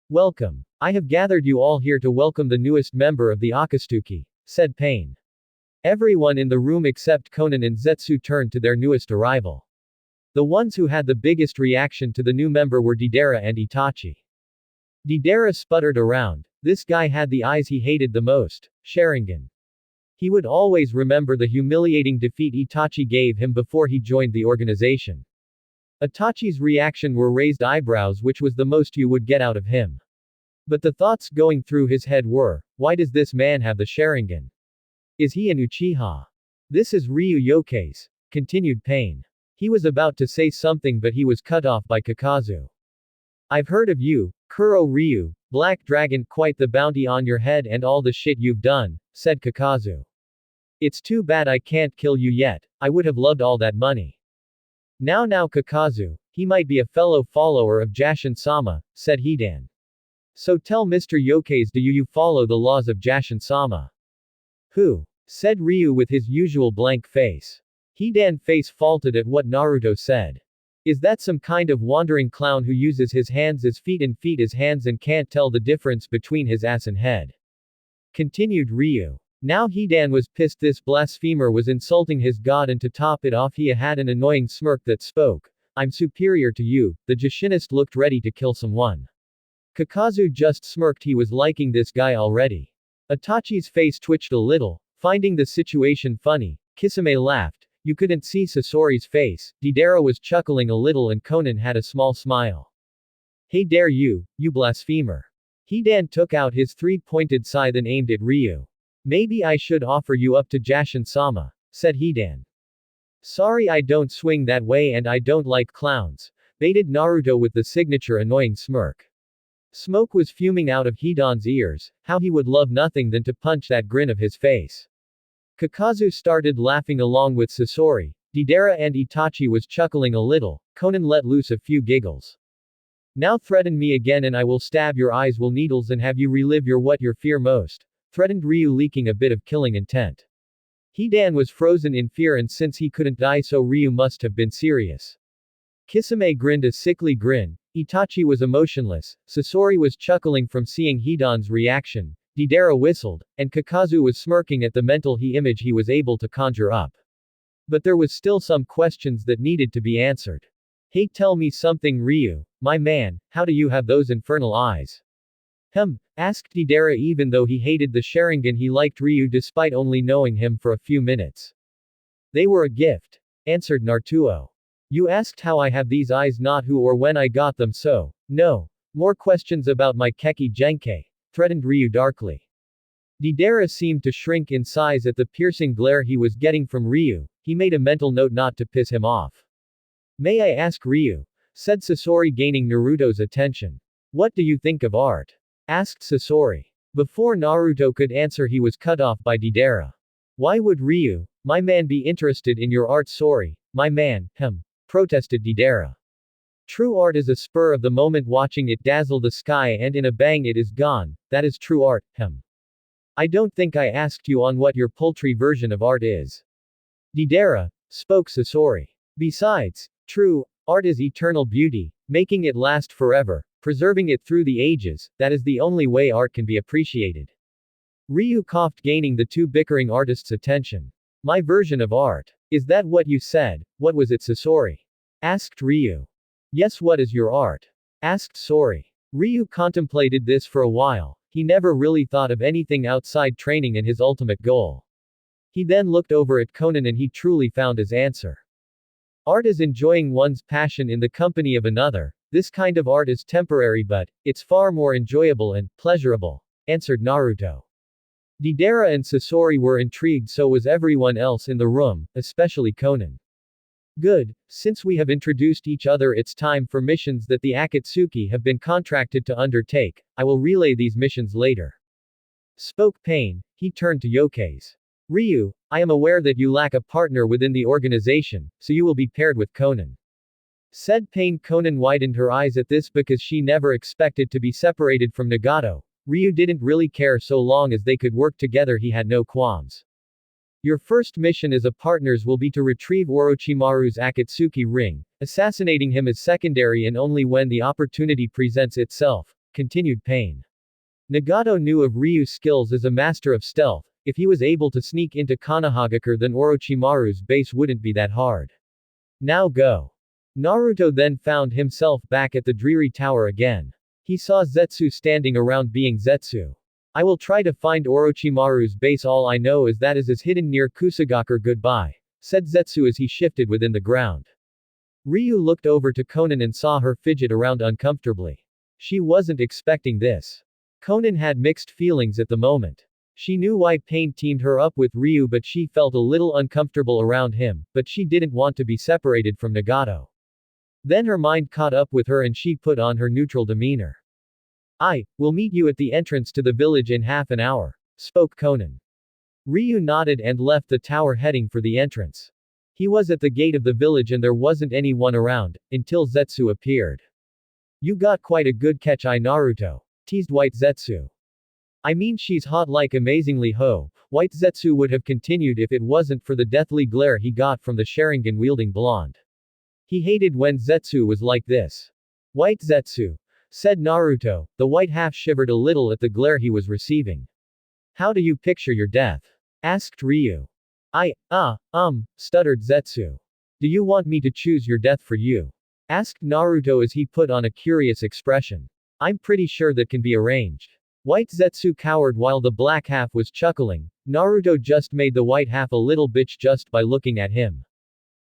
Welcome. I have gathered you all here to welcome the newest member of the Akatsuki, said Pain. Everyone in the room except Konan and Zetsu turned to their newest arrival. The ones who had the biggest reaction to the new member were Deidara and Itachi. Deidara sputtered around. This guy had the eyes he hated the most, Sharingan. He would always remember the humiliating defeat Itachi gave him before he joined the organization. Itachi's reaction were raised eyebrows, which was the most you would get out of him. But the thoughts going through his head were, why does this man have the Sharingan? Is he an Uchiha? This is Ryu Yokeis, continued Pain. He was about to say something, but he was cut off by Kakazu. I've heard of you, Kuro Ryu, Black Dragon, quite the bounty on your head and all the shit you've done, said Kakazu. It's too bad I can't kill you yet, I would have loved all that money. Now Kakazu, he might be a fellow follower of Jashin-sama, said Hidan. So tell Mr. Yokeis, do you follow the laws of Jashin-sama? Who? Said Ryu with his usual blank face. Hidan face faulted at what Naruto said. Is that some kind of wandering clown who uses his hands as feet and feet as hands and can't tell the difference between his ass and head? Continued Ryu. Now Hidan was pissed. This blasphemer was insulting his god, and to top it off he had an annoying smirk that spoke. I'm superior to you. The Jashinist looked ready to kill someone. Kakazu just smirked. He was liking this guy already. Itachi's face twitched a little, finding the situation funny. Kisame laughed. You couldn't see Sasori's face. Deidara was chuckling a little and Konan had a small smile. Hey dare you, you blasphemer. Hidan took out his 3-pointed scythe and aimed at Ryu. Maybe I should offer you up to Jashin-sama, said Hidan. Sorry, I don't swing that way and I don't like clowns, baited Naruto with the signature annoying smirk. Smoke was fuming out of Hidan's ears. How he would love nothing than to punch that grin of his face. Kakazu started laughing along with Sasori. Deidara and Itachi was chuckling a little. Konan let loose a few giggles. Now threaten me again and I will stab your eyes will needles and have you relive your fear most, threatened Ryu, leaking a bit of killing intent. Hidan was frozen in fear, and since he couldn't die, so Ryu must have been serious. Kisame grinned a sickly grin. Itachi was emotionless, Sasori was chuckling from seeing Hidan's reaction, Deidara whistled, and Kakazu was smirking at the mental image he was able to conjure up. But there was still some questions that needed to be answered. Hey, tell me something, Ryu, my man, how do you have those infernal eyes? Asked Deidara. Even though he hated the Sharingan, he liked Ryu despite only knowing him for a few minutes. They were a gift, answered Naruto. You asked how I have these eyes, not who or when I got them, so, no. More questions about my Keki Genkai, threatened Ryu darkly. Deidara seemed to shrink in size at the piercing glare he was getting from Ryu. He made a mental note not to piss him off. May I ask, Ryu? Said Sasori, gaining Naruto's attention. What do you think of art? Asked Sasori. Before Naruto could answer, he was cut off by Deidara. Why would Ryu, my man, be interested in your art? Sorry, my man, protested Deidara. True art is a spur of the moment, watching it dazzle the sky and in a bang it is gone. That is true art, I don't think I asked you on what your paltry version of art is. Deidara, spoke Sasori. Besides, true art is eternal beauty, making it last forever, preserving it through the ages. That is the only way art can be appreciated. Ryu coughed, gaining the two bickering artists' attention. My version of art. Is that what you said? What was it, Sasori? Asked Ryu. Yes, what is your art? Asked Sasori. Ryu contemplated this for a while. He never really thought of anything outside training and his ultimate goal. He then looked over at Konan and he truly found his answer. Art is enjoying one's passion in the company of another. This kind of art is temporary, but it's far more enjoyable and pleasurable, answered Naruto. Deidara and Sasori were intrigued, so was everyone else in the room, especially Konan. Good, since we have introduced each other, it's time for missions that the Akatsuki have been contracted to undertake. I will relay these missions later. Spoke Pain. He turned to Yokkai's. Ryu, I am aware that you lack a partner within the organization, so you will be paired with Konan. Said Pain. Konan widened her eyes at this because she never expected to be separated from Nagato. Ryu didn't really care so long as they could work together, he had no qualms. Your first mission as a partners will be to retrieve Orochimaru's Akatsuki ring. Assassinating him is secondary and only when the opportunity presents itself, continued Pain. Nagato knew of Ryu's skills as a master of stealth. If he was able to sneak into Konohagakure, then Orochimaru's base wouldn't be that hard. Now go. Naruto then found himself back at the dreary tower again. He saw Zetsu standing around being Zetsu. I will try to find Orochimaru's base, all I know is that is hidden near Kusagakure. Goodbye, said Zetsu as he shifted within the ground. Ryu looked over to Konan and saw her fidget around uncomfortably. She wasn't expecting this. Konan had mixed feelings at the moment. She knew why Pain teamed her up with Ryu, but she felt a little uncomfortable around him, but she didn't want to be separated from Nagato. Then her mind caught up with her and she put on her neutral demeanor. I will meet you at the entrance to the village in half an hour, spoke Konan. Ryu nodded and left the tower, heading for the entrance. He was at the gate of the village and there wasn't anyone around, until Zetsu appeared. You got quite a good catch, Naruto, teased White Zetsu. I mean, she's hot like amazingly ho. White Zetsu would have continued if it wasn't for the deathly glare he got from the Sharingan wielding blonde. He hated when Zetsu was like this. White Zetsu, said Naruto. The white half shivered a little at the glare he was receiving. How do you picture your death? Asked Ryu. Stuttered Zetsu. Do you want me to choose your death for you? Asked Naruto as he put on a curious expression. I'm pretty sure that can be arranged. White Zetsu cowered while the black half was chuckling. Naruto just made the white half a little bitch just by looking at him.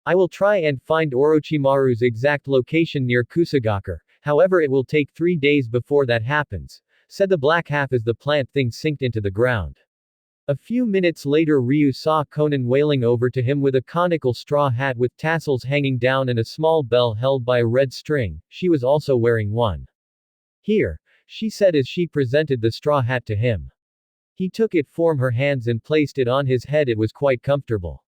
I will try and find Orochimaru's exact location near Kusagakure, however it will take 3 days before that happens, said the black half as the plant thing sinked into the ground. A few minutes later Ryu saw Konan wailing over to him with a conical straw hat with tassels hanging down and a small bell held by a red string. She was also wearing one. Here, she said as she presented the straw hat to him. He took it from her hands and placed it on his head. It was quite comfortable.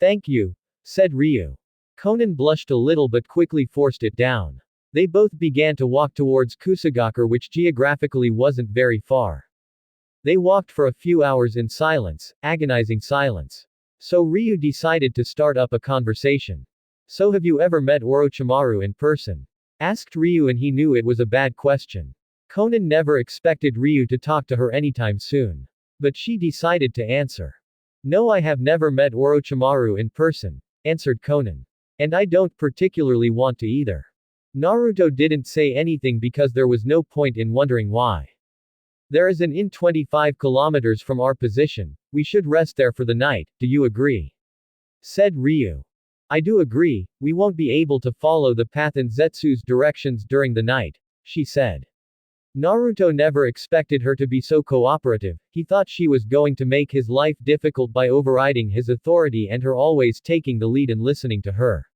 Thank you, said Ryu. Konan blushed a little but quickly forced it down. They both began to walk towards Kusagakure, which geographically wasn't very far. They walked for a few hours in silence, agonizing silence. So Ryu decided to start up a conversation. So have you ever met Orochimaru in person? Asked Ryu, and he knew it was a bad question. Konan never expected Ryu to talk to her anytime soon. But she decided to answer. No, I have never met Orochimaru in person, answered Konan. And I don't particularly want to either. Naruto didn't say anything because there was no point in wondering why. There is an inn 25 kilometers from our position, we should rest there for the night, do you agree? Said Ryu. I do agree, we won't be able to follow the path in Zetsu's directions during the night, she said. Naruto never expected her to be so cooperative, he thought she was going to make his life difficult by overriding his authority and her always taking the lead and listening to her.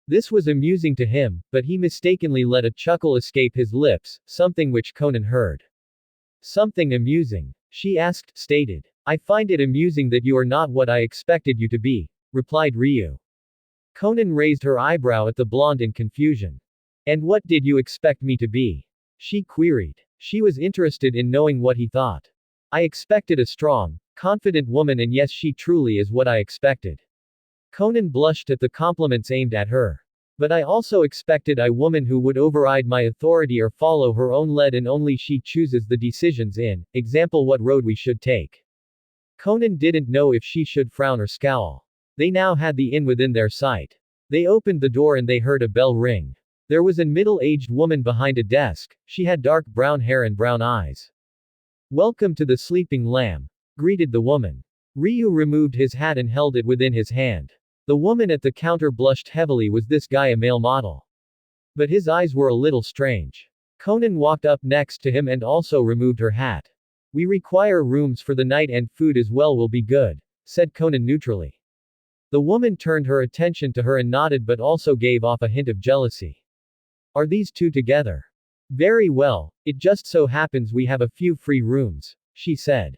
This was amusing to him, but he mistakenly let a chuckle escape his lips, something which Konan heard. Something amusing? She asked, stated. I find it amusing that you are not what I expected you to be, replied Ryu. Konan raised her eyebrow at the blonde in confusion. And what did you expect me to be? She queried. She was interested in knowing what he thought. I expected a strong, confident woman, and yes, she truly is what I expected. Konan blushed at the compliments aimed at her. But I also expected a woman who would override my authority or follow her own lead, and only she chooses the decisions in, example, what road we should take. Konan didn't know if she should frown or scowl. They now had the inn within their sight. They opened the door and they heard a bell ring. There was a middle-aged woman behind a desk, she had dark brown hair and brown eyes. Welcome to the Sleeping Lamb, greeted the woman. Ryu removed his hat and held it within his hand. The woman at the counter blushed heavily. Was this guy a male model? But his eyes were a little strange. Konan walked up next to him and also removed her hat. We require rooms for the night and food as well will be good, said Konan neutrally. The woman turned her attention to her and nodded but also gave off a hint of jealousy. Are these two together? Very well, it just so happens we have a few free rooms, she said.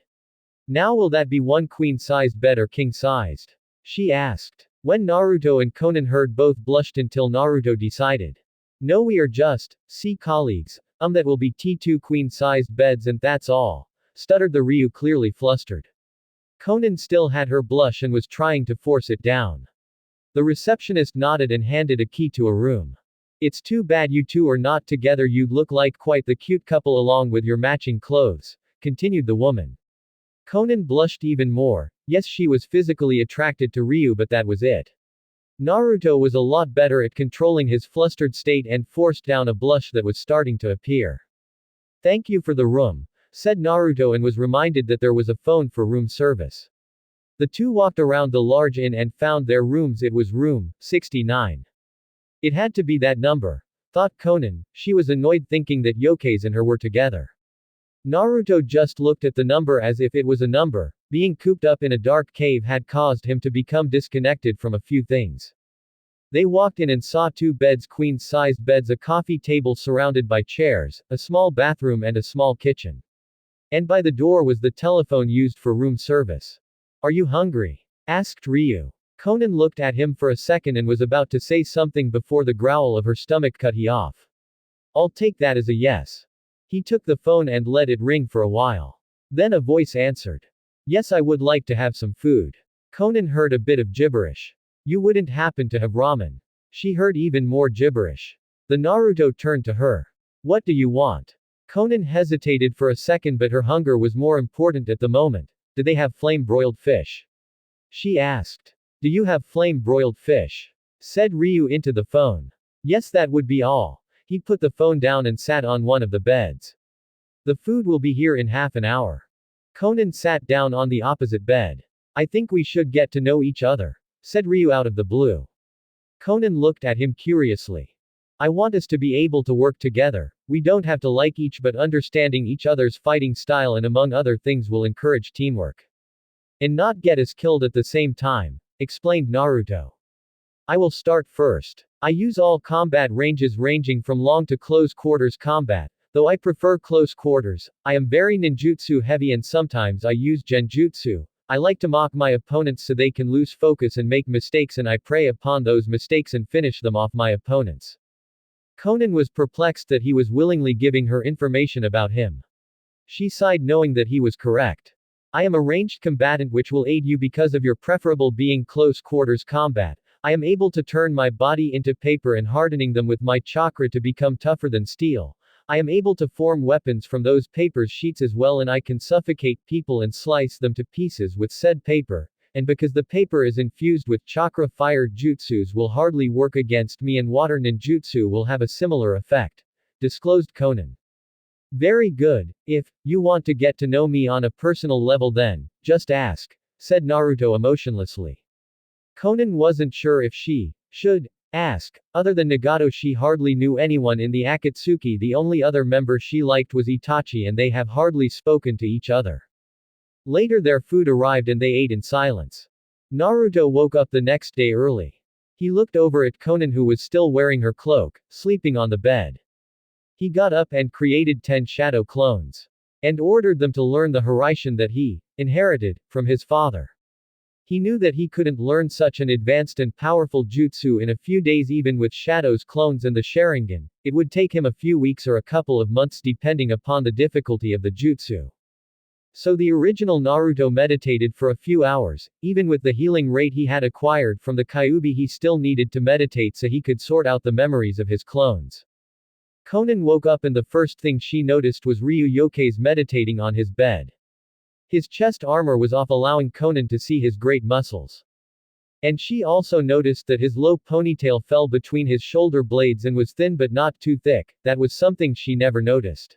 Now will that be one queen-sized bed or king-sized? She asked. When Naruto and Konan heard, both blushed until Naruto decided. No, we are just, colleagues, that will be T2 queen-sized beds and that's all, stuttered the Ryu, clearly flustered. Konan still had her blush and was trying to force it down. The receptionist nodded and handed a key to a room. It's too bad you two are not together, you'd look like quite the cute couple along with your matching clothes, continued the woman. Konan blushed even more. Yes, she was physically attracted to Ryu, but that was it. Naruto was a lot better at controlling his flustered state and forced down a blush that was starting to appear. Thank you for the room, said Naruto, and was reminded that there was a phone for room service. The two walked around the large inn and found their rooms. It was room 69. It had to be that number, thought Konan. She was annoyed thinking that Yokeis and her were together. Naruto just looked at the number as if it was a number. Being cooped up in a dark cave had caused him to become disconnected from a few things. They walked in and saw two beds, queen-sized beds, a coffee table surrounded by chairs, a small bathroom and a small kitchen. And by the door was the telephone used for room service. Are you hungry? Asked Ryu. Konan looked at him for a second and was about to say something before the growl of her stomach cut he off. I'll take that as a yes. He took the phone and let it ring for a while. Then a voice answered. Yes, I would like to have some food. Konan heard a bit of gibberish. You wouldn't happen to have ramen? She heard even more gibberish. The Naruto turned to her. What do you want? Konan hesitated for a second, but her hunger was more important at the moment. Do they have flame-broiled fish? She asked. Do you have flame-broiled fish? Said Ryu into the phone. Yes, that would be all. He put the phone down and sat on one of the beds. The food will be here in half an hour. Konan sat down on the opposite bed. I think we should get to know each other, said Ryu out of the blue. Konan looked at him curiously. I want us to be able to work together. We don't have to like each, but understanding each other's fighting style and among other things will encourage teamwork. And not get us killed at the same time, explained Naruto. I will start first. I use all combat ranges ranging from long to close quarters combat, though I prefer close quarters. I am very ninjutsu heavy and sometimes I use genjutsu. I like to mock my opponents so they can lose focus and make mistakes, and I prey upon those mistakes and finish them off my opponents. Konan was perplexed that he was willingly giving her information about him. She sighed knowing that he was correct. I am a ranged combatant which will aid you because of your preferable being close quarters combat. I am able to turn my body into paper and hardening them with my chakra to become tougher than steel. I am able to form weapons from those paper sheets as well, and I can suffocate people and slice them to pieces with said paper. and because the paper is infused with chakra fire jutsus will hardly work against me and water ninjutsu will have a similar effect, disclosed Konan. Very good, if you want to get to know me on a personal level then, just ask, said Naruto emotionlessly. Konan wasn't sure if she should ask. Other than Nagato, she hardly knew anyone in the Akatsuki. The only other member she liked was Itachi, and they have hardly spoken to each other. Later their food arrived and they ate in silence. Naruto woke up the next day early. He looked over at Konan, who was still wearing her cloak, sleeping on the bed. He got up and created 10 shadow clones. And ordered them to learn the Hiraishin that he inherited from his father. He knew that he couldn't learn such an advanced and powerful jutsu in a few days even with Shadow's clones and the Sharingan. It would take him a few weeks or a couple of months depending upon the difficulty of the jutsu. So the original Naruto meditated for a few hours. Even with the healing rate he had acquired from the Kyuubi, he still needed to meditate so he could sort out the memories of his clones. Konan woke up and the first thing she noticed was Ryu Yokkei's meditating on his bed. His chest armor was off, allowing Konan to see his great muscles. And she also noticed that his low ponytail fell between his shoulder blades and was thin but not too thick. That was something she never noticed.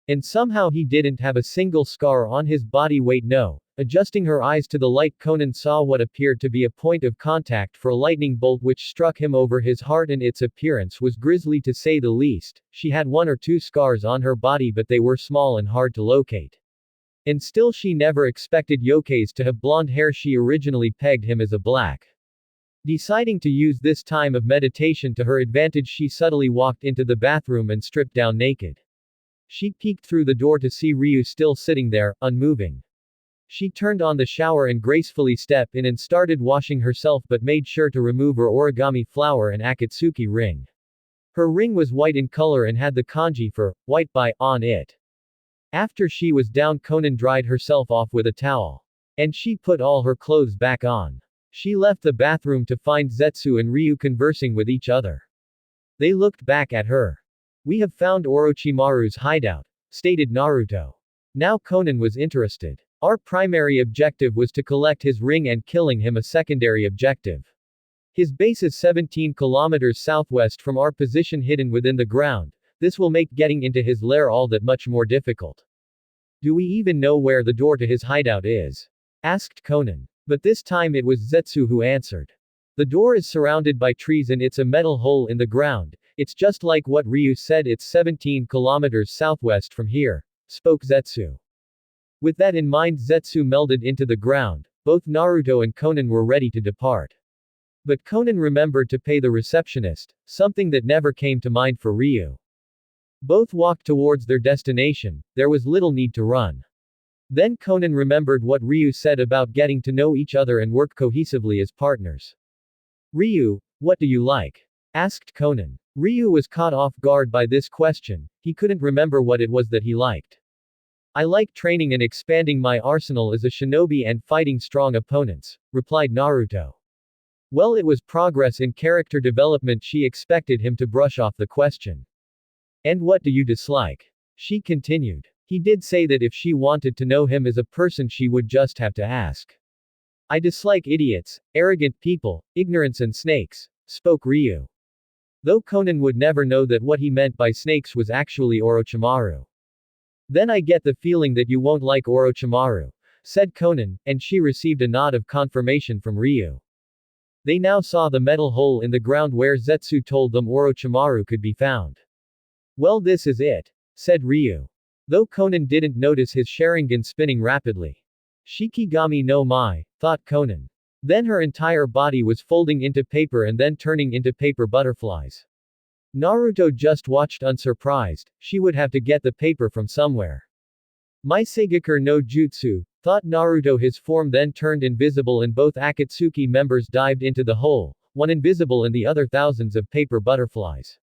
And somehow he didn't have a single scar on his body. Wait, no. Adjusting her eyes to the light, Konan saw what appeared to be a point of contact for a lightning bolt which struck him over his heart, and its appearance was grisly to say the least. She had 1 or 2 scars on her body, but they were small and hard to locate. And still she never expected Yokkei's to have blonde hair. She originally pegged him as a black. Deciding to use this time of meditation to her advantage, she subtly walked into the bathroom and stripped down naked. She peeked through the door to see Ryu still sitting there, unmoving. She turned on the shower and gracefully stepped in and started washing herself, but made sure to remove her origami flower and Akatsuki ring. Her ring was white in color and had the kanji for white by on it. After she was down, Konan dried herself off with a towel. And she put all her clothes back on. She left the bathroom to find Zetsu and Ryu conversing with each other. They looked back at her. We have found Orochimaru's hideout, stated Naruto. Now Konan was interested. Our primary objective was to collect his ring and killing him a secondary objective. His base is 17 kilometers southwest from our position, hidden within the ground. This will make getting into his lair all that much more difficult. Do we even know where the door to his hideout is? Asked Konan. But this time it was Zetsu who answered. The door is surrounded by trees and it's a metal hole in the ground. It's just like what Ryu said, it's 17 kilometers southwest from here, spoke Zetsu. With that in mind, Zetsu melded into the ground. Both Naruto and Konan were ready to depart. But Konan remembered to pay the receptionist, something that never came to mind for Ryu. Both walked towards their destination. There was little need to run. Then Konan remembered what Ryu said about getting to know each other and work cohesively as partners. Ryu, what do you like? Asked Konan. Ryu was caught off guard by this question. He couldn't remember what it was that he liked. I like training and expanding my arsenal as a shinobi and fighting strong opponents, replied Naruto. Well, it was progress in character development. She expected him to brush off the question. And what do you dislike? She continued. He did say that if she wanted to know him as a person, she would just have to ask. I dislike idiots, arrogant people, ignorance and snakes, spoke Ryu. Though Konan would never know that what he meant by snakes was actually Orochimaru. Then I get the feeling that you won't like Orochimaru, said Konan, and she received a nod of confirmation from Ryu. They now saw the metal hole in the ground where Zetsu told them Orochimaru could be found. Well, this is it, said Ryu. Though Konan didn't notice his Sharingan spinning rapidly. Shikigami no Mai, thought Konan. Then her entire body was folding into paper and then turning into paper butterflies. Naruto just watched unsurprised. She would have to get the paper from somewhere. Maisegakur no Jutsu, thought Naruto. His form then turned invisible and both Akatsuki members dived into the hole, one invisible and the other thousands of paper butterflies.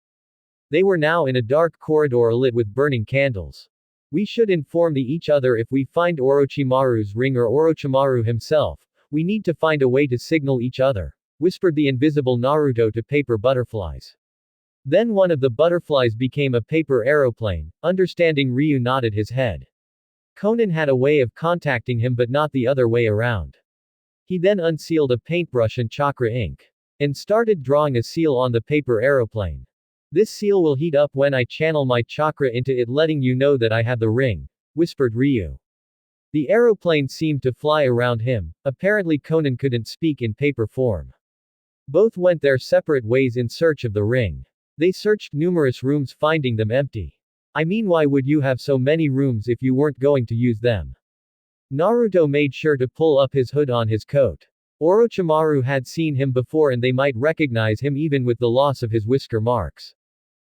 They were now in a dark corridor lit with burning candles. We should inform each other if we find Orochimaru's ring or Orochimaru himself. We need to find a way to signal each other, whispered the invisible Naruto to paper butterflies. Then one of the butterflies became a paper aeroplane. Understanding, Ryu nodded his head. Konan had a way of contacting him but not the other way around. He then unsealed a paintbrush and chakra ink. And started drawing a seal on the paper aeroplane. This seal will heat up when I channel my chakra into it, letting you know that I have the ring, whispered Ryu. The aeroplane seemed to fly around him. Apparently Konan couldn't speak in paper form. Both went their separate ways in search of the ring. They searched numerous rooms, finding them empty. I mean, why would you have so many rooms if you weren't going to use them? Naruto made sure to pull up his hood on his coat. Orochimaru had seen him before and they might recognize him even with the loss of his whisker marks.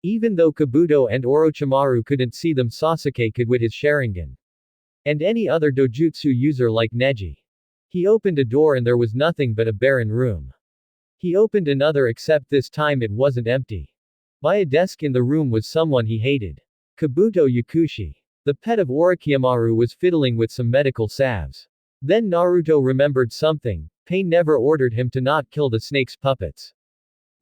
Even though Kabuto and Orochimaru couldn't see them, Sasuke could with his Sharingan. And any other dojutsu user like Neji. He opened a door and there was nothing but a barren room. He opened another, except this time it wasn't empty. By a desk in the room was someone he hated. Kabuto Yakushi. The pet of Orochimaru was fiddling with some medical salves. Then Naruto remembered something. Pain never ordered him to not kill the snake's puppets.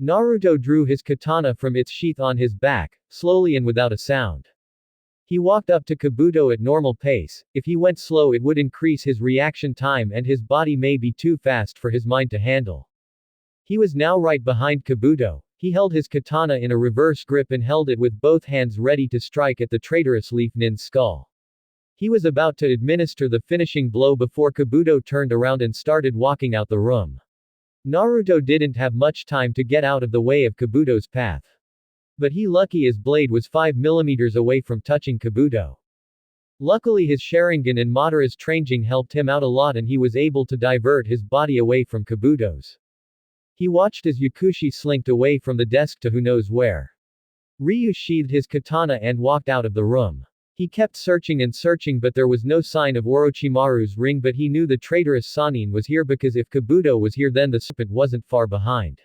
Naruto drew his katana from its sheath on his back, slowly and without a sound. He walked up to Kabuto at normal pace. If he went slow it would increase his reaction time and his body may be too fast for his mind to handle. He was now right behind Kabuto. He held his katana in a reverse grip and held it with both hands ready to strike at the traitorous Leaf Nin's skull. He was about to administer the finishing blow before Kabuto turned around and started walking out the room. Naruto didn't have much time to get out of the way of Kabuto's path. But he lucky his blade was 5 millimeters away from touching Kabuto. Luckily his Sharingan and Madara's training helped him out a lot and he was able to divert his body away from Kabuto's. He watched as Yakushi slinked away from the desk to who knows where. Ryu sheathed his katana and walked out of the room. He kept searching and searching but there was no sign of Orochimaru's ring, but he knew the traitorous Sannin was here because if Kabuto was here then the serpent wasn't far behind.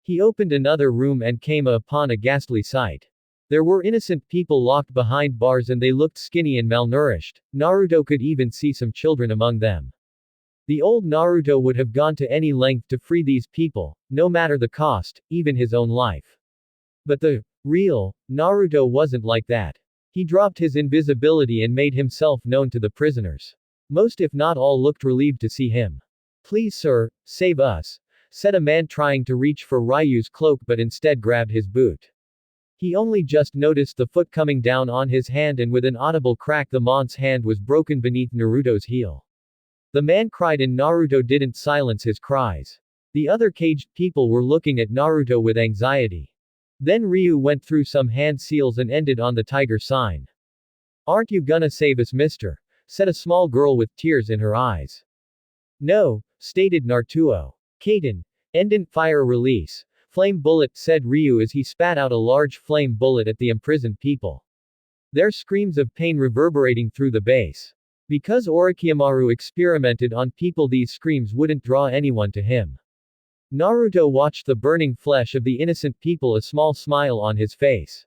He opened another room and came upon a ghastly sight. There were innocent people locked behind bars and they looked skinny and malnourished. Naruto could even see some children among them. The old Naruto would have gone to any length to free these people, no matter the cost, even his own life. But the real Naruto wasn't like that. He dropped his invisibility and made himself known to the prisoners. Most if not all looked relieved to see him. "Please sir, save us," said a man trying to reach for Ryu's cloak but instead grabbed his boot. He only just noticed the foot coming down on his hand and with an audible crack the man's hand was broken beneath Naruto's heel. The man cried and Naruto didn't silence his cries. The other caged people were looking at Naruto with anxiety. Then Ryu went through some hand seals and ended on the tiger sign. "Aren't you gonna save us, mister?" said a small girl with tears in her eyes. "No," stated Naruto. "Kaden. Endant fire release. Flame bullet," said Ryu as he spat out a large flame bullet at the imprisoned people. Their screams of pain reverberating through the base. Because Orochimaru experimented on people, these screams wouldn't draw anyone to him. Naruto watched the burning flesh of the innocent people, a small smile on his face.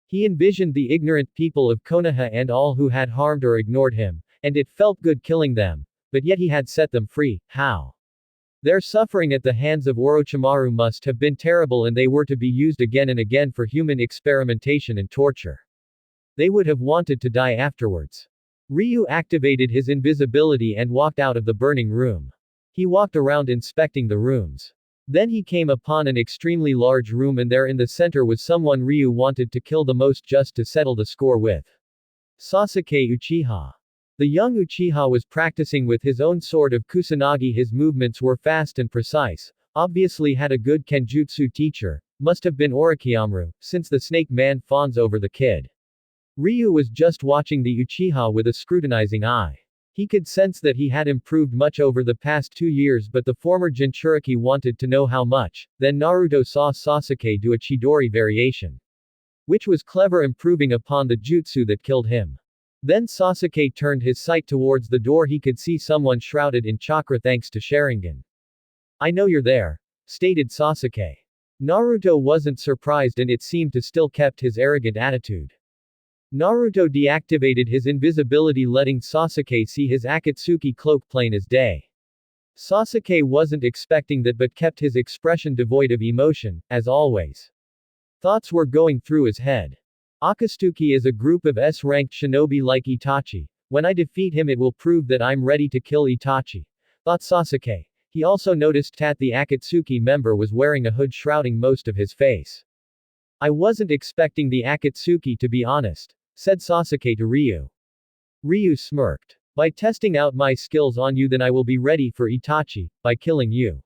He envisioned the ignorant people of Konoha and all who had harmed or ignored him, and it felt good killing them, but yet he had set them free. How? Their suffering at the hands of Orochimaru must have been terrible and they were to be used again and again for human experimentation and torture. They would have wanted to die afterwards. Ryu activated his invisibility and walked out of the burning room. He walked around inspecting the rooms. Then he came upon an extremely large room and there in the center was someone Ryu wanted to kill the most just to settle the score with. Sasuke Uchiha. The young Uchiha was practicing with his own sword of Kusanagi. His movements were fast and precise, obviously had a good kenjutsu teacher, must have been Orochimaru, since the snake man fawns over the kid. Ryu was just watching the Uchiha with a scrutinizing eye. He could sense that he had improved much over the past 2 years, but the former Jinchuriki wanted to know how much. Then Naruto saw Sasuke do a Chidori variation, which was clever, improving upon the jutsu that killed him. Then Sasuke turned his sight towards the door. He could see someone shrouded in chakra thanks to Sharingan. "I know you're there," stated Sasuke. Naruto wasn't surprised and it seemed to still kept his arrogant attitude. Naruto deactivated his invisibility, letting Sasuke see his Akatsuki cloak plain as day. Sasuke wasn't expecting that but kept his expression devoid of emotion, as always. Thoughts were going through his head. Akatsuki is a group of S-ranked shinobi like Itachi. When I defeat him it will prove that I'm ready to kill Itachi. thought Sasuke. He also noticed that the Akatsuki member was wearing a hood shrouding most of his face. I wasn't expecting the Akatsuki to be honest, said Sasuke to Ryu. Ryu smirked. By testing out my skills on you then I will be ready for Itachi, by killing you.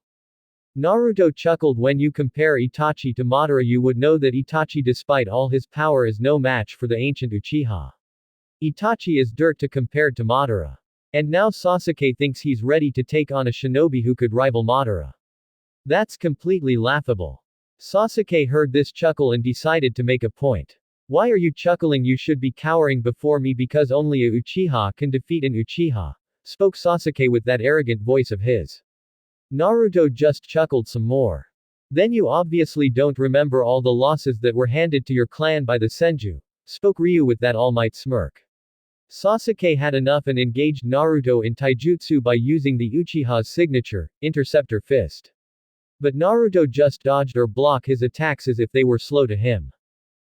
Naruto chuckled. When you compare Itachi to Madara you would know that Itachi despite all his power is no match for the ancient Uchiha. Itachi is dirt to compared to Madara. And now Sasuke thinks he's ready to take on a shinobi who could rival Madara. That's completely laughable. Sasuke heard this chuckle and decided to make a point. Why are you chuckling? You should be cowering before me because only a Uchiha can defeat an Uchiha, spoke Sasuke with that arrogant voice of his. Naruto just chuckled some more. Then you obviously don't remember all the losses that were handed to your clan by the Senju, spoke Ryu with that all-might smirk. Sasuke had enough and engaged Naruto in taijutsu by using the Uchiha's signature, Interceptor Fist. But Naruto just dodged or blocked his attacks as if they were slow to him.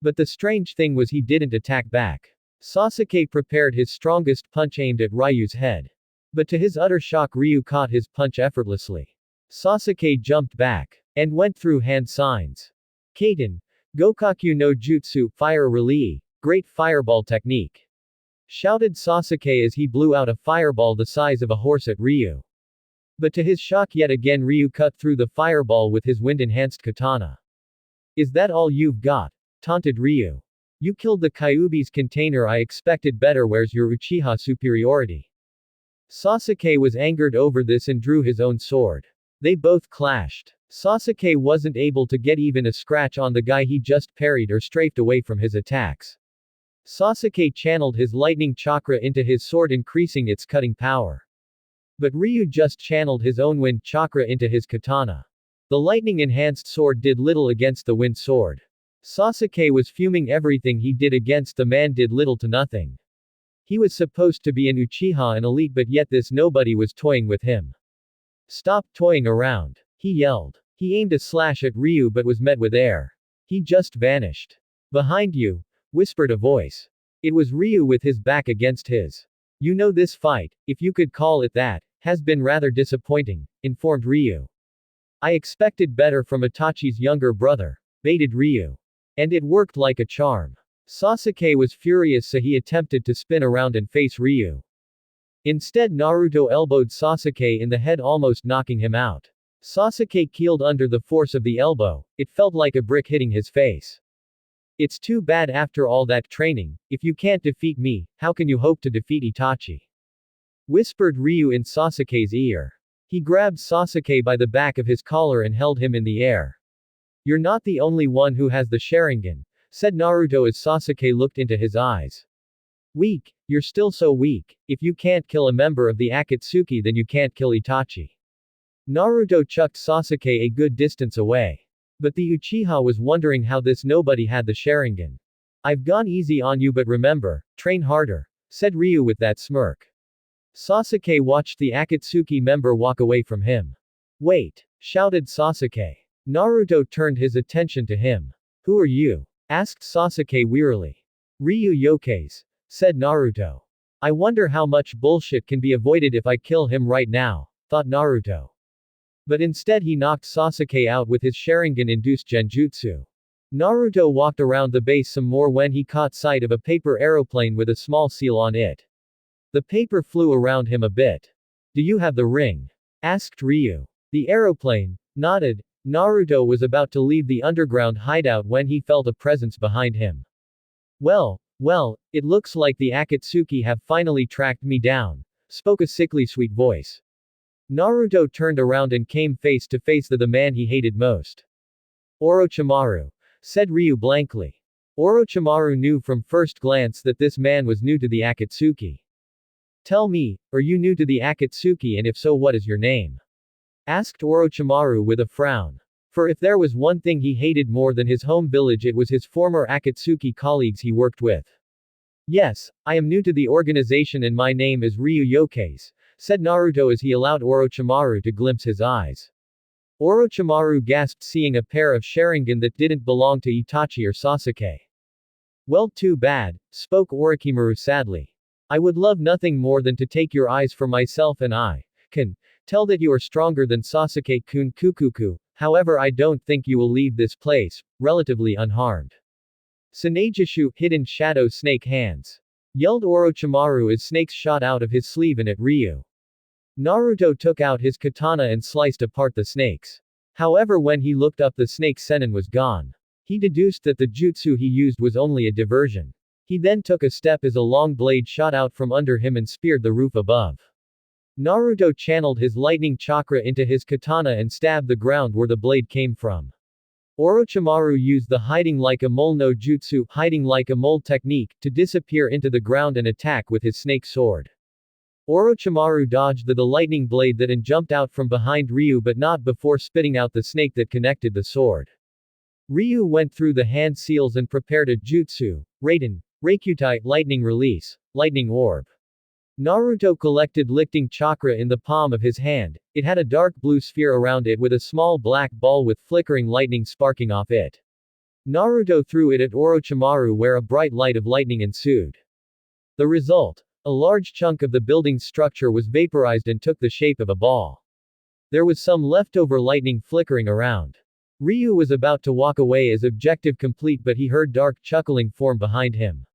But the strange thing was he didn't attack back. Sasuke prepared his strongest punch aimed at Ryu's head. But to his utter shock Ryu caught his punch effortlessly. Sasuke jumped back and went through hand signs. Kaiten, Gokaku no Jutsu, Fire Release, Great Fireball Technique, shouted Sasuke as he blew out a fireball the size of a horse at Ryu. But to his shock yet again Ryu cut through the fireball with his wind-enhanced katana. Is that all you've got? Taunted Ryu. You killed the Kyuubi's container. I expected better. Where's your Uchiha superiority? Sasuke was angered over this and drew his own sword. They both clashed. Sasuke wasn't able to get even a scratch on the guy he just parried or strafed away from his attacks. Sasuke channeled his lightning chakra into his sword increasing its cutting power. But Ryu just channeled his own wind chakra into his katana. The lightning-enhanced sword did little against the wind sword. Sasuke was fuming. Everything he did against the man did little to nothing. He was supposed to be an Uchiha, an elite, but yet this nobody was toying with him. Stop toying around, he yelled. He aimed a slash at Ryu but was met with air. He just vanished. Behind you, whispered a voice. It was Ryu with his back against his. You know, this fight, if you could call it that, has been rather disappointing, informed Ryu. I expected better from Itachi's younger brother, baited Ryu. And it worked like a charm. Sasuke was furious, so he attempted to spin around and face Ryu. Instead Naruto elbowed Sasuke in the head, almost knocking him out. Sasuke keeled under the force of the elbow. It felt like a brick hitting his face. It's too bad after all that training, if you can't defeat me, how can you hope to defeat Itachi? Whispered Ryu in Sasuke's ear. He grabbed Sasuke by the back of his collar and held him in the air. You're not the only one who has the Sharingan, said Naruto as Sasuke looked into his eyes. Weak, you're still so weak. If you can't kill a member of the Akatsuki then you can't kill Itachi. Naruto chucked Sasuke a good distance away. But the Uchiha was wondering how this nobody had the Sharingan. I've gone easy on you, but remember, train harder, said Ryu with that smirk. Sasuke watched the Akatsuki member walk away from him. Wait, shouted Sasuke. Naruto turned his attention to him. Who are you? Asked Sasuke wearily. Ryu Yokeis, said Naruto. I wonder how much bullshit can be avoided if I kill him right now, thought Naruto. But instead he knocked Sasuke out with his Sharingan-induced genjutsu. Naruto walked around the base some more when he caught sight of a paper aeroplane with a small seal on it. The paper flew around him a bit. Do you have the ring? Asked Ryu. The aeroplane nodded. Naruto was about to leave the underground hideout when he felt a presence behind him. Well, it looks like the Akatsuki have finally tracked me down, spoke a sickly sweet voice. Naruto turned around and came face to face with the man he hated most. Orochimaru, said Ryu blankly. Orochimaru knew from first glance that this man was new to the Akatsuki. Tell me, are you new to the Akatsuki, and if so what is your name? Asked Orochimaru with a frown. For if there was one thing he hated more than his home village it was his former Akatsuki colleagues he worked with. Yes, I am new to the organization and my name is Ryu Yokeis, said Naruto as he allowed Orochimaru to glimpse his eyes. Orochimaru gasped, seeing a pair of Sharingan that didn't belong to Itachi or Sasuke. Well, too bad, spoke Orochimaru sadly. I would love nothing more than to take your eyes from myself and I can Tell that you are stronger than Sasuke-kun Kukuku, however I don't think you will leave this place, relatively unharmed. Sanejishu, hidden shadow snake hands. Yelled Orochimaru as snakes shot out of his sleeve and at Ryu. Naruto took out his katana and sliced apart the snakes. However, when he looked up, the snake Sennin was gone. He deduced that the jutsu he used was only a diversion. He then took a step as a long blade shot out from under him and speared the roof above. Naruto channeled his lightning chakra into his katana and stabbed the ground where the blade came from. Orochimaru used the hiding like a mole no jutsu, hiding like a mole technique, to disappear into the ground and attack with his snake sword. Orochimaru dodged the lightning blade that and jumped out from behind Ryu, but not before spitting out the snake that connected the sword. Ryu went through the hand seals and prepared a jutsu, Raiden, Reikutai, lightning release, lightning orb. Naruto collected lifting chakra in the palm of his hand. It had a dark blue sphere around it with a small black ball with flickering lightning sparking off it. Naruto threw it at Orochimaru, where a bright light of lightning ensued. The result: a large chunk of the building's structure was vaporized and took the shape of a ball. There was some leftover lightning flickering around. Ryu was about to walk away as objective complete, but he heard dark chuckling form behind him.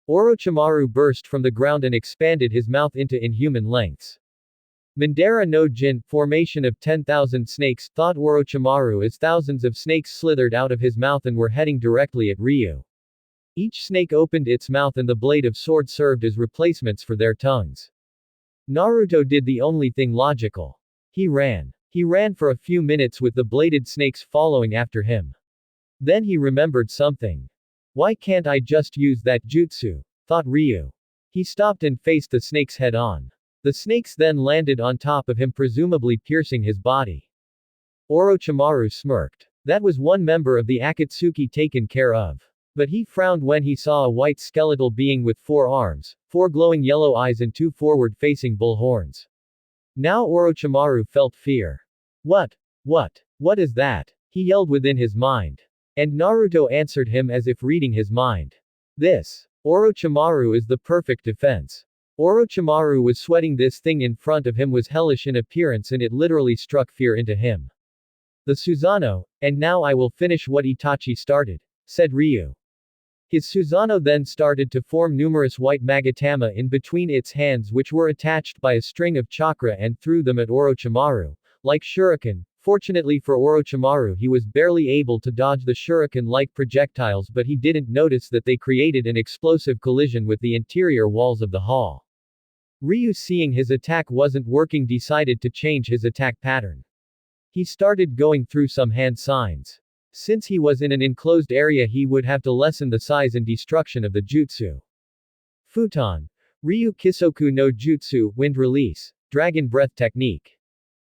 Orochimaru burst from the ground and expanded his mouth into inhuman lengths. Madara no Jin, formation of 10,000 snakes, thought Orochimaru as thousands of snakes slithered out of his mouth and were heading directly at Ryu. Each snake opened its mouth and the blade of sword served as replacements for their tongues. Naruto did the only thing logical. He ran. He ran for a few minutes with the bladed snakes following after him. Then he remembered something. Why can't I just use that jutsu? Thought Ryu. He stopped and faced the snakes head on. The snakes then landed on top of him, presumably piercing his body. Orochimaru smirked. That was one member of the Akatsuki taken care of. But he frowned when he saw a white skeletal being with 4 arms, 4 glowing yellow eyes and 2 forward-facing bull horns. Now Orochimaru felt fear. What is that? He yelled within his mind. And Naruto answered him as if reading his mind. This Orochimaru is the perfect defense. Orochimaru was sweating. This thing in front of him was hellish in appearance and it literally struck fear into him. The Susanoo, and now I will finish what Itachi started, said Ryu. His Susanoo then started to form numerous white magatama in between its hands, which were attached by a string of chakra, and threw them at Orochimaru, like shuriken. Fortunately for Orochimaru, he was barely able to dodge the shuriken-like projectiles, but he didn't notice that they created an explosive collision with the interior walls of the hall. Ryu, seeing his attack wasn't working, decided to change his attack pattern. He started going through some hand signs. Since he was in an enclosed area, he would have to lessen the size and destruction of the jutsu. Futon. Ryu Kisoku no Jutsu, wind release, dragon breath technique.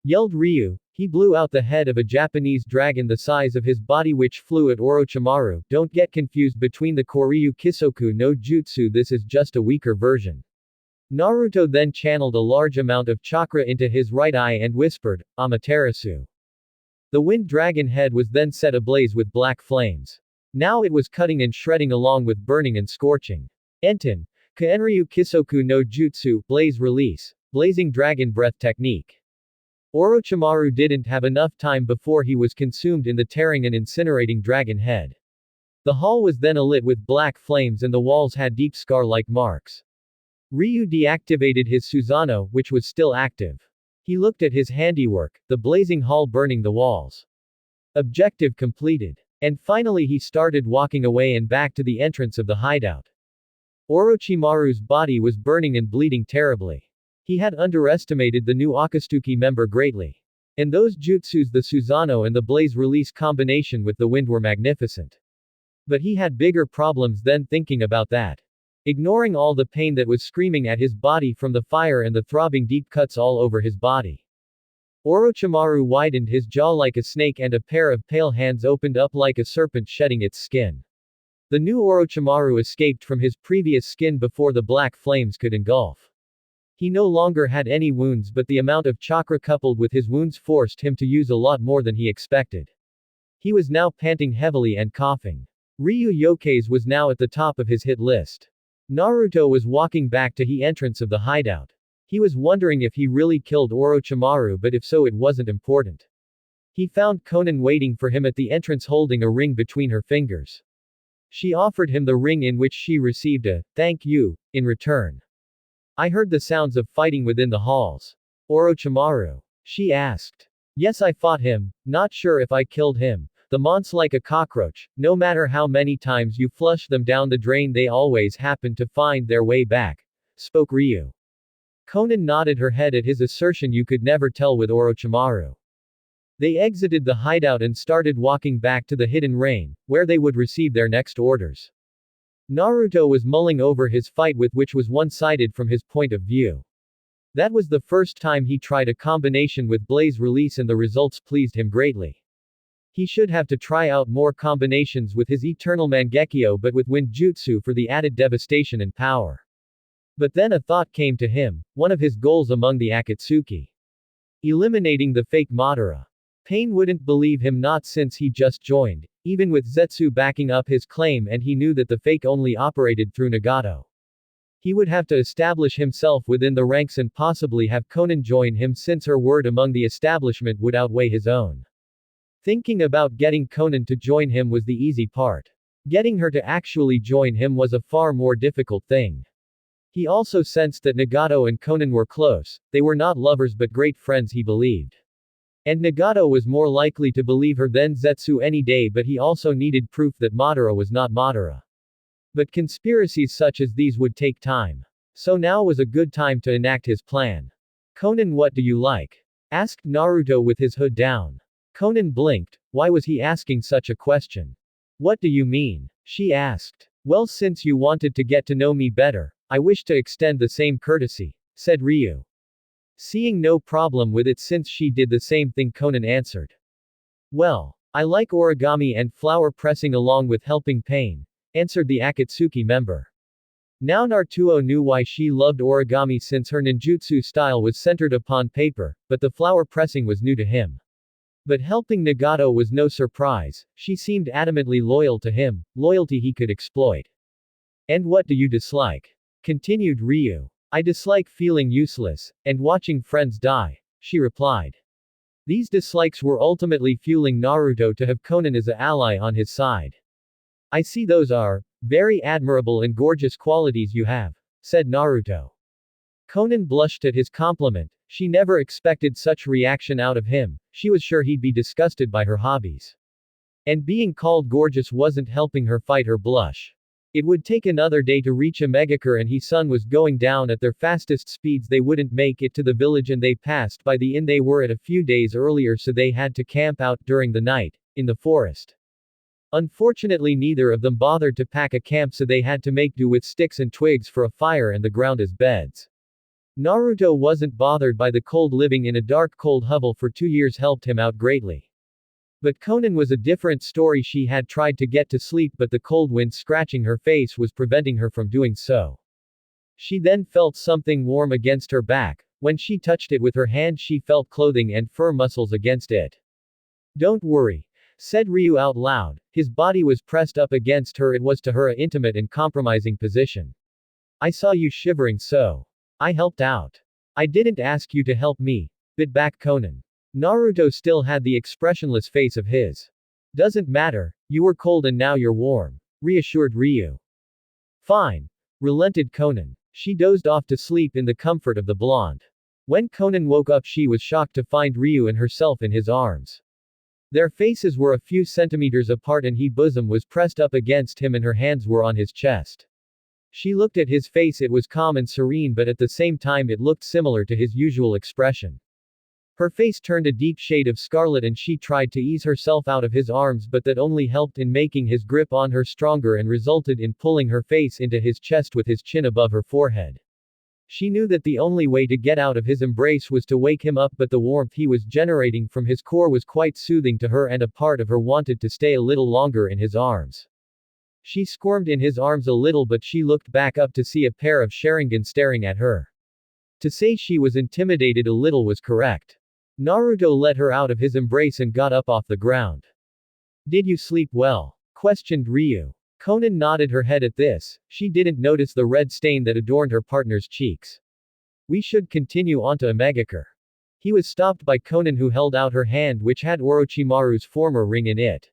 Yelled Ryu. He blew out the head of a Japanese dragon the size of his body, which flew at Orochimaru. Don't get confused between the Koryu Kisoku no Jutsu, this is just a weaker version. Naruto then channeled a large amount of chakra into his right eye and whispered, Amaterasu. The wind dragon head was then set ablaze with black flames. Now it was cutting and shredding along with burning and scorching. Enten. Kaenryu Kisoku no Jutsu, blaze release, blazing dragon breath technique. Orochimaru didn't have enough time before he was consumed in the tearing and incinerating dragon head. The hall was then alit with black flames and the walls had deep scar-like marks. Ryu deactivated his Susanoo, which was still active. He looked at his handiwork, the blazing hall burning the walls. Objective completed. And finally he started walking away and back to the entrance of the hideout. Orochimaru's body was burning and bleeding terribly. He had underestimated the new Akatsuki member greatly. And those jutsus, the Susanoo and the blaze release combination with the wind, were magnificent. But he had bigger problems than thinking about that. Ignoring all the pain that was screaming at his body from the fire and the throbbing deep cuts all over his body. Orochimaru widened his jaw like a snake and a pair of pale hands opened up like a serpent shedding its skin. The new Orochimaru escaped from his previous skin before the black flames could engulf. He no longer had any wounds, but the amount of chakra coupled with his wounds forced him to use a lot more than he expected. He was now panting heavily and coughing. Ryu Yokaze was now at the top of his hit list. Naruto was walking back to the entrance of the hideout. He was wondering if he really killed Orochimaru, but if so it wasn't important. He found Konan waiting for him at the entrance holding a ring between her fingers. She offered him the ring, in which she received a "thank you" in return. I heard the sounds of fighting within the halls. Orochimaru? She asked. Yes, I fought him, not sure if I killed him. The mon's like a cockroach, no matter how many times you flush them down the drain they always happen to find their way back, spoke Ryu. Konan nodded her head at his assertion you could never tell with Orochimaru. They exited the hideout and started walking back to the hidden rain, where they would receive their next orders. Naruto was mulling over his fight with which was one-sided from his point of view. That was the first time he tried a combination with Blaze Release and the results pleased him greatly. He should have to try out more combinations with his Eternal Mangekyo but with Wind Jutsu for the added devastation and power. But then a thought came to him, one of his goals among the Akatsuki. Eliminating the fake Madara. Pain wouldn't believe him, not since he just joined, even with Zetsu backing up his claim, and he knew that the fake only operated through Nagato. He would have to establish himself within the ranks and possibly have Konan join him, since her word among the establishment would outweigh his own. Thinking about getting Konan to join him was the easy part. Getting her to actually join him was a far more difficult thing. He also sensed that Nagato and Konan were close, they were not lovers but great friends, he believed. And Nagato was more likely to believe her than Zetsu any day, but he also needed proof that Madara was not Madara. But conspiracies such as these would take time. So now was a good time to enact his plan. Konan, what do you like? Asked Naruto with his hood down. Konan blinked. Why was he asking such a question? What do you mean? She asked. Well, since you wanted to get to know me better, I wish to extend the same courtesy, said Ryu. Seeing no problem with it since she did the same thing, Konan answered. Well, I like origami and flower pressing along with helping pain, answered the Akatsuki member. Now Naruto knew why she loved origami, since her ninjutsu style was centered upon paper, but the flower pressing was new to him. But helping Nagato was no surprise, she seemed adamantly loyal to him, loyalty he could exploit. And what do you dislike? Continued Ryu. I dislike feeling useless, and watching friends die, she replied. These dislikes were ultimately fueling Naruto to have Konan as an ally on his side. I see, those are very admirable and gorgeous qualities you have, said Naruto. Konan blushed at his compliment. She never expected such reaction out of him, she was sure he'd be disgusted by her hobbies. And being called gorgeous wasn't helping her fight her blush. It would take another day to reach Omegakure, and his sun was going down at their fastest speeds. They wouldn't make it to the village, and they passed by the inn they were at a few days earlier, so they had to camp out during the night, in the forest. Unfortunately, neither of them bothered to pack a camp, so they had to make do with sticks and twigs for a fire and the ground as beds. Naruto wasn't bothered by the cold. Living in a dark, cold hovel for 2 years helped him out greatly. But Konan was a different story. She had tried to get to sleep, but the cold wind scratching her face was preventing her from doing so. She then felt something warm against her back. When she touched it with her hand, she felt clothing and fur muscles against it. Don't worry, said Ryu out loud. His body was pressed up against her. It was to her an intimate and compromising position. I saw you shivering, so I helped out. I didn't ask you to help me, bit back Konan. Naruto still had the expressionless face of his. Doesn't matter, you were cold and now you're warm, reassured Ryu. Fine, relented Konan. She dozed off to sleep in the comfort of the blonde. When Konan woke up, she was shocked to find Ryu and herself in his arms. Their faces were a few centimeters apart, and his bosom was pressed up against him and her hands were on his chest. She looked at his face. It was calm and serene, but at the same time it looked similar to his usual expression. Her face turned a deep shade of scarlet, and she tried to ease herself out of his arms, but that only helped in making his grip on her stronger and resulted in pulling her face into his chest with his chin above her forehead. She knew that the only way to get out of his embrace was to wake him up, but the warmth he was generating from his core was quite soothing to her, and a part of her wanted to stay a little longer in his arms. She squirmed in his arms a little, but she looked back up to see a pair of Sharingan staring at her. To say she was intimidated a little was correct. Naruto let her out of his embrace and got up off the ground. Did you sleep well? Questioned Ryu. Konan nodded her head at this. She didn't notice the red stain that adorned her partner's cheeks. We should continue on to Omegakure. He was stopped by Konan, who held out her hand, which had Orochimaru's former ring in it.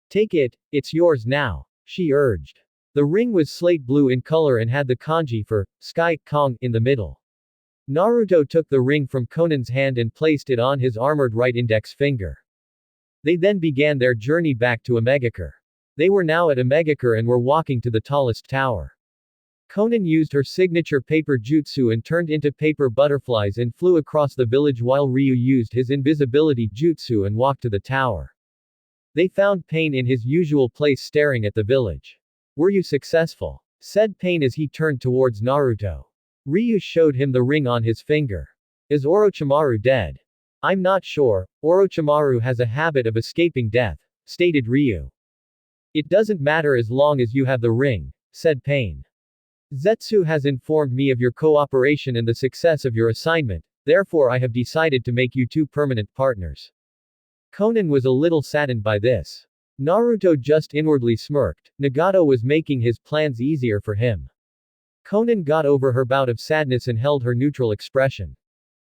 Take it, it's yours now, she urged. The ring was slate blue in color and had the kanji for Sky Kong in the middle. Naruto took the ring from Konan's hand and placed it on his armored right index finger. They then began their journey back to Omegakure. They were now at Omegakure and were walking to the tallest tower. Konan used her signature paper jutsu and turned into paper butterflies and flew across the village, while Ryu used his invisibility jutsu and walked to the tower. They found Pain in his usual place staring at the village. Were you successful? Said Pain as he turned towards Naruto. Ryu showed him the ring on his finger. Is Orochimaru dead? I'm not sure, Orochimaru has a habit of escaping death, stated Ryu. It doesn't matter as long as you have the ring, said Pain. Zetsu has informed me of your cooperation and the success of your assignment, therefore I have decided to make you two permanent partners. Konan was a little saddened by this. Naruto just inwardly smirked. Nagato was making his plans easier for him. Konan got over her bout of sadness and held her neutral expression.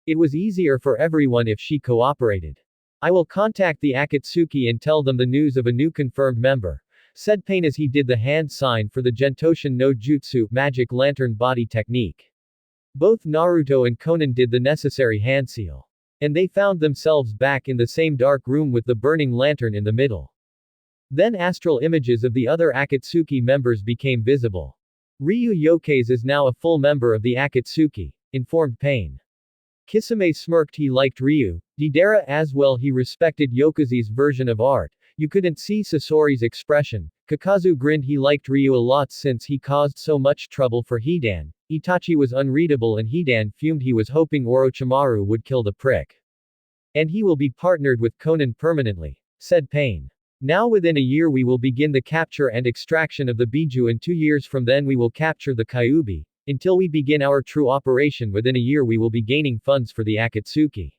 It was easier for everyone if she cooperated. I will contact the Akatsuki and tell them the news of a new confirmed member, said Pain as he did the hand sign for the Gentoshin no Jutsu magic lantern body technique. Both Naruto and Konan did the necessary hand seal. And they found themselves back in the same dark room with the burning lantern in the middle. Then astral images of the other Akatsuki members became visible. Ryu Yokais is now a full member of the Akatsuki, informed Pain. Kisame smirked. He liked Ryu, Deidara as well. He respected Yokaze's version of art. You couldn't see Sasori's expression. Kakazu grinned. He liked Ryu a lot since he caused so much trouble for Hidan. Itachi was unreadable and Hidan fumed. He was hoping Orochimaru would kill the prick. And he will be partnered with Konan permanently, said Pain. Now within a year we will begin the capture and extraction of the Biju, and 2 years from then we will capture the Kyuubi. Until we begin our true operation within a year we will be gaining funds for the Akatsuki.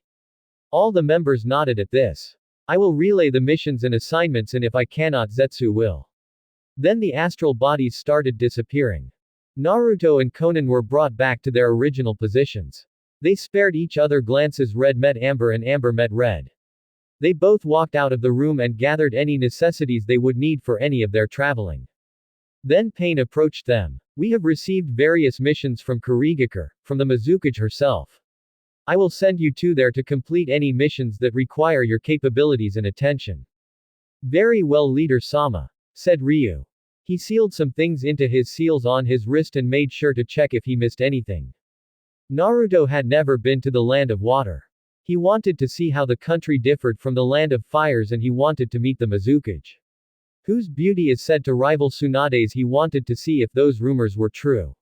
All the members nodded at this. I will relay the missions and assignments, and if I cannot, Zetsu will. Then the astral bodies started disappearing. Naruto and Konan were brought back to their original positions. They spared each other glances. Red met Amber and Amber met Red. They both walked out of the room and gathered any necessities they would need for any of their traveling. Then Pain approached them. We have received various missions from Kurigakure, from the Mizukage herself. I will send you two there to complete any missions that require your capabilities and attention. Very well, Leader Sama, said Ryu. He sealed some things into his seals on his wrist and made sure to check if he missed anything. Naruto had never been to the land of water. He wanted to see how the country differed from the land of fires, and he wanted to meet the Mizukage, whose beauty is said to rival Tsunade's. He wanted to see if those rumors were true.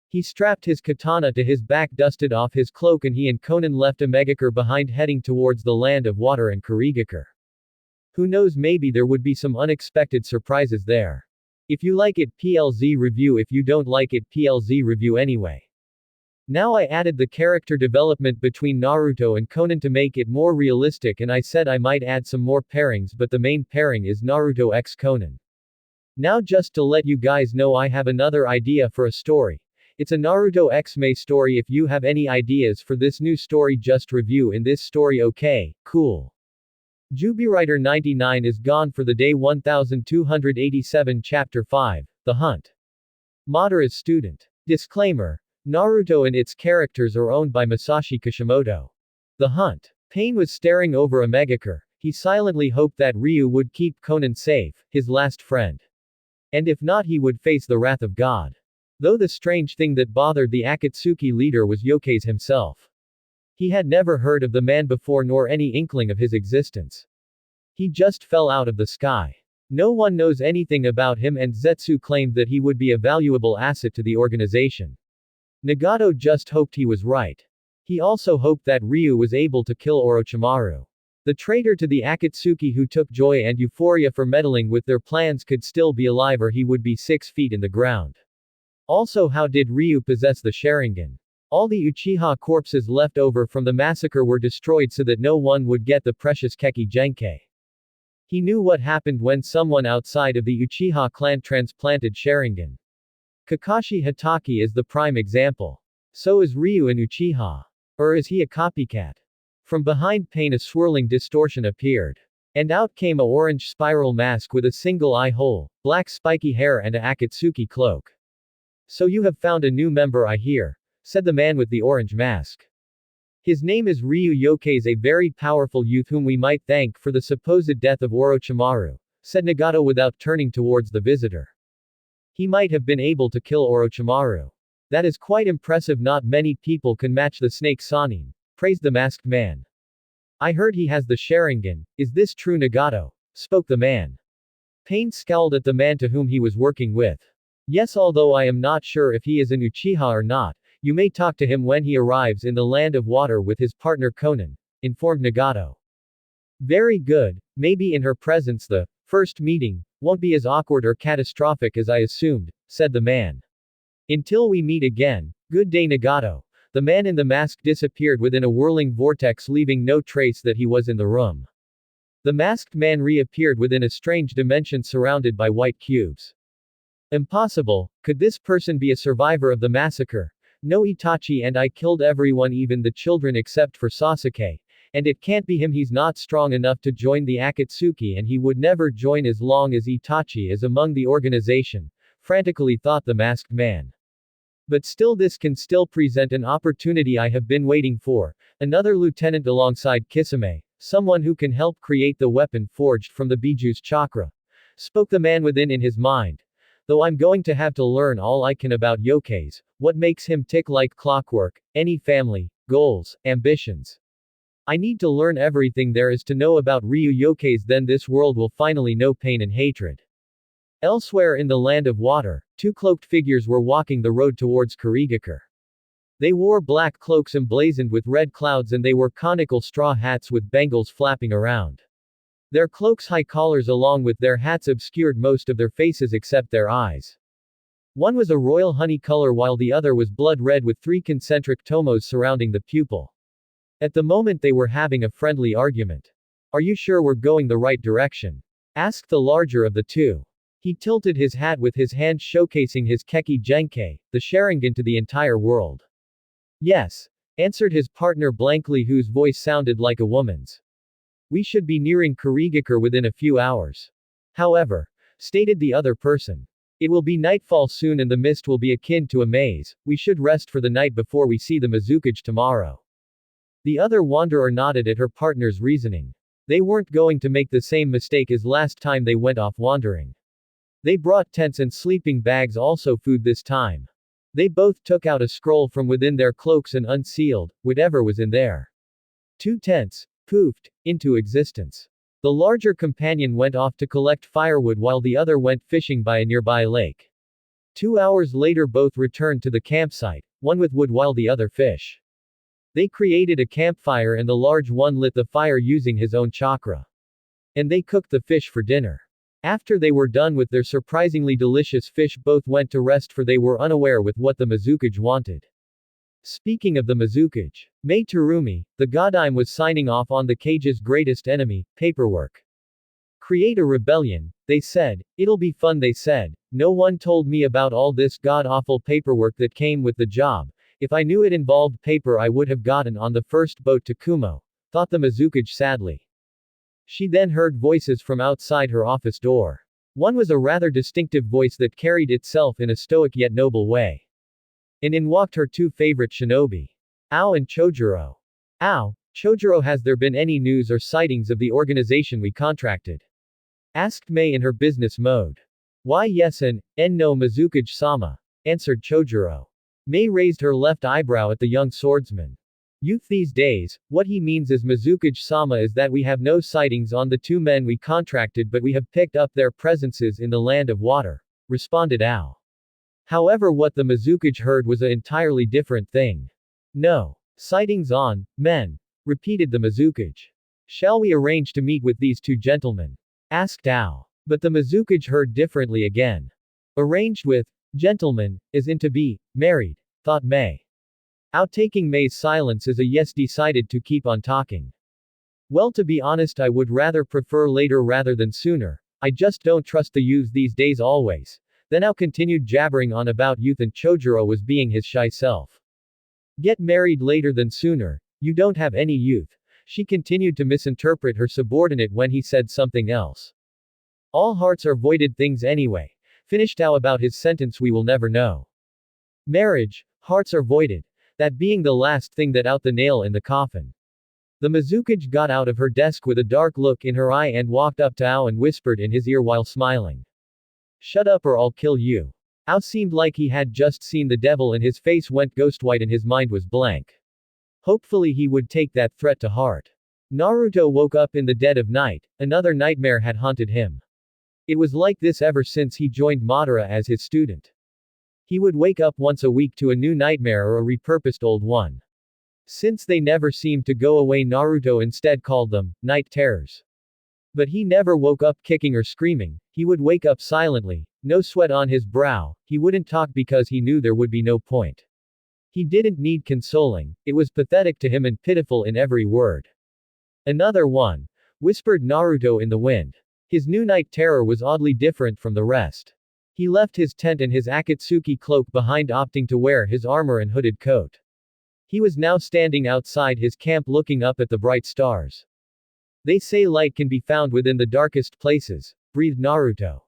He strapped his katana to his back, dusted off his cloak, and he and Konan left Omegakure behind, heading towards the land of water and Kurigakure. Who knows, maybe there would be some unexpected surprises there. If you like it, PLZ review. If you don't like it, PLZ review anyway. Now I added the character development between Naruto and Konan to make it more realistic, and I said I might add some more pairings, but the main pairing is Naruto X Konan. Now just to let you guys know, I have another idea for a story. It's a Naruto X May story. If you have any ideas for this new story, just review in this story. Okay, cool. Jubywriter 99 is gone for the day. 1287 Chapter 5, The Hunt. Madara's student. Disclaimer. Naruto and its characters are owned by Masashi Kishimoto. The Hunt. Pain was staring over Omegakure. He silently hoped that Ryu would keep Konan safe, his last friend. And if not, he would face the wrath of God. Though the strange thing that bothered the Akatsuki leader was Yokais himself. He had never heard of the man before, nor any inkling of his existence. He just fell out of the sky. No one knows anything about him, and Zetsu claimed that he would be a valuable asset to the organization. Nagato just hoped he was right. He also hoped that Ryu was able to kill Orochimaru. The traitor to the Akatsuki who took joy and euphoria for meddling with their plans could still be alive, or he would be 6 feet in the ground. Also, how did Ryu possess the Sharingan? All the Uchiha corpses left over from the massacre were destroyed so that no one would get the precious Keki Genkai. He knew what happened when someone outside of the Uchiha clan transplanted Sharingan. Kakashi Hatake is the prime example. So is Ryu an Uchiha. Or is he a copycat? From behind Pain a swirling distortion appeared. And out came a orange spiral mask with a single eye hole, black spiky hair and a Akatsuki cloak. So you have found a new member, I hear, said the man with the orange mask. His name is Ryu Yokaze, a very powerful youth whom we might thank for the supposed death of Orochimaru, said Nagato without turning towards the visitor. He might have been able to kill Orochimaru. That is quite impressive, not many people can match the snake Sannin, praised the masked man. I heard he has the Sharingan, is this true, Nagato? Spoke the man. Pain scowled at the man to whom he was working with. Yes, although I am not sure if he is an Uchiha or not, you may talk to him when he arrives in the land of water with his partner Konan, informed Nagato. Very good, maybe in her presence the first meeting won't be as awkward or catastrophic as I assumed, said the man. Until we meet again, good day, Nagato. The man in the mask disappeared within a whirling vortex, leaving no trace that he was in the room. The masked man reappeared within a strange dimension surrounded by white cubes. Impossible, could this person be a survivor of the massacre? No, Itachi and I killed everyone, even the children except for Sasuke. And it can't be him, he's not strong enough to join the Akatsuki and he would never join as long as Itachi is among the organization, frantically thought the masked man. But still, this can still present an opportunity I have been waiting for, another lieutenant alongside Kisame, someone who can help create the weapon forged from the Biju's chakra. Spoke the man within in his mind. Though I'm going to have to learn all I can about Yokaze, what makes him tick like clockwork, any family, goals, ambitions. I need to learn everything there is to know about Ryu Yokaze, then this world will finally know pain and hatred. Elsewhere in the land of water, two cloaked figures were walking the road towards Kurigakure. They wore black cloaks emblazoned with red clouds and they wore conical straw hats with bangles flapping around. Their cloaks' high collars along with their hats obscured most of their faces except their eyes. One was a royal honey color while the other was blood red with three concentric tomos surrounding the pupil. At the moment they were having a friendly argument. Are you sure we're going the right direction? Asked the larger of the two. He tilted his hat with his hand showcasing his Keki Genkai, the Sharingan to the entire world. Yes, answered his partner blankly, whose voice sounded like a woman's. We should be nearing Kurigakure within a few hours. However, stated the other person. It will be nightfall soon and the mist will be akin to a maze, we should rest for the night before we see the Mizukage tomorrow. The other wanderer nodded at her partner's reasoning. They weren't going to make the same mistake as last time they went off wandering. They brought tents and sleeping bags, also food this time. They both took out a scroll from within their cloaks and unsealed whatever was in there. 2 tents poofed into existence. The larger companion went off to collect firewood while the other went fishing by a nearby lake. 2 hours later both returned to the campsite, one with wood while the other fish. They created a campfire and the large one lit the fire using his own chakra. And they cooked the fish for dinner. After they were done with their surprisingly delicious fish, both went to rest for they were unaware with what the Mizukage wanted. Speaking of the Mizukage, Mei Terumi, the Godime, was signing off on the cage's greatest enemy, paperwork. Create a rebellion, they said. It'll be fun, they said. No one told me about all this god-awful paperwork that came with the job. If I knew it involved paper I would have gotten on the first boat to Kumo, thought the Mizukage sadly. She then heard voices from outside her office door. One was a rather distinctive voice that carried itself in a stoic yet noble way. And in walked her 2 favorite shinobi. Ao and Chojuro. Ao, Chojuro, has there been any news or sightings of the organization we contracted? Asked Mei in her business mode. Why yes and, no Mizukage-sama, answered Chojuro. Mei raised her left eyebrow at the young swordsman. Youth these days, what he means is Mizukage-sama is that we have no sightings on the 2 men we contracted, but we have picked up their presences in the land of water, responded Ao. However, what the Mizukage heard was an entirely different thing. No sightings on men, repeated the Mizukage. Shall we arrange to meet with these 2 gentlemen? Asked Ao. But the Mizukage heard differently again. Arranged with gentlemen, as in to be married, thought Mei. Ao, taking Mei's silence as a yes, decided to keep on talking. Well, to be honest, I would rather prefer later rather than sooner. I just don't trust the youths these days always. Then Ao continued jabbering on about youth and Chojuro was being his shy self. Get married later than sooner, you don't have any youth. She continued to misinterpret her subordinate when he said something else. All hearts are voided things anyway. Finished how about his sentence we will never know. Marriage, hearts are voided. That being the last thing that out the nail in the coffin. The Mizukage got out of her desk with a dark look in her eye and walked up to Ao and whispered in his ear while smiling. Shut up or I'll kill you. Ao seemed like he had just seen the devil and his face went ghost white and his mind was blank. Hopefully he would take that threat to heart. Naruto woke up in the dead of night, another nightmare had haunted him. It was like this ever since he joined Madara as his student. He would wake up once a week to a new nightmare or a repurposed old one. Since they never seemed to go away, Naruto instead called them night terrors. But he never woke up kicking or screaming, he would wake up silently, no sweat on his brow, he wouldn't talk because he knew there would be no point. He didn't need consoling, it was pathetic to him and pitiful in every word. Another one, whispered Naruto in the wind. His new night terror was oddly different from the rest. He left his tent and his Akatsuki cloak behind, opting to wear his armor and hooded coat. He was now standing outside his camp looking up at the bright stars. They say light can be found within the darkest places, breathed Naruto.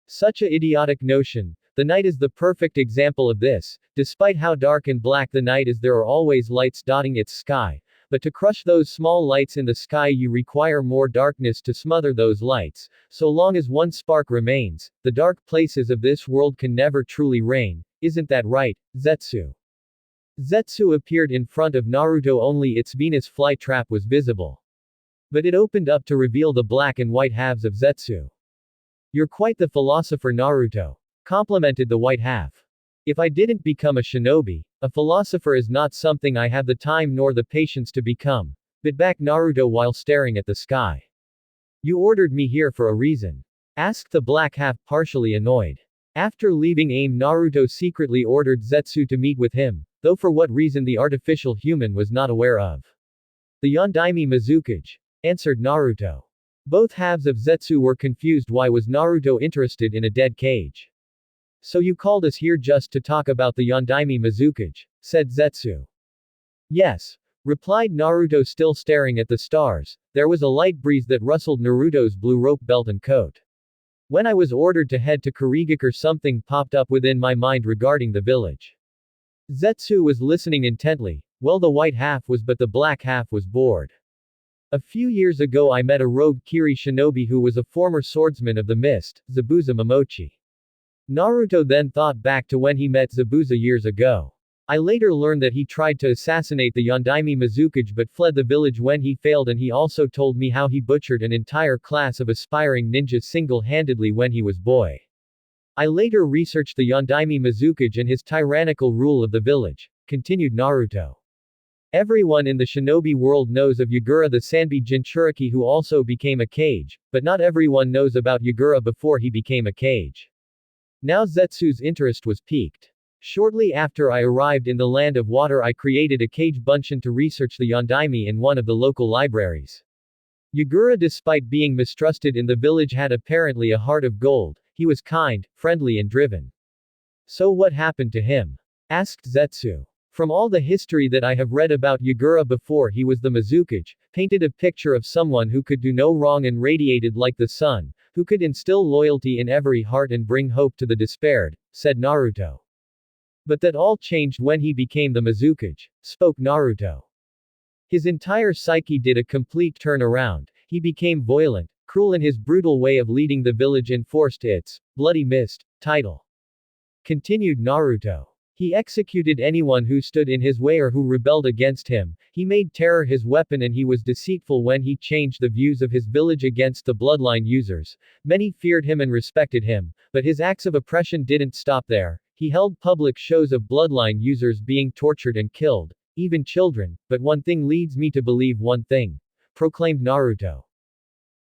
Such a idiotic notion. The night is the perfect example of this. Despite how dark and black the night is, there are always lights dotting its sky. But to crush those small lights in the sky you require more darkness to smother those lights. So long as one spark remains, the dark places of this world can never truly reign. Isn't that right, Zetsu? Zetsu appeared in front of Naruto, only its Venus flytrap was visible. But it opened up to reveal the black and white halves of Zetsu. You're quite the philosopher, Naruto, complimented the white half. If I didn't become a shinobi, a philosopher is not something I have the time nor the patience to become, bit back Naruto while staring at the sky. You ordered me here for a reason? Asked the black half, partially annoyed. After leaving AIM, Naruto secretly ordered Zetsu to meet with him, though for what reason the artificial human was not aware of. The Yondaime Mizukage, answered Naruto. Both halves of Zetsu were confused. Why was Naruto interested in a dead cage? So you called us here just to talk about the Yondaime Mizukage, said Zetsu. Yes, replied Naruto, still staring at the stars. There was a light breeze that rustled Naruto's blue rope belt and coat. When I was ordered to head to Kurigakure, something popped up within my mind regarding the village. Zetsu was listening intently. Well, the white half was, but the black half was bored. A few years ago I met a rogue Kiri shinobi who was a former swordsman of the mist, Zabuza Momochi. Naruto then thought back to when he met Zabuza years ago. I later learned that he tried to assassinate the Yondaime Mizukage but fled the village when he failed, and he also told me how he butchered an entire class of aspiring ninjas single-handedly when he was boy. I later researched the Yondaime Mizukage and his tyrannical rule of the village, continued Naruto. Everyone in the shinobi world knows of Yagura the Sanbi Jinchuriki, who also became a kage, but not everyone knows about Yagura before he became a kage. Now Zetsu's interest was piqued. Shortly after I arrived in the land of water, I created a kage bunshin to research the Yondaime in one of the local libraries. Yagura, despite being mistrusted in the village, had apparently a heart of gold. He was kind, friendly and driven. So what happened to him? Asked Zetsu. From all the history that I have read about Yagura before he was the Mizukage, painted a picture of someone who could do no wrong and radiated like the sun, who could instill loyalty in every heart and bring hope to the despaired, said Naruto. But that all changed when he became the Mizukage, spoke Naruto. His entire psyche did a complete turnaround. He became violent, cruel in his brutal way of leading the village, enforced its bloody mist title. Continued Naruto. He executed anyone who stood in his way or who rebelled against him. He made terror his weapon, and he was deceitful when he changed the views of his village against the bloodline users. Many feared him and respected him, but his acts of oppression didn't stop there. He held public shows of bloodline users being tortured and killed, even children. But one thing leads me to believe one thing, proclaimed Naruto.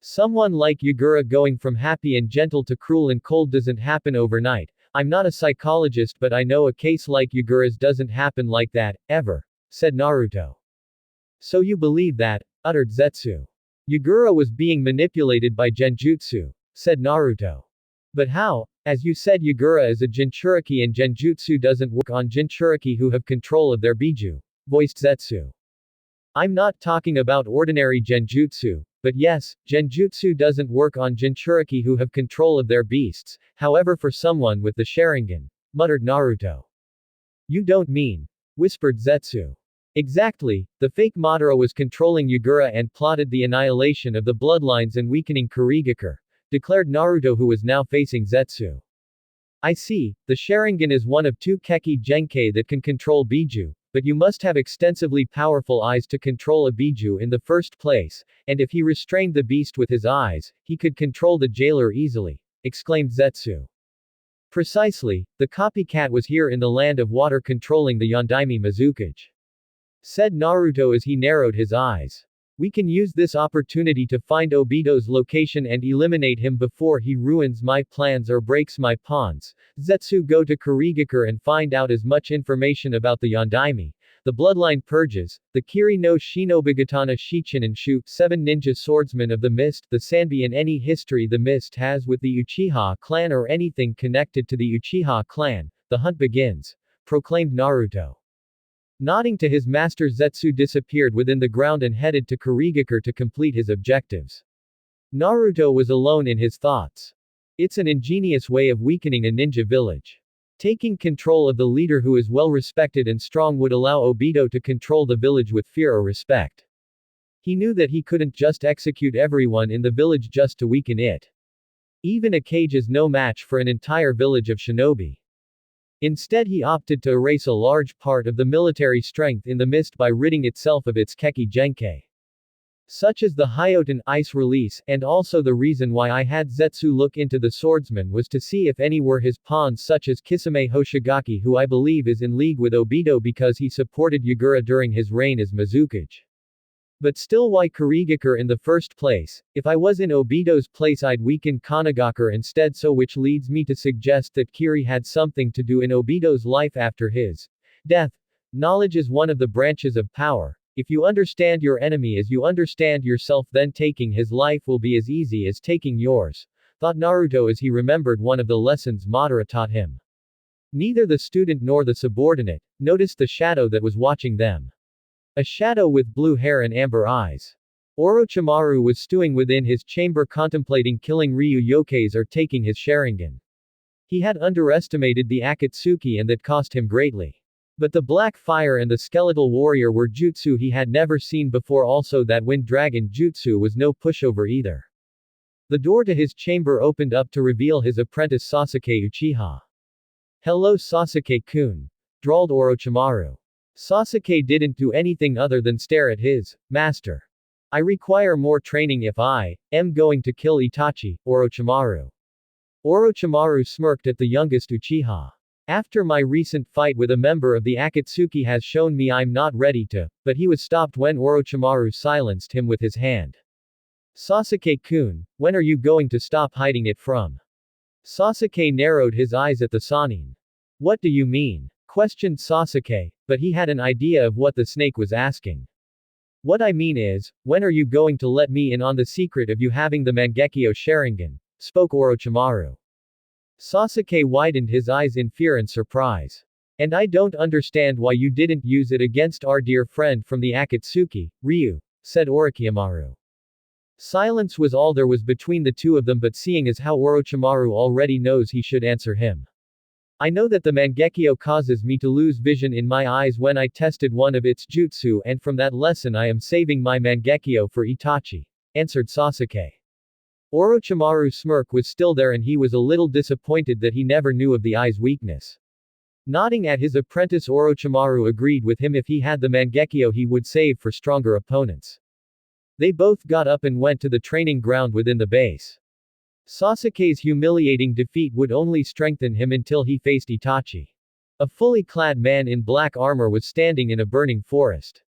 Someone like Yagura going from happy and gentle to cruel and cold doesn't happen overnight. I'm not a psychologist, but I know a case like Yagura's doesn't happen like that, ever, said Naruto. So you believe that, uttered Zetsu. Yagura was being manipulated by genjutsu, said Naruto. But how? As you said, Yagura is a Jinchuriki and Genjutsu doesn't work on Jinchuriki who have control of their Biju, voiced Zetsu. I'm not talking about ordinary Genjutsu, but yes, Genjutsu doesn't work on Jinchuriki who have control of their beasts, however for someone with the Sharingan, muttered Naruto. You don't mean, whispered Zetsu. Exactly, the fake Madara was controlling Yagura and plotted the annihilation of the bloodlines and weakening Kurigakure, declared Naruto who was now facing Zetsu. I see, the Sharingan is one of two Keki Genkai that can control Biju, but you must have extensively powerful eyes to control a Biju in the first place, and if he restrained the beast with his eyes, he could control the jailer easily, exclaimed Zetsu. Precisely, the copycat was here in the land of water controlling the Yondaime Mizukage, said Naruto as he narrowed his eyes. We can use this opportunity to find Obito's location and eliminate him before he ruins my plans or breaks my pawns. Zetsu, go to Kurigakure and find out as much information about the Yondaime, the bloodline purges, the Kiri no Shinobigatana Shichinan-shu, 7 ninja swordsmen of the mist, the Sanbi, and any history the mist has with the Uchiha clan or anything connected to the Uchiha clan. The hunt begins, proclaimed Naruto. Nodding to his master, Zetsu disappeared within the ground and headed to Kurigakure to complete his objectives. Naruto was alone in his thoughts. It's an ingenious way of weakening a ninja village. Taking control of the leader who is well respected and strong would allow Obito to control the village with fear or respect. He knew that he couldn't just execute everyone in the village just to weaken it. Even a cage is no match for an entire village of shinobi. Instead, he opted to erase a large part of the military strength in the mist by ridding itself of its Keki Genkai, such as the Hyoten ice release, and also the reason why I had Zetsu look into the swordsman was to see if any were his pawns, such as Kisame Hoshigaki, who I believe is in league with Obito because he supported Yagura during his reign as Mizukage. But still, why Kurigakure in the first place? If I was in Obito's place, I'd weaken Konagakure instead, so which leads me to suggest that Kiri had something to do in Obito's life after his death. Knowledge is one of the branches of power. If you understand your enemy as you understand yourself, then taking his life will be as easy as taking yours, thought Naruto as he remembered one of the lessons Madara taught him. Neither the student nor the subordinate noticed the shadow that was watching them. A shadow with blue hair and amber eyes. Orochimaru was stewing within his chamber contemplating killing Ryu Yokeis or taking his Sharingan. He had underestimated the Akatsuki and that cost him greatly. But the black fire and the skeletal warrior were jutsu he had never seen before, also that wind dragon jutsu was no pushover either. The door to his chamber opened up to reveal his apprentice Sasuke Uchiha. Hello Sasuke-kun, drawled Orochimaru. Sasuke didn't do anything other than stare at his master. I require more training if I am going to kill Itachi, Orochimaru. Orochimaru smirked at the youngest Uchiha. After my recent fight with a member of the Akatsuki has shown me I'm not ready to, but he was stopped when Orochimaru silenced him with his hand. Sasuke-kun, when are you going to stop hiding it from? Sasuke narrowed his eyes at the Sannin. What do you mean? Questioned Sasuke, but he had an idea of what the snake was asking. What I mean is, when are you going to let me in on the secret of you having the Mangekyo Sharingan? Spoke Orochimaru. Sasuke widened his eyes in fear and surprise. And I don't understand why you didn't use it against our dear friend from the Akatsuki, Ryu, said Orochimaru. Silence was all there was between the two of them, but seeing as how Orochimaru already knows, he should answer him. I know that the Mangekyo causes me to lose vision in my eyes when I tested one of its jutsu, and from that lesson I am saving my Mangekyo for Itachi, answered Sasuke. Orochimaru's smirk was still there and he was a little disappointed that he never knew of the eye's weakness. Nodding at his apprentice, Orochimaru agreed with him. If he had the Mangekyo he would save for stronger opponents. They both got up and went to the training ground within the base. Sasuke's humiliating defeat would only strengthen him until he faced Itachi. A fully clad man in black armor was standing in a burning forest.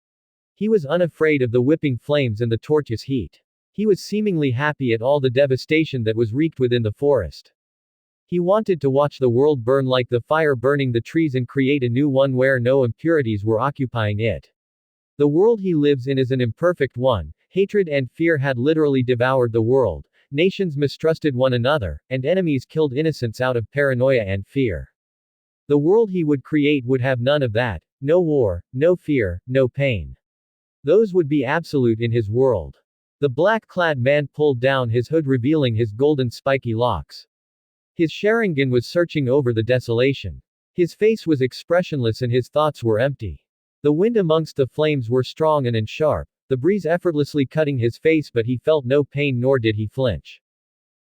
He was unafraid of the whipping flames and the torch's heat. He was seemingly happy at all the devastation that was wreaked within the forest. He wanted to watch the world burn like the fire burning the trees and create a new one where no impurities were occupying it. The world he lives in is an imperfect one. Hatred and fear had literally devoured the world. Nations mistrusted one another, and enemies killed innocents out of paranoia and fear. The world he would create would have none of that. No war, no fear, no pain. Those would be absolute in his world. The black-clad man pulled down his hood revealing his golden spiky locks. His Sharingan was searching over the desolation. His face was expressionless and his thoughts were empty. The wind amongst the flames were strong and sharp, the breeze effortlessly cutting his face, but he felt no pain nor did he flinch.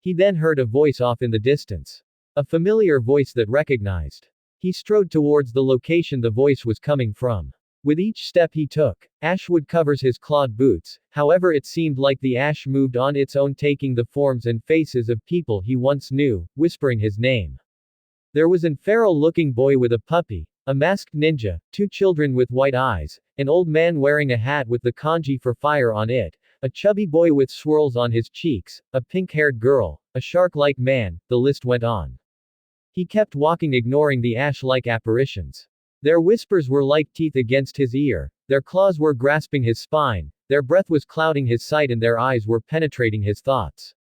He then heard a voice off in the distance. A familiar voice that recognized. He strode towards the location the voice was coming from. With each step he took, ash wood covers his clawed boots, however it seemed like the ash moved on its own, taking the forms and faces of people he once knew, whispering his name. There was an feral-looking boy with a puppy, a masked ninja, two children with white eyes, an old man wearing a hat with the kanji for fire on it, a chubby boy with swirls on his cheeks, a pink-haired girl, a shark-like man, the list went on. He kept walking, ignoring the ash-like apparitions. Their whispers were like teeth against his ear, their claws were grasping his spine, their breath was clouding his sight and their eyes were penetrating his thoughts.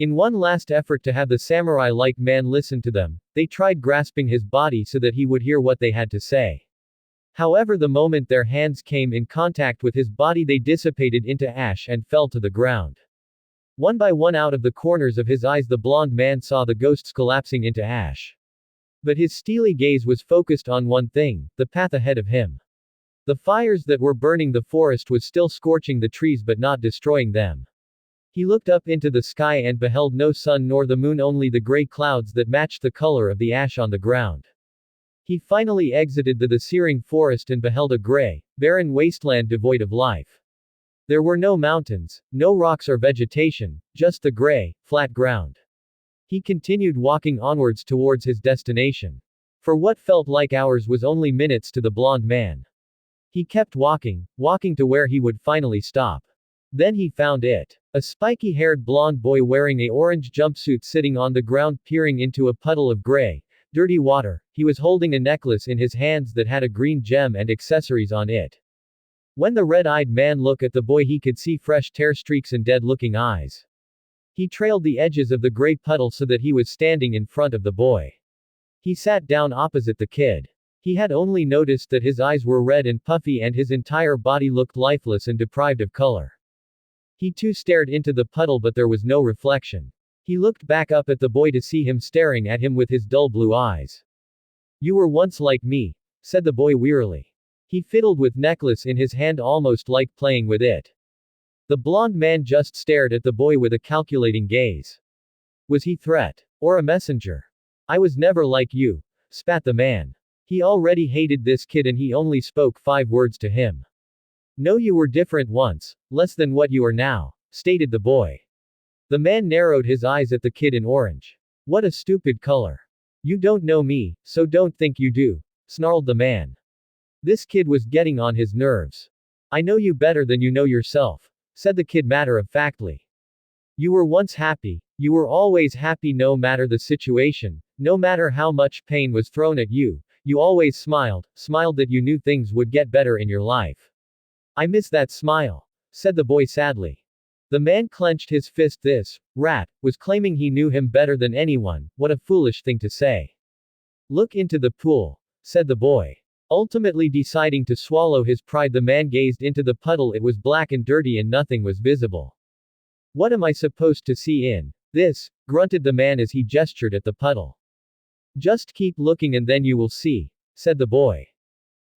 In one last effort to have the samurai-like man listen to them, they tried grasping his body so that he would hear what they had to say. However, the moment their hands came in contact with his body, they dissipated into ash and fell to the ground. One by one, out of the corners of his eyes, the blond man saw the ghosts collapsing into ash. But his steely gaze was focused on one thing, the path ahead of him. The fires that were burning the forest was still scorching the trees but not destroying them. He looked up into the sky and beheld no sun nor the moon, only the gray clouds that matched the color of the ash on the ground. He finally exited the searing forest and beheld a gray, barren wasteland devoid of life. There were no mountains, no rocks or vegetation, just the gray, flat ground. He continued walking onwards towards his destination. For what felt like hours was only minutes to the blond man. He kept walking to where he would finally stop. Then he found it. A spiky-haired blond boy wearing a orange jumpsuit sitting on the ground peering into a puddle of gray, dirty water. He was holding a necklace in his hands that had a green gem and accessories on it. When the red-eyed man looked at the boy, he could see fresh tear streaks and dead-looking eyes. He trailed the edges of the gray puddle so that he was standing in front of the boy. He sat down opposite the kid. He had only noticed that his eyes were red and puffy and his entire body looked lifeless and deprived of color. He too stared into the puddle, but there was no reflection. He looked back up at the boy to see him staring at him with his dull blue eyes. "You were once like me," said the boy wearily. He fiddled with necklace in his hand, almost like playing with it. The blond man just stared at the boy with a calculating gaze. Was he threat? Or a messenger? "I was never like you," spat the man. He already hated this kid and he only spoke 5 words to him. "No, you were different once, less than what you are now," stated the boy. The man narrowed his eyes at the kid in orange. "What a stupid color. You don't know me, so don't think you do," snarled the man. This kid was getting on his nerves. "I know you better than you know yourself," said the kid matter-of-factly. "You were once happy. You were always happy no matter the situation, no matter how much pain was thrown at you, you always smiled that you knew things would get better in your life. I miss that smile," said the boy sadly. The man clenched his fist. This rat was claiming he knew him better than anyone. What a foolish thing to say. "Look into the pool," said the boy. Ultimately deciding to swallow his pride, the man gazed into the puddle. It was black and dirty and nothing was visible. "What am I supposed to see in this?" grunted the man as he gestured at the puddle. "Just keep looking and then you will see," said the boy.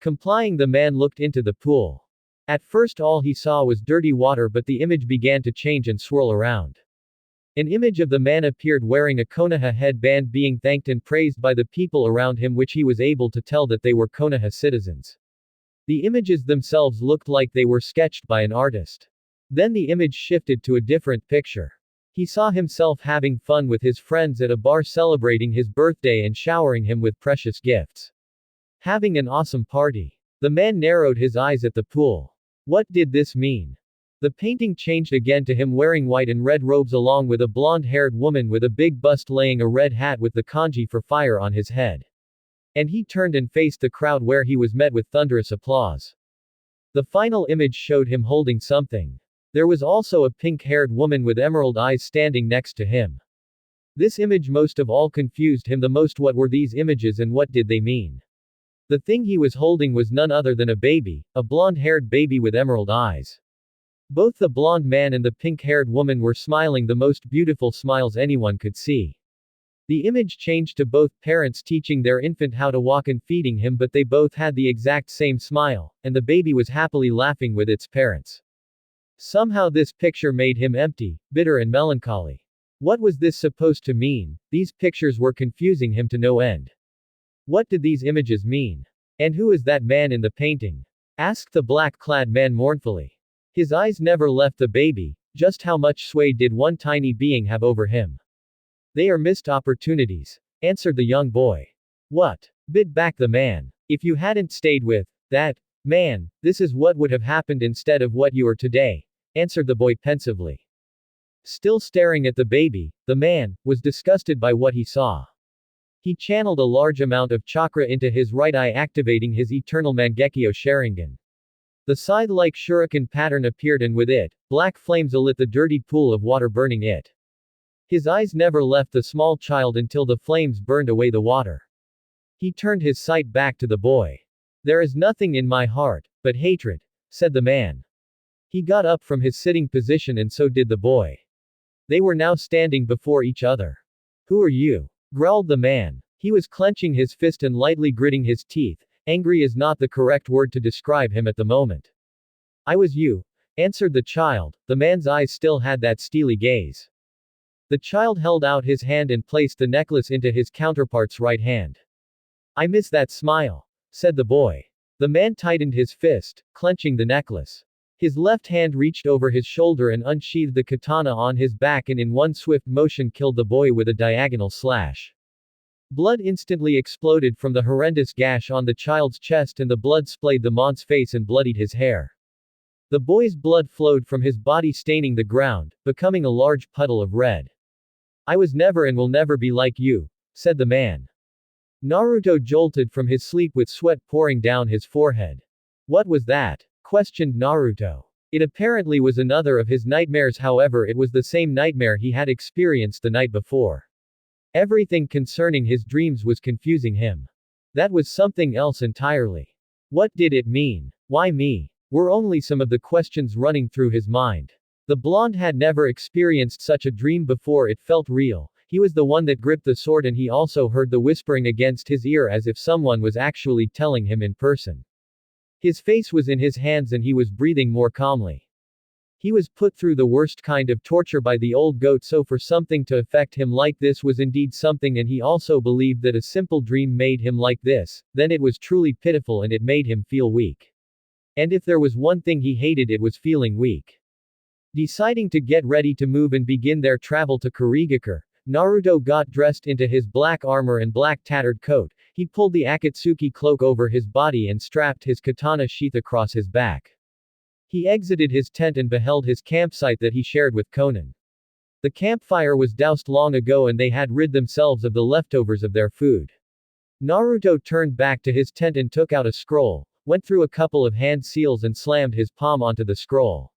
Complying, the man looked into the pool. At first all he saw was dirty water, but the image began to change and swirl around. An image of the man appeared wearing a Konoha headband, being thanked and praised by the people around him, which he was able to tell that they were Konoha citizens. The images themselves looked like they were sketched by an artist. Then the image shifted to a different picture. He saw himself having fun with his friends at a bar, celebrating his birthday and showering him with precious gifts. Having an awesome party. The man narrowed his eyes at the pool. What did this mean? The painting changed again to him wearing white and red robes along with a blonde-haired woman with a big bust laying a red hat with the kanji for fire on his head. And he turned and faced the crowd, where he was met with thunderous applause. The final image showed him holding something. There was also a pink-haired woman with emerald eyes standing next to him. This image most of all confused him the most. What were these images and what did they mean? The thing he was holding was none other than a baby, a blonde-haired baby with emerald eyes. Both the blonde man and the pink-haired woman were smiling the most beautiful smiles anyone could see. The image changed to both parents teaching their infant how to walk and feeding him, but they both had the exact same smile, and the baby was happily laughing with its parents. Somehow this picture made him empty, bitter and melancholy. What was this supposed to mean? These pictures were confusing him to no end. What did these images mean? And who is that man in the painting? Asked the black-clad man mournfully. His eyes never left the baby. Just how much sway did one tiny being have over him? They are missed opportunities, answered the young boy. What? Bit back the man. If you hadn't stayed with that man, this is what would have happened instead of what you are today, answered the boy pensively. Still staring at the baby, the man was disgusted by what he saw. He channeled a large amount of chakra into his right eye, activating his eternal Mangekyo Sharingan. The scythe-like shuriken pattern appeared, and with it, black flames alit the dirty pool of water, burning it. His eyes never left the small child until the flames burned away the water. He turned his sight back to the boy. There is nothing in my heart but hatred, said the man. He got up from his sitting position and so did the boy. They were now standing before each other. Who are you? Growled the man. He was clenching his fist and lightly gritting his teeth. Angry is not the correct word to describe him at the moment. I was you, answered the child. The man's eyes still had that steely gaze. The child held out his hand and placed the necklace into his counterpart's right hand. I miss that smile, said the boy. The man tightened his fist, clenching the necklace. His left hand reached over his shoulder and unsheathed the katana on his back, and in one swift motion killed the boy with a diagonal slash. Blood instantly exploded from the horrendous gash on the child's chest, and the blood splayed the man's face and bloodied his hair. The boy's blood flowed from his body, staining the ground, becoming a large puddle of red. I was never and will never be like you, said the man. Naruto jolted from his sleep with sweat pouring down his forehead. What was that? Questioned Naruto. It apparently was another of his nightmares, however it was the same nightmare he had experienced the night before. Everything concerning his dreams was confusing him. That was something else entirely. What did it mean? Why me? Were only some of the questions running through his mind. The blonde had never experienced such a dream before. It felt real. He was the one that gripped the sword, and he also heard the whispering against his ear as if someone was actually telling him in person. His face was in his hands and he was breathing more calmly. He was put through the worst kind of torture by the old goat, so for something to affect him like this was indeed something, and he also believed that a simple dream made him like this, then it was truly pitiful and it made him feel weak. And if there was one thing he hated, it was feeling weak. Deciding to get ready to move and begin their travel to Kurigakure, Naruto got dressed into his black armor and black tattered coat. He pulled the Akatsuki cloak over his body and strapped his katana sheath across his back. He exited his tent and beheld his campsite that he shared with Konan. The campfire was doused long ago and they had rid themselves of the leftovers of their food. Naruto turned back to his tent and took out a scroll, went through a couple of hand seals and slammed his palm onto the scroll.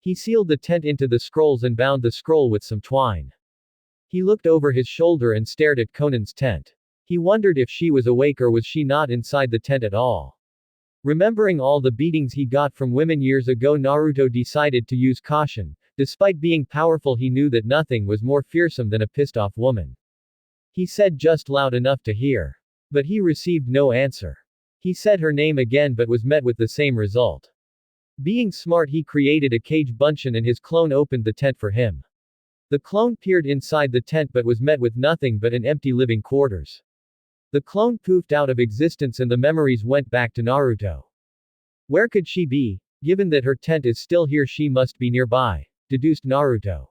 He sealed the tent into the scrolls and bound the scroll with some twine. He looked over his shoulder and stared at Konan's tent. He wondered if she was awake or was she not inside the tent at all. Remembering all the beatings he got from women years ago, Naruto decided to use caution. Despite being powerful, he knew that nothing was more fearsome than a pissed-off woman. He said just loud enough to hear. But he received no answer. He said her name again but was met with the same result. Being smart, he created a cage bunchen and his clone opened the tent for him. The clone peered inside the tent but was met with nothing but an empty living quarters. The clone poofed out of existence and the memories went back to Naruto. Where could she be? Given that her tent is still here, she must be nearby, deduced Naruto.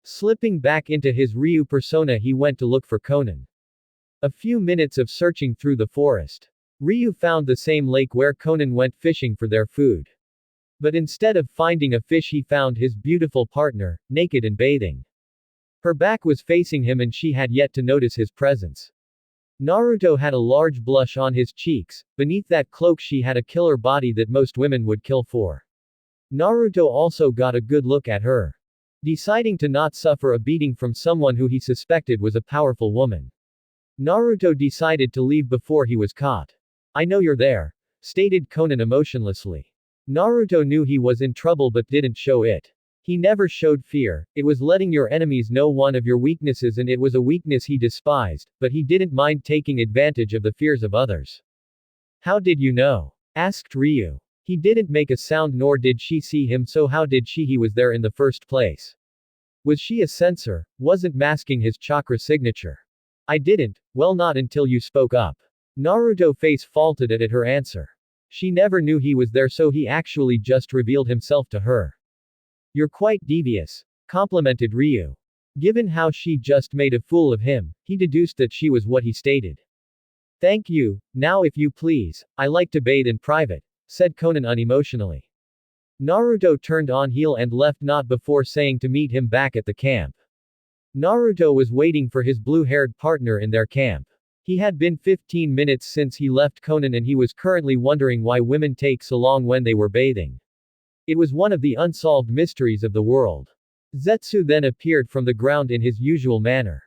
Slipping back into his Ryu persona, he went to look for Konan. A few minutes of searching through the forest. Ryu found the same lake where Konan went fishing for their food. But instead of finding a fish, he found his beautiful partner, naked and bathing. Her back was facing him and she had yet to notice his presence. Naruto had a large blush on his cheeks. Beneath that cloak she had a killer body that most women would kill for. Naruto also got a good look at her. Deciding to not suffer a beating from someone who he suspected was a powerful woman. Naruto decided to leave before he was caught. I know you're there, stated Konan emotionlessly. Naruto knew he was in trouble but didn't show it. He never showed fear, it was letting your enemies know one of your weaknesses and it was a weakness he despised, but he didn't mind taking advantage of the fears of others. How did you know? Asked Ryu. He didn't make a sound nor did she see him, so how did he was there in the first place? Was she a censor? Wasn't masking his chakra signature? I didn't, well not until you spoke up. Naruto face faulted at her answer. She never knew he was there so he actually just revealed himself to her. You're quite devious, complimented Ryu. Given how she just made a fool of him, he deduced that she was what he stated. Thank you, now if you please, I like to bathe in private, said Konan unemotionally. Naruto turned on heel and left not before saying to meet him back at the camp. Naruto was waiting for his blue-haired partner in their camp. He had been 15 minutes since he left Konan and he was currently wondering why women take so long when they were bathing. It was one of the unsolved mysteries of the world. Zetsu then appeared from the ground in his usual manner.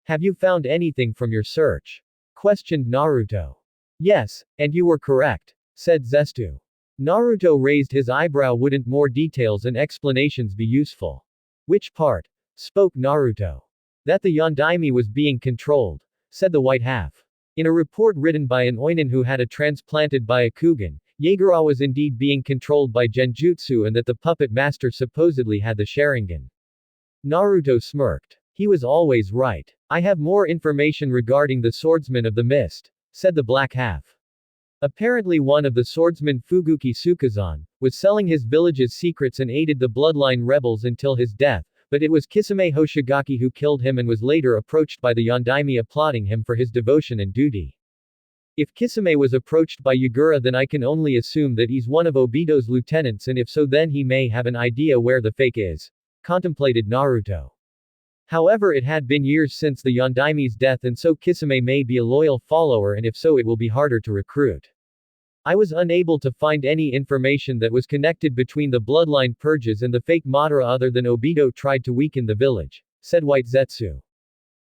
Have you found anything from your search? Questioned Naruto. Yes, and you were correct, said Zetsu. Naruto raised his eyebrow. Wouldn't more details and explanations be useful? Which part? Spoke Naruto. That the Yondaime was being controlled, said the white half. In a report written by an Oinin who had a transplanted Byakugan, Jaeger was indeed being controlled by Genjutsu and that the puppet master supposedly had the Sharingan. Naruto smirked. He was always right. I have more information regarding the swordsman of the mist, said the black half. Apparently one of the swordsmen Fuguki Sukazan, was selling his village's secrets and aided the bloodline rebels until his death, but it was Kisame Hoshigaki who killed him and was later approached by the Yondaime applauding him for his devotion and duty. If Kisame was approached by Yagura then I can only assume that he's one of Obito's lieutenants and if so then he may have an idea where the fake is, contemplated Naruto. However it had been years since the Yondaime's death and so Kisame may be a loyal follower and if so it will be harder to recruit. I was unable to find any information that was connected between the bloodline purges and the fake Madara other than Obito tried to weaken the village, said White Zetsu.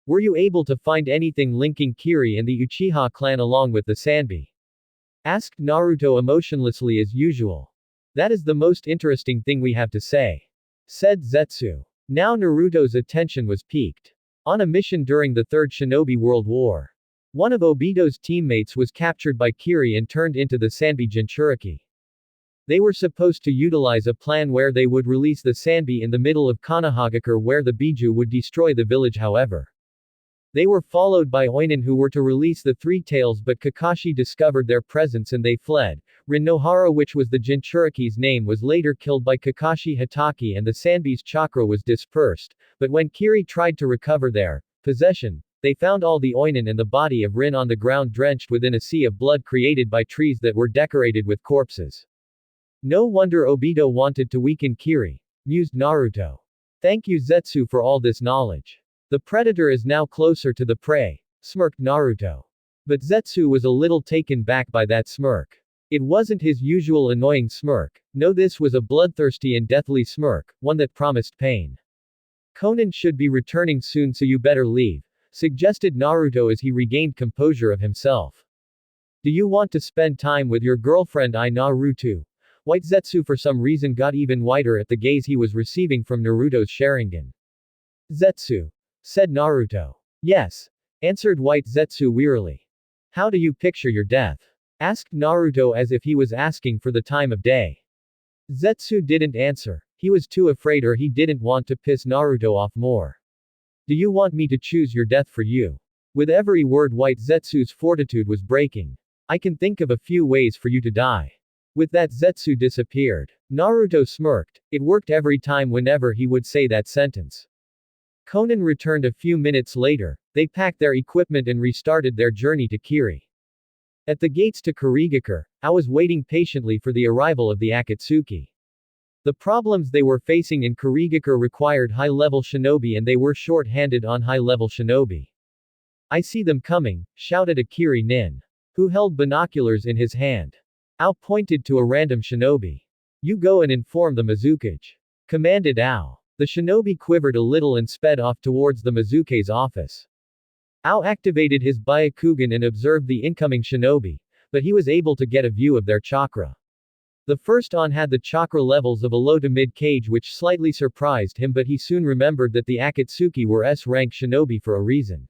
Were you able to find anything linking Kiri and the Uchiha clan along with the Sanbi? Asked Naruto emotionlessly as usual. That is the most interesting thing we have to say, said Zetsu. Now Naruto's attention was piqued. On a mission during the Third Shinobi World War. One of Obito's teammates was captured by Kiri and turned into the Sanbi Jinchuriki. They were supposed to utilize a plan where they would release the Sanbi in the middle of Konohagakure where the Biju would destroy the village however. They were followed by Oinin who were to release the Three Tails but Kakashi discovered their presence and they fled. Rin Nohara which was the Jinchuriki's name was later killed by Kakashi Hatake and the Sanbi's chakra was dispersed, but when Kiri tried to recover their possession, they found all the Oinin and the body of Rin on the ground drenched within a sea of blood created by trees that were decorated with corpses. No wonder Obito wanted to weaken Kiri, mused Naruto. Thank you Zetsu for all this knowledge. The predator is now closer to the prey, smirked Naruto. But Zetsu was a little taken back by that smirk. It wasn't his usual annoying smirk, no this was a bloodthirsty and deathly smirk, one that promised pain. Konan should be returning soon so you better leave, suggested Naruto as he regained composure of himself. Do you want to spend time with your girlfriend Naruto? White Zetsu for some reason got even whiter at the gaze he was receiving from Naruto's Sharingan. Zetsu, said Naruto. Yes, answered White Zetsu wearily. How do you picture your death? Asked Naruto as if he was asking for the time of day. Zetsu didn't answer, he was too afraid or he didn't want to piss Naruto off more. Do you want me to choose your death for you? With every word White Zetsu's fortitude was breaking. I can think of a few ways for you to die. With that Zetsu disappeared. Naruto smirked, it worked every time whenever he would say that sentence. Konan returned a few minutes later, they packed their equipment and restarted their journey to Kiri. At the gates to Kurigakure, I was waiting patiently for the arrival of the Akatsuki. The problems they were facing in Kurigakure required high-level shinobi and they were short-handed on high-level shinobi. I see them coming, shouted a Kiri nin, who held binoculars in his hand. Ao pointed to a random shinobi. You go and inform the Mizukage. Commanded Ao. The shinobi quivered a little and sped off towards the Mizuke's office. Ao activated his Byakugan and observed the incoming shinobi, but he was able to get a view of their chakra. The first on had the chakra levels of a low to mid kage, which slightly surprised him, but he soon remembered that the Akatsuki were S-rank shinobi for a reason.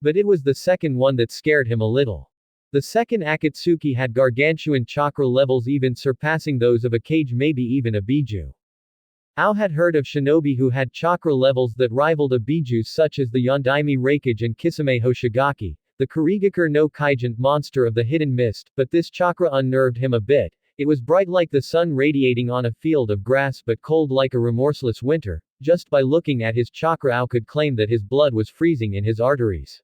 But it was the second one that scared him a little. The second Akatsuki had gargantuan chakra levels even surpassing those of a kage, maybe even a biju. Ao had heard of shinobi who had chakra levels that rivaled a biju, such as the Yondaime Reikage and Kisame Hoshigaki, the Kurigakure no Kaijin monster of the hidden mist, but this chakra unnerved him a bit. It was bright like the sun radiating on a field of grass but cold like a remorseless winter. Just by looking at his chakra, Ao could claim that his blood was freezing in his arteries.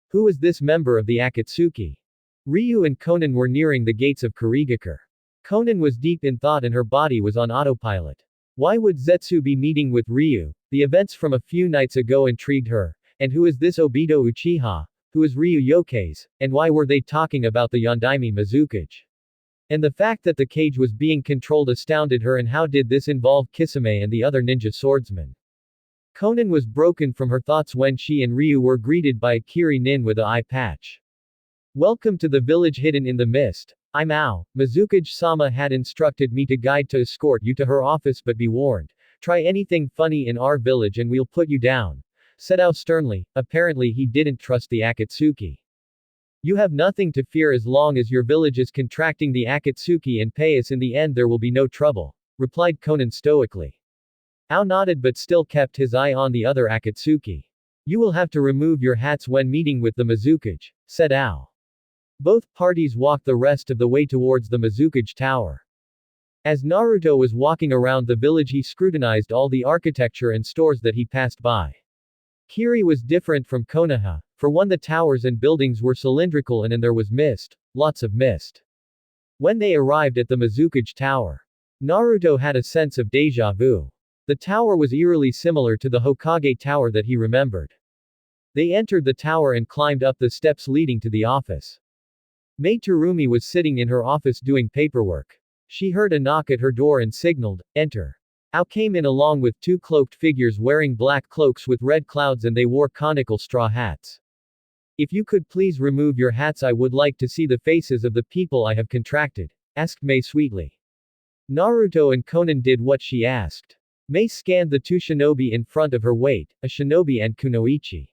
Who was this member of the Akatsuki? Ryu and Konan were nearing the gates of Kurigakure. Konan was deep in thought and her body was on autopilot. Why would Zetsu be meeting with Ryu? The events from a few nights ago intrigued her. And who is this Obito Uchiha? Who is Ryu Yokeis? And why were they talking about the Yondaime Mizukage? And the fact that the cage was being controlled astounded her, and how did this involve Kisame and the other ninja swordsmen? Konan was broken from her thoughts when she and Ryu were greeted by a Kiri nin with a eye patch. Welcome to the village hidden in the mist. I'm Ao. Mizukage-sama had instructed me to guide to escort you to her office, but be warned. Try anything funny in our village and we'll put you down, said Ao sternly. Apparently he didn't trust the Akatsuki. You have nothing to fear as long as your village is contracting the Akatsuki and pay us. In the end there will be no trouble, replied Konan stoically. Ao nodded but still kept his eye on the other Akatsuki. You will have to remove your hats when meeting with the Mizukage, said Ao. Both parties walked the rest of the way towards the Mizukage tower. As Naruto was walking around the village, he scrutinized all the architecture and stores that he passed by. Kiri was different from Konoha. For one, the towers and buildings were cylindrical and there was mist, lots of mist. When they arrived at the Mizukage tower, Naruto had a sense of deja vu. The tower was eerily similar to the Hokage tower that he remembered. They entered the tower and climbed up the steps leading to the office. Mai Terumi was sitting in her office doing paperwork. She heard a knock at her door and signaled, "Enter." Ao came in along with two cloaked figures wearing black cloaks with red clouds, and they wore conical straw hats. If you could please remove your hats, I would like to see the faces of the people I have contracted, asked Mai sweetly. Naruto and Konan did what she asked. Mai scanned the two shinobi in front of her. Wait, a shinobi and kunoichi.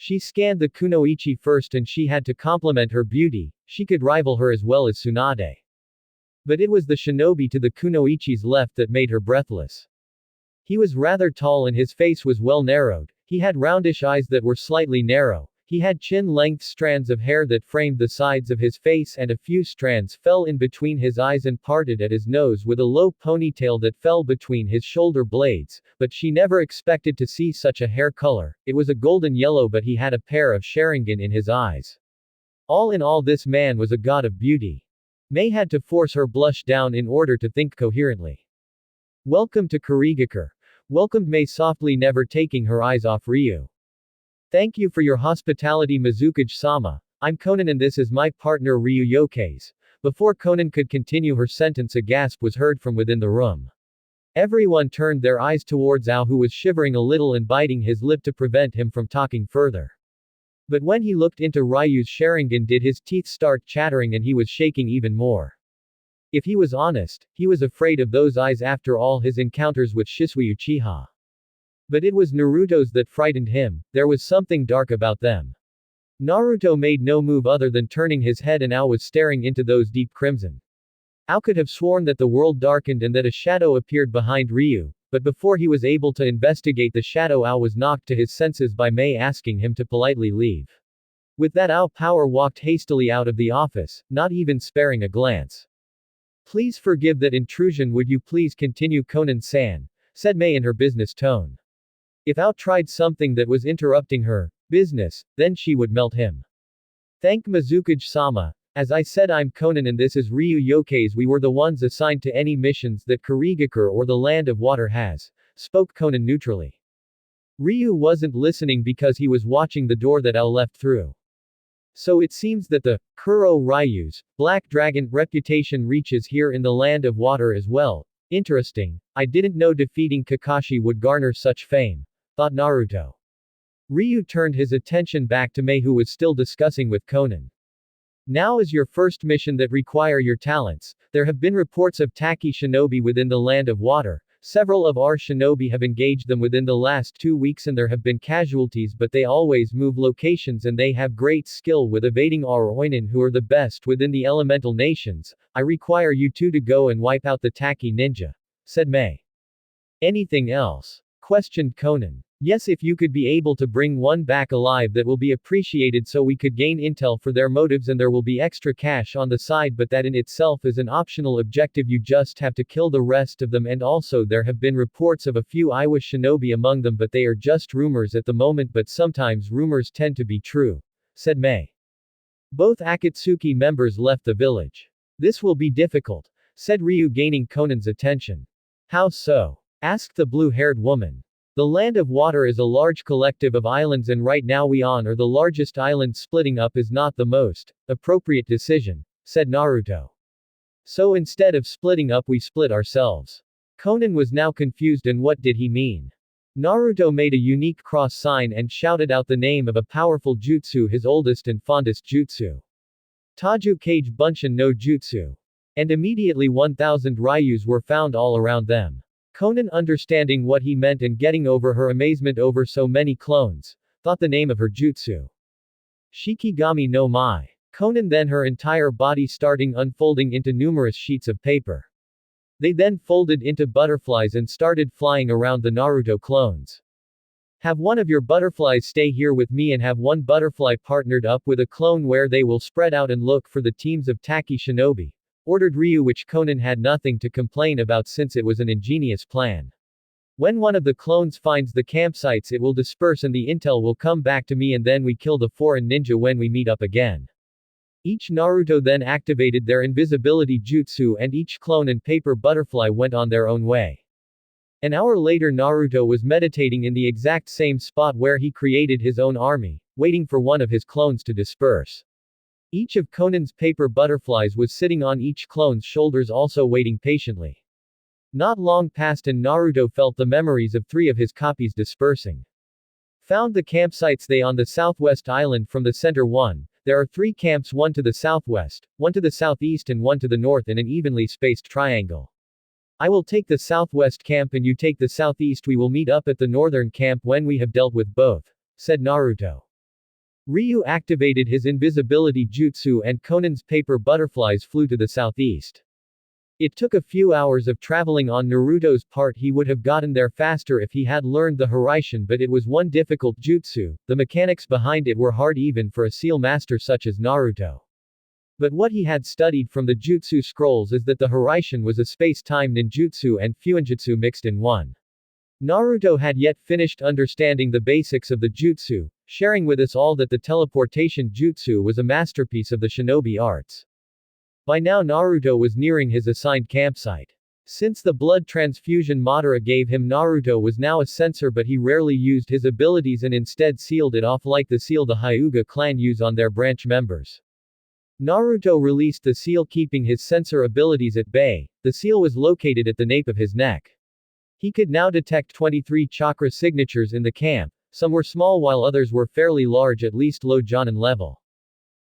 She scanned the kunoichi first and she had to compliment her beauty. She could rival her as well as Tsunade. But it was the shinobi to the kunoichi's left that made her breathless. He was rather tall and his face was well narrowed. He had roundish eyes that were slightly narrow. He had chin-length strands of hair that framed the sides of his face, and a few strands fell in between his eyes and parted at his nose with a low ponytail that fell between his shoulder blades, but she never expected to see such a hair color. It was a golden yellow, but he had a pair of Sharingan in his eyes. All in all, this man was a god of beauty. Mai had to force her blush down in order to think coherently. Welcome to Kurigakure, welcomed Mai softly, never taking her eyes off Ryu. Thank you for your hospitality, Mizukage-sama. I'm Konan and this is my partner Ryu Yokeis. Before Konan could continue her sentence, a gasp was heard from within the room. Everyone turned their eyes towards Ao, who was shivering a little and biting his lip to prevent him from talking further. But when he looked into Ryu's Sharingan, did his teeth start chattering and he was shaking even more. If he was honest, he was afraid of those eyes after all his encounters with Sasuke Uchiha. But it was Naruto's that frightened him. There was something dark about them. Naruto made no move other than turning his head, and Ao was staring into those deep crimson. Ao could have sworn that the world darkened and that a shadow appeared behind Ryu, but before he was able to investigate the shadow, Ao was knocked to his senses by Mai asking him to politely leave. With that, Ao Power walked hastily out of the office, not even sparing a glance. Please forgive that intrusion, would you please continue, Konan-san, said Mai in her business tone. If Ao tried something that was interrupting her business, then she would melt him. Thank Mizukage-sama. As I said, I'm Konan and this is Ryu Yokeis. We were the ones assigned to any missions that Kurigakure or the Land of Water has, spoke Konan neutrally. Ryu wasn't listening because he was watching the door that Ao left through. So it seems that the Kuro Ryu's Black Dragon reputation reaches here in the Land of Water as well. Interesting. I didn't know defeating Kakashi would garner such fame, thought Naruto. Ryu turned his attention back to Mei, who was still discussing with Konan. Now is your first mission that require your talents. There have been reports of Taki shinobi within the Land of Water. Several of our shinobi have engaged them within the last 2 weeks and there have been casualties, but they always move locations and they have great skill with evading our Oinin, who are the best within the elemental nations. I require you two to go and wipe out the Taki ninja, said Mei. Anything else? Questioned Konan. Yes, if you could be able to bring one back alive, that will be appreciated, so we could gain intel for their motives and there will be extra cash on the side, but that in itself is an optional objective. You just have to kill the rest of them, and also there have been reports of a few Iwa shinobi among them, but they are just rumors at the moment, but sometimes rumors tend to be true, said Mei. Both Akatsuki members left the village. This will be difficult, said Ryu, gaining Konan's attention. How so? Asked the blue-haired woman. The Land of Water is a large collective of islands and right now we are the largest island. Splitting up is not the most appropriate decision, said Naruto. So instead of splitting up we split ourselves. Konan was now confused, and what did he mean? Naruto made a unique cross sign and shouted out the name of a powerful jutsu, his oldest and fondest jutsu. Taju Kage Bunshin no Jutsu. And immediately 1,000 Ryus were found all around them. Konan, understanding what he meant and getting over her amazement over so many clones, thought the name of her jutsu. Shikigami no Mai. Konan, then her entire body starting unfolding into numerous sheets of paper. They then folded into butterflies and started flying around the Naruto clones. Have one of your butterflies stay here with me and have one butterfly partnered up with a clone where they will spread out and look for the teams of Taki shinobi, ordered Ryu, which Konan had nothing to complain about since it was an ingenious plan. When one of the clones finds the campsites, it will disperse and the intel will come back to me, and then we kill the foreign ninja when we meet up again. Each Naruto then activated their invisibility jutsu and each clone and paper butterfly went on their own way. An hour later, Naruto was meditating in the exact same spot where he created his own army, waiting for one of his clones to disperse. Each of Konan's paper butterflies was sitting on each clone's shoulders, also waiting patiently. Not long passed and Naruto felt the memories of 3 of his copies dispersing. Found the campsites, they on the southwest island from the center one. There are 3 camps, one to the southwest, one to the southeast and one to the north in an evenly spaced triangle. I will take the southwest camp and you take the southeast. We will meet up at the northern camp when we have dealt with both, said Naruto. Ryu activated his invisibility jutsu and Konan's paper butterflies flew to the southeast. It took a few hours of traveling on Naruto's part. He would have gotten there faster if he had learned the Hiraishin, but it was one difficult jutsu. The mechanics behind it were hard even for a seal master such as Naruto. But what he had studied from the jutsu scrolls is that the Hiraishin was a space-time ninjutsu and fuinjutsu mixed in one. Naruto had yet finished understanding the basics of the jutsu, sharing with us all that the teleportation jutsu was a masterpiece of the shinobi arts. By now Naruto was nearing his assigned campsite. Since the blood transfusion Madara gave him, Naruto was now a censor, but he rarely used his abilities and instead sealed it off like the seal the Hyuga clan use on their branch members. Naruto released the seal, keeping his censor abilities at bay. The seal was located at the nape of his neck. He could now detect 23 chakra signatures in the camp. Some were small while others were fairly large, at least low Jonin level.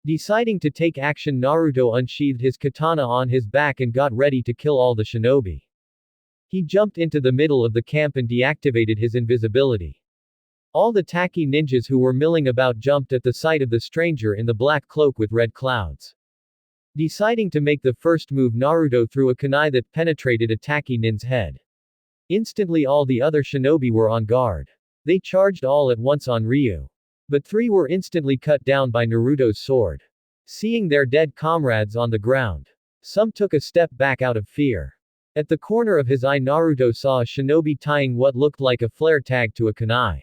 Deciding to take action, Naruto unsheathed his katana on his back and got ready to kill all the shinobi. He jumped into the middle of the camp and deactivated his invisibility. All the Taki ninjas who were milling about jumped at the sight of the stranger in the black cloak with red clouds. Deciding to make the first move, Naruto threw a kunai that penetrated a Taki nin's head. Instantly all the other shinobi were on guard. They charged all at once on Ryu. But 3 were instantly cut down by Naruto's sword. Seeing their dead comrades on the ground, some took a step back out of fear. At the corner of his eye, Naruto saw a shinobi tying what looked like a flare tag to a kunai.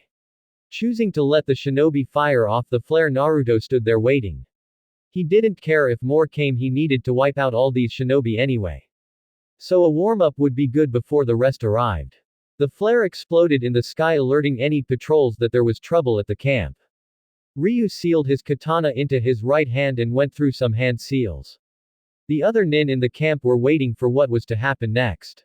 Choosing to let the shinobi fire off the flare, Naruto stood there waiting. He didn't care if more came, he needed to wipe out all these shinobi anyway. So a warm-up would be good before the rest arrived. The flare exploded in the sky, alerting any patrols that there was trouble at the camp. Ryu sealed his katana into his right hand and went through some hand seals. The other nin in the camp were waiting for what was to happen next.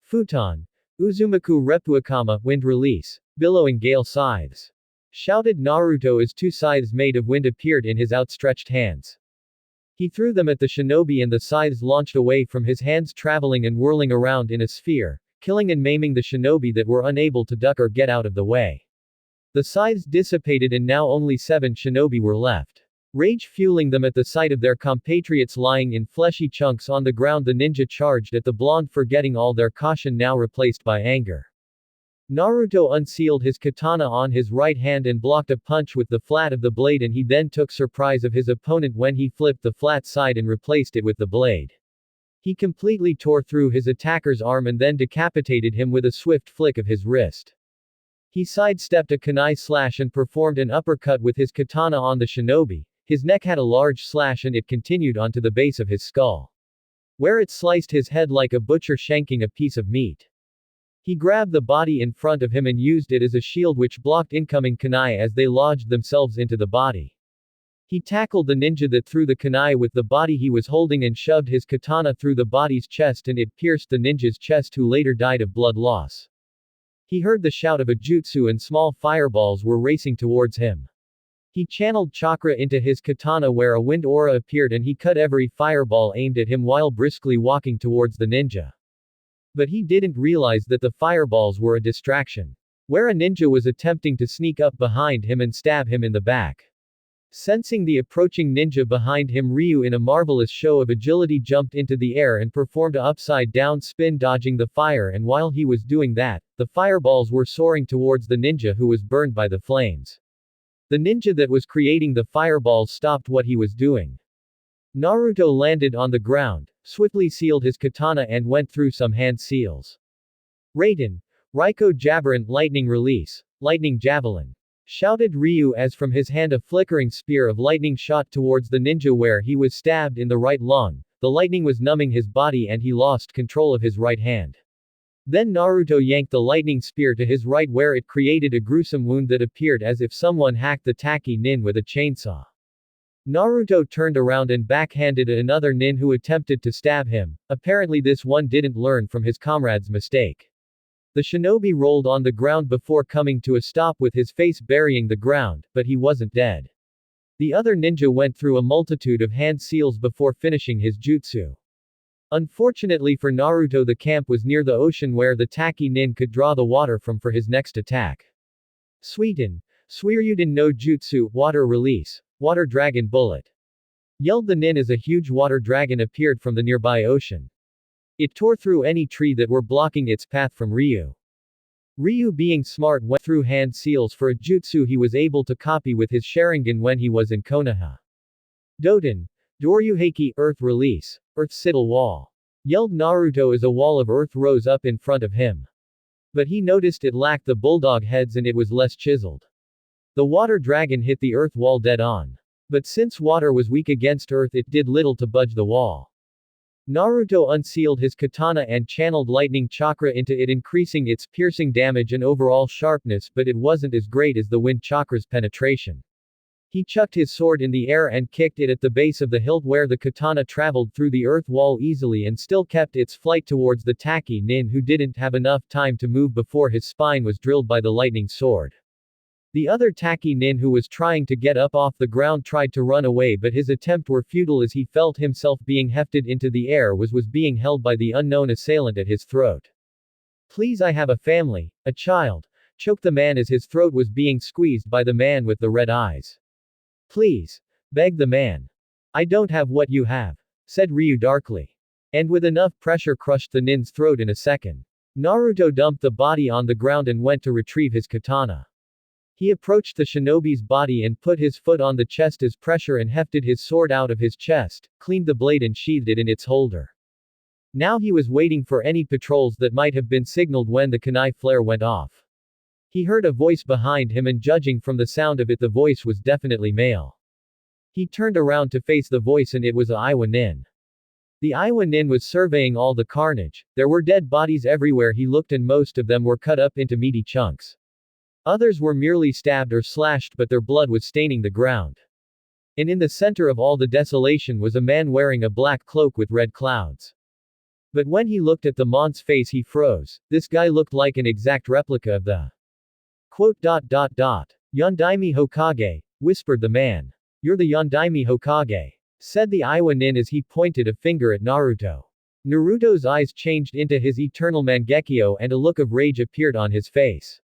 Futon. Uzumaku Repuakama, wind release. Billowing gale scythes. Shouted Naruto as two scythes made of wind appeared in his outstretched hands. He threw them at the shinobi and the scythes launched away from his hands, traveling and whirling around in a sphere, killing and maiming the shinobi that were unable to duck or get out of the way. The scythes dissipated and now only 7 shinobi were left. Rage fueling them at the sight of their compatriots lying in fleshy chunks on the ground, the ninja charged at the blonde, forgetting all their caution, now replaced by anger. Naruto unsealed his katana on his right hand and blocked a punch with the flat of the blade, and he then took surprise of his opponent when he flipped the flat side and replaced it with the blade. He completely tore through his attacker's arm and then decapitated him with a swift flick of his wrist. He sidestepped a kunai slash and performed an uppercut with his katana on the shinobi. His neck had a large slash and it continued onto the base of his skull, where it sliced his head like a butcher shanking a piece of meat. He grabbed the body in front of him and used it as a shield which blocked incoming kunai as they lodged themselves into the body. He tackled the ninja that threw the kunai with the body he was holding and shoved his katana through the body's chest, and it pierced the ninja's chest, who later died of blood loss. He heard the shout of a jutsu and small fireballs were racing towards him. He channeled chakra into his katana where a wind aura appeared and he cut every fireball aimed at him while briskly walking towards the ninja. But he didn't realize that the fireballs were a distraction, where a ninja was attempting to sneak up behind him and stab him in the back. Sensing the approaching ninja behind him, Ryu, in a marvelous show of agility, jumped into the air and performed a upside-down spin, dodging the fire, and while he was doing that, the fireballs were soaring towards the ninja, who was burned by the flames. The ninja that was creating the fireballs stopped what he was doing. Naruto landed on the ground, swiftly sealed his katana and went through some hand seals. Raiden. Raiko Jabaran, lightning release. Lightning javelin. Shouted Ryu as from his hand a flickering spear of lightning shot towards the ninja where he was stabbed in the right lung. The lightning was numbing his body and he lost control of his right hand. Then Naruto yanked the lightning spear to his right where it created a gruesome wound that appeared as if someone hacked the Taki nin with a chainsaw. Naruto turned around and backhanded another nin who attempted to stab him. Apparently this one didn't learn from his comrade's mistake. The shinobi rolled on the ground before coming to a stop with his face burying the ground, but he wasn't dead. The other ninja went through a multitude of hand seals before finishing his jutsu. Unfortunately for Naruto, the camp was near the ocean where the Taki nin could draw the water from for his next attack. Suiten. Suiryuden no Jutsu, water release. Water dragon bullet. Yelled the nin as a huge water dragon appeared from the nearby ocean. It tore through any tree that were blocking its path from Ryu. Ryu, being smart, went through hand seals for a jutsu he was able to copy with his Sharingan when he was in Konoha. Doten. Doryuheiki, earth release. Earth Citadel wall. Yelled Naruto as a wall of earth rose up in front of him. But he noticed it lacked the bulldog heads and it was less chiseled. The water dragon hit the earth wall dead on. But since water was weak against earth, it did little to budge the wall. Naruto unsealed his katana and channeled lightning chakra into it, increasing its piercing damage and overall sharpness, but it wasn't as great as the wind chakra's penetration. He chucked his sword in the air and kicked it at the base of the hilt where the katana traveled through the earth wall easily and still kept its flight towards the Taki nin, who didn't have enough time to move before his spine was drilled by the lightning sword. The other Taki nin who was trying to get up off the ground tried to run away, but his attempt were futile as he felt himself being hefted into the air was being held by the unknown assailant at his throat. Please, I have a family, a child, choked the man as his throat was being squeezed by the man with the red eyes. Please, begged the man. I don't have what you have, said Ryu darkly. And with enough pressure crushed the nin's throat in a second. Naruto dumped the body on the ground and went to retrieve his katana. He approached the shinobi's body and put his foot on the chest as pressure and hefted his sword out of his chest, cleaned the blade and sheathed it in its holder. Now he was waiting for any patrols that might have been signaled when the kunai flare went off. He heard a voice behind him, and judging from the sound of it, the voice was definitely male. He turned around to face the voice and it was a Iwa nin. The Iwa nin was surveying all the carnage. There were dead bodies everywhere he looked and most of them were cut up into meaty chunks. Others were merely stabbed or slashed, but their blood was staining the ground. And in the center of all the desolation was a man wearing a black cloak with red clouds. But when he looked at the mon's face he froze. This guy looked like an exact replica of the Yondaime Hokage, whispered the man. You're the Yondaime Hokage, said the Iwa nin as he pointed a finger at Naruto. Naruto's eyes changed into his eternal Mangekyo and a look of rage appeared on his face.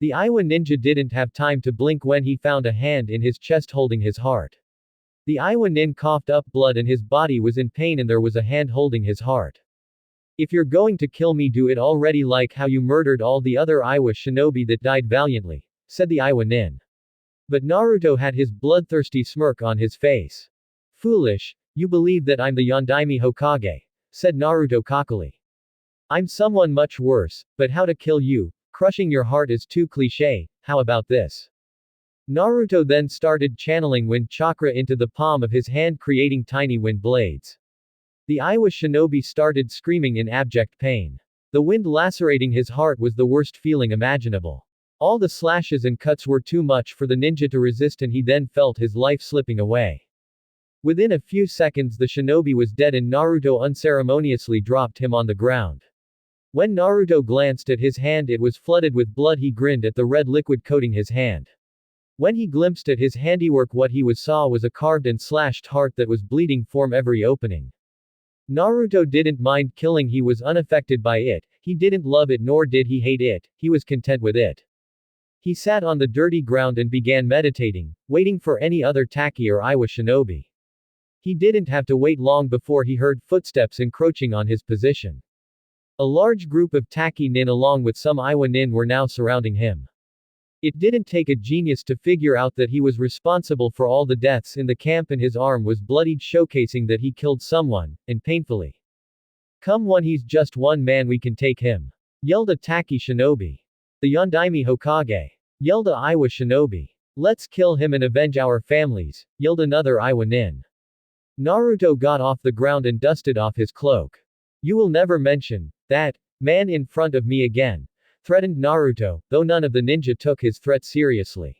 The Iwa ninja didn't have time to blink when he found a hand in his chest holding his heart. The Iwa nin coughed up blood and his body was in pain and there was a hand holding his heart. If you're going to kill me, do it already like how you murdered all the other Iwa shinobi that died valiantly, said the Iwa nin. But Naruto had his bloodthirsty smirk on his face. Foolish, you believe that I'm the Yondaime Hokage, said Naruto cockily. I'm someone much worse, but how to kill you? Crushing your heart is too cliché, how about this? Naruto then started channeling wind chakra into the palm of his hand, creating tiny wind blades. The Iwa shinobi started screaming in abject pain. The wind lacerating his heart was the worst feeling imaginable. All the slashes and cuts were too much for the ninja to resist and he then felt his life slipping away. Within a few seconds the shinobi was dead and Naruto unceremoniously dropped him on the ground. When Naruto glanced at his hand it was flooded with blood. He grinned at the red liquid coating his hand. When he glimpsed at his handiwork what he saw was a carved and slashed heart that was bleeding from every opening. Naruto didn't mind killing, he was unaffected by it, he didn't love it nor did he hate it, he was content with it. He sat on the dirty ground and began meditating, waiting for any other Taki or Iwa shinobi. He didn't have to wait long before he heard footsteps encroaching on his position. A large group of Taki nin along with some Iwa nin were now surrounding him. It didn't take a genius to figure out that he was responsible for all the deaths in the camp and his arm was bloodied, showcasing that he killed someone, and painfully. Come on, he's just one man, we can take him, yelled a Taki shinobi. The Yondaime Hokage, yelled a Iwa shinobi. Let's kill him and avenge our families, yelled another Iwa nin. Naruto got off the ground and dusted off his cloak. You will never mention that man in front of me again, threatened Naruto, though none of the ninja took his threat seriously.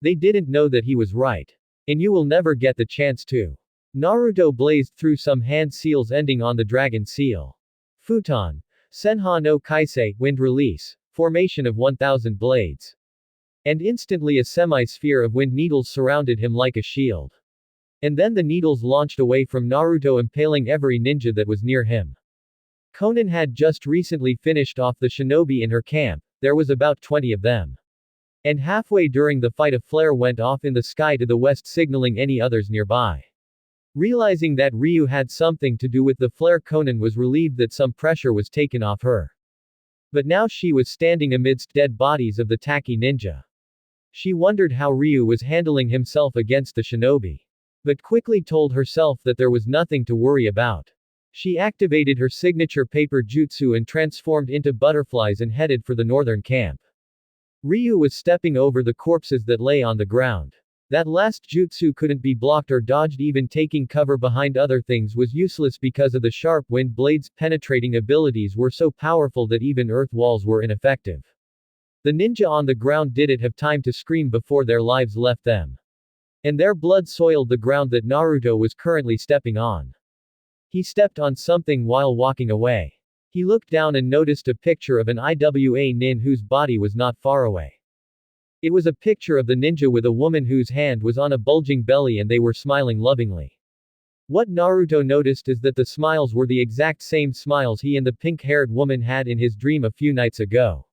They didn't know that he was right. And you will never get the chance to. Naruto blazed through some hand seals ending on the dragon seal. Futon. Senha no Kaisei, wind release. Formation of 1000 blades. And instantly a semi-sphere of wind needles surrounded him like a shield. And then the needles launched away from Naruto, impaling every ninja that was near him. Konan had just recently finished off the shinobi in her camp, there was about 20 of them. And halfway during the fight a flare went off in the sky to the west, signaling any others nearby. Realizing that Ryu had something to do with the flare, Konan was relieved that some pressure was taken off her. But now she was standing amidst dead bodies of the Taki ninja. She wondered how Ryu was handling himself against the shinobi. But quickly told herself that there was nothing to worry about. She activated her signature paper jutsu and transformed into butterflies and headed for the northern camp. Ryu was stepping over the corpses that lay on the ground. That last jutsu couldn't be blocked or dodged, even taking cover behind other things was useless because of the sharp wind blades. Penetrating abilities were so powerful that even earth walls were ineffective. The ninja on the ground didn't have time to scream before their lives left them. And their blood soiled the ground that Naruto was currently stepping on. He stepped on something while walking away. He looked down and noticed a picture of an Iwa nin whose body was not far away. It was a picture of the ninja with a woman whose hand was on a bulging belly and they were smiling lovingly. What Naruto noticed is that the smiles were the exact same smiles he and the pink-haired woman had in his dream a few nights ago.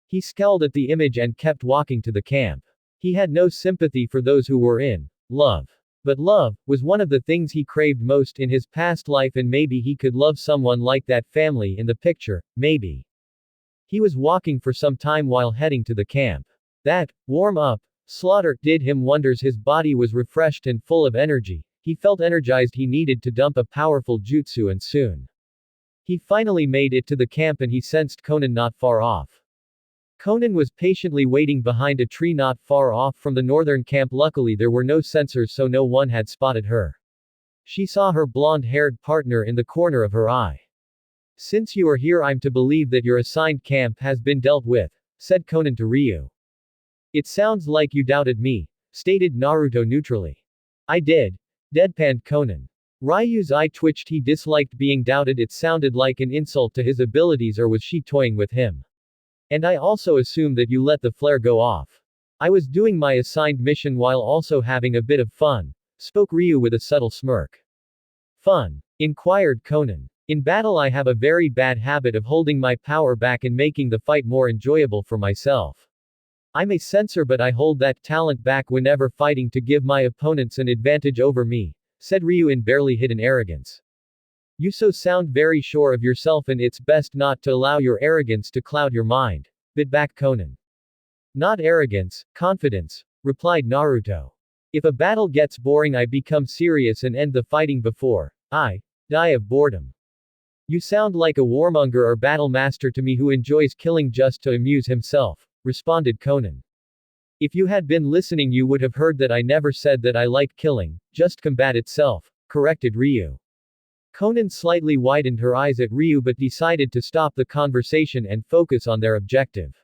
He scowled at the image and kept walking to the camp. He had no sympathy for those who were in love. But love was one of the things he craved most in his past life, and maybe he could love someone like that family in the picture, maybe. He was walking for some time while heading to the camp. That warm-up slaughter did him wonders. His body was refreshed and full of energy. He felt energized. He needed to dump a powerful jutsu and soon. He finally made it to the camp and he sensed Konan not far off. Konan was patiently waiting behind a tree not far off from the northern camp. Luckily there were no sensors, so no one had spotted her. She saw her blonde-haired partner in the corner of her eye. Since you are here, I'm to believe that your assigned camp has been dealt with, said Konan to Ryu. It sounds like you doubted me, stated Naruto neutrally. I did, deadpanned Konan. Ryu's eye twitched. He disliked being doubted. It sounded like an insult to his abilities, or was she toying with him? And I also assume that you let the flare go off. I was doing my assigned mission while also having a bit of fun, spoke Ryu with a subtle smirk. Fun? Inquired Konan. In battle I have a very bad habit of holding my power back and making the fight more enjoyable for myself. I'm a censor, but I hold that talent back whenever fighting to give my opponents an advantage over me, said Ryu in barely hidden arrogance. You so sound very sure of yourself, and it's best not to allow your arrogance to cloud your mind, bit back Konan. Not arrogance, confidence, replied Naruto. If a battle gets boring, I become serious and end the fighting before I die of boredom. You sound like a warmonger or battle master to me who enjoys killing just to amuse himself, responded Konan. If you had been listening, you would have heard that I never said that I like killing, just combat itself, corrected Ryu. Konan slightly widened her eyes at Ryu but decided to stop the conversation and focus on their objective.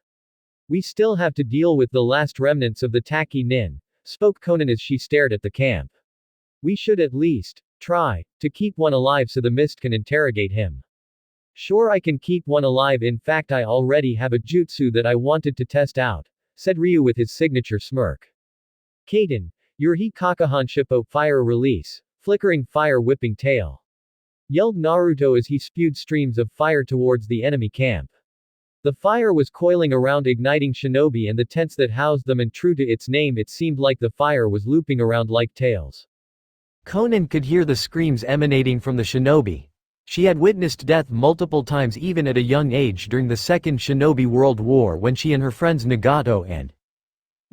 We still have to deal with the last remnants of the Taki Nin, spoke Konan as she stared at the camp. We should at least try to keep one alive so the mist can interrogate him. Sure, I can keep one alive. In fact, I already have a jutsu that I wanted to test out, said Ryu with his signature smirk. Kaden, your Hikakahanshipo fire release, flickering fire whipping tail, yelled Naruto as he spewed streams of fire towards the enemy camp. The fire was coiling around, igniting shinobi and the tents that housed them, and true to its name, it seemed like the fire was looping around like tails. Konan could hear the screams emanating from the shinobi. She had witnessed death multiple times, even at a young age, during the Second Shinobi World War when she and her friends Nagato and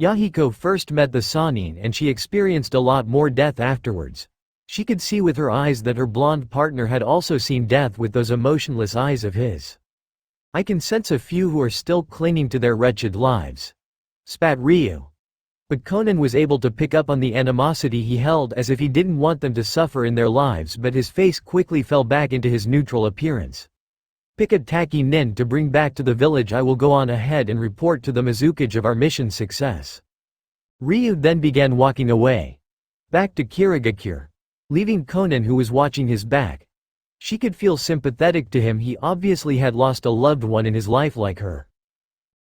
Yahiko first met the Sannin, and she experienced a lot more death afterwards. She could see with her eyes that her blonde partner had also seen death with those emotionless eyes of his. I can sense a few who are still clinging to their wretched lives, spat Ryu. But Konan was able to pick up on the animosity he held, as if he didn't want them to suffer in their lives, but his face quickly fell back into his neutral appearance. Pick a Taki Nin to bring back to the village. I will go on ahead and report to the Mizukage of our mission's success. Ryu then began walking away, back to Kirigakure, leaving Konan, who was watching his back. She could feel sympathetic to him. He obviously had lost a loved one in his life like her.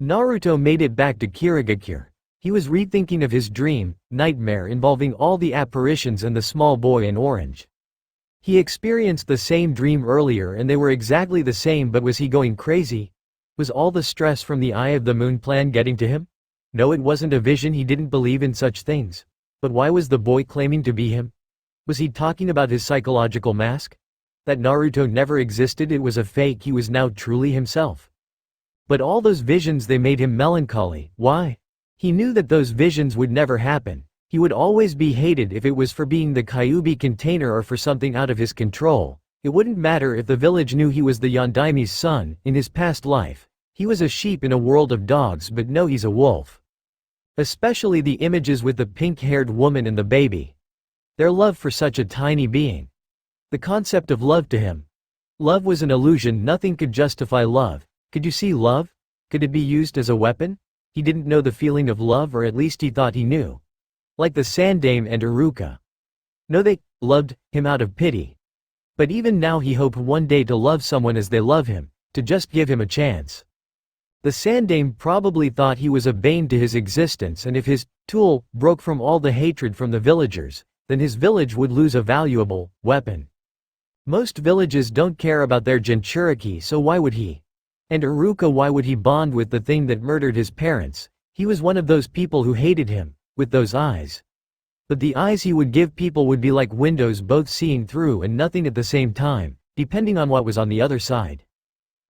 Naruto made it back to Kirigakure. He was rethinking of his dream, nightmare involving all the apparitions and the small boy in orange. He experienced the same dream earlier and they were exactly the same, but was he going crazy? Was all the stress from the Eye of the Moon plan getting to him? No, it wasn't a vision. He didn't believe in such things. But why was the boy claiming to be him? Was he talking about his psychological mask? That Naruto never existed, it was a fake, he was now truly himself. But all those visions, they made him melancholy. Why? He knew that those visions would never happen. He would always be hated if it was for being the Kyuubi container or for something out of his control. It wouldn't matter if the village knew he was the Yondaime's son. In his past life, he was a sheep in a world of dogs, but no, he's a wolf. Especially the images with the pink-haired woman and the baby. Their love for such a tiny being. The concept of love to him. Love was an illusion. Nothing could justify love. Could you see love? Could it be used as a weapon? He didn't know the feeling of love, or at least he thought he knew. Like the Sandaime and Iruka. No, they loved him out of pity. But even now he hoped one day to love someone as they love him, to just give him a chance. The Sandaime probably thought he was a bane to his existence, and if his tool broke from all the hatred from the villagers, then his village would lose a valuable weapon. Most villages don't care about their Jinchuriki, so why would he? And Iruka, why would he bond with the thing that murdered his parents? He was one of those people who hated him, with those eyes. But the eyes he would give people would be like windows, both seeing through and nothing at the same time, depending on what was on the other side.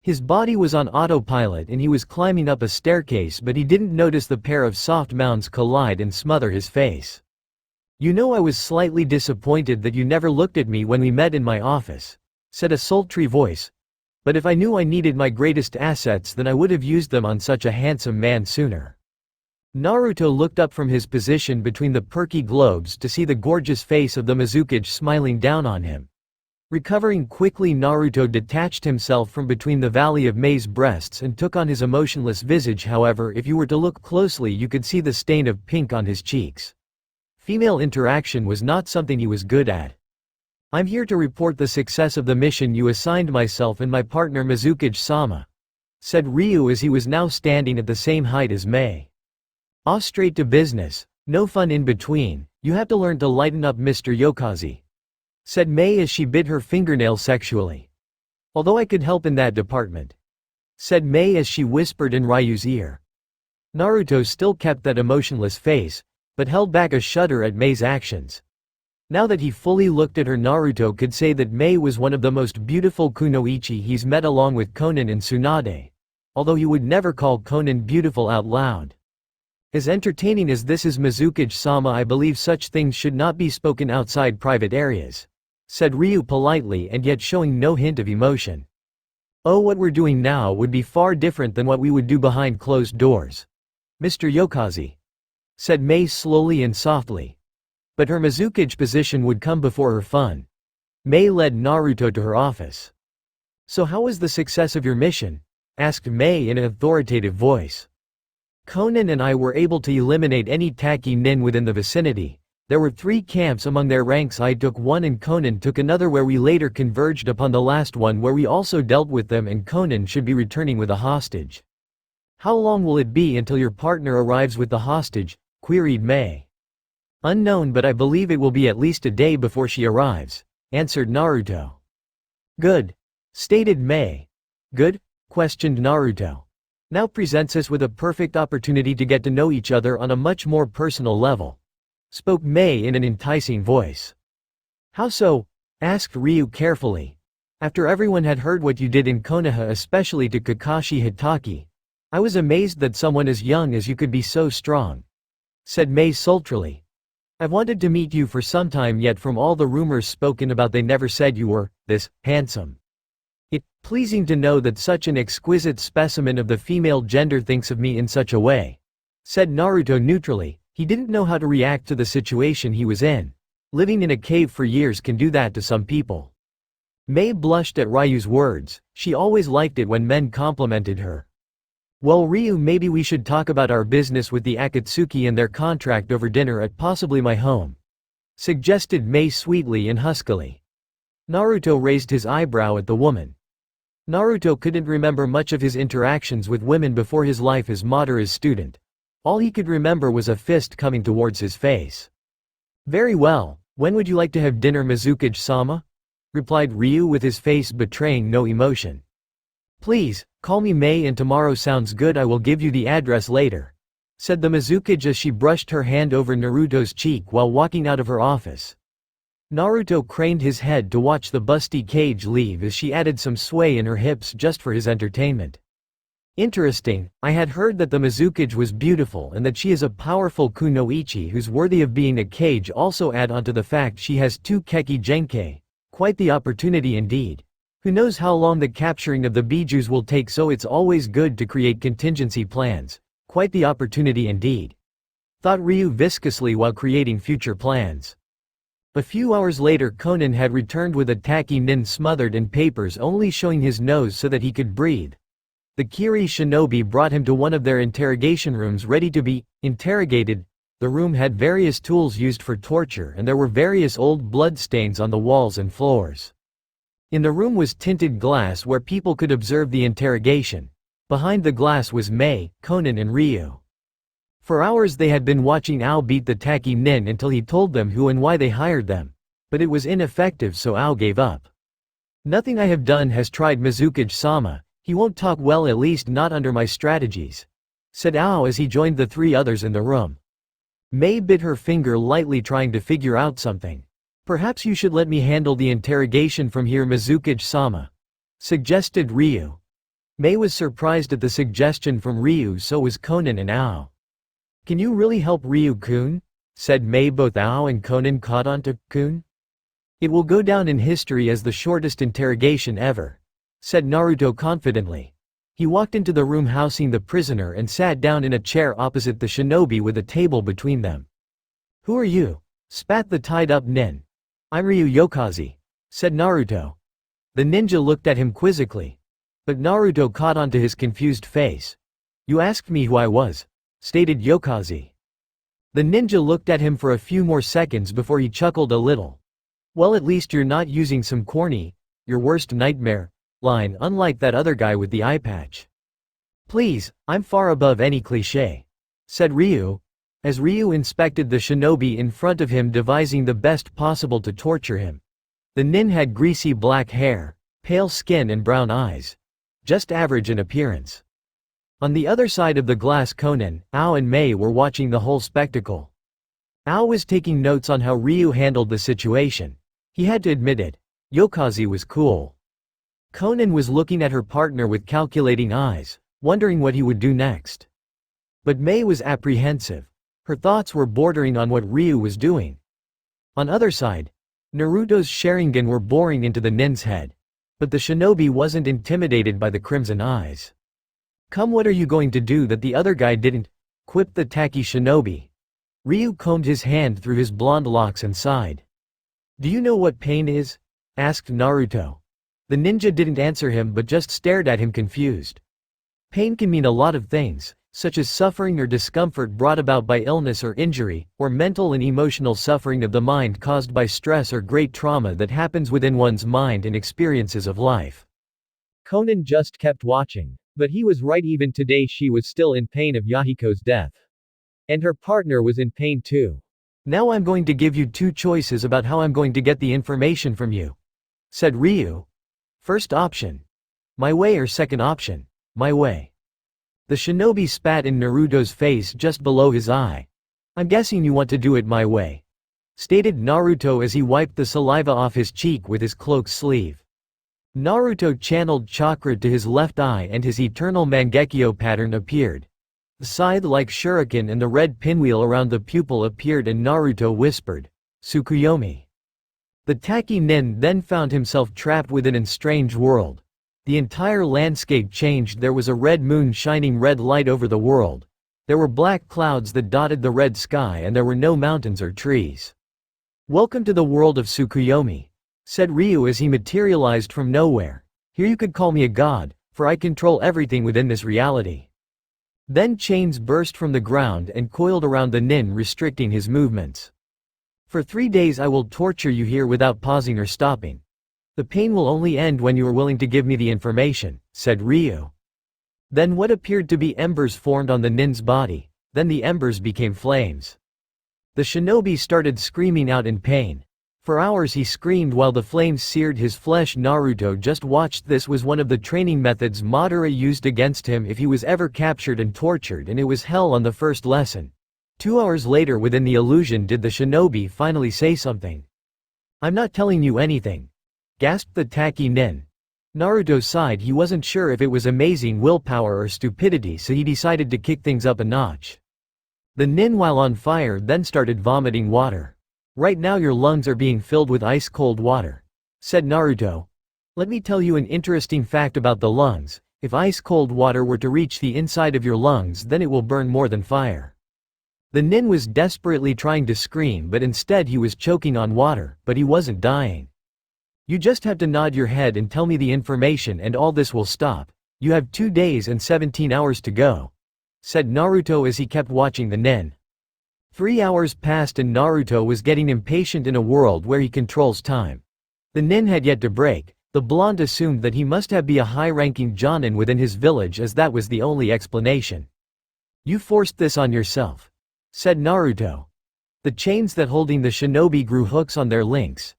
His body was on autopilot and he was climbing up a staircase, but he didn't notice the pair of soft mounds collide and smother his face. You know, I was slightly disappointed that you never looked at me when we met in my office, said a sultry voice. But if I knew I needed my greatest assets, then I would have used them on such a handsome man sooner. Naruto looked up from his position between the perky globes to see the gorgeous face of the Mizukage smiling down on him. Recovering quickly, Naruto detached himself from between the valley of Mei's breasts and took on his emotionless visage. However, if you were to look closely, you could see the stain of pink on his cheeks. Female interaction was not something he was good at. "I'm here to report the success of the mission you assigned myself and my partner Mizukage-sama," said Ryu as he was now standing at the same height as Mei. Straight to business. No fun in between. You have to learn to lighten up, Mr. Yokazi," said Mei as she bit her fingernail sexually. "Although I could help in that department," said Mei as she whispered in Ryu's ear. Naruto still kept that emotionless face, but held back a shudder at Mei's actions. Now that he fully looked at her, Naruto could say that Mei was one of the most beautiful kunoichi he's met, along with Konan and Tsunade. Although he would never call Konan beautiful out loud. "As entertaining as this is, Mizukage-sama, I believe such things should not be spoken outside private areas," said Ryu politely and yet showing no hint of emotion. "Oh, what we're doing now would be far different than what we would do behind closed doors, Mr. Yokazi," said Mei slowly and softly. But her Mizukage position would come before her fun. Mei led Naruto to her office. "So how was the success of your mission?" asked Mei in an authoritative voice. "Konan and I were able to eliminate any Taki nin within the vicinity. There were 3 camps among their ranks. I took one and Konan took another, where we later converged upon the last one, where we also dealt with them, and Konan should be returning with a hostage." "How long will it be until your partner arrives with the hostage?" queried Mei. "Unknown, but I believe it will be at least a day before she arrives," answered Naruto. "Good," stated Mei. "Good?" questioned Naruto. "Now presents us with a perfect opportunity to get to know each other on a much more personal level," spoke Mei in an enticing voice. "How so?" asked Ryu carefully. "After everyone had heard what you did in Konoha, especially to Kakashi Hitaki, I was amazed that someone as young as you could be so strong," said Mei sultrily. "I've wanted to meet you for some time, yet from all the rumors spoken about, they never said you were this handsome. It's pleasing to know that such an exquisite specimen of the female gender thinks of me in such a way," said Naruto neutrally. He didn't know how to react to the situation he was in. Living in a cave for years can do that to some people. Mei blushed at Ryu's words. She always liked it when men complimented her. "Well, Ryu, maybe we should talk about our business with the Akatsuki and their contract over dinner at possibly my home," suggested Mei sweetly and huskily. Naruto raised his eyebrow at the woman. Naruto couldn't remember much of his interactions with women before his life as Madara's student. All he could remember was a fist coming towards his face. "Very well, when would you like to have dinner, Mizukage-sama?" replied Ryu with his face betraying no emotion. "Please, call me Mei, and tomorrow sounds good. I will give you the address later," said the Mizukage as she brushed her hand over Naruto's cheek while walking out of her office. Naruto craned his head to watch the busty cage leave as she added some sway in her hips just for his entertainment. "Interesting, I had heard that the Mizukage was beautiful and that she is a powerful kunoichi who's worthy of being a cage. Also add onto the fact she has 2 Keki Genkei. Quite the opportunity indeed. Who knows how long the capturing of the bijus will take, so it's always good to create contingency plans. Quite the opportunity indeed," thought Ryu viscously while creating future plans. A few hours later, Konan had returned with a Taki nin smothered in papers, only showing his nose so that he could breathe. The Kiri shinobi brought him to one of their interrogation rooms ready to be interrogated. The room had various tools used for torture, and there were various old bloodstains on the walls and floors. In the room was tinted glass where people could observe the interrogation. Behind the glass was Mei, Konan and Ryu. For hours they had been watching Ao beat the Taki nin until he told them who and why they hired them. But it was ineffective, so Ao gave up. "Nothing I have done has tried Mizukage-sama. He won't talk well, at least not under my strategies," said Ao as he joined the 3 others in the room. Mei bit her finger lightly, trying to figure out something. "Perhaps you should let me handle the interrogation from here, Mizukage-sama," suggested Ryu. Mei was surprised at the suggestion from Ryu, so was Konan and Ao. "Can you really help, Ryu-kun?" said Mei. Both Ao and Konan caught on to "kun." "It will go down in history as the shortest interrogation ever," said Naruto confidently. He walked into the room housing the prisoner and sat down in a chair opposite the shinobi with a table between them. "Who are you?" spat the tied-up nin. "I'm Ryu Yokazi," said Naruto. The ninja looked at him quizzically. But Naruto caught onto his confused face. You asked me who I was, stated Yokazi. The ninja looked at him for a few more seconds before he chuckled a little. Well, at least you're not using some corny, your worst nightmare, line unlike that other guy with the eye patch. Please, I'm far above any cliché, said Ryu, as Ryu inspected the shinobi in front of him, devising the best possible to torture him. The nin had greasy black hair, pale skin and brown eyes. Just average in appearance. On the other side of the glass Konan, Ao and Mei were watching the whole spectacle. Ao was taking notes on how Ryu handled the situation. He had to admit it. Yokazi was cool. Konan was looking at her partner with calculating eyes, wondering what he would do next. But Mei was apprehensive. Her thoughts were bordering on what Ryu was doing. On other side, Naruto's Sharingan were boring into the nin's head. But the shinobi wasn't intimidated by the crimson eyes. Come, what are you going to do that the other guy didn't? Quipped the tacky shinobi. Ryu combed his hand through his blonde locks and sighed. Do you know what pain is? Asked Naruto. The ninja didn't answer him but just stared at him confused. Pain can mean a lot of things, such as suffering or discomfort brought about by illness or injury, or mental and emotional suffering of the mind caused by stress or great trauma that happens within one's mind and experiences of life. Konan just kept watching. But he was right, even today she was still in pain of Yahiko's death. And her partner was in pain too. Now I'm going to give you two choices about how I'm going to get the information from you, said Ryu. First option. My way, or second option. My way. The shinobi spat in Naruto's face just below his eye. I'm guessing you want to do it my way, stated Naruto as he wiped the saliva off his cheek with his cloak sleeve. Naruto channeled chakra to his left eye and his eternal Mangekyo pattern appeared. The scythe-like shuriken and the red pinwheel around the pupil appeared, and Naruto whispered, Tsukuyomi. The tacky nin then found himself trapped within a strange world. The entire landscape changed. There was a red moon shining red light over the world. There were black clouds that dotted the red sky, and there were no mountains or trees. Welcome to the world of Tsukuyomi, said Ryu as he materialized from nowhere. Here you could call me a god, for I control everything within this reality. Then chains burst from the ground and coiled around the nin, restricting his movements. For 3 days I will torture you here without pausing or stopping. The pain will only end when you are willing to give me the information, said Ryu. Then what appeared to be embers formed on the nin's body, then the embers became flames. The shinobi started screaming out in pain. For hours he screamed while the flames seared his flesh. Naruto just watched. This was one of the training methods Madara used against him if he was ever captured and tortured, and it was hell on the first lesson. 2 hours later, within the illusion, did the shinobi finally say something. I'm not telling you anything, gasped the tacky nin. Naruto sighed. He wasn't sure if it was amazing willpower or stupidity, so he decided to kick things up a notch. The nin, while on fire, then started vomiting water. Right now your lungs are being filled with ice-cold water, said Naruto. Let me tell you an interesting fact about the lungs. If ice-cold water were to reach the inside of your lungs, then it will burn more than fire. The nin was desperately trying to scream, but instead he was choking on water, but he wasn't dying. You just have to nod your head and tell me the information and all this will stop. You have 2 days and 17 hours to go, said Naruto as he kept watching the nin. 3 hours passed and Naruto was getting impatient in a world where he controls time. The nin had yet to break. The blonde assumed that he must be a high-ranking jonin within his village, as that was the only explanation. You forced this on yourself, said Naruto. The chains that holding the shinobi grew hooks on their links.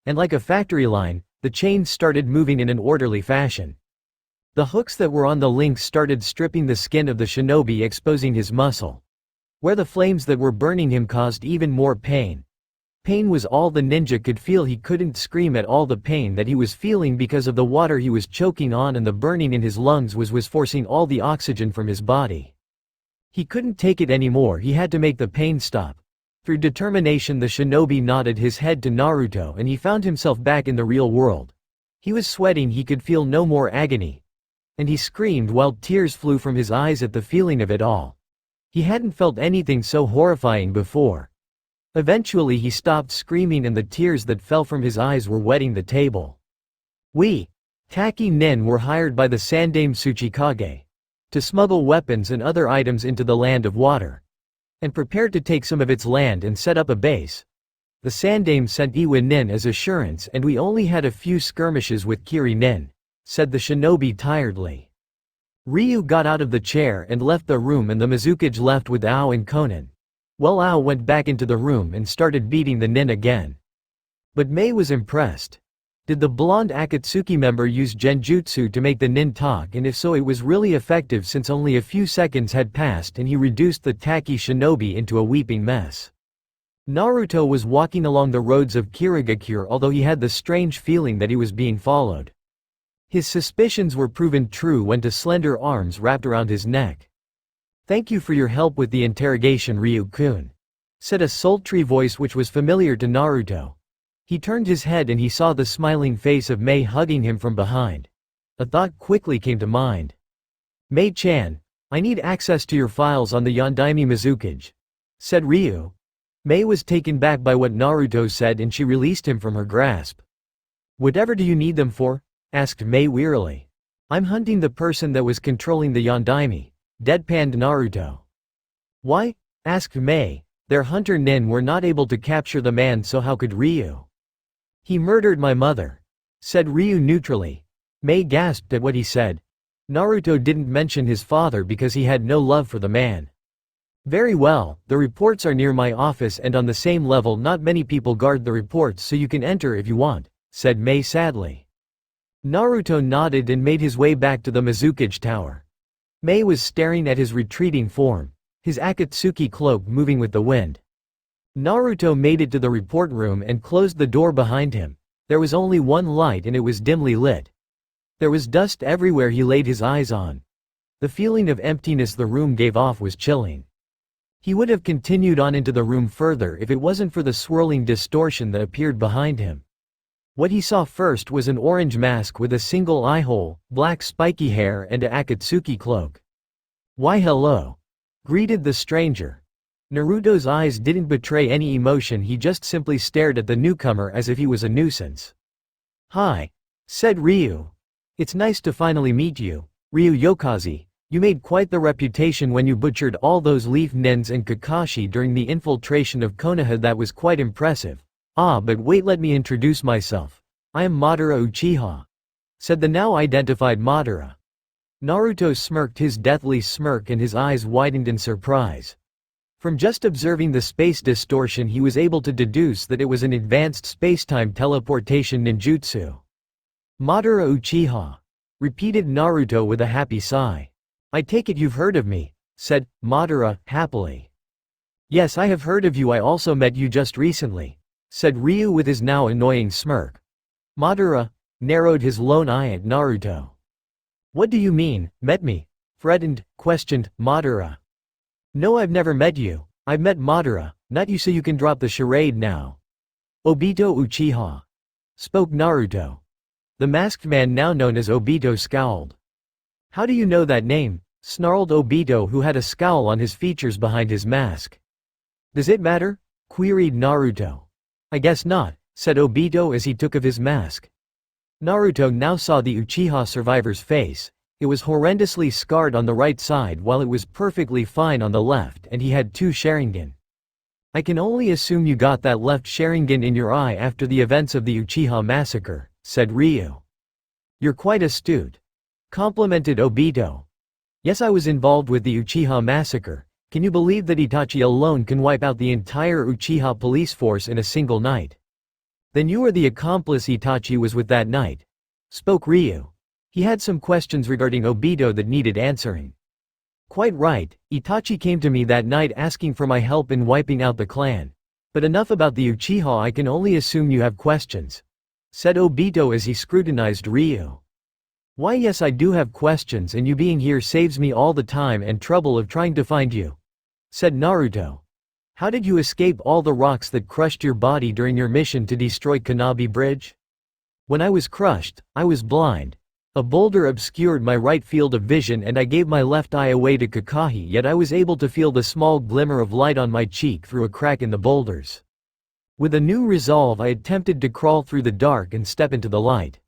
And like a factory line, the chains started moving in an orderly fashion. The hooks that were on the links started stripping the skin of the shinobi, exposing his muscle. Where the flames that were burning him caused even more pain. Pain was all the ninja could feel. He couldn't scream at all the pain that he was feeling because of the water he was choking on, and the burning in his lungs was forcing all the oxygen from his body. He couldn't take it anymore. He had to make the pain stop. Through determination, the shinobi nodded his head to Naruto, and he found himself back in the real world. He was sweating. He could feel no more agony. And he screamed while tears flew from his eyes at the feeling of it all. He hadn't felt anything so horrifying before. Eventually he stopped screaming and the tears that fell from his eyes were wetting the table. We, Taki Nin, were hired by the Sandaime Tsuchikage to smuggle weapons and other items into the land of water, and prepared to take some of its land and set up a base. The Sandaime sent Iwa Nin as assurance and we only had a few skirmishes with Kiri Nin, said the shinobi tiredly. Ryu got out of the chair and left the room and the Mizukage left with Ao and Konan. Well, Ao went back into the room and started beating the Nin again. But Mei was impressed. Did the blonde Akatsuki member use genjutsu to make the Nin talk, and if so, it was really effective since only a few seconds had passed and he reduced the Taki shinobi into a weeping mess. Naruto was walking along the roads of Kirigakure, although he had the strange feeling that he was being followed. His suspicions were proven true when two slender arms wrapped around his neck. "Thank you for your help with the interrogation, Ryu-kun," said a sultry voice which was familiar to Naruto. He turned his head and he saw the smiling face of Mei hugging him from behind. A thought quickly came to mind. "Mei-chan, I need access to your files on the Yondaime Mizukage," said Ryu. Mei was taken back by what Naruto said and she released him from her grasp. "Whatever do you need them for?" asked Mei wearily. "I'm hunting the person that was controlling the Yondaime," deadpanned Naruto. "Why?" asked Mei. "Their hunter Nin were not able to capture the man, so how could Ryu?" "He murdered my mother," said Ryu neutrally. Mei gasped at what he said. Naruto didn't mention his father because he had no love for the man. "Very well, the reports are near my office and on the same level. Not many people guard the reports, so you can enter if you want," said Mei sadly. Naruto nodded and made his way back to the Mizukage tower. Mei was staring at his retreating form, his Akatsuki cloak moving with the wind. Naruto made it to the report room and closed the door behind him. There was only one light and it was dimly lit. There was dust everywhere he laid his eyes on. The feeling of emptiness the room gave off was chilling. He would have continued on into the room further if it wasn't for the swirling distortion that appeared behind him. What he saw first was an orange mask with a single eye hole, black spiky hair and a Akatsuki cloak. "Why hello," greeted the stranger. Naruto's eyes didn't betray any emotion, he just simply stared at the newcomer as if he was a nuisance. "Hi," said Ryu. "It's nice to finally meet you, Ryu Yokaze. You made quite the reputation when you butchered all those leaf nins and Kakashi during the infiltration of Konoha. That was quite impressive. Ah, but wait, let me introduce myself. I am Madara Uchiha," said the now identified Madara. Naruto smirked his deathly smirk and his eyes widened in surprise. From just observing the space distortion he was able to deduce that it was an advanced spacetime teleportation ninjutsu. "Madara Uchiha," repeated Naruto with a happy sigh. "I take it you've heard of me," said Madara happily. "Yes, I have heard of you. I also met you just recently," said Ryu with his now annoying smirk. Madara narrowed his lone eye at Naruto. "What do you mean, met me?" questioned Madara. "No, I've never met you. I've met Madara, not you, so you can drop the charade now." "Obito Uchiha," spoke Naruto. The masked man, now known as Obito, scowled. "How do you know that name?" snarled Obito, who had a scowl on his features behind his mask. "Does it matter?" queried Naruto. "I guess not," said Obito as he took off his mask. Naruto now saw the Uchiha survivor's face. It was horrendously scarred on the right side while it was perfectly fine on the left, and he had 2 Sharingan. "I can only assume you got that left Sharingan in your eye after the events of the Uchiha massacre," said Ryu. "You're quite astute," complimented Obito. "Yes, I was involved with the Uchiha massacre. Can you believe that Itachi alone can wipe out the entire Uchiha police force in a single night?" "Then you are the accomplice Itachi was with that night," spoke Ryu. He had some questions regarding Obito that needed answering. "Quite right, Itachi came to me that night asking for my help in wiping out the clan. But enough about the Uchiha, I can only assume you have questions," said Obito as he scrutinized Ryu. "Why, yes, I do have questions, and you being here saves me all the time and trouble of trying to find you," said Naruto. "How did you escape all the rocks that crushed your body during your mission to destroy Kanabi Bridge?" "When I was crushed, I was blind," A boulder obscured my right field of vision and I gave my left eye away to Kakashi, yet I was able to feel the small glimmer of light on my cheek through a crack in the boulders. With a new resolve I attempted to crawl through the dark and step into the light.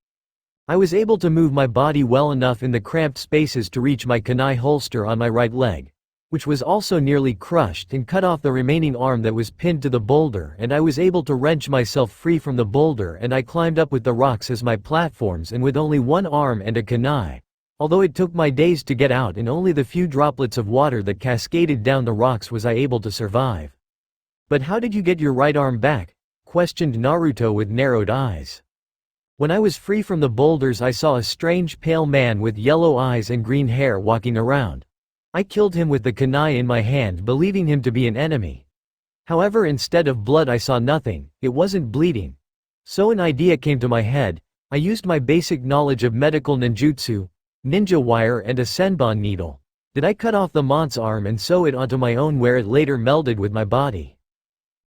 I was able to move my body well enough in the cramped spaces to reach my kunai holster on my right leg, which was also nearly crushed, and cut off the remaining arm that was pinned to the boulder, and I was able to wrench myself free from the boulder, and I climbed up with the rocks as my platforms and with only one arm and a kunai. Although it took my days to get out and only the few droplets of water that cascaded down the rocks was I able to survive. But how did you get your right arm back? Questioned Naruto with narrowed eyes. When I was free from the boulders I saw a strange pale man with yellow eyes and green hair walking around. I killed him with the kunai in my hand, believing him to be an enemy. However, instead of blood I saw nothing, it wasn't bleeding. So an idea came to my head. I used my basic knowledge of medical ninjutsu, ninja wire and a senbon needle. Did I cut off the mont's arm and sew it onto my own where it later melded with my body.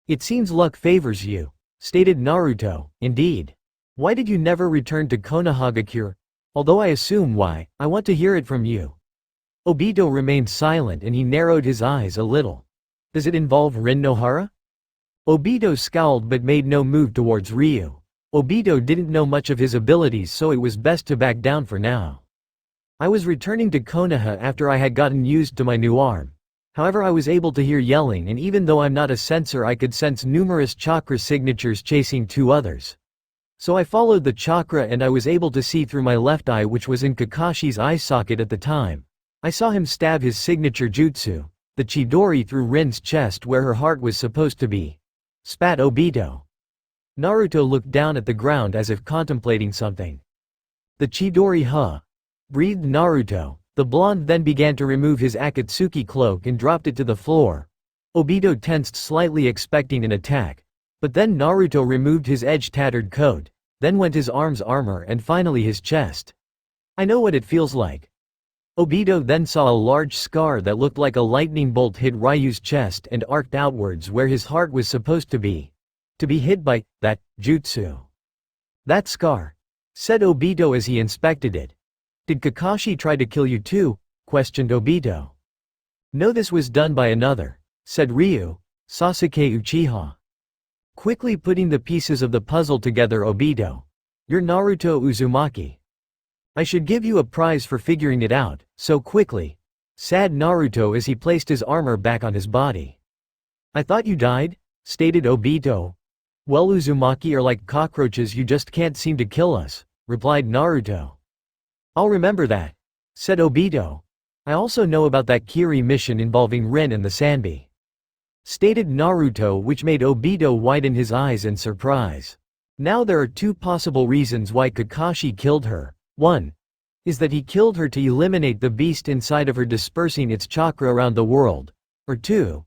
It seems luck favors you, stated Naruto. Indeed. Why did you never return to Konohagakure? Although I assume why, I want to hear it from you. Obito remained silent and he narrowed his eyes a little. Does it involve Rin Nohara? Obito scowled but made no move towards Ryu. Obito didn't know much of his abilities, so it was best to back down for now. I was returning to Konoha after I had gotten used to my new arm. However, I was able to hear yelling, and even though I'm not a sensor I could sense numerous chakra signatures chasing two others. So I followed the chakra and I was able to see through my left eye, which was in Kakashi's eye socket at the time. I saw him stab his signature jutsu, the Chidori, through Rin's chest where her heart was supposed to be. Spat Obito. Naruto looked down at the ground as if contemplating something. The Chidori, huh? Breathed Naruto. The blonde then began to remove his Akatsuki cloak and dropped it to the floor. Obito tensed slightly, expecting an attack. But then Naruto removed his edge-tattered coat, then went his arms, armor, and finally his chest. I know what it feels like. Obito then saw a large scar that looked like a lightning bolt hit Ryu's chest and arced outwards where his heart was supposed to be. To be hit by that jutsu. That scar, said Obito as he inspected it. Did Kakashi try to kill you too? Questioned Obito. No, this was done by another, said Ryu, Sasuke Uchiha. Quickly putting the pieces of the puzzle together, Obito. You're Naruto Uzumaki. I should give you a prize for figuring it out so quickly, said Naruto as he placed his armor back on his body. I thought you died, stated Obito. Well, Uzumaki are like cockroaches, you just can't seem to kill us, replied Naruto. I'll remember that, said Obito. I also know about that Kiri mission involving Rin and the Sanbi, stated Naruto, which made Obito widen his eyes in surprise. Now there are two possible reasons why Kakashi killed her. One is that he killed her to eliminate the beast inside of her, dispersing its chakra around the world. Or two,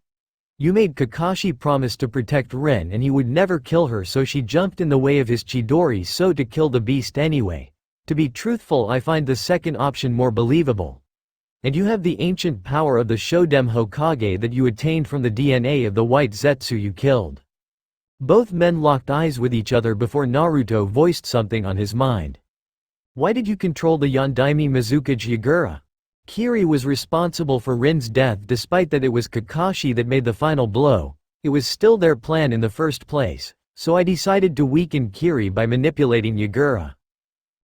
you made Kakashi promise to protect Rin and he would never kill her, so she jumped in the way of his Chidori so to kill the beast anyway. To be truthful, I find the second option more believable. And you have the ancient power of the Shodem Hokage that you attained from the DNA of the white Zetsu you killed. Both men locked eyes with each other before Naruto voiced something on his mind. Why did you control the Yondaime Mizukage Yagura? Kiri was responsible for Rin's death. Despite that it was Kakashi that made the final blow, it was still their plan in the first place, so I decided to weaken Kiri by manipulating Yagura.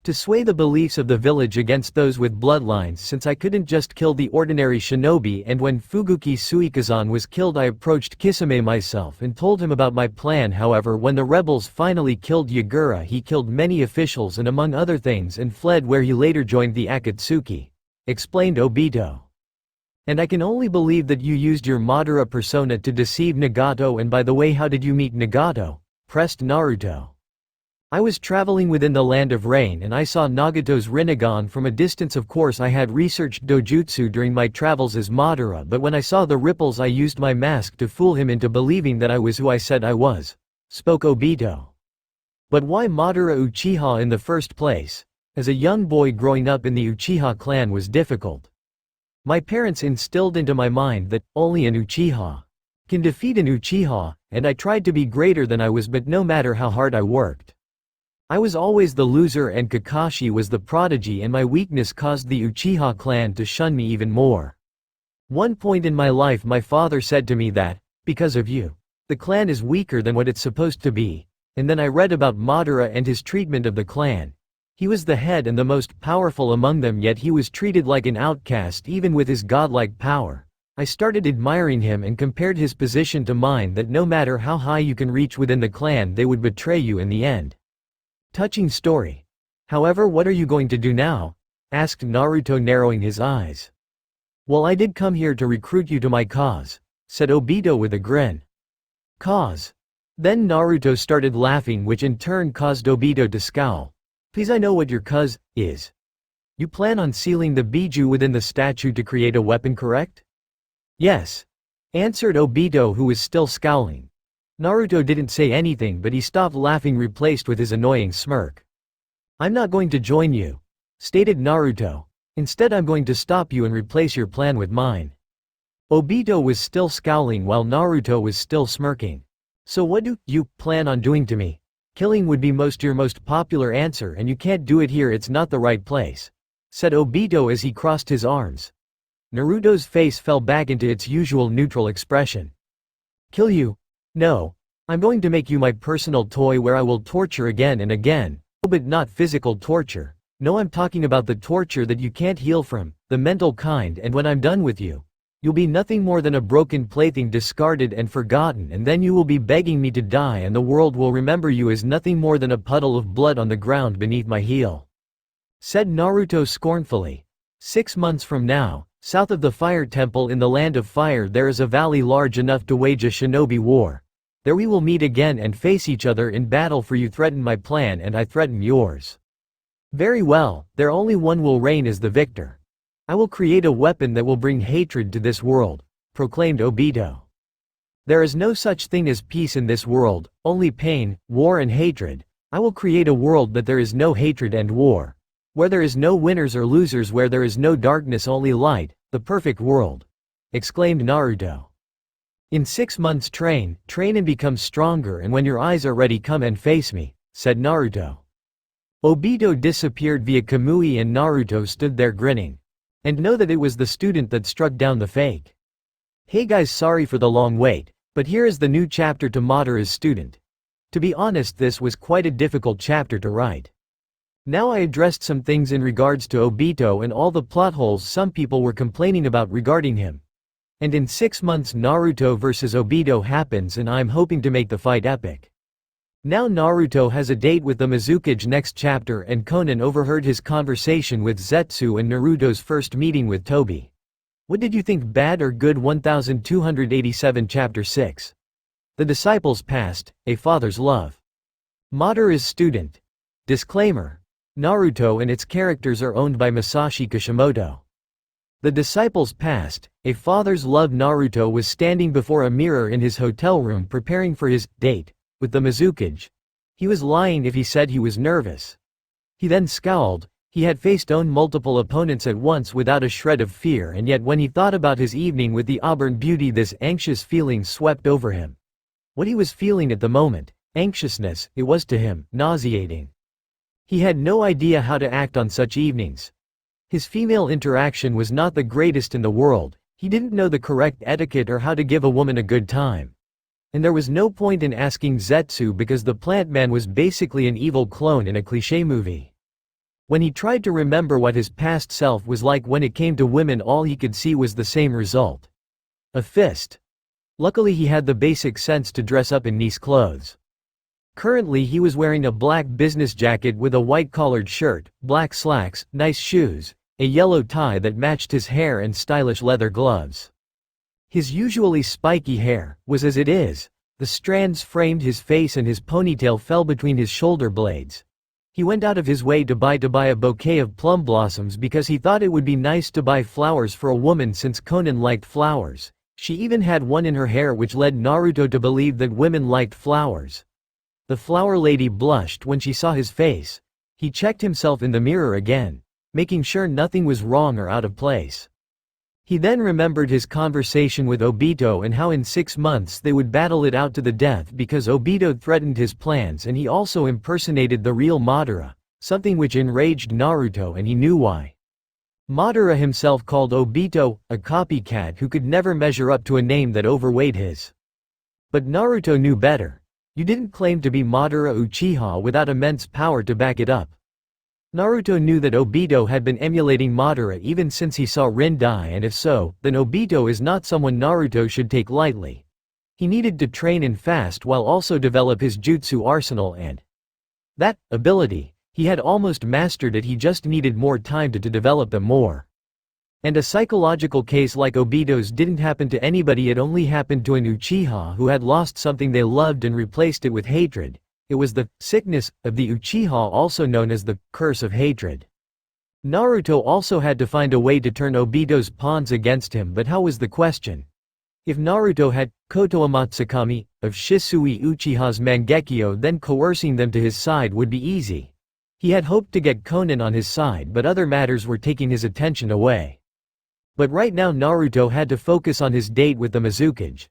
To sway the beliefs of the village against those with bloodlines, since I couldn't just kill the ordinary shinobi. And when Fuguki Suikazan was killed, I approached Kisame myself and told him about my plan. However, when the rebels finally killed Yagura, he killed many officials and among other things and fled, where he later joined the Akatsuki, explained Obito. And I can only believe that you used your Madara persona to deceive Nagato. And by the way, how did you meet Nagato? Pressed Naruto. I was traveling within the Land of Rain and I saw Nagato's Rinnegan from a distance. Of course, I had researched dojutsu during my travels as Madara, but when I saw the ripples I used my mask to fool him into believing that I was who I said I was, spoke Obito. But why Madara Uchiha in the first place? As a young boy growing up in the Uchiha clan was difficult. My parents instilled into my mind that only an Uchiha can defeat an Uchiha, and I tried to be greater than I was, but no matter how hard I worked, I was always the loser and Kakashi was the prodigy, and my weakness caused the Uchiha clan to shun me even more. One point in my life my father said to me that, because of you, the clan is weaker than what it's supposed to be, and then I read about Madara and his treatment of the clan. He was the head and the most powerful among them, yet he was treated like an outcast even with his godlike power. I started admiring him and compared his position to mine, that no matter how high you can reach within the clan, they would betray you in the end. Touching story. However, what are you going to do now? Asked Naruto, narrowing his eyes. Well, I did come here to recruit you to my cause, said Obito with a grin. Cause? Then Naruto started laughing, which in turn caused Obito to scowl. Please, I know what your cause is. You plan on sealing the Biju within the statue to create a weapon, correct? Yes, answered Obito, who was still scowling. Naruto didn't say anything, but he stopped laughing, replaced with his annoying smirk. I'm not going to join you, stated Naruto. Instead, I'm going to stop you and replace your plan with mine. Obito was still scowling while Naruto was still smirking. So what do you plan on doing to me? Killing would be your most popular answer, and you can't do it here, it's not the right place, said Obito as he crossed his arms. Naruto's face fell back into its usual neutral expression. Kill you? No. I'm going to make you my personal toy where I will torture again and again. Oh, but not physical torture. No, I'm talking about the torture that you can't heal from, the mental kind, and when I'm done with you, you'll be nothing more than a broken plaything, discarded and forgotten, and then you will be begging me to die, and the world will remember you as nothing more than a puddle of blood on the ground beneath my heel, said Naruto scornfully. 6 months from now, south of the Fire Temple in the Land of Fire, there is a valley large enough to wage a shinobi war. There we will meet again and face each other in battle, for you threaten my plan and I threaten yours. Very well, there only one will reign as the victor. I will create a weapon that will bring hatred to this world, proclaimed Obito. There is no such thing as peace in this world, only pain, war and hatred. I will create a world that there is no hatred and war. Where there is no winners or losers, where there is no darkness, only light, the perfect world, exclaimed Naruto. In 6 months train and become stronger, and when your eyes are ready, come and face me, said Naruto. Obito disappeared via Kamui and Naruto stood there grinning. And know that it was the student that struck down the fake. Hey guys, sorry for the long wait, but here is the new chapter to Madara's student. To be honest, this was quite a difficult chapter to write. Now I addressed some things in regards to Obito and all the plot holes some people were complaining about regarding him. And in 6 months Naruto vs Obito happens, and I'm hoping to make the fight epic. Now Naruto has a date with the Mizukage next chapter, and Konan overheard his conversation with Zetsu and Naruto's first meeting with Tobi. What did you think, bad or good? 1287 Chapter 6. The Disciple's Past, A Father's Love. Madara's Student. Disclaimer. Naruto and its characters are owned by Masashi Kishimoto. The Disciple's Past, A Father's Love. Naruto was standing before a mirror in his hotel room preparing for his date with the Mizukage. He was lying if he said he was nervous. He then scowled. He had faced multiple opponents at once without a shred of fear, and yet when he thought about his evening with the Auburn beauty, this anxious feeling swept over him. What he was feeling at the moment, anxiousness, it was to him nauseating. He had no idea how to act on such evenings. His female interaction was not the greatest in the world. He didn't know the correct etiquette or how to give a woman a good time. And there was no point in asking Zetsu because the plant man was basically an evil clone in a cliché movie. When he tried to remember what his past self was like when it came to women, all he could see was the same result. A fist. Luckily he had the basic sense to dress up in nice clothes. Currently he was wearing a black business jacket with a white collared shirt, black slacks, nice shoes, a yellow tie that matched his hair, and stylish leather gloves. His usually spiky hair was as it is. The strands framed his face and his ponytail fell between his shoulder blades. He went out of his way to buy a bouquet of plum blossoms because he thought it would be nice to buy flowers for a woman since Konan liked flowers. She even had one in her hair, which led Naruto to believe that women liked flowers. The flower lady blushed when she saw his face. He checked himself in the mirror again, making sure nothing was wrong or out of place. He then remembered his conversation with Obito and how in 6 months they would battle it out to the death because Obito threatened his plans, and he also impersonated the real Madara, something which enraged Naruto, and he knew why. Madara himself called Obito a copycat who could never measure up to a name that overweighed his. But Naruto knew better. You didn't claim to be Madara Uchiha without immense power to back it up. Naruto knew that Obito had been emulating Madara even since he saw Rin die, and if so, then Obito is not someone Naruto should take lightly. He needed to train and fast while also develop his jutsu arsenal, and that ability, he had almost mastered it, he just needed more time to develop them more. And a psychological case like Obito's didn't happen to anybody, it only happened to an Uchiha who had lost something they loved and replaced it with hatred. It was the sickness of the Uchiha, also known as the curse of hatred. Naruto also had to find a way to turn Obito's pawns against him, but how was the question? If Naruto had Kotoa Matsukami of Shisui Uchiha's Mangekyo, then coercing them to his side would be easy. He had hoped to get Konan on his side, but other matters were taking his attention away. But right now Naruto had to focus on his date with the Mizukage.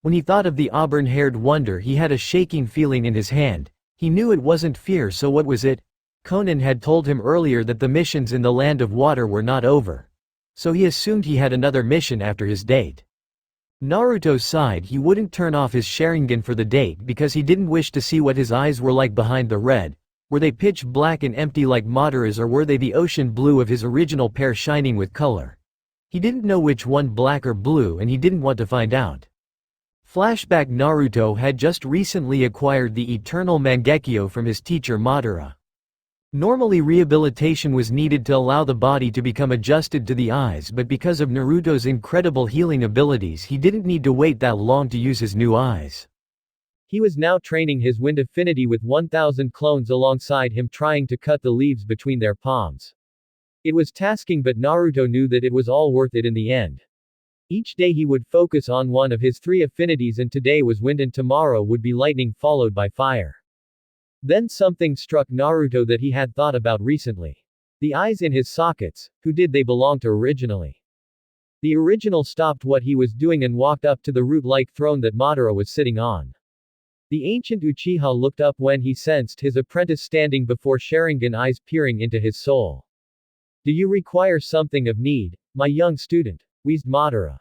When he thought of the auburn-haired wonder, he had a shaking feeling in his hand. He knew it wasn't fear, so what was it? Konan had told him earlier that the missions in the Land of Water were not over. So he assumed he had another mission after his date. Naruto sighed. He wouldn't turn off his Sharingan for the date because he didn't wish to see what his eyes were like behind the red. Were they pitch black and empty like Madara's, or were they the ocean blue of his original pair shining with color? He didn't know which one, black or blue, and he didn't want to find out. Flashback: Naruto had just recently acquired the eternal Mangekyo from his teacher Madara. Normally rehabilitation was needed to allow the body to become adjusted to the eyes, but because of Naruto's incredible healing abilities he didn't need to wait that long to use his new eyes. He was now training his wind affinity with 1,000 clones alongside him, trying to cut the leaves between their palms. It was tasking, but Naruto knew that it was all worth it in the end. Each day he would focus on one of his 3 affinities, and today was wind and tomorrow would be lightning followed by fire. Then something struck Naruto that he had thought about recently. The eyes in his sockets, who did they belong to originally? The original stopped what he was doing and walked up to the root-like throne that Madara was sitting on. The ancient Uchiha looked up when he sensed his apprentice standing before Sharingan, eyes peering into his soul. "Do you require something of need, my young student?" wheezed Madara.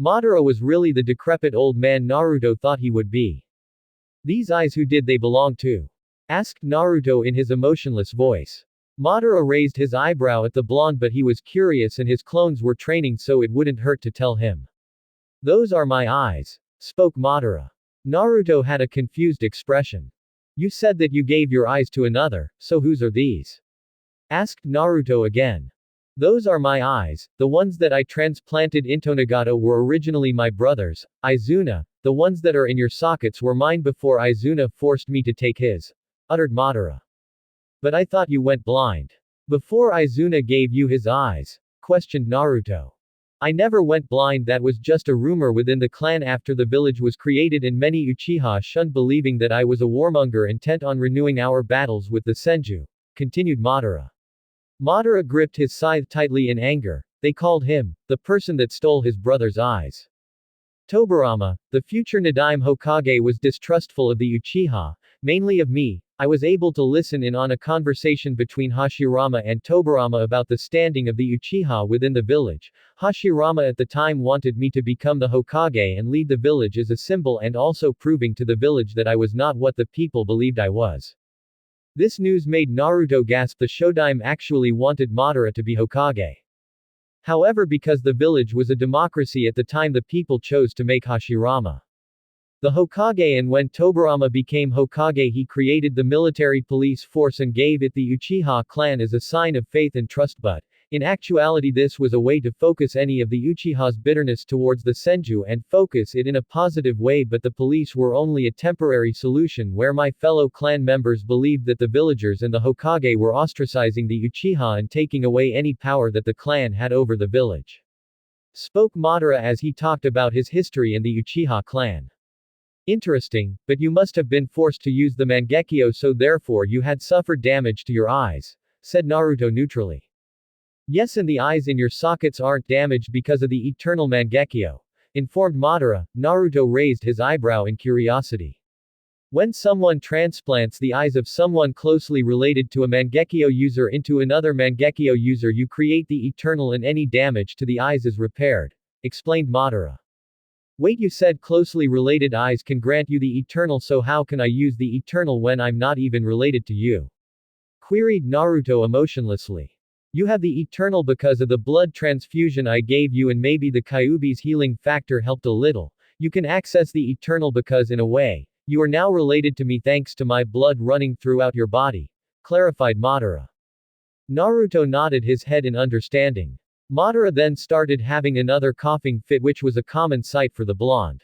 Madara was really the decrepit old man Naruto thought he would be. "These eyes, who did they belong to?" asked Naruto in his emotionless voice. Madara raised his eyebrow at the blonde, but he was curious and his clones were training, so it wouldn't hurt to tell him. "Those are my eyes," spoke Madara. Naruto had a confused expression. "You said that you gave your eyes to another, so whose are these?" asked Naruto again. "Those are my eyes, the ones that I transplanted into Nagato were originally my brother's, Izuna. The ones that are in your sockets were mine before Izuna forced me to take his," uttered Madara. "But I thought you went blind before Izuna gave you his eyes?" questioned Naruto. "I never went blind, that was just a rumor within the clan after the village was created, and many Uchiha shunned believing that I was a warmonger intent on renewing our battles with the Senju," continued Madara. Madara gripped his scythe tightly in anger. They called him the person that stole his brother's eyes. Tobirama, the future Nadaime Hokage, was distrustful of the Uchiha, mainly of me. I was able to listen in on a conversation between Hashirama and Tobirama about the standing of the Uchiha within the village. Hashirama at the time wanted me to become the Hokage and lead the village as a symbol, and also proving to the village that I was not what the people believed I was. This news made Naruto gasp. The Shodaime actually wanted Madara to be Hokage. However, because the village was a democracy at the time, the people chose to make Hashirama the Hokage, and when Tobirama became Hokage he created the military police force and gave it the Uchiha clan as a sign of faith and trust, but in actuality this was a way to focus any of the Uchiha's bitterness towards the Senju and focus it in a positive way, but the police were only a temporary solution where my fellow clan members believed that the villagers and the Hokage were ostracizing the Uchiha and taking away any power that the clan had over the village. Spoke Madara as he talked about his history in the Uchiha clan. Interesting, but you must have been forced to use the Mangekyo, so therefore you had suffered damage to your eyes, said Naruto neutrally. Yes, and the eyes in your sockets aren't damaged because of the eternal Mangekyo, informed Madara. Naruto raised his eyebrow in curiosity. When someone transplants the eyes of someone closely related to a Mangekyo user into another Mangekyo user, you create the eternal and any damage to the eyes is repaired, explained Madara. Wait, you said closely related eyes can grant you the eternal, so how can I use the eternal when I'm not even related to you? Queried Naruto emotionlessly. You have the eternal because of the blood transfusion I gave you, and maybe the Kyuubi's healing factor helped a little. You can access the eternal because in a way, you are now related to me thanks to my blood running throughout your body, clarified Madara. Naruto nodded his head in understanding. Madara then started having another coughing fit, which was a common sight for the blonde.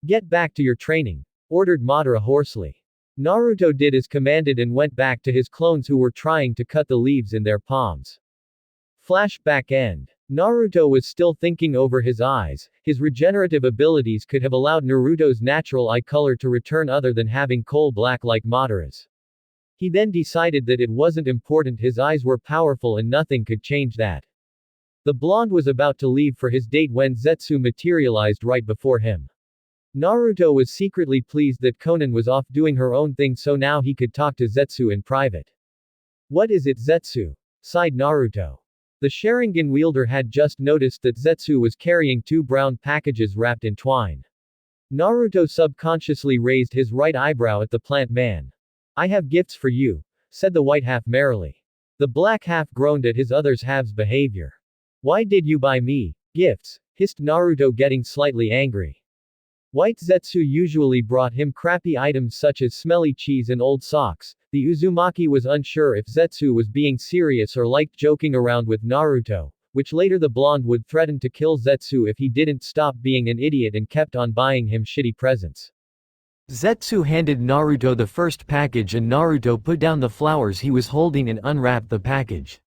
Get back to your training, ordered Madara hoarsely. Naruto did as commanded and went back to his clones who were trying to cut the leaves in their palms. Flashback end. Naruto was still thinking over his eyes. His regenerative abilities could have allowed Naruto's natural eye color to return other than having coal black like Madara's. He then decided that it wasn't important, his eyes were powerful and nothing could change that. The blonde was about to leave for his date when Zetsu materialized right before him. Naruto was secretly pleased that Konan was off doing her own thing, so now he could talk to Zetsu in private. What is it, Zetsu? Sighed Naruto. The Sharingan wielder had just noticed that Zetsu was carrying two brown packages wrapped in twine. Naruto subconsciously raised his right eyebrow at the plant man. I have gifts for you, said the white half merrily. The black half groaned at his other's half's behavior. Why did you buy me gifts? Hissed Naruto, getting slightly angry. White Zetsu usually brought him crappy items such as smelly cheese and old socks. The Uzumaki was unsure if Zetsu was being serious or liked joking around with Naruto, which later the blonde would threaten to kill Zetsu if he didn't stop being an idiot and kept on buying him shitty presents. Zetsu handed Naruto the first package and Naruto put down the flowers he was holding and unwrapped the package.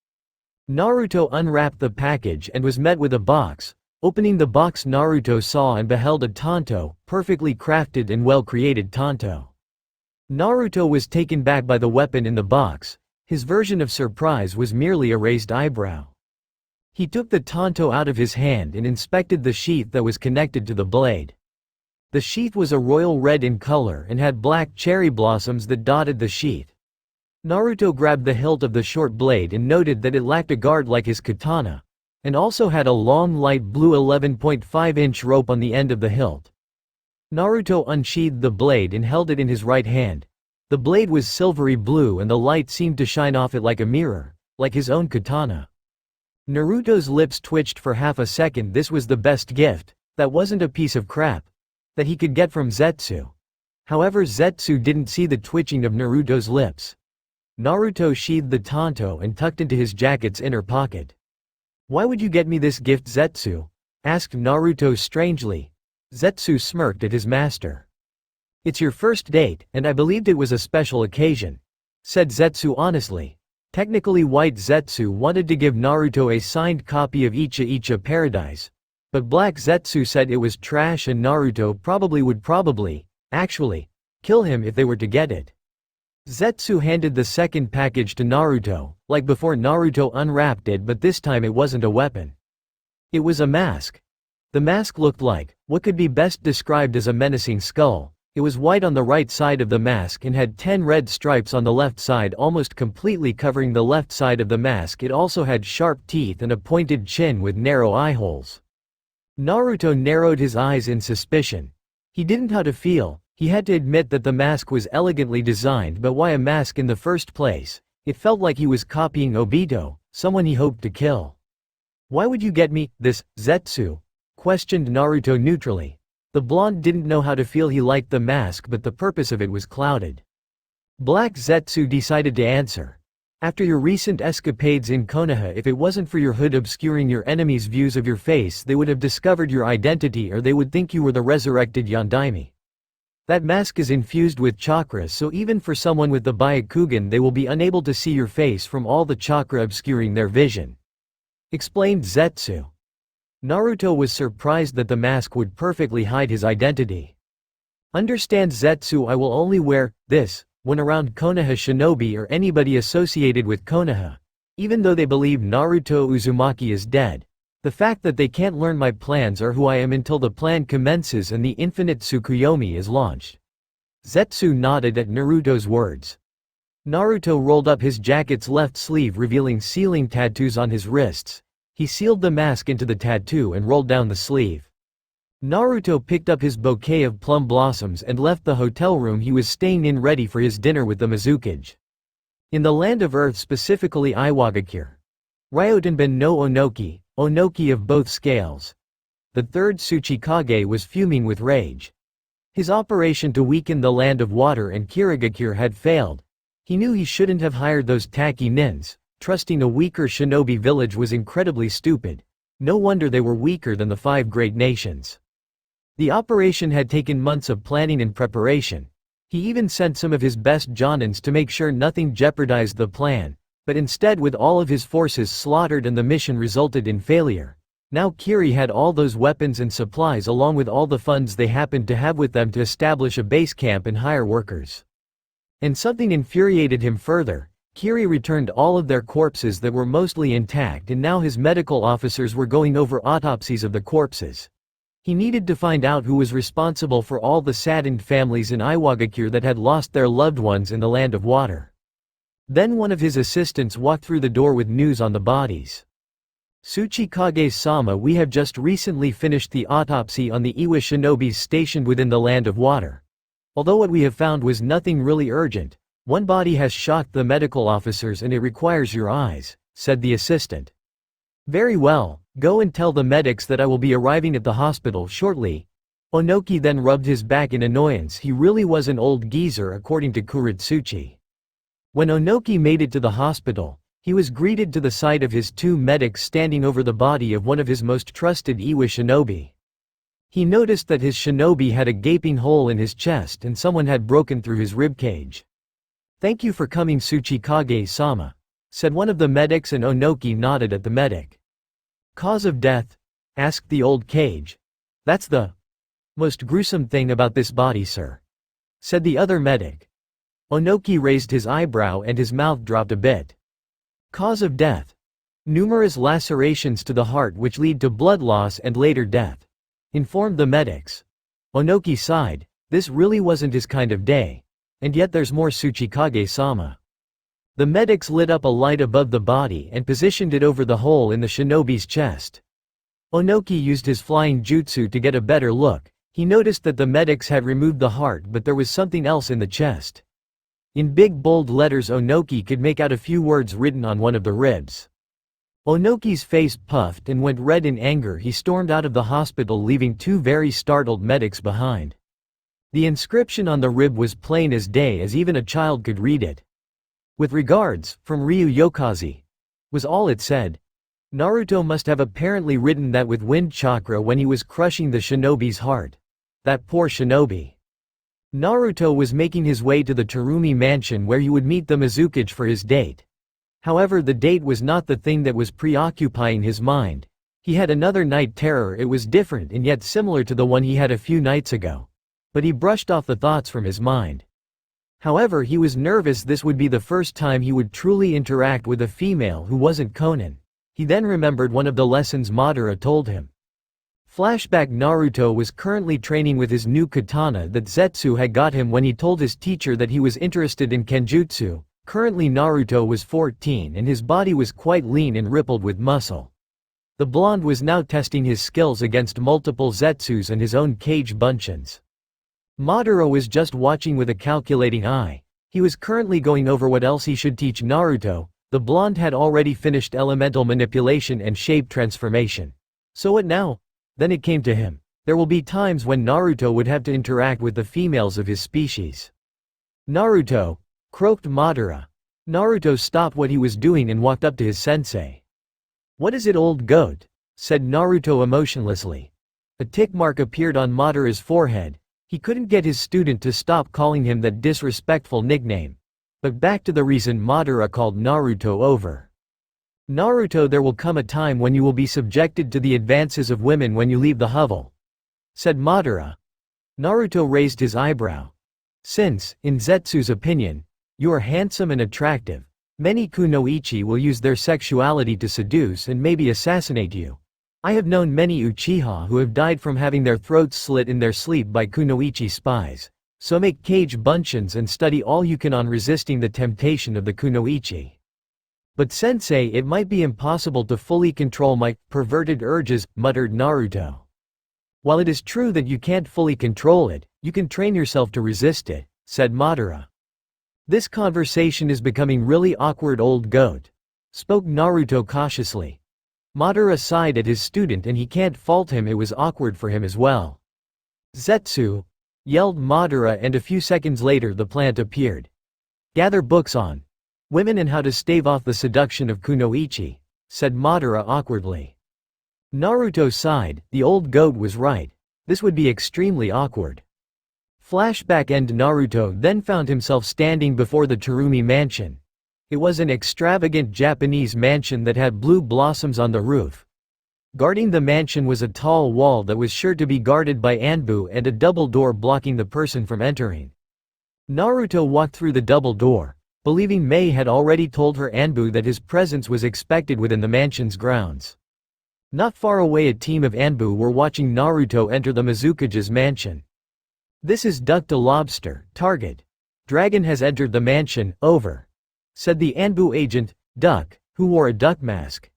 Naruto unwrapped the package and was met with a box. Opening the box, Naruto saw and beheld a tanto, perfectly crafted and well-created tanto. Naruto was taken back by the weapon in the box. His version of surprise was merely a raised eyebrow. He took the tanto out of his hand and inspected the sheath that was connected to the blade. The sheath was a royal red in color and had black cherry blossoms that dotted the sheath. Naruto grabbed the hilt of the short blade and noted that it lacked a guard like his katana, and also had a long light blue 11.5-inch rope on the end of the hilt. Naruto unsheathed the blade and held it in his right hand. The blade was silvery blue and the light seemed to shine off it like a mirror, like his own katana. Naruto's lips twitched for half a second. This was the best gift, that wasn't a piece of crap, that he could get from Zetsu. However, Zetsu didn't see the twitching of Naruto's lips. Naruto sheathed the tanto and tucked into his jacket's inner pocket. Why would you get me this gift, Zetsu? Asked Naruto strangely. Zetsu smirked at his master. It's your first date, and I believed it was a special occasion, said Zetsu honestly. Technically, white Zetsu wanted to give Naruto a signed copy of Icha Paradise, but black Zetsu said it was trash and Naruto would actually, kill him if they were to get it. Zetsu handed the second package to Naruto. Like before, Naruto unwrapped it, but this time it wasn't a weapon. It was a mask. The mask looked like what could be best described as a menacing skull. It was white on the right side of the mask and had 10 red stripes on the left side, almost completely covering the left side of the mask. It also had sharp teeth and a pointed chin with narrow eye holes. Naruto narrowed his eyes in suspicion. He didn't know how to feel. He had to admit that the mask was elegantly designed, but why a mask in the first place? It felt like he was copying Obito, someone he hoped to kill. Why would you get me this, Zetsu? Questioned Naruto neutrally. The blonde didn't know how to feel. He liked the mask, but the purpose of it was clouded. Black Zetsu decided to answer. After your recent escapades in Konoha, if it wasn't for your hood obscuring your enemies' views of your face, they would have discovered your identity, or they would think you were the resurrected Yondaime. That mask is infused with chakra, so even for someone with the Byakugan, they will be unable to see your face from all the chakra obscuring their vision, explained Zetsu. Naruto was surprised that the mask would perfectly hide his identity. Understand, Zetsu, I will only wear this when around Konoha shinobi or anybody associated with Konoha. Even though they believe Naruto Uzumaki is dead, the fact that they can't learn my plans or who I am until the plan commences and the infinite Tsukuyomi is launched. Zetsu nodded at Naruto's words. Naruto rolled up his jacket's left sleeve, revealing sealing tattoos on his wrists. He sealed the mask into the tattoo and rolled down the sleeve. Naruto picked up his bouquet of plum blossoms and left the hotel room he was staying in ready for his dinner with the Mizukage. In the land of Earth, specifically Iwagakure, Ryotenben no Onoki, Onoki of both scales, the third Tsuchikage, was fuming with rage. His operation to weaken the land of water and Kirigakure had failed. He knew he shouldn't have hired those tacky nins. Trusting a weaker shinobi village was incredibly stupid. No wonder they were weaker than the 5 great nations. The operation had taken months of planning and preparation. He even sent some of his best jonins to make sure nothing jeopardized the plan, but instead, with all of his forces slaughtered and the mission resulted in failure. Now Kiri had all those weapons and supplies along with all the funds they happened to have with them to establish a base camp and hire workers. And something infuriated him further. Kiri returned all of their corpses that were mostly intact, and now his medical officers were going over autopsies of the corpses. He needed to find out who was responsible for all the saddened families in Iwagakure that had lost their loved ones in the land of water. Then one of his assistants walked through the door with news on the bodies. Tsuchikage-sama, we have just recently finished the autopsy on the Iwa shinobis stationed within the land of water. Although what we have found was nothing really urgent, one body has shocked the medical officers and it requires your eyes, said the assistant. Very well, go and tell the medics that I will be arriving at the hospital shortly. Onoki then rubbed his back in annoyance. He really was an old geezer, according to Kuritsuchi. When Onoki made it to the hospital, he was greeted to the sight of his 2 medics standing over the body of one of his most trusted Iwa shinobi. He noticed that his shinobi had a gaping hole in his chest and someone had broken through his ribcage. Thank you for coming, Tsuchikage-sama, said one of the medics, and Onoki nodded at the medic. Cause of death? Asked the old cage. That's the most gruesome thing about this body, sir, said the other medic. Onoki raised his eyebrow and his mouth dropped a bit. Cause of death? Numerous lacerations to the heart which lead to blood loss and later death, informed the medics. Onoki sighed. This really wasn't his kind of day. And yet there's more, Tsuchikage-sama. The medics lit up a light above the body and positioned it over the hole in the shinobi's chest. Onoki used his flying jutsu to get a better look. He noticed that the medics had removed the heart, but there was something else in the chest. In big bold letters, Onoki could make out a few words written on one of the ribs. Onoki's face puffed and went red in anger. He stormed out of the hospital, leaving 2 very startled medics behind. The inscription on the rib was plain as day, as even a child could read it. With regards, from Ryu Yokaze, was all it said. Naruto must have apparently written that with wind chakra when he was crushing the shinobi's heart. That poor shinobi. Naruto was making his way to the Terumi mansion where he would meet the Mizukage for his date. However, the date was not the thing that was preoccupying his mind. He had another night terror. It was different and yet similar to the one he had a few nights ago. But he brushed off the thoughts from his mind. However, he was nervous. This would be the first time he would truly interact with a female who wasn't Konan. He then remembered one of the lessons Madara told him. Flashback: Naruto was currently training with his new katana that Zetsu had got him when he told his teacher that he was interested in kenjutsu. Currently Naruto was 14 and his body was quite lean and rippled with muscle. The blonde was now testing his skills against multiple Zetsus and his own Kage Bunshins. Madara was just watching with a calculating eye. He was currently going over what else he should teach Naruto. The blonde had already finished elemental manipulation and shape transformation. So what now? Then it came to him. There will be times when Naruto would have to interact with the females of his species. Naruto, croaked Madara. Naruto stopped what he was doing and walked up to his sensei. What is it, old goat? Said Naruto emotionlessly. A tick mark appeared on Madara's forehead. He couldn't get his student to stop calling him that disrespectful nickname. But back to the reason Madara called Naruto over. Naruto, there will come a time when you will be subjected to the advances of women when you leave the hovel, said Madara. Naruto raised his eyebrow. Since, in Zetsu's opinion, you are handsome and attractive, Many kunoichi will use their sexuality to seduce and maybe assassinate you. I have known many Uchiha who have died from having their throats slit in their sleep by kunoichi spies. So make kage bunshin and study all you can on resisting the temptation of the kunoichi. But sensei, it might be impossible to fully control my perverted urges, muttered Naruto. While it is true that you can't fully control it, you can train yourself to resist it, said Madara. This conversation is becoming really awkward, old goat, spoke Naruto cautiously. Madara sighed at his student and he can't fault him, it was awkward for him as well. Zetsu! Yelled Madara, and a few seconds later the plant appeared. Gather books on women and how to stave off the seduction of kunoichi, said Madara awkwardly. Naruto sighed, the old goat was right. This would be extremely awkward. Flashback end. Naruto then found himself standing before the Terumi mansion. It was an extravagant Japanese mansion that had blue blossoms on the roof. Guarding the mansion was a tall wall that was sure to be guarded by Anbu and a double door blocking the person from entering. Naruto walked through the double door, believing Mei had already told her Anbu that his presence was expected within the mansion's grounds. Not far away, a team of Anbu were watching Naruto enter the Mizukage's mansion. This is Duck to Lobster, target. Dragon has entered the mansion, over, said the Anbu agent, Duck, who wore a duck mask.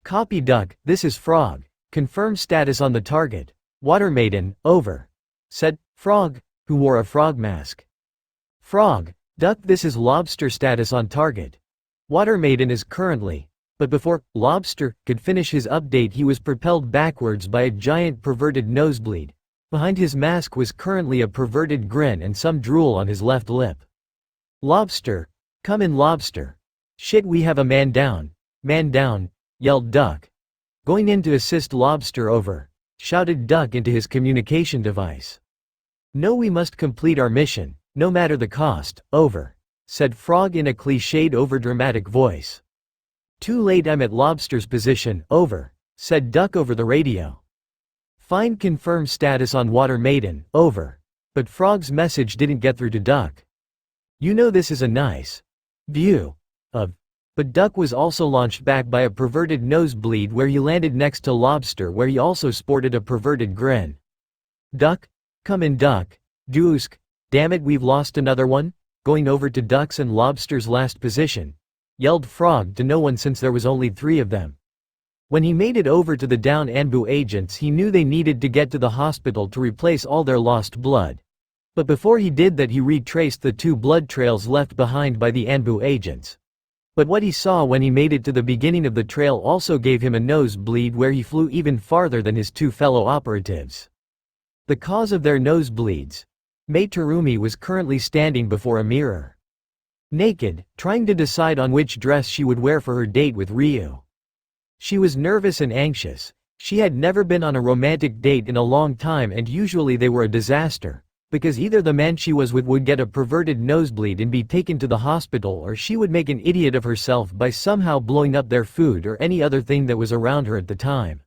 Copy Duck, this is Frog. Confirm status on the target. Water Maiden, over, said Frog, who wore a frog mask. Frog, Duck, this is Lobster, status on target. Water Maiden is currently, but before Lobster could finish his update he was propelled backwards by a giant perverted nosebleed. Behind his mask was currently a perverted grin and some drool on his left lip. Lobster, come in Lobster. Shit, we have a man down, yelled Duck. Going in to assist Lobster, over, shouted Duck into his communication device. No, we must complete our mission, no matter the cost, over, said Frog in a cliched overdramatic voice. Too late, I'm at Lobster's position, over, said Duck over the radio. Find confirm status on Water Maiden, over. But Frog's message didn't get through to Duck. You know this is a nice view of. But Duck was also launched back by a perverted nosebleed where he landed next to Lobster, where he also sported a perverted grin. Duck? Come in Duck. Deusk. Damn it, we've lost another one? Going over to Duck's and Lobster's last position, yelled Frog to no one since there was only 3 of them. When he made it over to the down Anbu agents, he knew they needed to get to the hospital to replace all their lost blood. But before he did that, he retraced the 2 blood trails left behind by the Anbu agents. But what he saw when he made it to the beginning of the trail also gave him a nosebleed, where he flew even farther than his 2 fellow operatives. The cause of their nosebleeds. Mei Terumi was currently standing before a mirror. Naked, trying to decide on which dress she would wear for her date with Ryu. She was nervous and anxious. She had never been on a romantic date in a long time, and usually they were a disaster, because either the man she was with would get a perverted nosebleed and be taken to the hospital, or she would make an idiot of herself by somehow blowing up their food or any other thing that was around her at the time.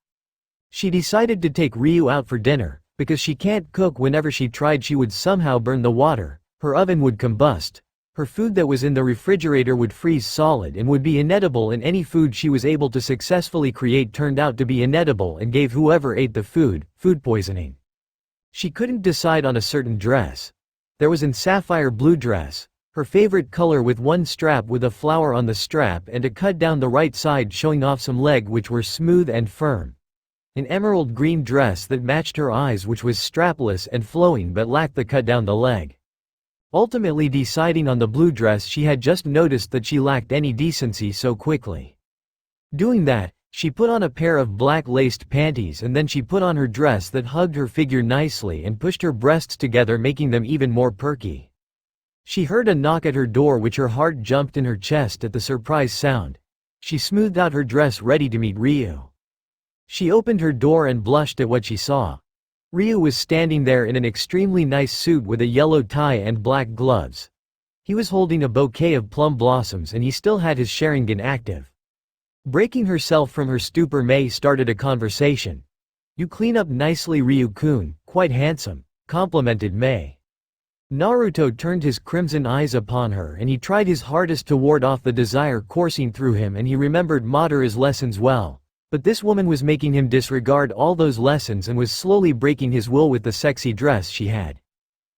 She decided to take Ryu out for dinner, because she can't cook. Whenever she tried, she would somehow burn the water, her oven would combust, her food that was in the refrigerator would freeze solid and would be inedible, and any food she was able to successfully create turned out to be inedible and gave whoever ate the food poisoning. She couldn't decide on a certain dress. There was an sapphire blue dress, her favorite color, with one strap with a flower on the strap and a cut down the right side showing off some leg which were smooth and firm. An emerald green dress that matched her eyes, which was strapless and flowing but lacked the cut down the leg. Ultimately deciding on the blue dress, she had just noticed that she lacked any decency so quickly. Doing that, she put on a pair of black laced panties, and then she put on her dress that hugged her figure nicely and pushed her breasts together, making them even more perky. She heard a knock at her door, which her heart jumped in her chest at the surprise sound. She smoothed out her dress ready to meet Ryu. She opened her door and blushed at what she saw. Ryu was standing there in an extremely nice suit with a yellow tie and black gloves. He was holding a bouquet of plum blossoms and he still had his Sharingan active. Breaking herself from her stupor, Mei started a conversation. "You clean up nicely, Ryu-kun, quite handsome," complimented Mei. Naruto turned his crimson eyes upon her and he tried his hardest to ward off the desire coursing through him, and he remembered Madara's lessons well. But this woman was making him disregard all those lessons and was slowly breaking his will with the sexy dress she had.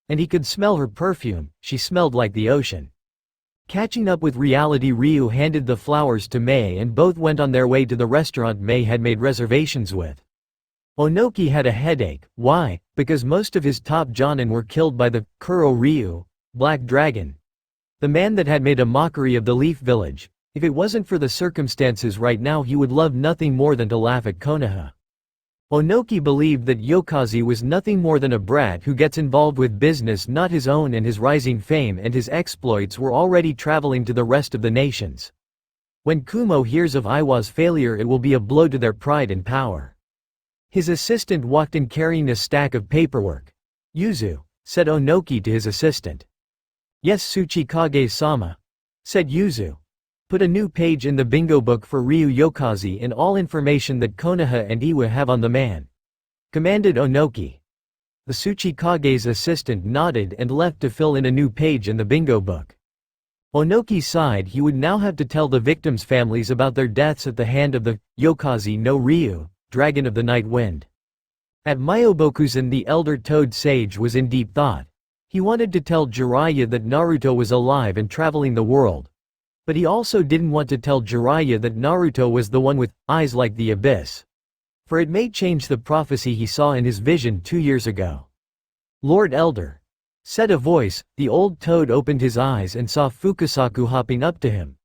And he could smell her perfume, she smelled like the ocean. Catching up with reality, Ryu handed the flowers to Mei and both went on their way to the restaurant Mei had made reservations with. Onoki had a headache. Why? Because most of his top jonin were killed by the Kuro Ryu, Black Dragon, the man that had made a mockery of the Leaf Village. If it wasn't for the circumstances right now, he would love nothing more than to laugh at Konoha. Onoki believed that Yokazi was nothing more than a brat who gets involved with business not his own, and his rising fame and his exploits were already traveling to the rest of the nations. When Kumo hears of Iwa's failure, it will be a blow to their pride and power. His assistant walked in carrying a stack of paperwork. "Yuzu," said Onoki to his assistant. "Yes, Tsuchikage-sama," said Yuzu. "Put a new page in the bingo book for Ryu Yokazi and all information that Konoha and Iwa have on the man," commanded Onoki. The Tsuchikage's assistant nodded and left to fill in a new page in the bingo book. Onoki sighed. He would now have to tell the victims' families about their deaths at the hand of the Yokazi no Ryu, Dragon of the Night Wind. At Myobokuzen, the elder Toad Sage was in deep thought. He wanted to tell Jiraiya that Naruto was alive and traveling the world. But he also didn't want to tell Jiraiya that Naruto was the one with eyes like the abyss. For it may change the prophecy he saw in his vision 2 years ago. "Lord Elder," said a voice. The old toad opened his eyes and saw Fukasaku hopping up to him.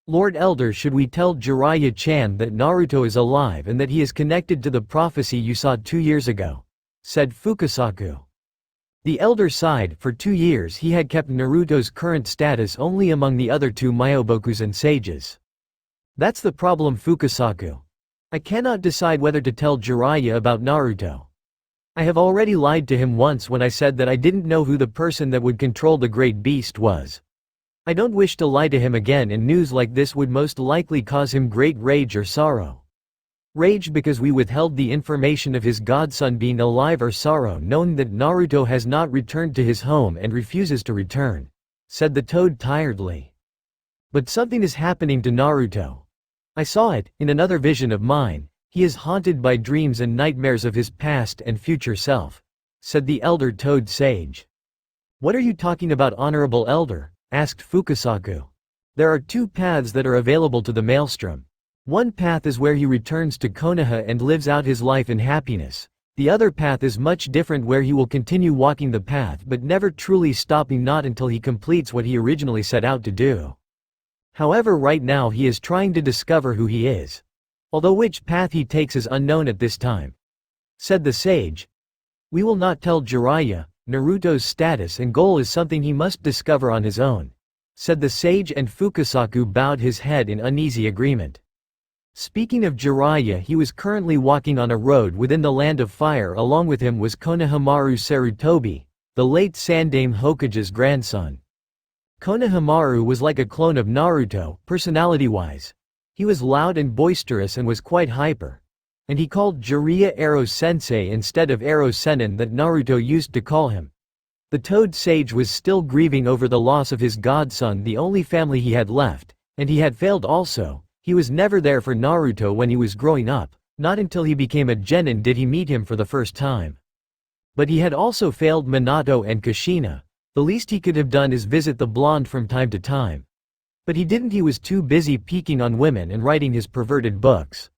"Lord Elder, should we tell Jiraiya-chan that Naruto is alive and that he is connected to the prophecy you saw 2 years ago?" said Fukasaku. The elder sighed. For 2 years he had kept Naruto's current status only among the other 2 Myobokuzen sages. "That's the problem, Fukasaku. I cannot decide whether to tell Jiraiya about Naruto. I have already lied to him once when I said that I didn't know who the person that would control the great beast was. I don't wish to lie to him again, and news like this would most likely cause him great rage or sorrow. Rage because we withheld the information of his godson being alive, or sorrow knowing that Naruto has not returned to his home and refuses to return," said the toad tiredly. "But something is happening to Naruto. I saw it, in another vision of mine. He is haunted by dreams and nightmares of his past and future self," said the elder toad sage. "What are you talking about, honorable elder?" asked Fukasaku. "There are 2 paths that are available to the Maelstrom. One path is where he returns to Konoha and lives out his life in happiness. The other path is much different, where he will continue walking the path but never truly stopping, not until he completes what he originally set out to do. However, right now he is trying to discover who he is. Although which path he takes is unknown at this time," said the sage. "We will not tell Jiraiya. Naruto's status and goal is something he must discover on his own," said the sage, and Fukasaku bowed his head in uneasy agreement. Speaking of Jiraiya, he was currently walking on a road within the Land of Fire. Along with him was Konohamaru Sarutobi, the late Sandaime Hokage's grandson. Konohamaru was like a clone of Naruto, personality-wise. He was loud and boisterous and was quite hyper. And he called Jiraiya Ero-sensei instead of Ero-senin that Naruto used to call him. The Toad Sage was still grieving over the loss of his godson, the only family he had left, and he had failed also. He was never there for Naruto when he was growing up. Not until he became a genin did he meet him for the first time. But he had also failed Minato and Kushina. The least he could have done is visit the blonde from time to time. But he didn't. He was too busy peeking on women and writing his perverted books.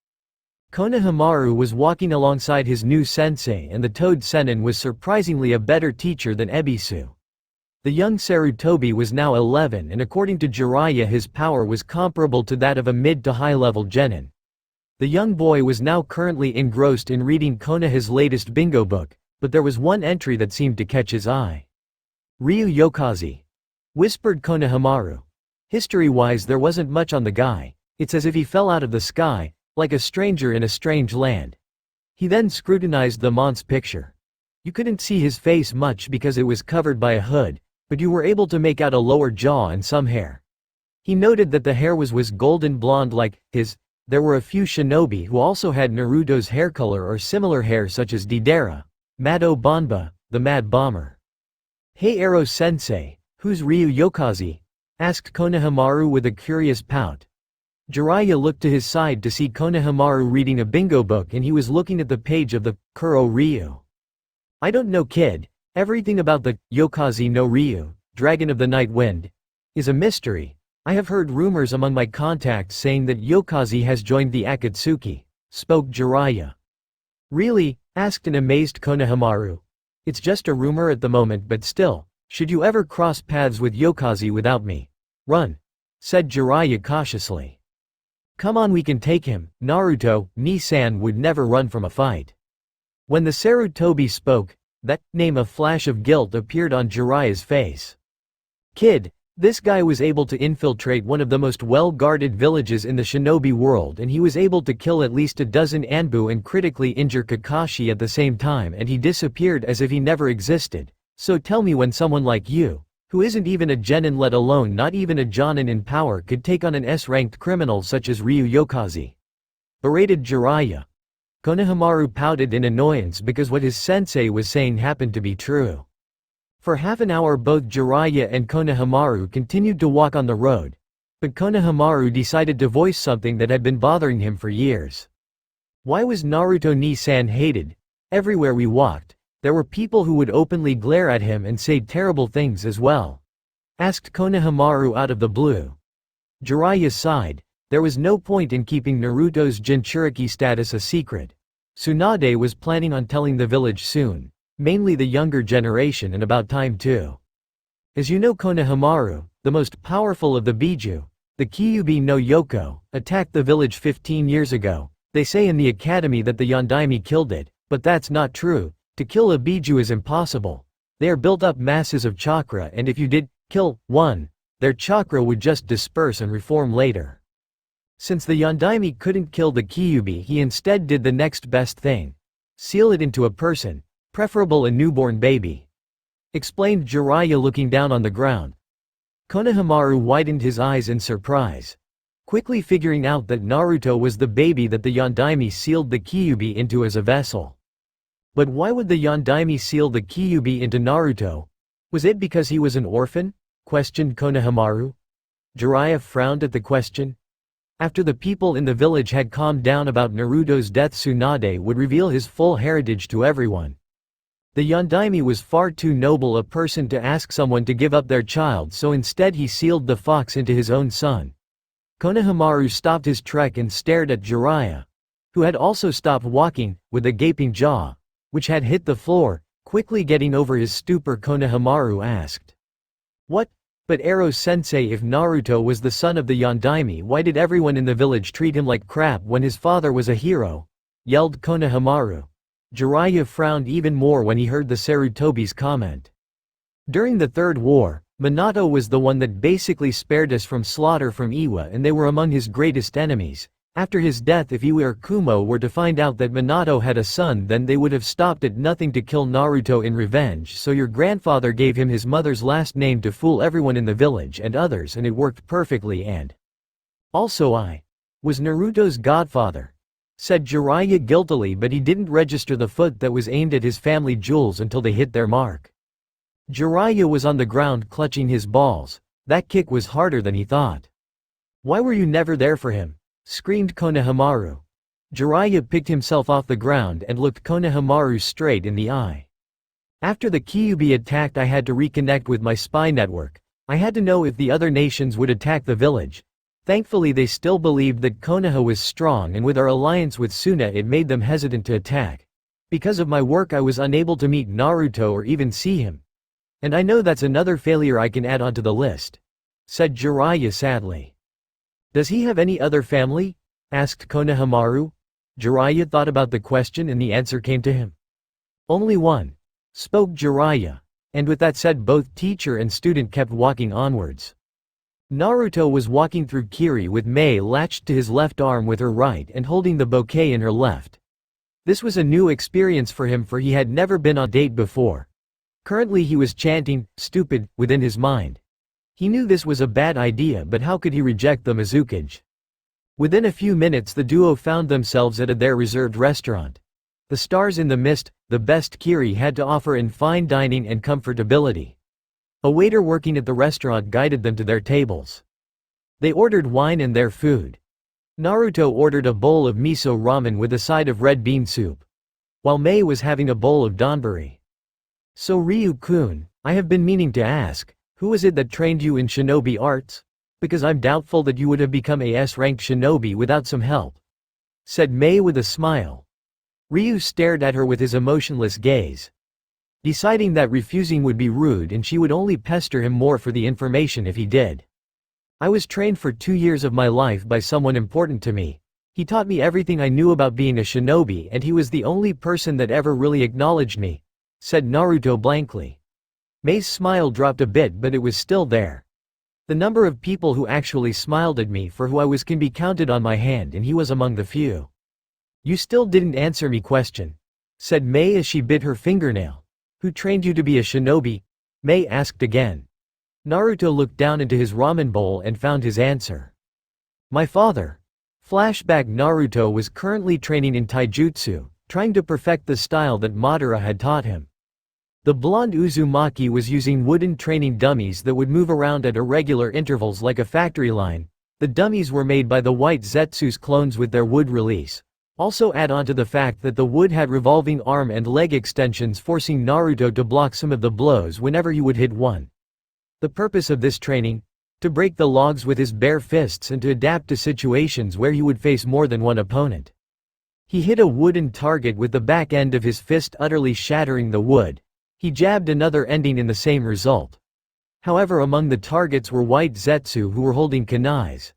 Konohamaru was walking alongside his new sensei, and the Toad Sennin was surprisingly a better teacher than Ebisu. The young Sarutobi was now 11, and according to Jiraiya his power was comparable to that of a mid to high level genin. The young boy was now currently engrossed in reading Konoha's latest bingo book, but there was one entry that seemed to catch his eye. "Ryu Yokazi," whispered Konohamaru. "History-wise there wasn't much on the guy. It's as if he fell out of the sky, like a stranger in a strange land." He then scrutinized the Mont's picture. You couldn't see his face much because it was covered by a hood, but you were able to make out a lower jaw and some hair. He noted that the hair was golden blonde like his. There were a few shinobi who also had Naruto's hair color or similar hair, such as Deidara, Mado Banba, the Mad Bomber. Hey Ero-sensei, who's Ryu Yokaze? Asked Konohamaru with a curious pout. Jiraiya looked to his side to see Konohamaru reading a bingo book and he was looking at the page of the Kuro Ryu. I don't know kid, everything about the Yokaze no Ryu, Dragon of the Night Wind, is a mystery. I have heard rumors among my contacts saying that Yokaze has joined the Akatsuki, spoke Jiraiya. Really? Asked an amazed Konohamaru. It's just a rumor at the moment but still, should you ever cross paths with Yokaze without me, run, said Jiraiya cautiously. Come on we can take him, Naruto, Ni-san would never run from a fight. When the Sarutobi spoke, that name a flash of guilt appeared on Jiraiya's face. Kid, this guy was able to infiltrate one of the most well-guarded villages in the shinobi world and he was able to kill at least a dozen Anbu and critically injure Kakashi at the same time and he disappeared as if he never existed, so tell me when someone like you, who isn't even a genin let alone not even a jonin in power could take on an S-ranked criminal such as Ryu Yokaze. Berated Jiraiya. Konohamaru pouted in annoyance because what his sensei was saying happened to be true. For half an hour both Jiraiya and Konohamaru continued to walk on the road, but Konohamaru decided to voice something that had been bothering him for years. Why was Naruto Ni-san hated? Everywhere we walked, there were people who would openly glare at him and say terrible things as well. Asked Konohamaru out of the blue. Jiraiya sighed, there was no point in keeping Naruto's Jinchuriki status a secret. Tsunade was planning on telling the village soon, mainly the younger generation and about time too. As you know Konohamaru, the most powerful of the Biju, the Kyuubi no Yoko, attacked the village 15 years ago. They say in the academy that the Yondaime killed it, but that's not true. To kill a Biju is impossible. They are built up masses of chakra and if you did kill one, their chakra would just disperse and reform later. Since the Yondaime couldn't kill the Kyuubi he instead did the next best thing. Seal it into a person, preferable a newborn baby. Explained Jiraiya looking down on the ground. Konohamaru widened his eyes in surprise. Quickly figuring out that Naruto was the baby that the Yondaime sealed the Kyuubi into as a vessel. But why would the Yondaime seal the Kyuubi into Naruto? Was it because he was an orphan? Questioned Konohamaru. Jiraiya frowned at the question. After the people in the village had calmed down about Naruto's death Tsunade would reveal his full heritage to everyone. The Yondaime was far too noble a person to ask someone to give up their child so instead he sealed the fox into his own son. Konohamaru stopped his trek and stared at Jiraiya, who had also stopped walking, with a gaping jaw, which had hit the floor. Quickly getting over his stupor Konohamaru asked. What? But Ero-sensei if Naruto was the son of the Yondaime why did everyone in the village treat him like crap when his father was a hero? Yelled Konohamaru. Jiraiya frowned even more when he heard the Sarutobi's comment. During the Third War, Minato was the one that basically spared us from slaughter from Iwa and they were among his greatest enemies. After his death if Iwa or Kumo were to find out that Minato had a son then they would have stopped at nothing to kill Naruto in revenge so your grandfather gave him his mother's last name to fool everyone in the village and others and it worked perfectly and also I was Naruto's godfather, said Jiraiya guiltily but he didn't register the foot that was aimed at his family jewels until they hit their mark. Jiraiya was on the ground clutching his balls, that kick was harder than he thought. Why were you never there for him? Screamed Konohamaru. Jiraiya picked himself off the ground and looked Konohamaru straight in the eye. After the Kyuubi attacked I had to reconnect with my spy network. I had to know if the other nations would attack the village. Thankfully they still believed that Konoha was strong and with our alliance with Suna it made them hesitant to attack. Because of my work I was unable to meet Naruto or even see him. And I know that's another failure I can add onto the list, said Jiraiya sadly. Does he have any other family? Asked Konohamaru. Jiraiya thought about the question and the answer came to him. Only one, spoke Jiraiya. And with that said both teacher and student kept walking onwards. Naruto was walking through Kiri with Mei latched to his left arm with her right and holding the bouquet in her left. This was a new experience for him for he had never been on a date before. Currently he was chanting, "stupid," within his mind. He knew this was a bad idea but how could he reject the Mizukage? Within a few minutes the duo found themselves at their reserved restaurant. The stars in the mist, the best Kiri had to offer in fine dining and comfortability. A waiter working at the restaurant guided them to their tables. They ordered wine and their food. Naruto ordered a bowl of miso ramen with a side of red bean soup, while Mei was having a bowl of donburi. So Ryu-kun, I have been meaning to ask, who was it that trained you in shinobi arts? Because I'm doubtful that you would have become a S-ranked shinobi without some help," said Mei with a smile. Ryu stared at her with his emotionless gaze, deciding that refusing would be rude and she would only pester him more for the information if he did. "I was trained for 2 years of my life by someone important to me. He taught me everything I knew about being a shinobi and he was the only person that ever really acknowledged me," said Naruto blankly. Mei's smile dropped a bit, but it was still there. "The number of people who actually smiled at me for who I was can be counted on my hand, and he was among the few." "You still didn't answer me question," said Mei as she bit her fingernail. "Who trained you to be a shinobi?" Mei asked again. Naruto looked down into his ramen bowl and found his answer. "My father." Flashback: Naruto was currently training in taijutsu, trying to perfect the style that Madara had taught him. The blonde Uzumaki was using wooden training dummies that would move around at irregular intervals like a factory line. The dummies were made by the white Zetsu's clones with their wood release. Also add on to the fact that the wood had revolving arm and leg extensions, forcing Naruto to block some of the blows whenever he would hit one. The purpose of this training? To break the logs with his bare fists and to adapt to situations where he would face more than one opponent. He hit a wooden target with the back end of his fist, utterly shattering the wood. He jabbed another, ending in the same result. However, among the targets were white Zetsu who were holding kunais.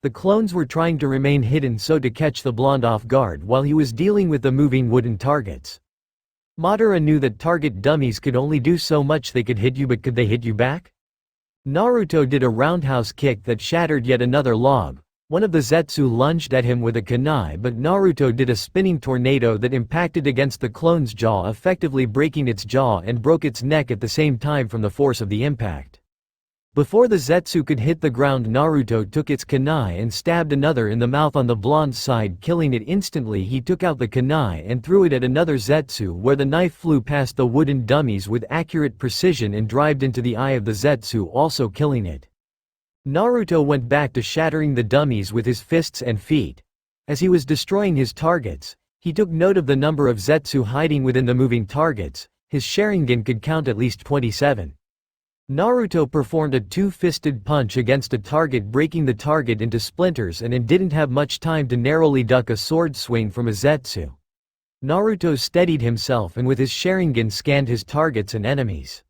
The clones were trying to remain hidden so to catch the blonde off guard while he was dealing with the moving wooden targets. Madara knew that target dummies could only do so much. They could hit you, but could they hit you back? Naruto did a roundhouse kick that shattered yet another log. One of the Zetsu lunged at him with a kunai, but Naruto did a spinning tornado that impacted against the clone's jaw, effectively breaking its jaw and broke its neck at the same time from the force of the impact. Before the Zetsu could hit the ground, Naruto took its kunai and stabbed another in the mouth on the blonde's side, killing it instantly. He took out the kunai and threw it at another Zetsu, where the knife flew past the wooden dummies with accurate precision and drived into the eye of the Zetsu, also killing it. Naruto went back to shattering the dummies with his fists and feet. As he was destroying his targets, he took note of the number of Zetsu hiding within the moving targets. His Sharingan could count at least 27. Naruto performed a two-fisted punch against a target, breaking the target into splinters, and didn't have much time to narrowly duck a sword swing from a Zetsu. Naruto steadied himself and with his Sharingan scanned his targets and enemies.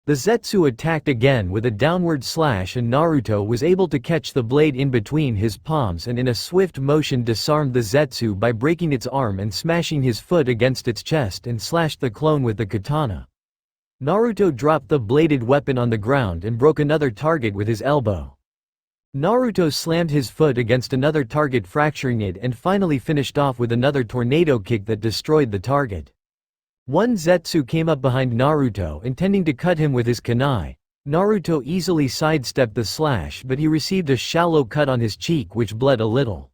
The Zetsu attacked again with a downward slash, and Naruto was able to catch the blade in between his palms and in a swift motion disarmed the Zetsu by breaking its arm and smashing his foot against its chest, and slashed the clone with the katana. Naruto dropped the bladed weapon on the ground and broke another target with his elbow. Naruto slammed his foot against another target, fracturing it, and finally finished off with another tornado kick that destroyed the target. One Zetsu came up behind Naruto, intending to cut him with his kunai. Naruto easily sidestepped the slash, but he received a shallow cut on his cheek which bled a little.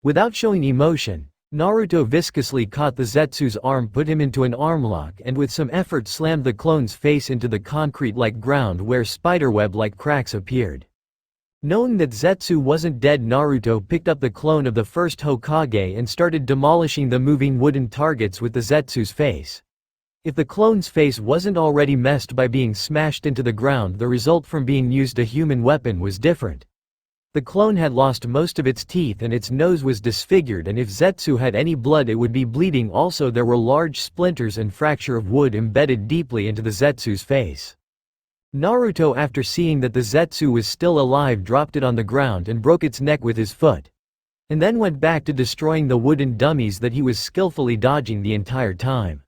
Without showing emotion, Naruto viscously caught the Zetsu's arm, put him into an armlock, and with some effort slammed the clone's face into the concrete-like ground where spiderweb-like cracks appeared. Knowing that Zetsu wasn't dead, Naruto picked up the clone of the first Hokage and started demolishing the moving wooden targets with the Zetsu's face. If the clone's face wasn't already messed by being smashed into the ground, the result from being used a human weapon was different. The clone had lost most of its teeth and its nose was disfigured, and if Zetsu had any blood it would be bleeding. Also, there were large splinters and fracture of wood embedded deeply into the Zetsu's face. Naruto, after seeing that the Zetsu was still alive, dropped it on the ground and broke its neck with his foot. And then went back to destroying the wooden dummies that he was skillfully dodging the entire time.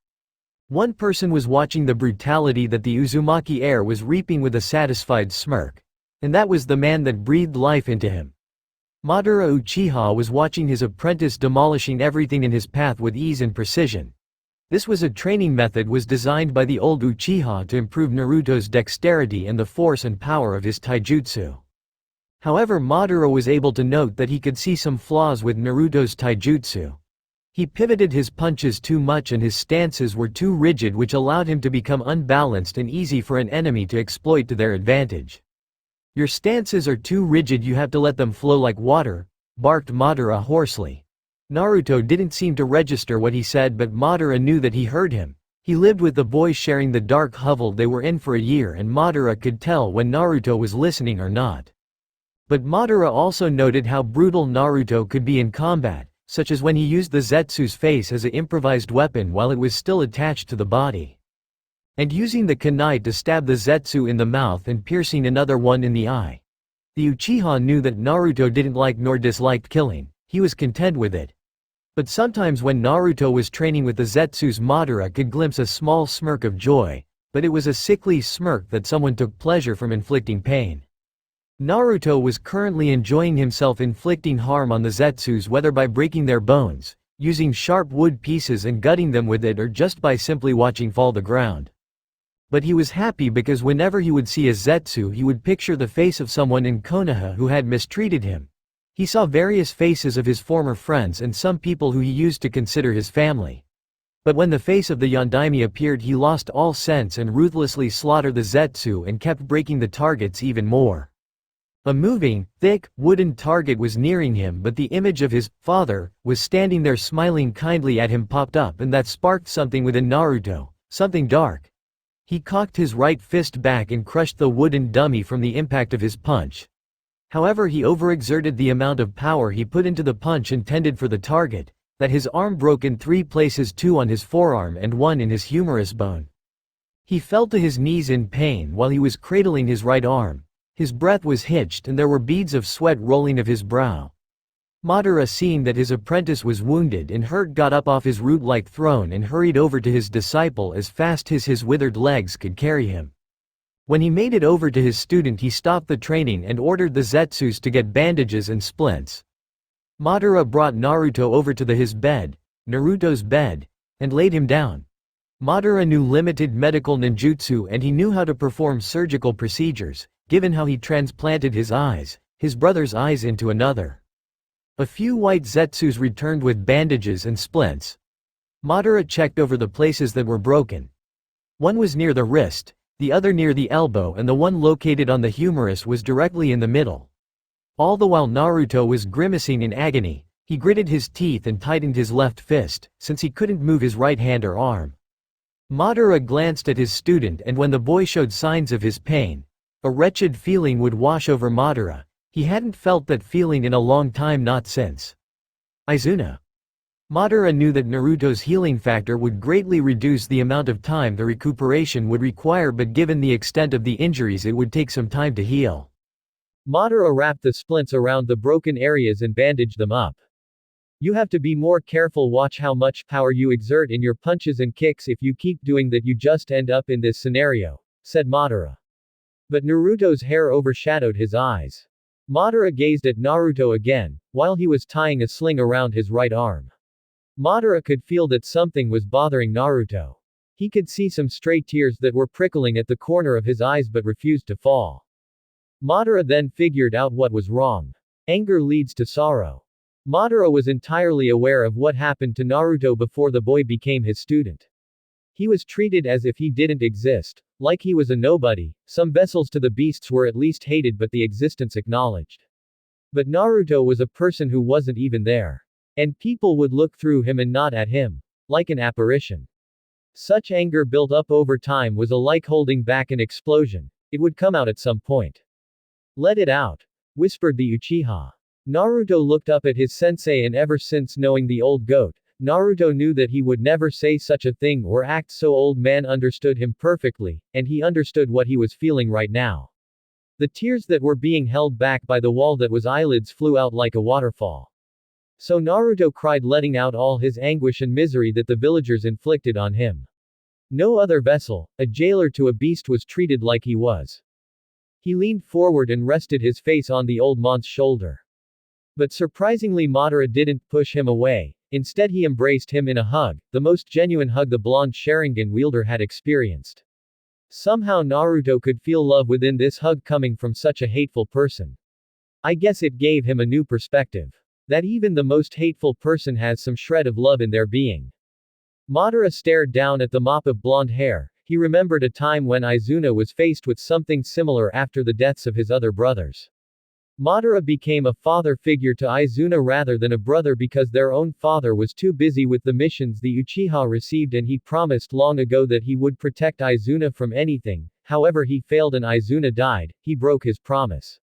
One person was watching the brutality that the Uzumaki heir was reaping with a satisfied smirk. And that was the man that breathed life into him. Madara Uchiha was watching his apprentice demolishing everything in his path with ease and precision. This was a training method was designed by the old Uchiha to improve Naruto's dexterity and the force and power of his taijutsu. However, Madara was able to note that he could see some flaws with Naruto's taijutsu. He pivoted his punches too much and his stances were too rigid, which allowed him to become unbalanced and easy for an enemy to exploit to their advantage. Your stances are too rigid, you have to let them flow like water, barked Madara hoarsely. Naruto didn't seem to register what he said, but Madara knew that he heard him. He lived with the boy, sharing the dark hovel they were in for a year, and Madara could tell when Naruto was listening or not. But Madara also noted how brutal Naruto could be in combat, such as when he used the Zetsu's face as an improvised weapon while it was still attached to the body. And using the kunai to stab the Zetsu in the mouth and piercing another one in the eye. The Uchiha knew that Naruto didn't like nor disliked killing, he was content with it. But sometimes when Naruto was training with the Zetsus, Madara could glimpse a small smirk of joy, but it was a sickly smirk that someone took pleasure from inflicting pain. Naruto was currently enjoying himself inflicting harm on the Zetsus, whether by breaking their bones, using sharp wood pieces and gutting them with it, or just by simply watching fall the ground. But he was happy because whenever he would see a Zetsu, he would picture the face of someone in Konoha who had mistreated him. He saw various faces of his former friends and some people who he used to consider his family. But when the face of the Yondaime appeared, he lost all sense and ruthlessly slaughtered the Zetsu and kept breaking the targets even more. A moving, thick, wooden target was nearing him, but the image of his father was standing there smiling kindly at him popped up, and that sparked something within Naruto, something dark. He cocked his right fist back and crushed the wooden dummy from the impact of his punch. However, he overexerted the amount of power he put into the punch intended for the target, that his arm broke in 3 places, 2 on his forearm and 1 in his humerus bone. He fell to his knees in pain while he was cradling his right arm. His breath was hitched and there were beads of sweat rolling of his brow. Madara, seeing that his apprentice was wounded and hurt, got up off his root-like throne and hurried over to his disciple as fast as his withered legs could carry him. When he made it over to his student, he stopped the training and ordered the Zetsus to get bandages and splints. Madara brought Naruto over to his bed, Naruto's bed, and laid him down. Madara knew limited medical ninjutsu and he knew how to perform surgical procedures, given how he transplanted his brother's eyes into another. A few white Zetsus returned with bandages and splints. Madara checked over the places that were broken. One was near the wrist, the other near the elbow, and the one located on the humerus was directly in the middle. All the while Naruto was grimacing in agony, he gritted his teeth and tightened his left fist, since he couldn't move his right hand or arm. Madara glanced at his student, and when the boy showed signs of his pain, a wretched feeling would wash over Madara. He hadn't felt that feeling in a long time, not since Izuna. Madara knew that Naruto's healing factor would greatly reduce the amount of time the recuperation would require, but given the extent of the injuries it would take some time to heal. Madara wrapped the splints around the broken areas and bandaged them up. You have to be more careful, watch how much power you exert in your punches and kicks. If you keep doing that you just end up in this scenario, said Madara. But Naruto's hair overshadowed his eyes. Madara gazed at Naruto again, while he was tying a sling around his right arm. Madara could feel that something was bothering Naruto. He could see some stray tears that were prickling at the corner of his eyes but refused to fall. Madara then figured out what was wrong. Anger leads to sorrow. Madara was entirely aware of what happened to Naruto before the boy became his student. He was treated as if he didn't exist, like he was a nobody. Some vessels to the beasts were at least hated but the existence acknowledged. But Naruto was a person who wasn't even there. And people would look through him and not at him. Like an apparition. Such anger built up over time was like holding back an explosion. It would come out at some point. Let it out, whispered the Uchiha. Naruto looked up at his sensei, and ever since knowing the old goat, Naruto knew that he would never say such a thing or act so. Old man understood him perfectly, and he understood what he was feeling right now. The tears that were being held back by the wall that was eyelids flew out like a waterfall. So Naruto cried, letting out all his anguish and misery that the villagers inflicted on him. No other vessel, a jailer to a beast, was treated like he was. He leaned forward and rested his face on the old man's shoulder. But surprisingly, Madara didn't push him away. Instead, he embraced him in a hug, the most genuine hug the blonde Sharingan wielder had experienced. Somehow Naruto could feel love within this hug coming from such a hateful person. I guess it gave him a new perspective. That even the most hateful person has some shred of love in their being. Madara stared down at the mop of blonde hair. He remembered a time when Izuna was faced with something similar after the deaths of his other brothers. Madara became a father figure to Izuna rather than a brother because their own father was too busy with the missions the Uchiha received, and he promised long ago that he would protect Izuna from anything. However, he failed and Izuna died. He broke his promise.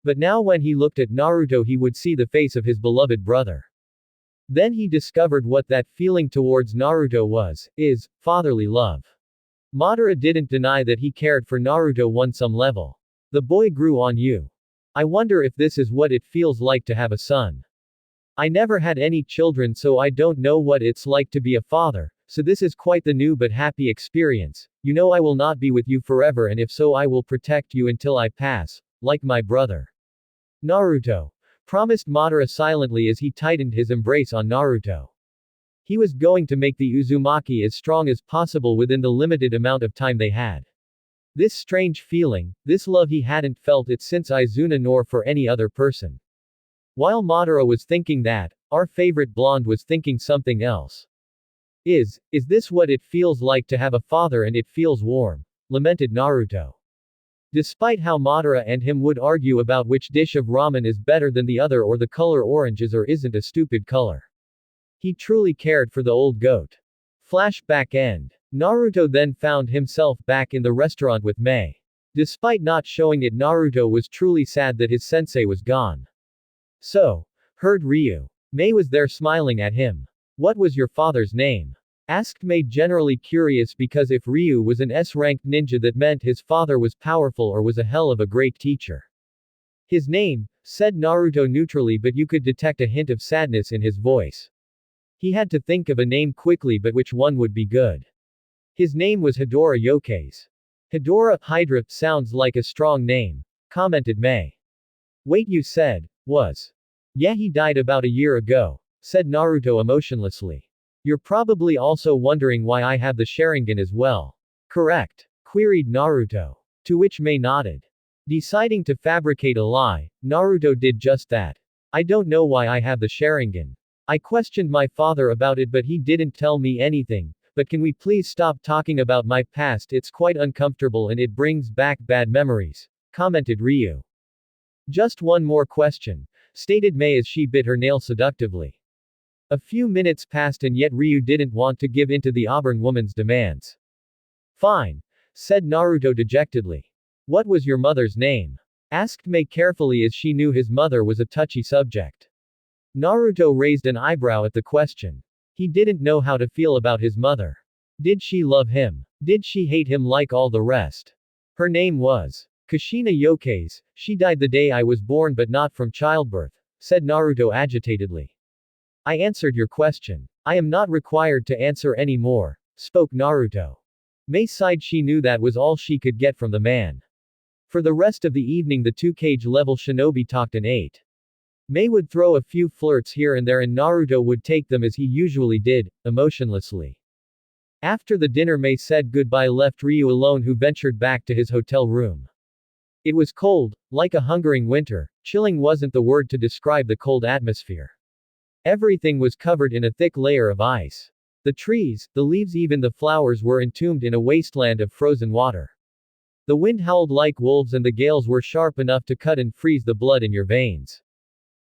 But now when he looked at Naruto, he would see the face of his beloved brother. Then he discovered what that feeling towards Naruto is fatherly love. Madara didn't deny that he cared for Naruto on some level. The boy grew on you. I wonder if this is what it feels like to have a son. I never had any children, so I don't know what it's like to be a father, so this is quite the new but happy experience. You know I will not be with you forever, and if so I will protect you until I pass, like my brother. Naruto promised Madara silently as he tightened his embrace on Naruto. He was going to make the Uzumaki as strong as possible within the limited amount of time they had. This strange feeling, this love, he hadn't felt it since Izuna nor for any other person. While Madara was thinking that, our favorite blonde was thinking something else. Is this what it feels like to have a father and it feels warm? Lamented Naruto. Despite how Madara and him would argue about which dish of ramen is better than the other or the color orange is or isn't a stupid color. He truly cared for the old goat. Flashback end. Naruto then found himself back in the restaurant with Mei. Despite not showing it, Naruto was truly sad that his sensei was gone. So, heard Ryu. Mei was there smiling at him. What was your father's name? Asked Mei, generally curious because if Ryu was an S-ranked ninja that meant his father was powerful or was a hell of a great teacher. His name, said Naruto neutrally, but you could detect a hint of sadness in his voice. He had to think of a name quickly, but which one would be good? His name was Hedora Yokais. Hedora Hydra sounds like a strong name, commented Mei. Wait, you said, was? Yeah, he died about a year ago, said Naruto emotionlessly. You're probably also wondering why I have the Sharingan as well. Correct? Queried Naruto. To which Mei nodded. Deciding to fabricate a lie, Naruto did just that. I don't know why I have the Sharingan. I questioned my father about it, but he didn't tell me anything. But can we please stop talking about my past? It's quite uncomfortable and it brings back bad memories, commented Ryu. Just one more question, stated Mei as she bit her nail seductively. A few minutes passed and yet Ryu didn't want to give in to the Auburn woman's demands. Fine, said Naruto dejectedly. What was your mother's name? Asked Mei carefully as she knew his mother was a touchy subject. Naruto raised an eyebrow at the question. He didn't know how to feel about his mother. Did she love him? Did she hate him like all the rest? Her name was Kushina Yokais. She died the day I was born, but not from childbirth, said Naruto agitatedly. I answered your question. I am not required to answer any more, spoke Naruto. Mei sighed. She knew that was all she could get from the man. For the rest of the evening the two cage-level shinobi talked and ate. Mei would throw a few flirts here and there and Naruto would take them as he usually did, emotionlessly. After the dinner Mei said goodbye, left Ryu alone, who ventured back to his hotel room. It was cold, like a hungering winter. Chilling wasn't the word to describe the cold atmosphere. Everything was covered in a thick layer of ice. The trees, the leaves, even the flowers were entombed in a wasteland of frozen water. The wind howled like wolves and the gales were sharp enough to cut and freeze the blood in your veins.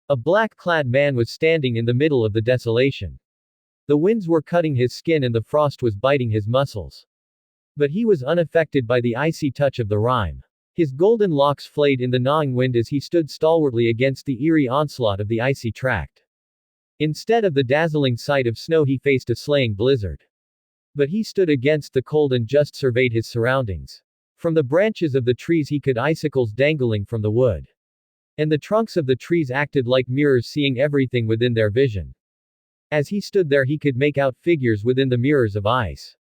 A black-clad man was standing in the middle of the desolation. The winds were cutting his skin and the frost was biting his muscles. But he was unaffected by the icy touch of the rime. His golden locks flayed in the gnawing wind as he stood stalwartly against the eerie onslaught of the icy tract. Instead of the dazzling sight of snow he faced a slaying blizzard. But he stood against the cold and just surveyed his surroundings. From the branches of the trees he could icicles dangling from the wood. And the trunks of the trees acted like mirrors, seeing everything within their vision. As he stood there he could make out figures within the mirrors of ice.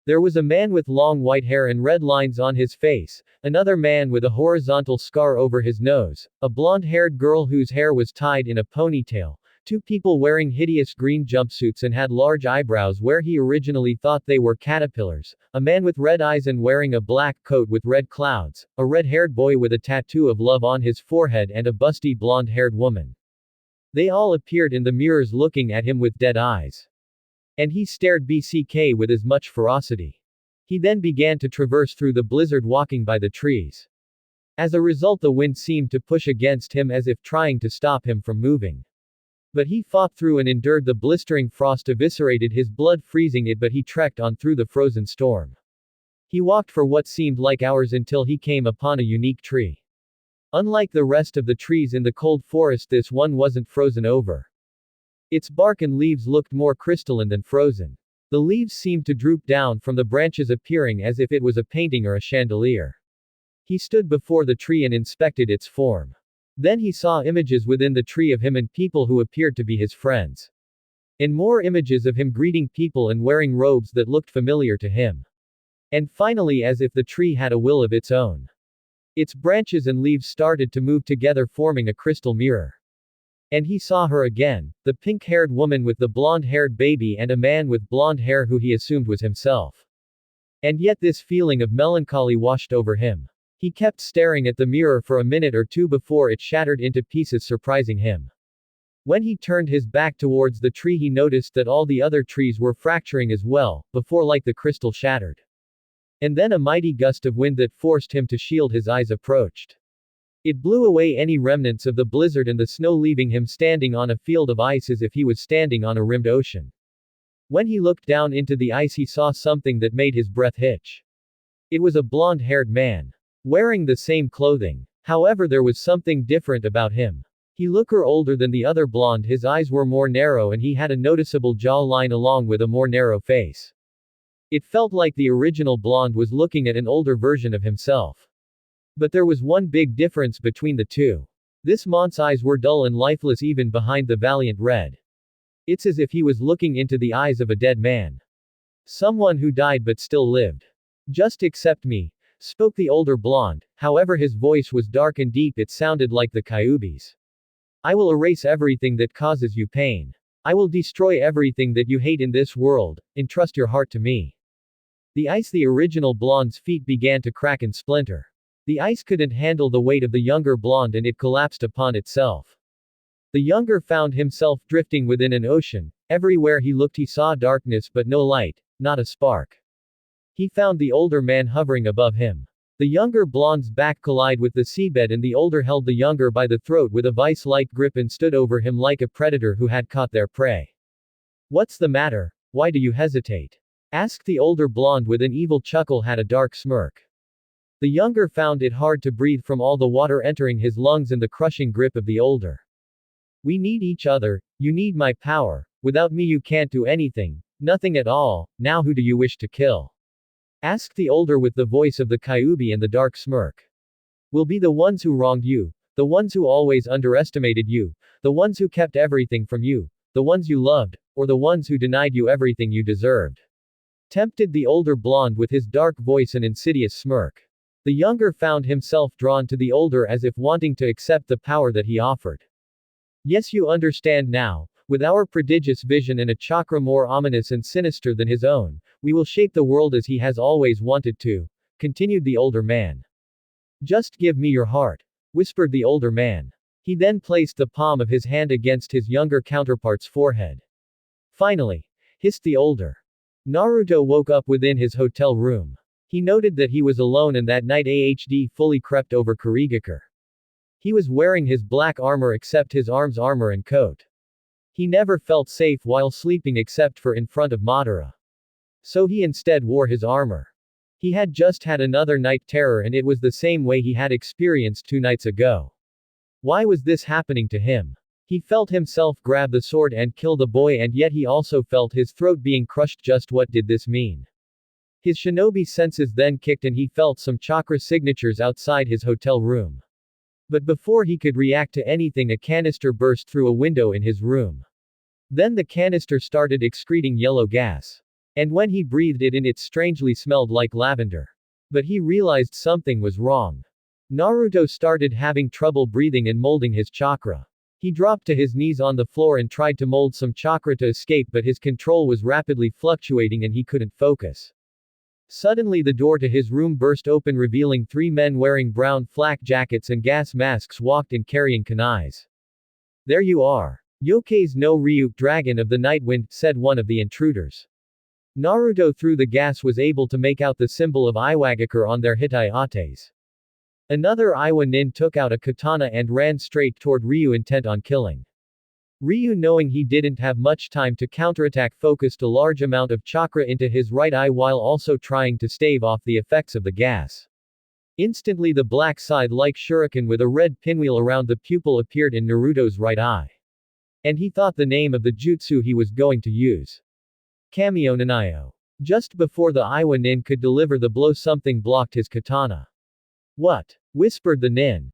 There was a man with long white hair and red lines on his face, another man with a horizontal scar over his nose, a blonde-haired girl whose hair was tied in a ponytail, two people wearing hideous green jumpsuits and had large eyebrows where he originally thought they were caterpillars, a man with red eyes and wearing a black coat with red clouds, a red-haired boy with a tattoo of love on his forehead and a busty blonde-haired woman. They all appeared in the mirrors looking at him with dead eyes. And he stared BCK with as much ferocity. He then began to traverse through the blizzard walking by the trees. As a result, the wind seemed to push against him as if trying to stop him from moving. But he fought through and endured the blistering frost eviscerated his blood freezing it, but he trekked on through the frozen storm. He walked for what seemed like hours until he came upon a unique tree. Unlike the rest of the trees in the cold forest, this one wasn't frozen over. Its bark and leaves looked more crystalline than frozen. The leaves seemed to droop down from the branches, appearing as if it was a painting or a chandelier. He stood before the tree and inspected its form. Then he saw images within the tree of him and people who appeared to be his friends. And more images of him greeting people and wearing robes that looked familiar to him. And finally, as if the tree had a will of its own, its branches and leaves started to move together, forming a crystal mirror. And he saw her again, the pink-haired woman with the blonde-haired baby and a man with blonde hair who he assumed was himself. And yet this feeling of melancholy washed over him. He kept staring at the mirror for a minute or two before it shattered into pieces, surprising him. When he turned his back towards the tree, he noticed that all the other trees were fracturing as well, before like the crystal shattered. And then a mighty gust of wind that forced him to shield his eyes approached. It blew away any remnants of the blizzard and the snow, leaving him standing on a field of ice as if he was standing on a rimmed ocean. When he looked down into the ice, he saw something that made his breath hitch. It was a blonde-haired man, wearing the same clothing. However, there was something different about him. He looked older than the other blonde, his eyes were more narrow and he had a noticeable jawline along with a more narrow face. It felt like the original blonde was looking at an older version of himself. But there was one big difference between the two. This man's eyes were dull and lifeless even behind the valiant red. It's as if he was looking into the eyes of a dead man. Someone who died but still lived. Just accept me, spoke the older blonde, however his voice was dark and deep, it sounded like the Kyuubi's. I will erase everything that causes you pain. I will destroy everything that you hate in this world, entrust your heart to me. The ice, the original blonde's feet began to crack and splinter. The ice couldn't handle the weight of the younger blonde and it collapsed upon itself. The younger found himself drifting within an ocean. Everywhere he looked he saw darkness but no light, not a spark. He found the older man hovering above him. The younger blonde's back collided with the seabed and the older held the younger by the throat with a vice-like grip and stood over him like a predator who had caught their prey. What's the matter? Why do you hesitate? Asked the older blonde with an evil chuckle, had a dark smirk. The younger found it hard to breathe from all the water entering his lungs and the crushing grip of the older. We need each other, you need my power, without me you can't do anything, nothing at all, now who do you wish to kill? Asked the older with the voice of the Kyuubi and the dark smirk. Will be the ones who wronged you, the ones who always underestimated you, the ones who kept everything from you, the ones you loved, or the ones who denied you everything you deserved? Tempted the older blonde with his dark voice and insidious smirk. The younger found himself drawn to the older as if wanting to accept the power that he offered. Yes, you understand now. With our prodigious vision and a chakra more ominous and sinister than his own, we will shape the world as he has always wanted to, continued the older man. Just give me your heart, whispered the older man. He then placed the palm of his hand against his younger counterpart's forehead. Finally, hissed the older. Naruto woke up within his hotel room. He noted that he was alone and that night AHD fully crept over Kurigakure. He was wearing his black armor except his arm's armor and coat. He never felt safe while sleeping except for in front of Madara. So he instead wore his armor. He had just had another night terror and it was the same way he had experienced 2 nights ago. Why was this happening to him? He felt himself grab the sword and kill the boy, and yet he also felt his throat being crushed. Just what did this mean? His shinobi senses then kicked and he felt some chakra signatures outside his hotel room. But before he could react to anything, a canister burst through a window in his room. Then the canister started excreting yellow gas. And when he breathed it in, it strangely smelled like lavender. But he realized something was wrong. Naruto started having trouble breathing and molding his chakra. He dropped to his knees on the floor and tried to mold some chakra to escape, but his control was rapidly fluctuating and he couldn't focus. Suddenly the door to his room burst open, revealing 3 men wearing brown flak jackets and gas masks walked in carrying kunais. There you are. Yokeis no Ryu, Dragon of the Night Wind, said one of the intruders. Naruto through the gas was able to make out the symbol of Iwagakure on their Hitai Ates. Another Iwa nin took out a katana and ran straight toward Ryu intent on killing. Ryu, knowing he didn't have much time to counterattack, focused a large amount of chakra into his right eye while also trying to stave off the effects of the gas. Instantly the black scythe-like shuriken with a red pinwheel around the pupil appeared in Naruto's right eye. And he thought the name of the jutsu he was going to use. Kamio Nanayo. Just before the Iwa nin could deliver the blow, something blocked his katana. What? Whispered the nin.